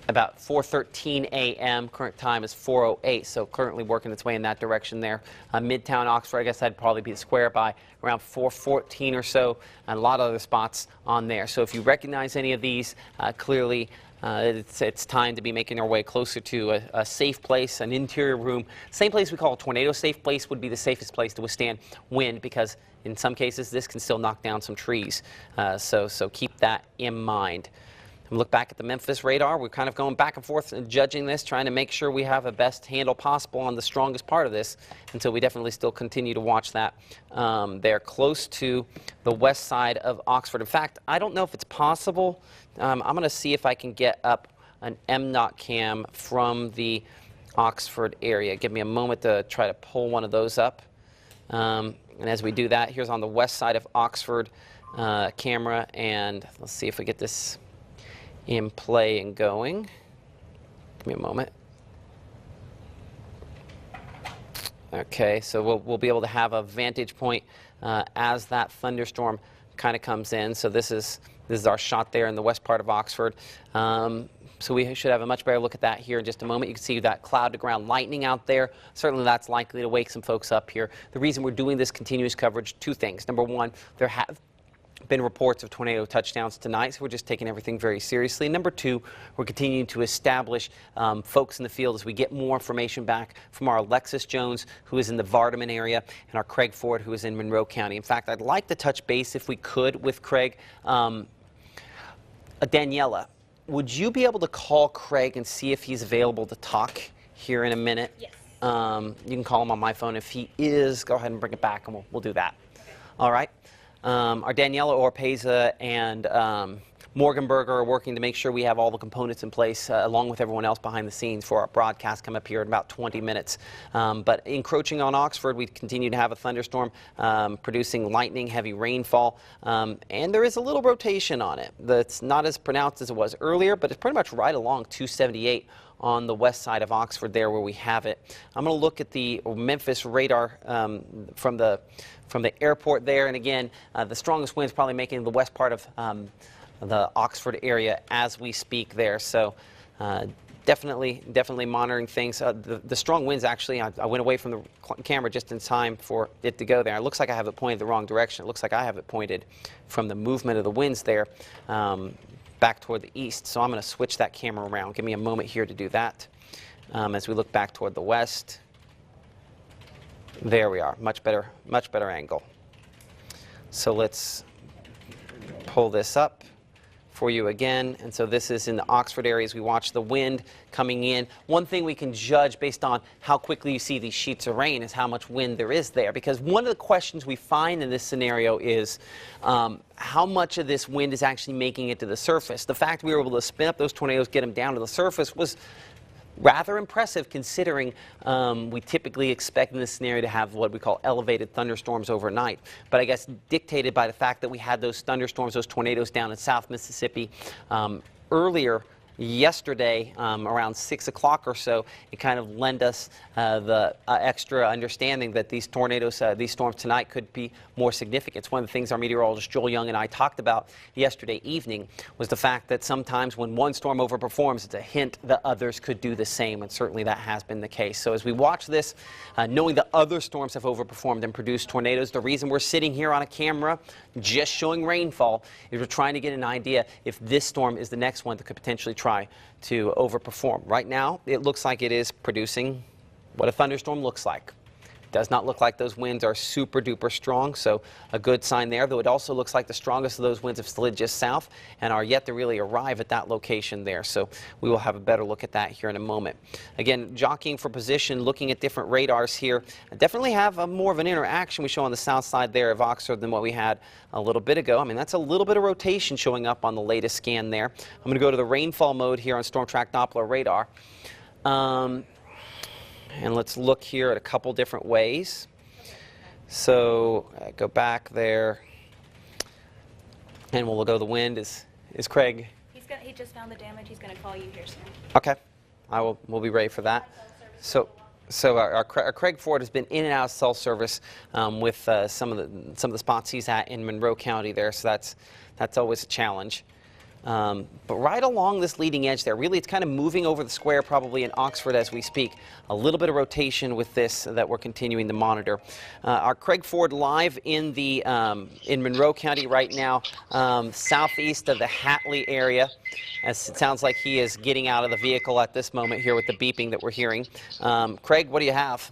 [SPEAKER 2] about 4:13 a.m. Current time is 4:08, so currently working its way in that direction there. Midtown Oxford, I guess that'd probably be the square by around 4:14 or so, and a lot of other spots on there. So if you recognize any of these, clearly it's time to be making our way closer to a safe place, an interior room. Same place we call a tornado safe place would be the safest place to withstand wind, because in some cases this can still knock down some trees. So keep that in mind. Look back at the Memphis radar. We're kind of going back and forth and judging this, trying to make sure we have the best handle possible on the strongest part of this. And so we definitely still continue to watch that. They're close to the west side of Oxford. In fact, I don't know if it's possible. I'm going to see if I can get up an MNOT cam from the Oxford area. Give me a moment to try to pull one of those up. And as we do that, here's on the west side of Oxford camera. And let's see if we get this in play and going. Give me a moment. Okay, so we'll be able to have a vantage point as that thunderstorm kind of comes in. So this is our shot there in the west part of Oxford. So we should have a much better look at that here in just a moment. You can see that cloud to ground lightning out there. Certainly that's likely to wake some folks up here. The reason we're doing this continuous coverage, two things. Number one, there have been reports of tornado touchdowns tonight, so we're just taking everything very seriously. Number two, we're continuing to establish folks in the field as we get more information back from our Alexis Jones, who is in the Vardaman area, and our Craig Ford, who is in Monroe County. In fact, I'd like to touch base, if we could, with Craig. Daniela, would you be able to call Craig and see if he's available to talk here in a minute?
[SPEAKER 8] Yes.
[SPEAKER 2] You can call him on my phone. If he is, go ahead and bring it back, and we'll do that. All right. Our Daniela Orpeza and Morganberger are working to make sure we have all the components in place, along with everyone else behind the scenes, for our broadcast come up here in about 20 minutes. But encroaching on Oxford, we continue to have a thunderstorm producing lightning, heavy rainfall, and there is a little rotation on it. That's not as pronounced as it was earlier, but it's pretty much right along 278 on the west side of Oxford there where we have it. I'm going to look at the Memphis radar from the airport there, and again, the strongest winds probably making the west part of the Oxford area as we speak there. So definitely monitoring things. The strong winds, actually, I went away from the camera just in time for it to go there. It looks like I have it pointed the wrong direction. It looks like I have it pointed from the movement of the winds there back toward the east. So I'm going to switch that camera around. Give me a moment here to do that. As we look back toward the west. There we are. Much better angle. So let's pull this up for you again. And so this is in the Oxford area as we watch the wind coming in. One thing we can judge based on how quickly you see these sheets of rain is how much wind there is there. Because one of the questions we find in this scenario is how much of this wind is actually making it to the surface. The fact we were able to spin up those tornadoes, get them down to the surface, was rather impressive, considering we typically expect in this scenario to have what we call elevated thunderstorms overnight. But I guess dictated by the fact that we had those thunderstorms, those tornadoes down in South Mississippi earlier yesterday around 6 o'clock or so, it kind of lent us the extra understanding that these tornadoes, these storms tonight could be more significant. It's one of the things our meteorologist Joel Young and I talked about yesterday evening, was the fact that sometimes when one storm overperforms, it's a hint that others could do the same, and certainly that has been the case. So as we watch this, knowing that other storms have overperformed and produced tornadoes, the reason we're sitting here on a camera just showing rainfall is we're trying to get an idea if this storm is the next one that could potentially try to overperform. Right now, it looks like it is producing what a thunderstorm looks like. Does not look like those winds are super duper strong, so a good sign there, though it also looks like the strongest of those winds have slid just south and are yet to really arrive at that location there. So we will have a better look at that here in a moment. Again, jockeying for position, looking at different radars here. Definitely have more of an interaction we show on the south side there of Oxford than what we had a little bit ago. I mean, that's a little bit of rotation showing up on the latest scan there. I'm going to go to the rainfall mode here on Storm Track Doppler radar. And let's look here at a couple different ways. So go back there, and we'll go to the wind. Is Craig?
[SPEAKER 9] He just found the damage. He's going to call you here soon.
[SPEAKER 2] Okay, we'll be ready for that. So our Craig Ford has been in and out of cell service with some of the spots he's at in Monroe County there. So that's always a challenge. But right along this leading edge there, really it's kind of moving over the square probably in Oxford as we speak. A little bit of rotation with this that we're continuing to monitor. Our Craig Ford live in the in Monroe County right now, southeast of the Hatley area. As it sounds like he is getting out of the vehicle at this moment here with the beeping that we're hearing. Craig, what do you have?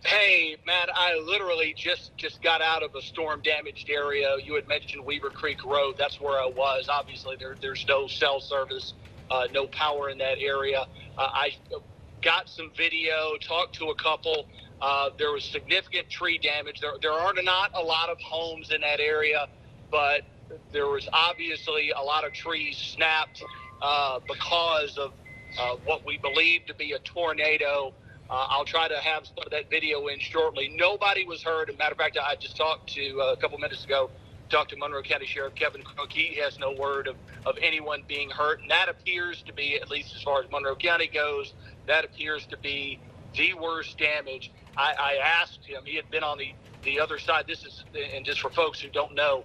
[SPEAKER 5] Hey, Matt, I literally just got out of a storm-damaged area. You had mentioned Weaver Creek Road. That's where I was. Obviously, there's no cell service, no power in that area. I got some video, talked to a couple. There was significant tree damage. There are not a lot of homes in that area, but there was obviously a lot of trees snapped because of what we believe to be a tornado. I'll try to have some of that video in shortly. Nobody was hurt. As a matter of fact, I just talked to, a couple minutes ago, talked to Monroe County Sheriff Kevin Crook. He has no word of anyone being hurt. And that appears to be, at least as far as Monroe County goes, that appears to be the worst damage. I asked him, he had been on the other side. This is, and just for folks who don't know,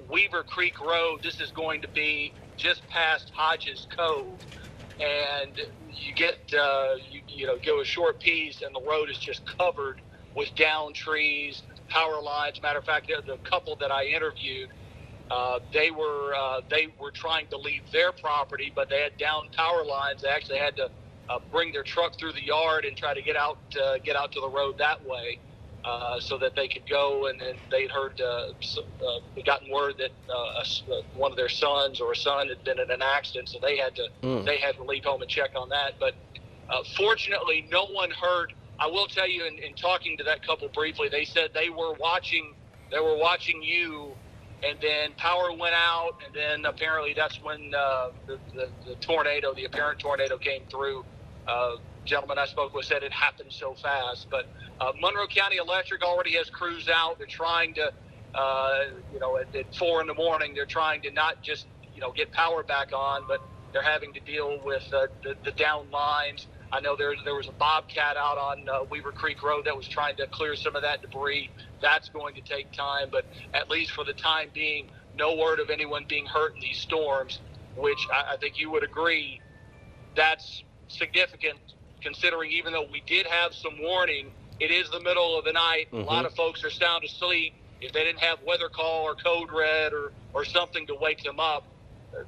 [SPEAKER 5] Weaver Creek Road, this is going to be just past Hodges Cove. And you get, you know, go a short piece and the road is just covered with down trees, power lines. Matter of fact, the couple that I interviewed, they were trying to leave their property, but they had down power lines. They actually had to bring their truck through the yard and try to get out to the road that way, so that they could go. And then they'd heard, gotten word that one of their sons or a son had been in an accident, so they had to leave home and check on that. But fortunately, no one hurt. I will tell you, in talking to that couple briefly, they said they were watching you, and then power went out, and then apparently that's when the tornado, the apparent tornado, came through. Gentleman I spoke with said it happened so fast. But Monroe County Electric already has crews out. They're trying to, you know, at 4 in the morning, they're trying to not just, you know, get power back on, but they're having to deal with the down lines. I know there was a bobcat out on Weaver Creek Road that was trying to clear some of that debris. That's going to take time, but at least for the time being, no word of anyone being hurt in these storms, which I think you would agree, that's significant, considering even though we did have some warning, it is the middle of the night. A lot of folks are sound asleep. If they didn't have weather call or code red or something to wake them up,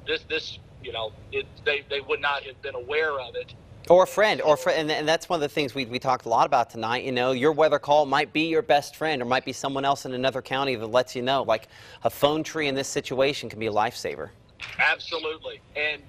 [SPEAKER 5] this you know, they would not have been aware of it.
[SPEAKER 2] Or a friend, and that's one of the things we talked a lot about tonight. You know, your weather call might be your best friend, or might be someone else in another county that lets you know. Like a phone tree in this situation can be a lifesaver.
[SPEAKER 5] Absolutely, and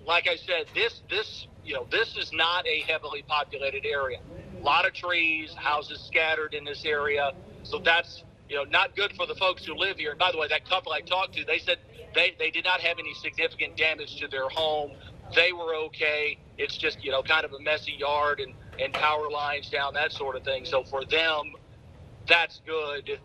[SPEAKER 5] like I said, this you know, this is not a heavily populated area. A lot of trees, houses scattered in this area, so that's, you know, not good for the folks who live here. And by the way, that couple I talked to, they said they did not have any significant damage to their home. They were okay. It's just, you know, kind of a messy yard and power lines down, that sort of thing. So for them, that's good.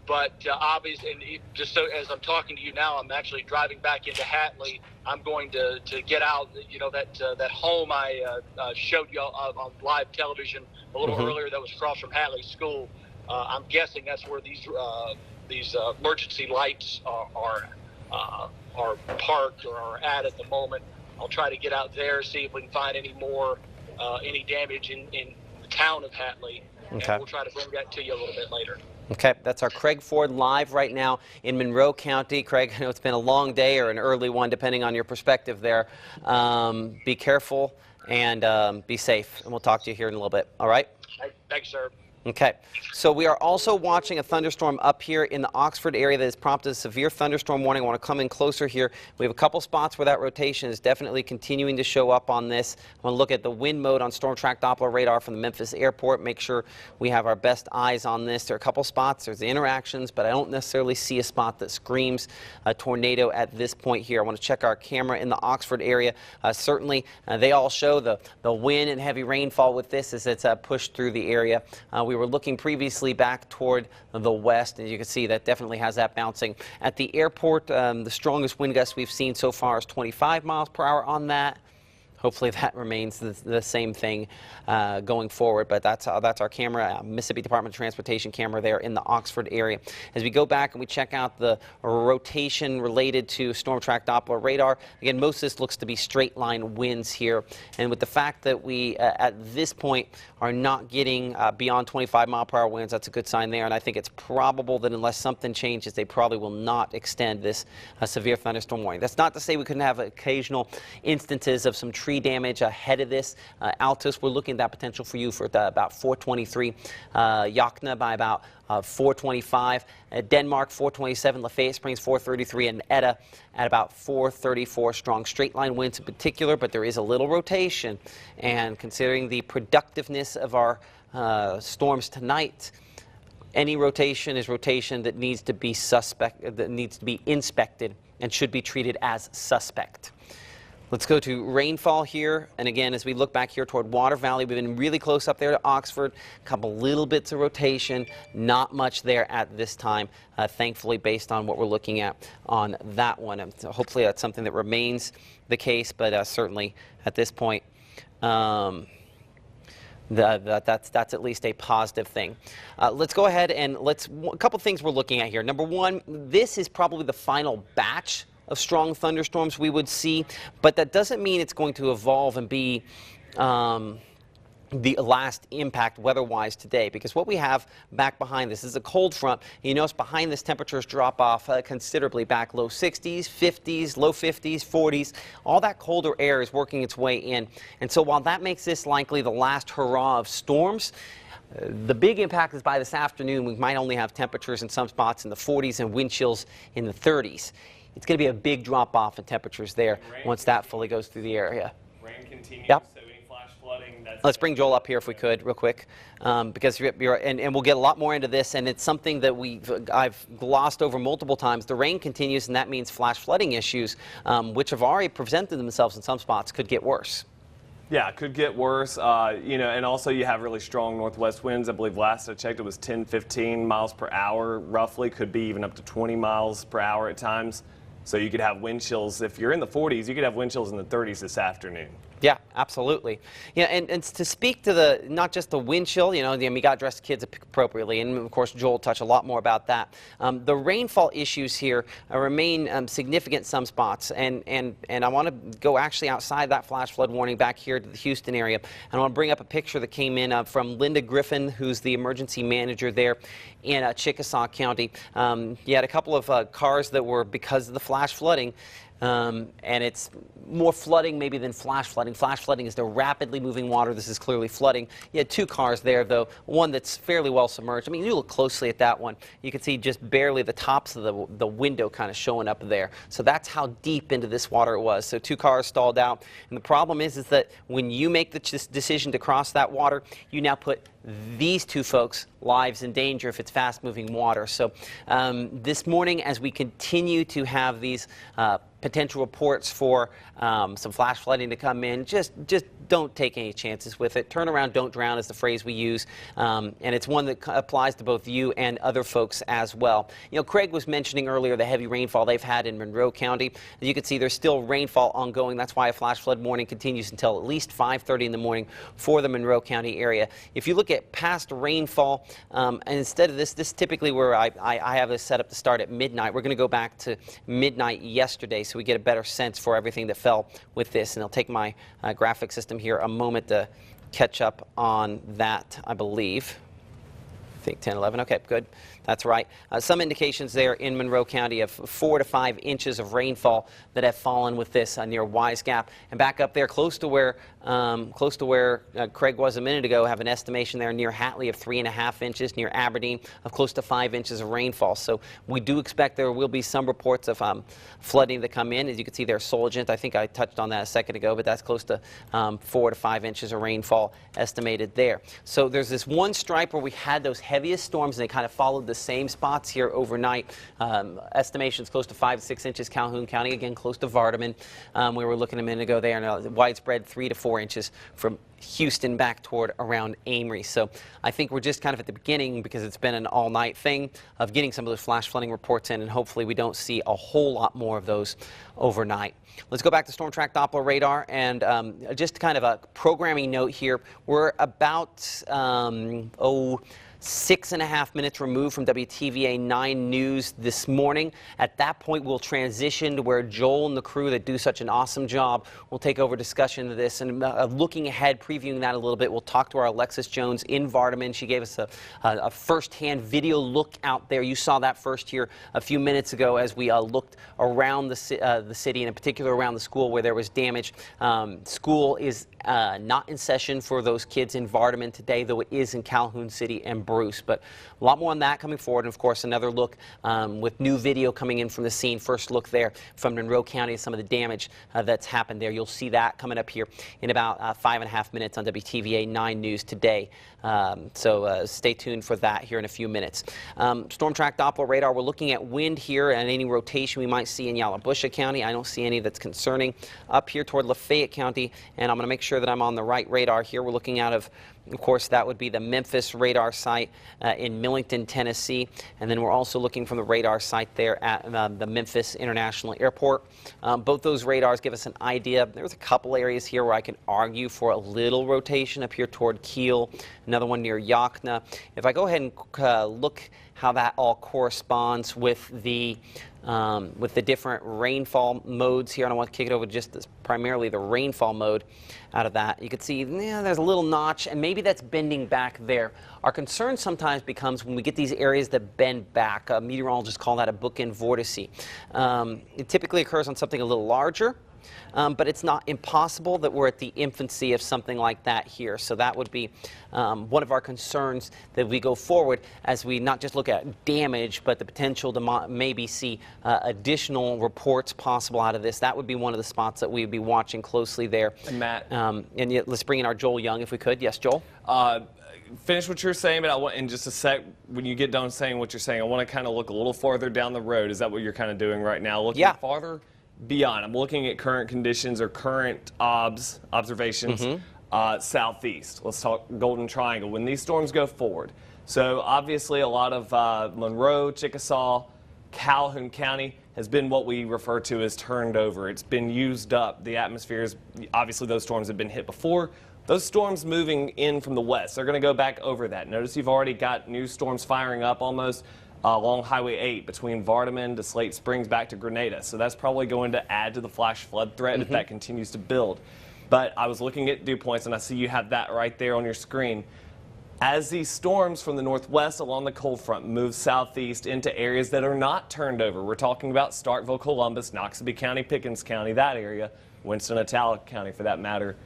[SPEAKER 5] But obviously, and just so as I'm talking to you now, I'm actually driving back into Hatley. I'm going to get out, you know, that home I showed you on live television a little earlier that was across from Hatley School. I'm guessing that's where these emergency lights are parked or are at the moment. I'll try to get out there, see if we can find any more, any damage in the town of Hatley.
[SPEAKER 2] Okay.
[SPEAKER 5] And we'll try to bring that to you a little bit later.
[SPEAKER 2] Okay, that's our Craig Ford live right now in Monroe County. Craig, I know it's been a long day or an early one, depending on your perspective there. Be careful and be safe, and we'll talk to you here in a little bit. All right?
[SPEAKER 5] Thanks, sir.
[SPEAKER 2] Okay, so we are also watching a thunderstorm up here in the Oxford area that has prompted a severe thunderstorm warning. I want to come in closer here. We have a couple spots where that rotation is definitely continuing to show up on this. I want to look at the wind mode on storm track Doppler radar from the Memphis airport, make sure we have our best eyes on this. There are a couple spots, there's the interactions, but I don't necessarily see a spot that screams a tornado at this point here. I want to check our camera in the Oxford area. Certainly, they all show the wind and heavy rainfall with this as it's pushed through the area. We were looking previously back toward the west, and you can see that definitely has that bouncing. At the airport, the strongest wind gust we've seen so far is 25 miles per hour on that. Hopefully that remains the same thing going forward, but that's our camera, Mississippi Department of Transportation camera there in the Oxford area. As we go back and we check out the rotation related to storm track Doppler radar, again, most of this looks to be straight line winds here, and with the fact that we at this point are not getting beyond 25 mile per hour winds, that's a good sign there, and I think it's probable that unless something changes, they probably will not extend this severe thunderstorm warning. That's not to say we couldn't have occasional instances of some tree damage ahead of this. Altus, we're looking at that potential for you for about 423. Yakna by about 425. Denmark 427. Lafayette Springs 433. And Etta at about 434. Strong straight line winds in particular, but there is a little rotation. And considering the productiveness of our storms tonight, any rotation is rotation that needs to be inspected and should be treated as suspect. Let's go to rainfall here, and again, as we look back here toward Water Valley, we've been really close up there to Oxford, a couple little bits of rotation, not much there at this time, thankfully, based on what we're looking at on that one. And so hopefully that's something that remains the case, but certainly at this point, that's at least a positive thing. Let's go ahead and a couple things we're looking at here. Number one, this is probably the final batch of strong thunderstorms we would see, but that doesn't mean it's going to evolve and be the last impact weather-wise today, because what we have back behind this is a cold front. You notice behind this temperatures drop off considerably back, low 60s, 50s, low 50s, 40s. All that colder air is working its way in, and so while that makes this likely the last hurrah of storms, the big impact is by this afternoon. We might only have temperatures in some spots in the 40s and wind chills in the 30s. It's going to be a big drop-off in temperatures there once that fully goes through the area.
[SPEAKER 4] Rain continues,
[SPEAKER 2] yep.
[SPEAKER 4] So any flash flooding,
[SPEAKER 2] Let's bring Joel up here if we could, real quick, because and we'll get a lot more into this, and it's something that I've glossed over multiple times. The rain continues, and that means flash flooding issues, which have already presented themselves in some spots, could get worse.
[SPEAKER 4] Yeah, it could get worse, you know, and also you have really strong northwest winds. I believe last I checked it was 10, 15 miles per hour, roughly, could be even up to 20 miles per hour at times. So you could have wind chills. If you're in the 40s, you could have wind chills in the 30s this afternoon. Yeah, absolutely. Yeah, and to speak to not just the wind chill, you know, we got to dress the kids appropriately, and of course Joel touched a lot more about that. The rainfall issues here remain significant in some spots, and I want to go actually outside that flash flood warning back here to the Houston area, and I want to bring up a picture that came in from Linda Griffin, who's the emergency manager there in Chickasaw County. You had a couple of cars that were, because of the flash flooding, and it's more flooding maybe than flash flooding. Flash flooding is the rapidly moving water. This is clearly flooding. You had two cars there, though, one that's fairly well submerged. I mean, you look closely at that one, you can see just barely the tops of the window kind of showing up there. So that's how deep into this water it was. So two cars stalled out. And the problem is that when you make the decision to cross that water, you now put these two folks' lives in danger if it's fast-moving water. So this morning, as we continue to have these potential reports for some flash flooding to come in, just don't take any chances with it. Turn around, don't drown is the phrase we use, and it's one that applies to both you and other folks as well. You know, Craig was mentioning earlier the heavy rainfall they've had in Monroe County. As you can see, there's still rainfall ongoing. That's why a flash flood warning continues until at least 5:30 in the morning for the Monroe County area. If you look at past rainfall, and instead of this typically where I have this set up to start at midnight. We're going to go back to midnight yesterday so we get a better sense for everything that fell with this. And I'll take my graphic system here a moment to catch up on that, I believe. I think 10, 11. Okay, good. That's right. Some indications there in Monroe County of 4 to 5 inches of rainfall that have fallen with this near Wise Gap. And back up there close to where
[SPEAKER 2] close to where Craig was a minute ago, have an estimation there near Hatley of 3.5 inches, near Aberdeen of close to 5 inches of rainfall. So we do expect there will be some reports of flooding that come in. As you can see there, Solent, I think I touched on that a second ago, but that's close to 4 to 5 inches of rainfall estimated there. So there's this one stripe where we had those heaviest storms, and they kind of followed the same spots here overnight. Estimations close to 5 to 6 inches, Calhoun County, again close to Vardaman. We were looking a minute ago there, and widespread 3 to 4 inches from Houston back toward around Amory. So I think we're just kind of at the beginning, because it's been an all-night thing, of getting some of those flash flooding reports in, and hopefully we don't see a whole lot more of those overnight. Let's go back to Storm Track Doppler radar, and just kind of a programming note here. We're about 6.5 minutes removed from WTVA 9 News this morning. At that point, we'll transition to where Joel and the crew that do such an awesome job will take over discussion of this. And looking ahead, previewing that a little bit, we'll talk to our Alexis Jones in Vardaman. She gave us a first-hand video look out there. You saw that first here a few minutes ago as we looked around the city, and in particular around the school where there was damage. School is not in session for those kids in Vardaman today, though it is in Calhoun City and Bruce. But a lot more on that coming forward, and of course another look with new video coming in from the scene. First look there from Monroe County, some of the damage that's happened there. You'll see that coming up here in about 5.5 minutes on WTVA 9 News today. So stay tuned for that here in a few minutes. Storm Track Doppler radar, we're looking at wind here and any rotation we might see in Yalobusha County. I don't see any that's concerning. Up here toward Lafayette County, and I'm going to make sure that I'm on the right radar here. We're looking out of course, that would be the Memphis radar site in Millington, Tennessee. And then we're also looking from the radar site there at the Memphis International Airport. Both those radars give us an idea. There's a couple areas here where I can argue for a little rotation up here toward Kiel, another one near Yakna. If I go ahead and look how that all corresponds with the different rainfall modes here, and I want to kick it over just as primarily the rainfall mode out of that. You can see there's a little notch, and maybe that's bending back there. Our concern sometimes becomes when we get these areas that bend back. Meteorologists call that a bookend vortice. It typically occurs on something a little larger. But it's not impossible that we're at the infancy of something like that here. So that would be one of our concerns that we go forward as we not just look at damage, but the potential to maybe see additional reports possible out of this. That would be one of the spots that we would be watching closely there.
[SPEAKER 4] And Matt.
[SPEAKER 2] And yet, let's bring in our Joel Young if we could. Yes, Joel?
[SPEAKER 4] Finish what you're saying, but I want in just a sec, when you get done saying what you're saying, I want to kind of look a little farther down the road. Is that what you're kind of doing right now? Looking farther beyond. I'm looking at current conditions or current observations southeast. Let's talk Golden Triangle. When these storms go forward, so obviously a lot of Monroe, Chickasaw, Calhoun County has been what we refer to as turned over. It's been used up. The atmosphere is, obviously those storms have been hit before. Those storms moving in from the west, they're going to go back over that. Notice you've already got new storms firing up almost along Highway 8 between Vardaman to Slate Springs back to Grenada. So that's probably going to add to the flash flood threat if that continues to build. But I was looking at dew points, and I see you have that right there on your screen. As these storms from the northwest along the cold front move southeast into areas that are not turned over, we're talking about Starkville, Columbus, Noxubee County, Pickens County, that area, Winston-Italic County for that matter,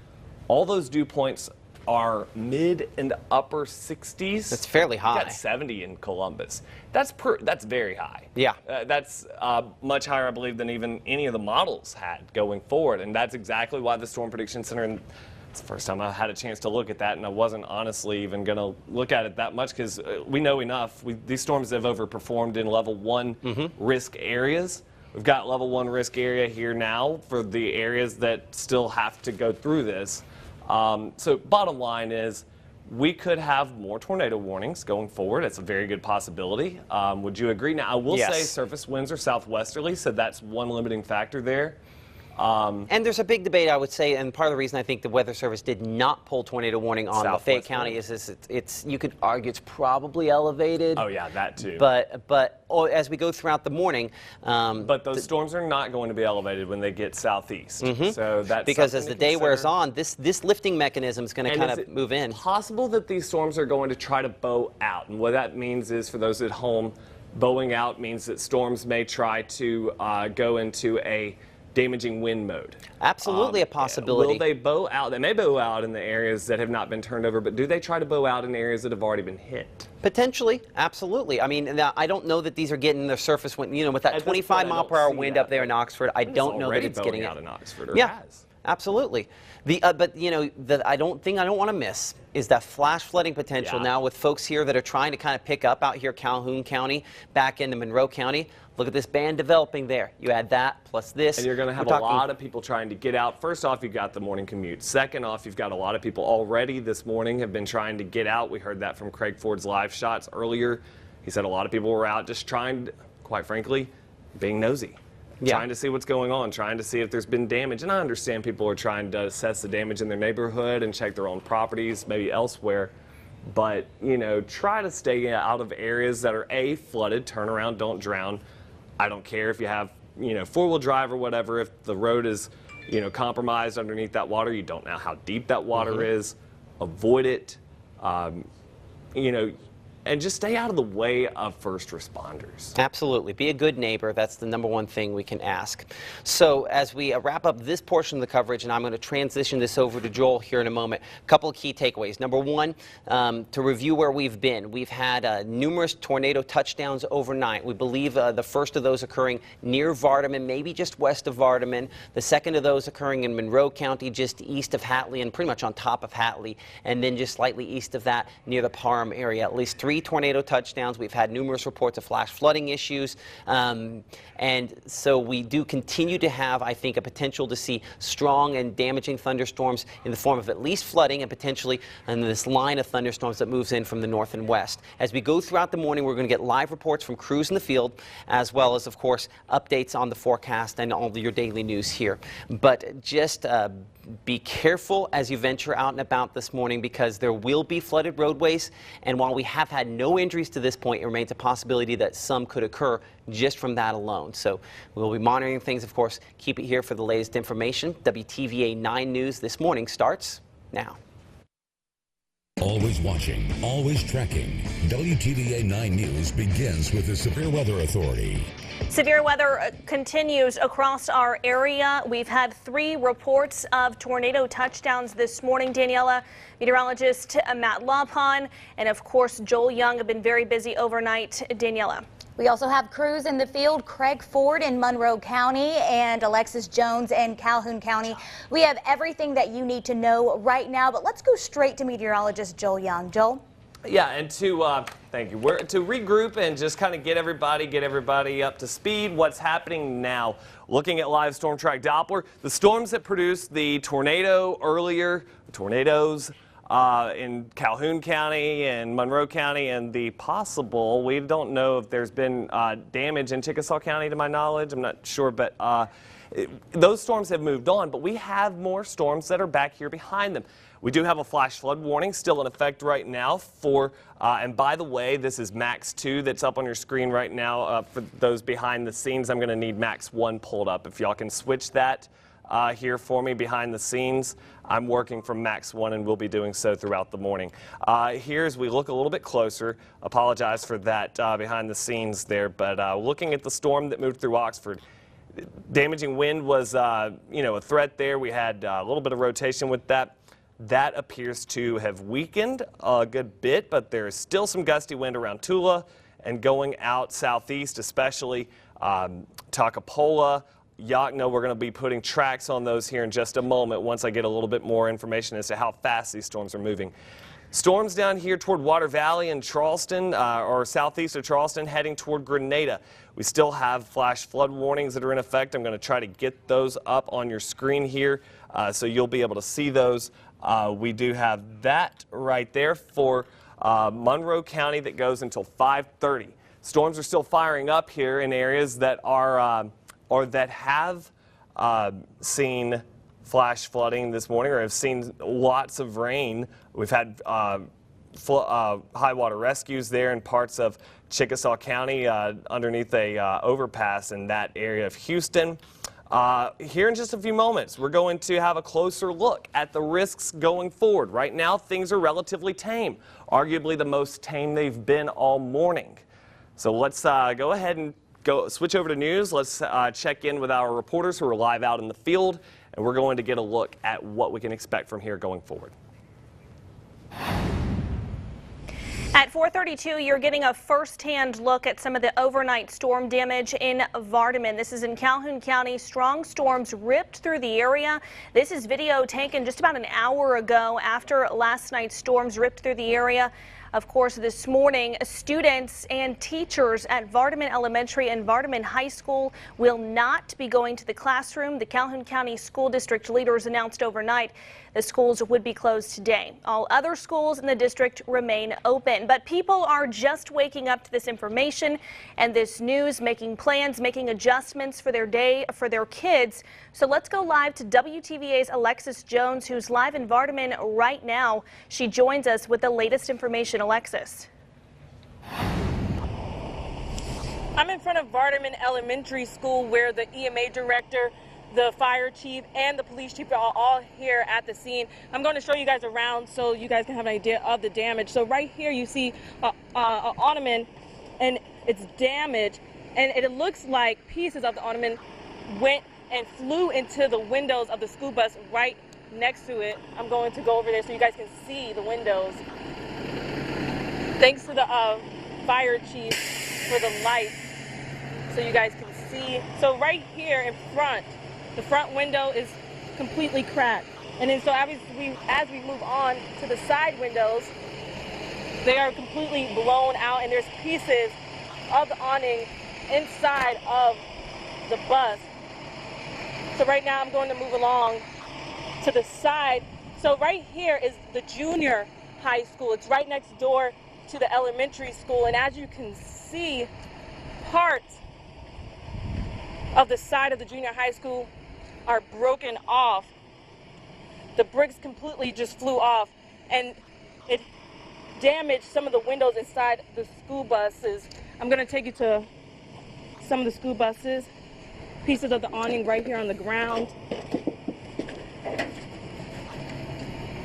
[SPEAKER 4] all those dew points are mid and upper 60s.
[SPEAKER 2] That's fairly high.
[SPEAKER 4] You got 70 in Columbus. That's very high.
[SPEAKER 2] Yeah.
[SPEAKER 4] That's much higher, I believe, than even any of the models had going forward. And that's exactly why the Storm Prediction Center, and it's the first time I had a chance to look at that, and I wasn't honestly even going to look at it that much because we know enough. These storms have overperformed in level 1 risk areas. We've got level 1 risk area here now for the areas that still have to go through this. So bottom line is we could have more tornado warnings going forward. It's a very good possibility. Would you agree? Now, I will say surface winds are southwesterly, so that's one limiting factor there.
[SPEAKER 2] And there's a big debate, I would say, and part of the reason I think the Weather Service did not pull tornado warning on Lafayette County is it's you could argue it's probably elevated.
[SPEAKER 4] Oh yeah, that too.
[SPEAKER 2] But as we go throughout the morning,
[SPEAKER 4] but those storms are not going to be elevated when they get southeast. So that's
[SPEAKER 2] because as the day wears on, this lifting mechanism is going to kind of move in.
[SPEAKER 4] Is it possible that these storms are going to try to bow out? And what that means is, for those at home, bowing out means that storms may try to go into a damaging wind mode.
[SPEAKER 2] Absolutely a possibility.
[SPEAKER 4] Will they bow out? They may bow out in the areas that have not been turned over, but do they try to bow out in areas that have already been hit?
[SPEAKER 2] Potentially, absolutely. I mean, I don't know that these are getting their surface wind, with that 25-mile-per-hour wind up there in Oxford. I don't know that it's getting it.
[SPEAKER 4] Out in Oxford, or
[SPEAKER 2] yeah,
[SPEAKER 4] has.
[SPEAKER 2] Absolutely. But the I don't want to miss is that flash flooding potential now with folks here that are trying to kind of pick up out here Calhoun County, back into Monroe County. Look at this band developing there. You add that plus this.
[SPEAKER 4] And you're going to have a lot of people trying to get out. First off, you've got the morning commute. Second off, you've got a lot of people already this morning have been trying to get out. We heard that from Craig Ford's live shots earlier. He said a lot of people were out just trying, quite frankly, being nosy. Trying to see what's going on, trying to see if there's been damage. And I understand people are trying to assess the damage in their neighborhood and check their own properties, maybe elsewhere. But, try to stay out of areas that are A, flooded, turn around, don't drown. I don't care if you have, four-wheel drive or whatever. If the road is, compromised underneath that water, you don't know how deep that water is. Avoid it, and just stay out of the way of first responders.
[SPEAKER 2] Absolutely. Be a good neighbor. That's the #1 thing we can ask. So as we wrap up this portion of the coverage, and I'm going to transition this over to Joel here in a moment, a couple of key takeaways. #1, to review where we've been. We've had numerous tornado touchdowns overnight. We believe the first of those occurring near Vardaman, maybe just west of Vardaman. The second of those occurring in Monroe County, just east of Hatley and pretty much on top of Hatley. And then just slightly east of that near the Parham area. At least 3 tornado touchdowns. We've had numerous reports of flash flooding issues. And so we do continue to have, I think, a potential to see strong and damaging thunderstorms in the form of at least flooding and potentially in this line of thunderstorms that moves in from the north and west. As we go throughout the morning, we're going to get live reports from crews in the field, as well as, of course, updates on the forecast and all of your daily news here. But just be careful as you venture out and about this morning, because there will be flooded roadways. And while we have had no injuries to this point, it remains a possibility that some could occur just from that alone. So we'll be monitoring things, of course. Keep it here for the latest information. WTVA 9 News this morning starts now.
[SPEAKER 1] Always watching, always tracking. WTVA 9 News begins with the Severe Weather Authority.
[SPEAKER 10] Severe weather continues across our area. We've had 3 reports of tornado touchdowns this morning. Daniela, meteorologist Matt Laubhan, and of course Joel Young have been very busy overnight. Daniela.
[SPEAKER 11] We also have crews in the field, Craig Ford in Monroe County and Alexis Jones in Calhoun County. We have everything that you need to know right now, but let's go straight to meteorologist Joel Young. Joel?
[SPEAKER 4] Yeah, and thank you. To regroup and just kind of get everybody up to speed. What's happening now? Looking at live storm track Doppler, the storms that produced the tornadoes in Calhoun County and Monroe County, and the possible, we don't know if there's been damage in Chickasaw County to my knowledge. I'm not sure, but those storms have moved on, but we have more storms that are back here behind them. We do have a flash flood warning still in effect right now for, and by the way, this is Max 2 that's up on your screen right now. For those behind the scenes, I'm going to need Max 1 pulled up. If y'all can switch that here for me behind the scenes. I'm working from Max 1 and we'll be doing so throughout the morning. Here as we look a little bit closer, apologize for that behind the scenes there, but looking at the storm that moved through Oxford, damaging wind was, a threat there. We had a little bit of rotation with that. That appears to have weakened a good bit, but there is still some gusty wind around Tula and going out southeast, especially Takapola, Yakno. We're going to be putting tracks on those here in just a moment once I get a little bit more information as to how fast these storms are moving. Storms down here toward Water Valley and Charleston, or southeast of Charleston, heading toward Grenada. We still have flash flood warnings that are in effect. I'm going to try to get those up on your screen here so you'll be able to see those. We do have that right there for Monroe County that goes until 5:30. Storms are still firing up here in areas that are or that have seen flash flooding this morning or have seen lots of rain. We've had high water rescues there in parts of Chickasaw County underneath a overpass in that area of Houston. Here in just a few moments, we're going to have a closer look at the risks going forward. Right now, things are relatively tame, arguably the most tame they've been all morning. So let's go ahead and switch over to news. Let's check in with our reporters who are live out in the field, and we're going to get a look at what we can expect from here going forward.
[SPEAKER 10] At 4:32, you're getting a first-hand look at some of the overnight storm damage in Vardaman. This is in Calhoun County. Strong storms ripped through the area. This is video taken just about an hour ago after last night's storms ripped through the area. Of course, this morning, students and teachers at Vardaman Elementary and Vardaman High School will not be going to the classroom. The Calhoun County School District leaders announced overnight the schools would be closed today. All other schools in the district remain open, but people are just waking up to this information and this news, making plans, making adjustments for their day, for their kids. So let's go live to WTVA's Alexis Jones, who's live in Vardaman right now. She joins us with the latest information. Alexis.
[SPEAKER 6] I'm in front of Vardaman Elementary School, where the EMA director, the fire chief, and the police chief are all here at the scene. I'm going to show you guys around so you guys can have an idea of the damage. So right here you see an ottoman, and it's damaged, and it looks like pieces of the ottoman went and flew into the windows of the school bus right next to it. I'm going to go over there so you guys can see the windows. Thanks to the fire chief for the light so you guys can see. So right here in front, the front window is completely cracked. And then so as we move on to the side windows, they are completely blown out, and there's pieces of the awning inside of the bus. So right now I'm going to move along to the side. So right here is the junior high school. It's right next door to the elementary school, and as you can see, parts of the side of the junior high school are broken off. The bricks completely just flew off, and it damaged some of the windows inside the school buses. I'm going to take you to some of the school buses. Pieces of the awning right here on the ground.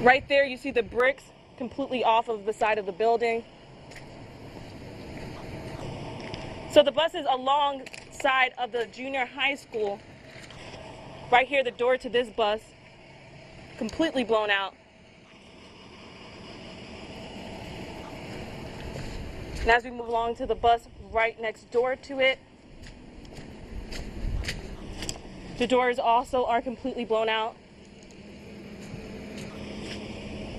[SPEAKER 6] Right there you see the bricks completely off of the side of the building. So the bus is alongside of the junior high school. Right here, the door to this bus completely blown out. And as we move along to the bus right next door to it, the doors also are completely blown out.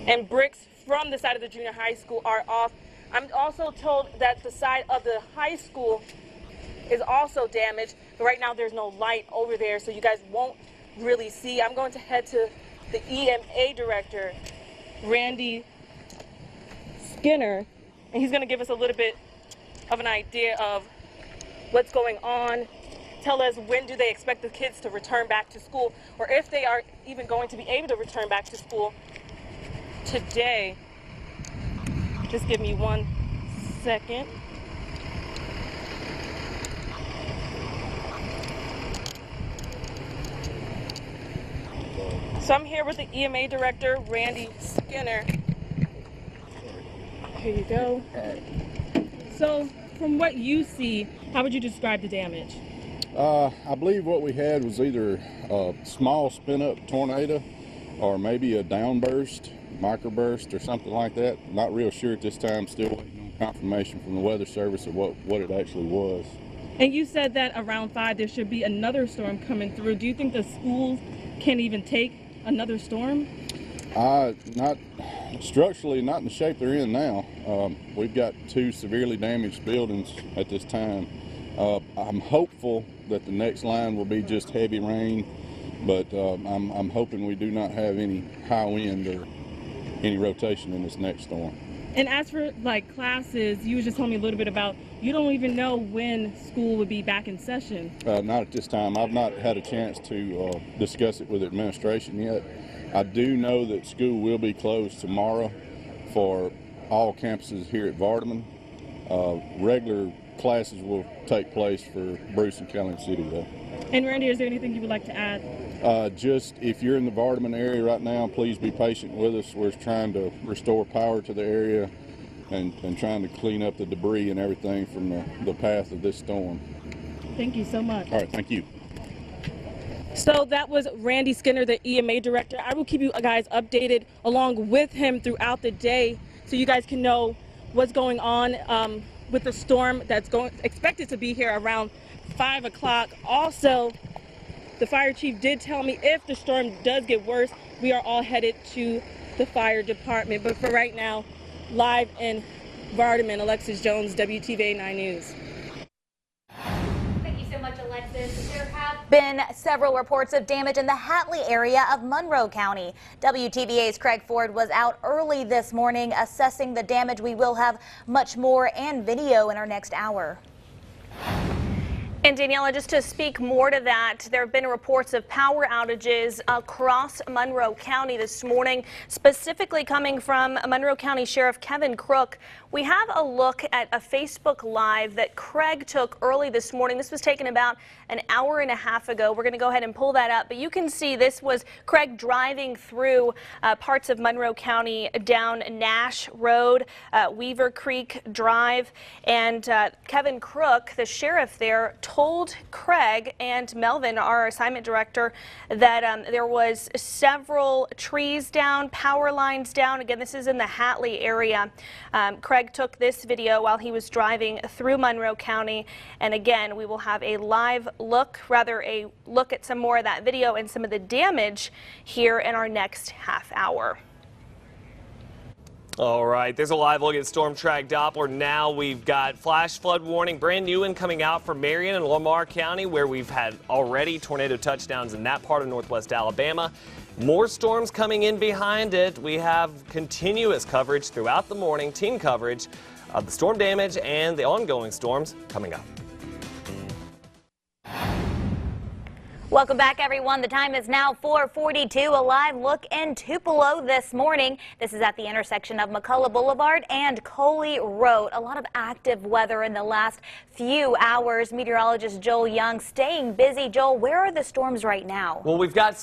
[SPEAKER 6] And bricks from the side of the junior high school are off. I'm also told that the side of the high school is also damaged, but right now there's no light over there, so you guys won't really see. I'm going to head to the EMA director, Randy Skinner, and he's going to give us a little bit of an idea of what's going on. Tell us, when do they expect the kids to return back to school, or if they are even going to be able to return back to school today. Just give me 1 second. So I'm here with the EMA director, Randy Skinner. Here you go. So from what you see, how would you describe the damage?
[SPEAKER 12] I believe what we had was either a small spin-up tornado or maybe a downburst, microburst, or something like that. Not real sure at this time. Still waiting on confirmation from the Weather Service of what it actually was.
[SPEAKER 6] And you said that around 5 there should be another storm coming through. Do you think the schools can even take another storm?
[SPEAKER 12] Not structurally, not in the shape they're in now. We've got 2 severely damaged buildings at this time. I'm hopeful that the next line will be just heavy rain, but I'm hoping we do not have any high wind or any rotation in this next storm.
[SPEAKER 6] And as for like classes, you were just telling me a little bit about, you don't even know when school would be back in session.
[SPEAKER 12] Not at this time. I've not had a chance to discuss it with administration yet. I do know that school will be closed tomorrow for all campuses here at Vardaman. Regular classes will take place for Bruce and Calhoun City though.
[SPEAKER 6] And Randy, is there anything you would like to add?
[SPEAKER 12] Just if you're in the Vardaman area right now, please be patient with us. We're trying to restore power to the area and trying to clean up the debris and everything from the path of this storm.
[SPEAKER 13] Thank you so much.
[SPEAKER 12] All right, thank you.
[SPEAKER 13] So that was Randy Skinner, the EMA director. I will keep you guys updated along with him throughout the day so you guys can know what's going on with the storm that's expected to be here around 5 o'clock. Also, the fire chief did tell me if the storm does get worse, we are all headed to the fire department. But for right now, live in Vardaman, Alexis Jones, WTVA 9 News.
[SPEAKER 11] Thank you so much, Alexis. There have been several reports of damage in the Hatley area of Monroe County. WTVA's Craig Ford was out early this morning assessing the damage. We will have much more and video in our next hour.
[SPEAKER 10] And Daniela, just to speak more to that, there have been reports of power outages across Monroe County this morning, specifically coming from Monroe County Sheriff Kevin Crook. We have a look at a Facebook Live that Craig took early this morning. This was taken about an hour and a half ago. We're going to go ahead and pull that up. But you can see this was Craig driving through parts of Monroe County down Nash Road, Weaver Creek Drive. And Kevin Crook, the sheriff there, told Craig and Melvin, our assignment director, that there was several trees down, power lines down. Again, this is in the Hatley area. Craig took this video while he was driving through Monroe County. And again, we will have a live look, rather a look at some more of that video and some of the damage here in our next half hour.
[SPEAKER 4] All right, there's a live look at Storm Track Doppler. Now we've got flash flood warning, brand new one coming out for Marion and Lamar County, where we've had already tornado touchdowns in that part of northwest Alabama. More storms coming in behind it. We have continuous coverage throughout the morning, team coverage of the storm damage and the ongoing storms coming up.
[SPEAKER 11] Welcome back, everyone. The time is now 4:42. A live look in Tupelo this morning. This is at the intersection of McCullough Boulevard and Coley Road. A lot of active weather in the last few hours. Meteorologist Joel Young staying busy. Joel, where are the storms right now?
[SPEAKER 4] Well, we've got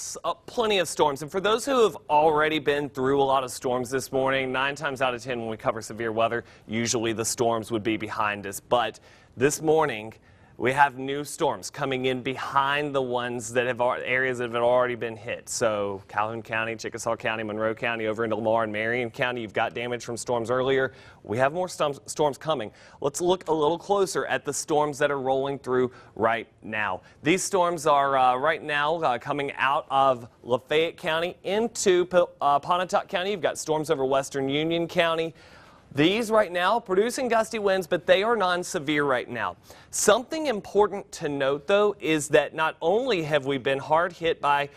[SPEAKER 4] plenty of storms. And for those who have already been through a lot of storms this morning, 9 times out of 10 when we cover severe weather, usually the storms would be behind us. But this morning, we have new storms coming in behind the ones that have areas that have already been hit. So Calhoun County, Chickasaw County, Monroe County, over into Lamar and Marion County, you've got damage from storms earlier. We have more storms coming. Let's look a little closer at the storms that are rolling through right now. These storms are right now coming out of Lafayette County into Pontotoc County. You've got storms over western Union County. These right now producing gusty winds, but they are non-severe right now. Something important to note, though, is that not only have we been hard hit by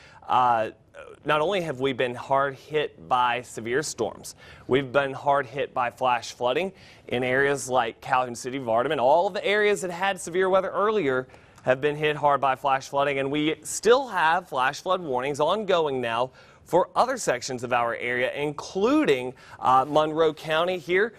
[SPEAKER 4] severe storms, we've been hard hit by flash flooding in areas like Calhoun City, Vardaman. All of the areas that had severe weather earlier have been hit hard by flash flooding, and we still have flash flood warnings ongoing now for other sections of our area, including Monroe County here.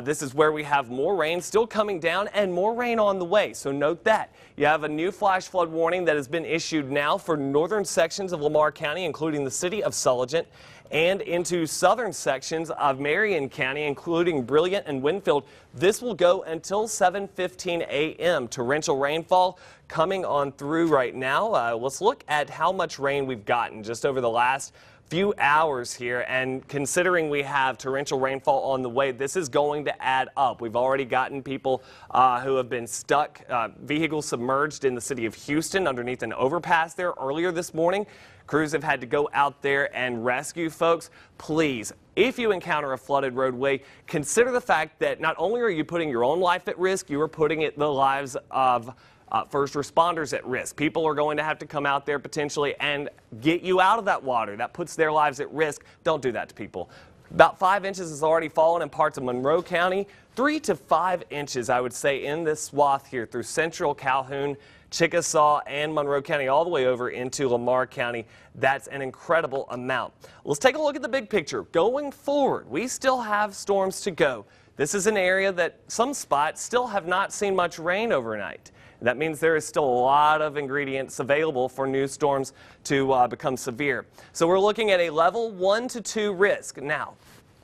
[SPEAKER 4] This is where we have more rain still coming down and more rain on the way. So note that. You have a new flash flood warning that has been issued now for northern sections of Lamar County, including the city of Sulligent, and into southern sections of Marion County, including Brilliant and Winfield. This will go until 7:15 a.m. Torrential rainfall coming on through right now. Let's look at how much rain we've gotten just over the last few hours here, and considering we have torrential rainfall on the way, this is going to add up. We've already gotten people who have been stuck, vehicles submerged in the city of Houston underneath an overpass there earlier this morning. Crews have had to go out there and rescue folks. Please, if you encounter a flooded roadway, consider the fact that not only are you putting your own life at risk, you are putting the lives of first responders at risk. People are going to have to come out there potentially and get you out of that water. That puts their lives at risk. Don't do that to people. About 5 inches has already fallen in parts of Monroe County. 3 to 5 inches, I would say, in this swath here through central Calhoun, Chickasaw, and Monroe County, all the way over into Lamar County. That's an incredible amount. Let's take a look at the big picture. Going forward, we still have storms to go. This is an area that some spots still have not seen much rain overnight. That means there is still a lot of ingredients available for new storms to become severe. So we're looking at a level 1 to 2 risk. Now,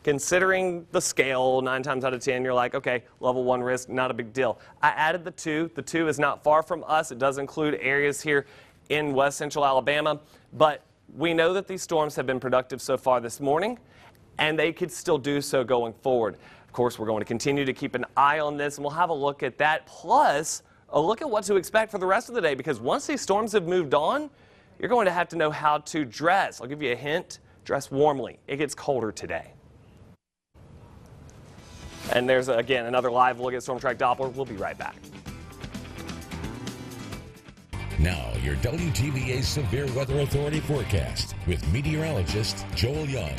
[SPEAKER 4] considering the scale, 9 times out of 10, you're like, okay, level 1 risk, not a big deal. I added the 2. The 2 is not far from us. It does include areas here in west central Alabama, but we know that these storms have been productive so far this morning, and they could still do so going forward. Of course, we're going to continue to keep an eye on this, and we'll have a look at that, plus a look at what to expect for the rest of the day, because once these storms have moved on, you're going to have to know how to dress. I'll give you a hint. Dress warmly. It gets colder today. And there's, again, another live look at Storm Track Doppler. We'll be right back.
[SPEAKER 1] Now, your WTVA Severe Weather Authority forecast with meteorologist Joel Young.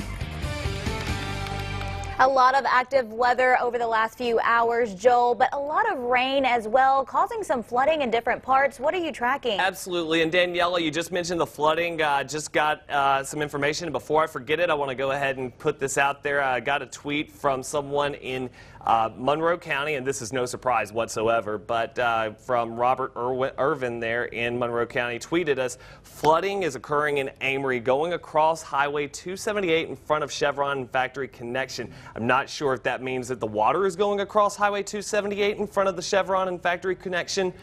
[SPEAKER 11] A lot of active weather over the last few hours, Joel, but a lot of rain as well, causing some flooding in different parts. What are you tracking?
[SPEAKER 4] Absolutely. And Daniela, you just mentioned the flooding. Just got some information. Before I forget it, I want to go ahead and put this out there. I got a tweet from someone in Monroe County, and this is no surprise whatsoever, but from Robert Irvin there in Monroe County, tweeted us, flooding is occurring in Amory going across Highway 278 in front of Chevron and Factory Connection. I'm not sure if that means that the water is going across Highway 278 in front of the Chevron and Factory Connection,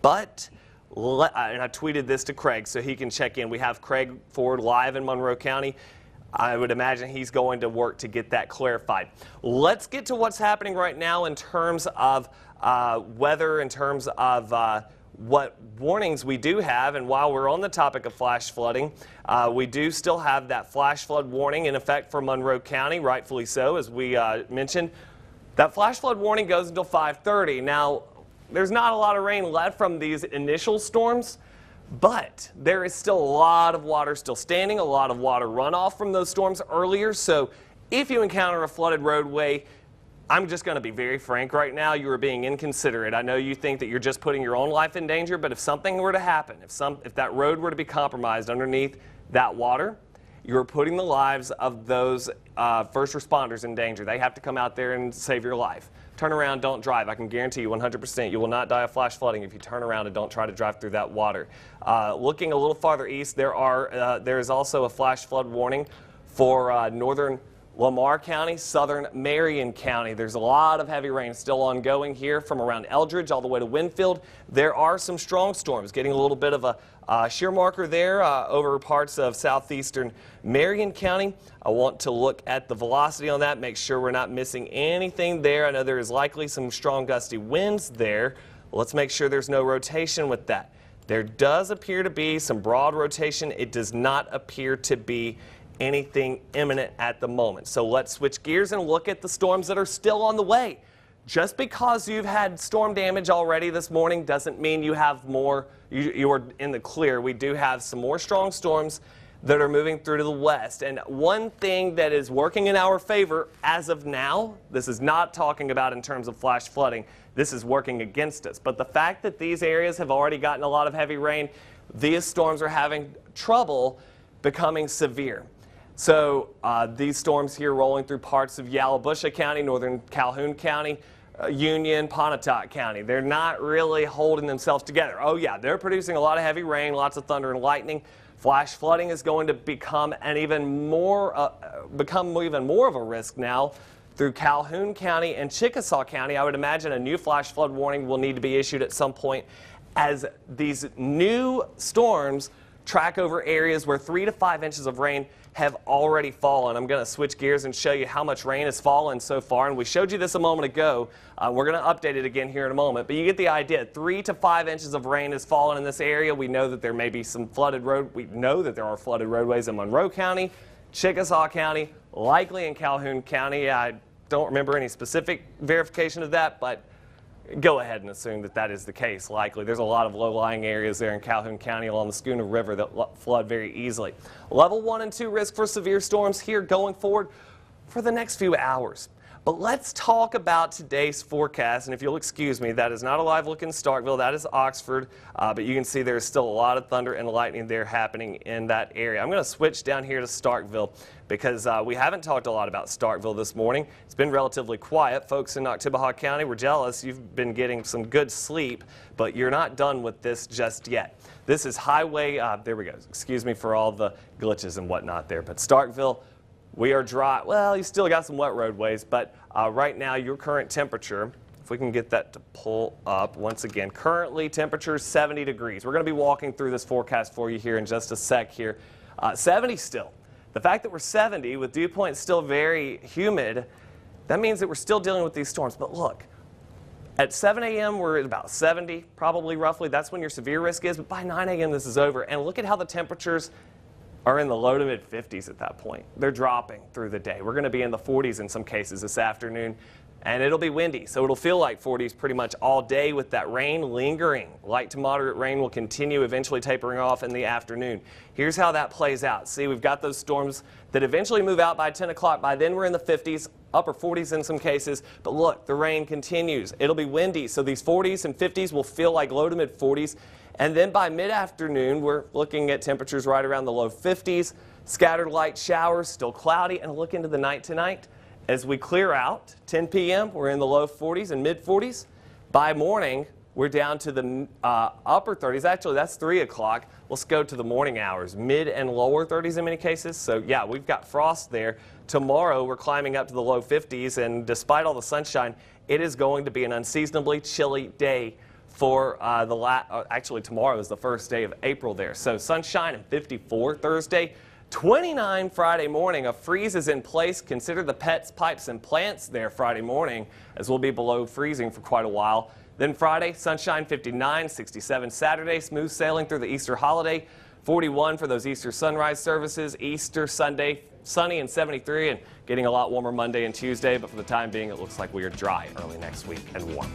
[SPEAKER 4] but and I tweeted this to Craig so he can check in. We have Craig Ford live in Monroe County. I would imagine he's going to work to get that clarified. Let's get to what's happening right now in terms of weather, in terms of what warnings we do have. And while we're on the topic of flash flooding, we do still have that flash flood warning in effect for Monroe County, rightfully so, as we mentioned. That flash flood warning goes until 5:30. Now, there's not a lot of rain left from these initial storms, but there is still a lot of water still standing, a lot of water runoff from those storms earlier. So if you encounter a flooded roadway, I'm just going to be very frank right now, you are being inconsiderate. I know you think that you're just putting your own life in danger, but if something were to happen, if that road were to be compromised underneath that water, you're putting the lives of those first responders in danger. They have to come out there and save your life. Turn around, don't drive. I can guarantee you 100% you will not die of flash flooding if you turn around and don't try to drive through that water. Looking a little farther east, there is also a flash flood warning for northern Lamar County, southern Marion County. There's a lot of heavy rain still ongoing here from around Eldridge all the way to Winfield. There are some strong storms getting a little bit of a shear marker there over parts of southeastern Marion County. I want to look at the velocity on that, make sure we're not missing anything there. I know there is likely some strong gusty winds there. Let's make sure there's no rotation with that. There does appear to be some broad rotation. It does not appear to be anything imminent at the moment. So let's switch gears and look at the storms that are still on the way. Just because you've had storm damage already this morning doesn't mean you have more, you are in the clear. We do have some more strong storms that are moving through to the west. And one thing that is working in our favor as of now, this is not talking about in terms of flash flooding, this is working against us. But the fact that these areas have already gotten a lot of heavy rain, these storms are having trouble becoming severe. So these storms here rolling through parts of Yalobusha County, northern Calhoun County, Union, Pontotoc County. They're not really holding themselves together. Oh yeah, they're producing a lot of heavy rain, lots of thunder and lightning. Flash flooding is going to become even more of a risk now through Calhoun County and Chickasaw County. I would imagine a new flash flood warning will need to be issued at some point as these new storms track over areas where 3 to 5 inches of rain have already fallen. I'm going to switch gears and show you how much rain has fallen so far. And we showed you this a moment ago. We're going to update it again here in a moment. But you get the idea. 3 to 5 inches of rain has fallen in this area. We know that there may be some flooded we know that there are flooded roadways in Monroe County, Chickasaw County, likely in Calhoun County. I don't remember any specific verification of that, but go ahead and assume that that is the case, likely. There's a lot of low-lying areas there in Calhoun County along the Schooner River that flood very easily. Level 1 and 2 risk for severe storms here going forward for the next few hours. But let's talk about today's forecast, and if you'll excuse me, that is not a live look in Starkville, that is Oxford, but you can see there's still a lot of thunder and lightning there happening in that area. I'm going to switch down here to Starkville because we haven't talked a lot about Starkville this morning. It's been relatively quiet. Folks in Oktibbeha County, we're jealous. You've been getting some good sleep, but you're not done with this just yet. This is Highway, there we go. Excuse me for all the glitches and whatnot there, but Starkville, We are dry. Well, you still got some wet roadways, but right now your current temperature, if we can get that to pull up once again, currently temperature is 70 degrees. We're going to be walking through this forecast for you here in just a sec here. 70 still. The fact that we're 70 with dew point still very humid, that means that we're still dealing with these storms. But look, at 7 a.m. we're at about 70, probably roughly. That's when your severe risk is. But by 9 a.m. this is over. And look at how the temperatures are in the low to mid 50s at that point. They're dropping through the day. We're going to be in the 40s in some cases this afternoon, and it'll be windy, so it'll feel like 40s pretty much all day with that rain lingering. Light to moderate rain will continue, eventually tapering off in the afternoon. Here's how that plays out. See, we've got those storms that eventually move out by 10 o'clock. By then we're in the 50s, upper 40s in some cases, but look, the rain continues. It'll be windy, so these 40s and 50s will feel like low to mid 40s. And then by mid-afternoon, we're looking at temperatures right around the low 50s, scattered light showers, still cloudy, and look into the night tonight. As we clear out, 10 p.m., we're in the low 40s and mid-40s. By morning, we're down to the upper 30s. Actually, that's 3 o'clock. Let's go to the morning hours, mid and lower 30s in many cases. So, yeah, we've got frost there. Tomorrow, we're climbing up to the low 50s, and despite all the sunshine, it is going to be an unseasonably chilly day for actually tomorrow is the first day of April there. So sunshine and 54 Thursday, 29 Friday morning. A freeze is in place. Consider the pets, pipes, and plants there Friday morning, as we'll be below freezing for quite a while. Then Friday, sunshine 59, 67 Saturday, smooth sailing through the Easter holiday, 41 for those Easter sunrise services. Easter Sunday, sunny and 73, and getting a lot warmer Monday and Tuesday, but for the time being, it looks like we are dry early next week and warm.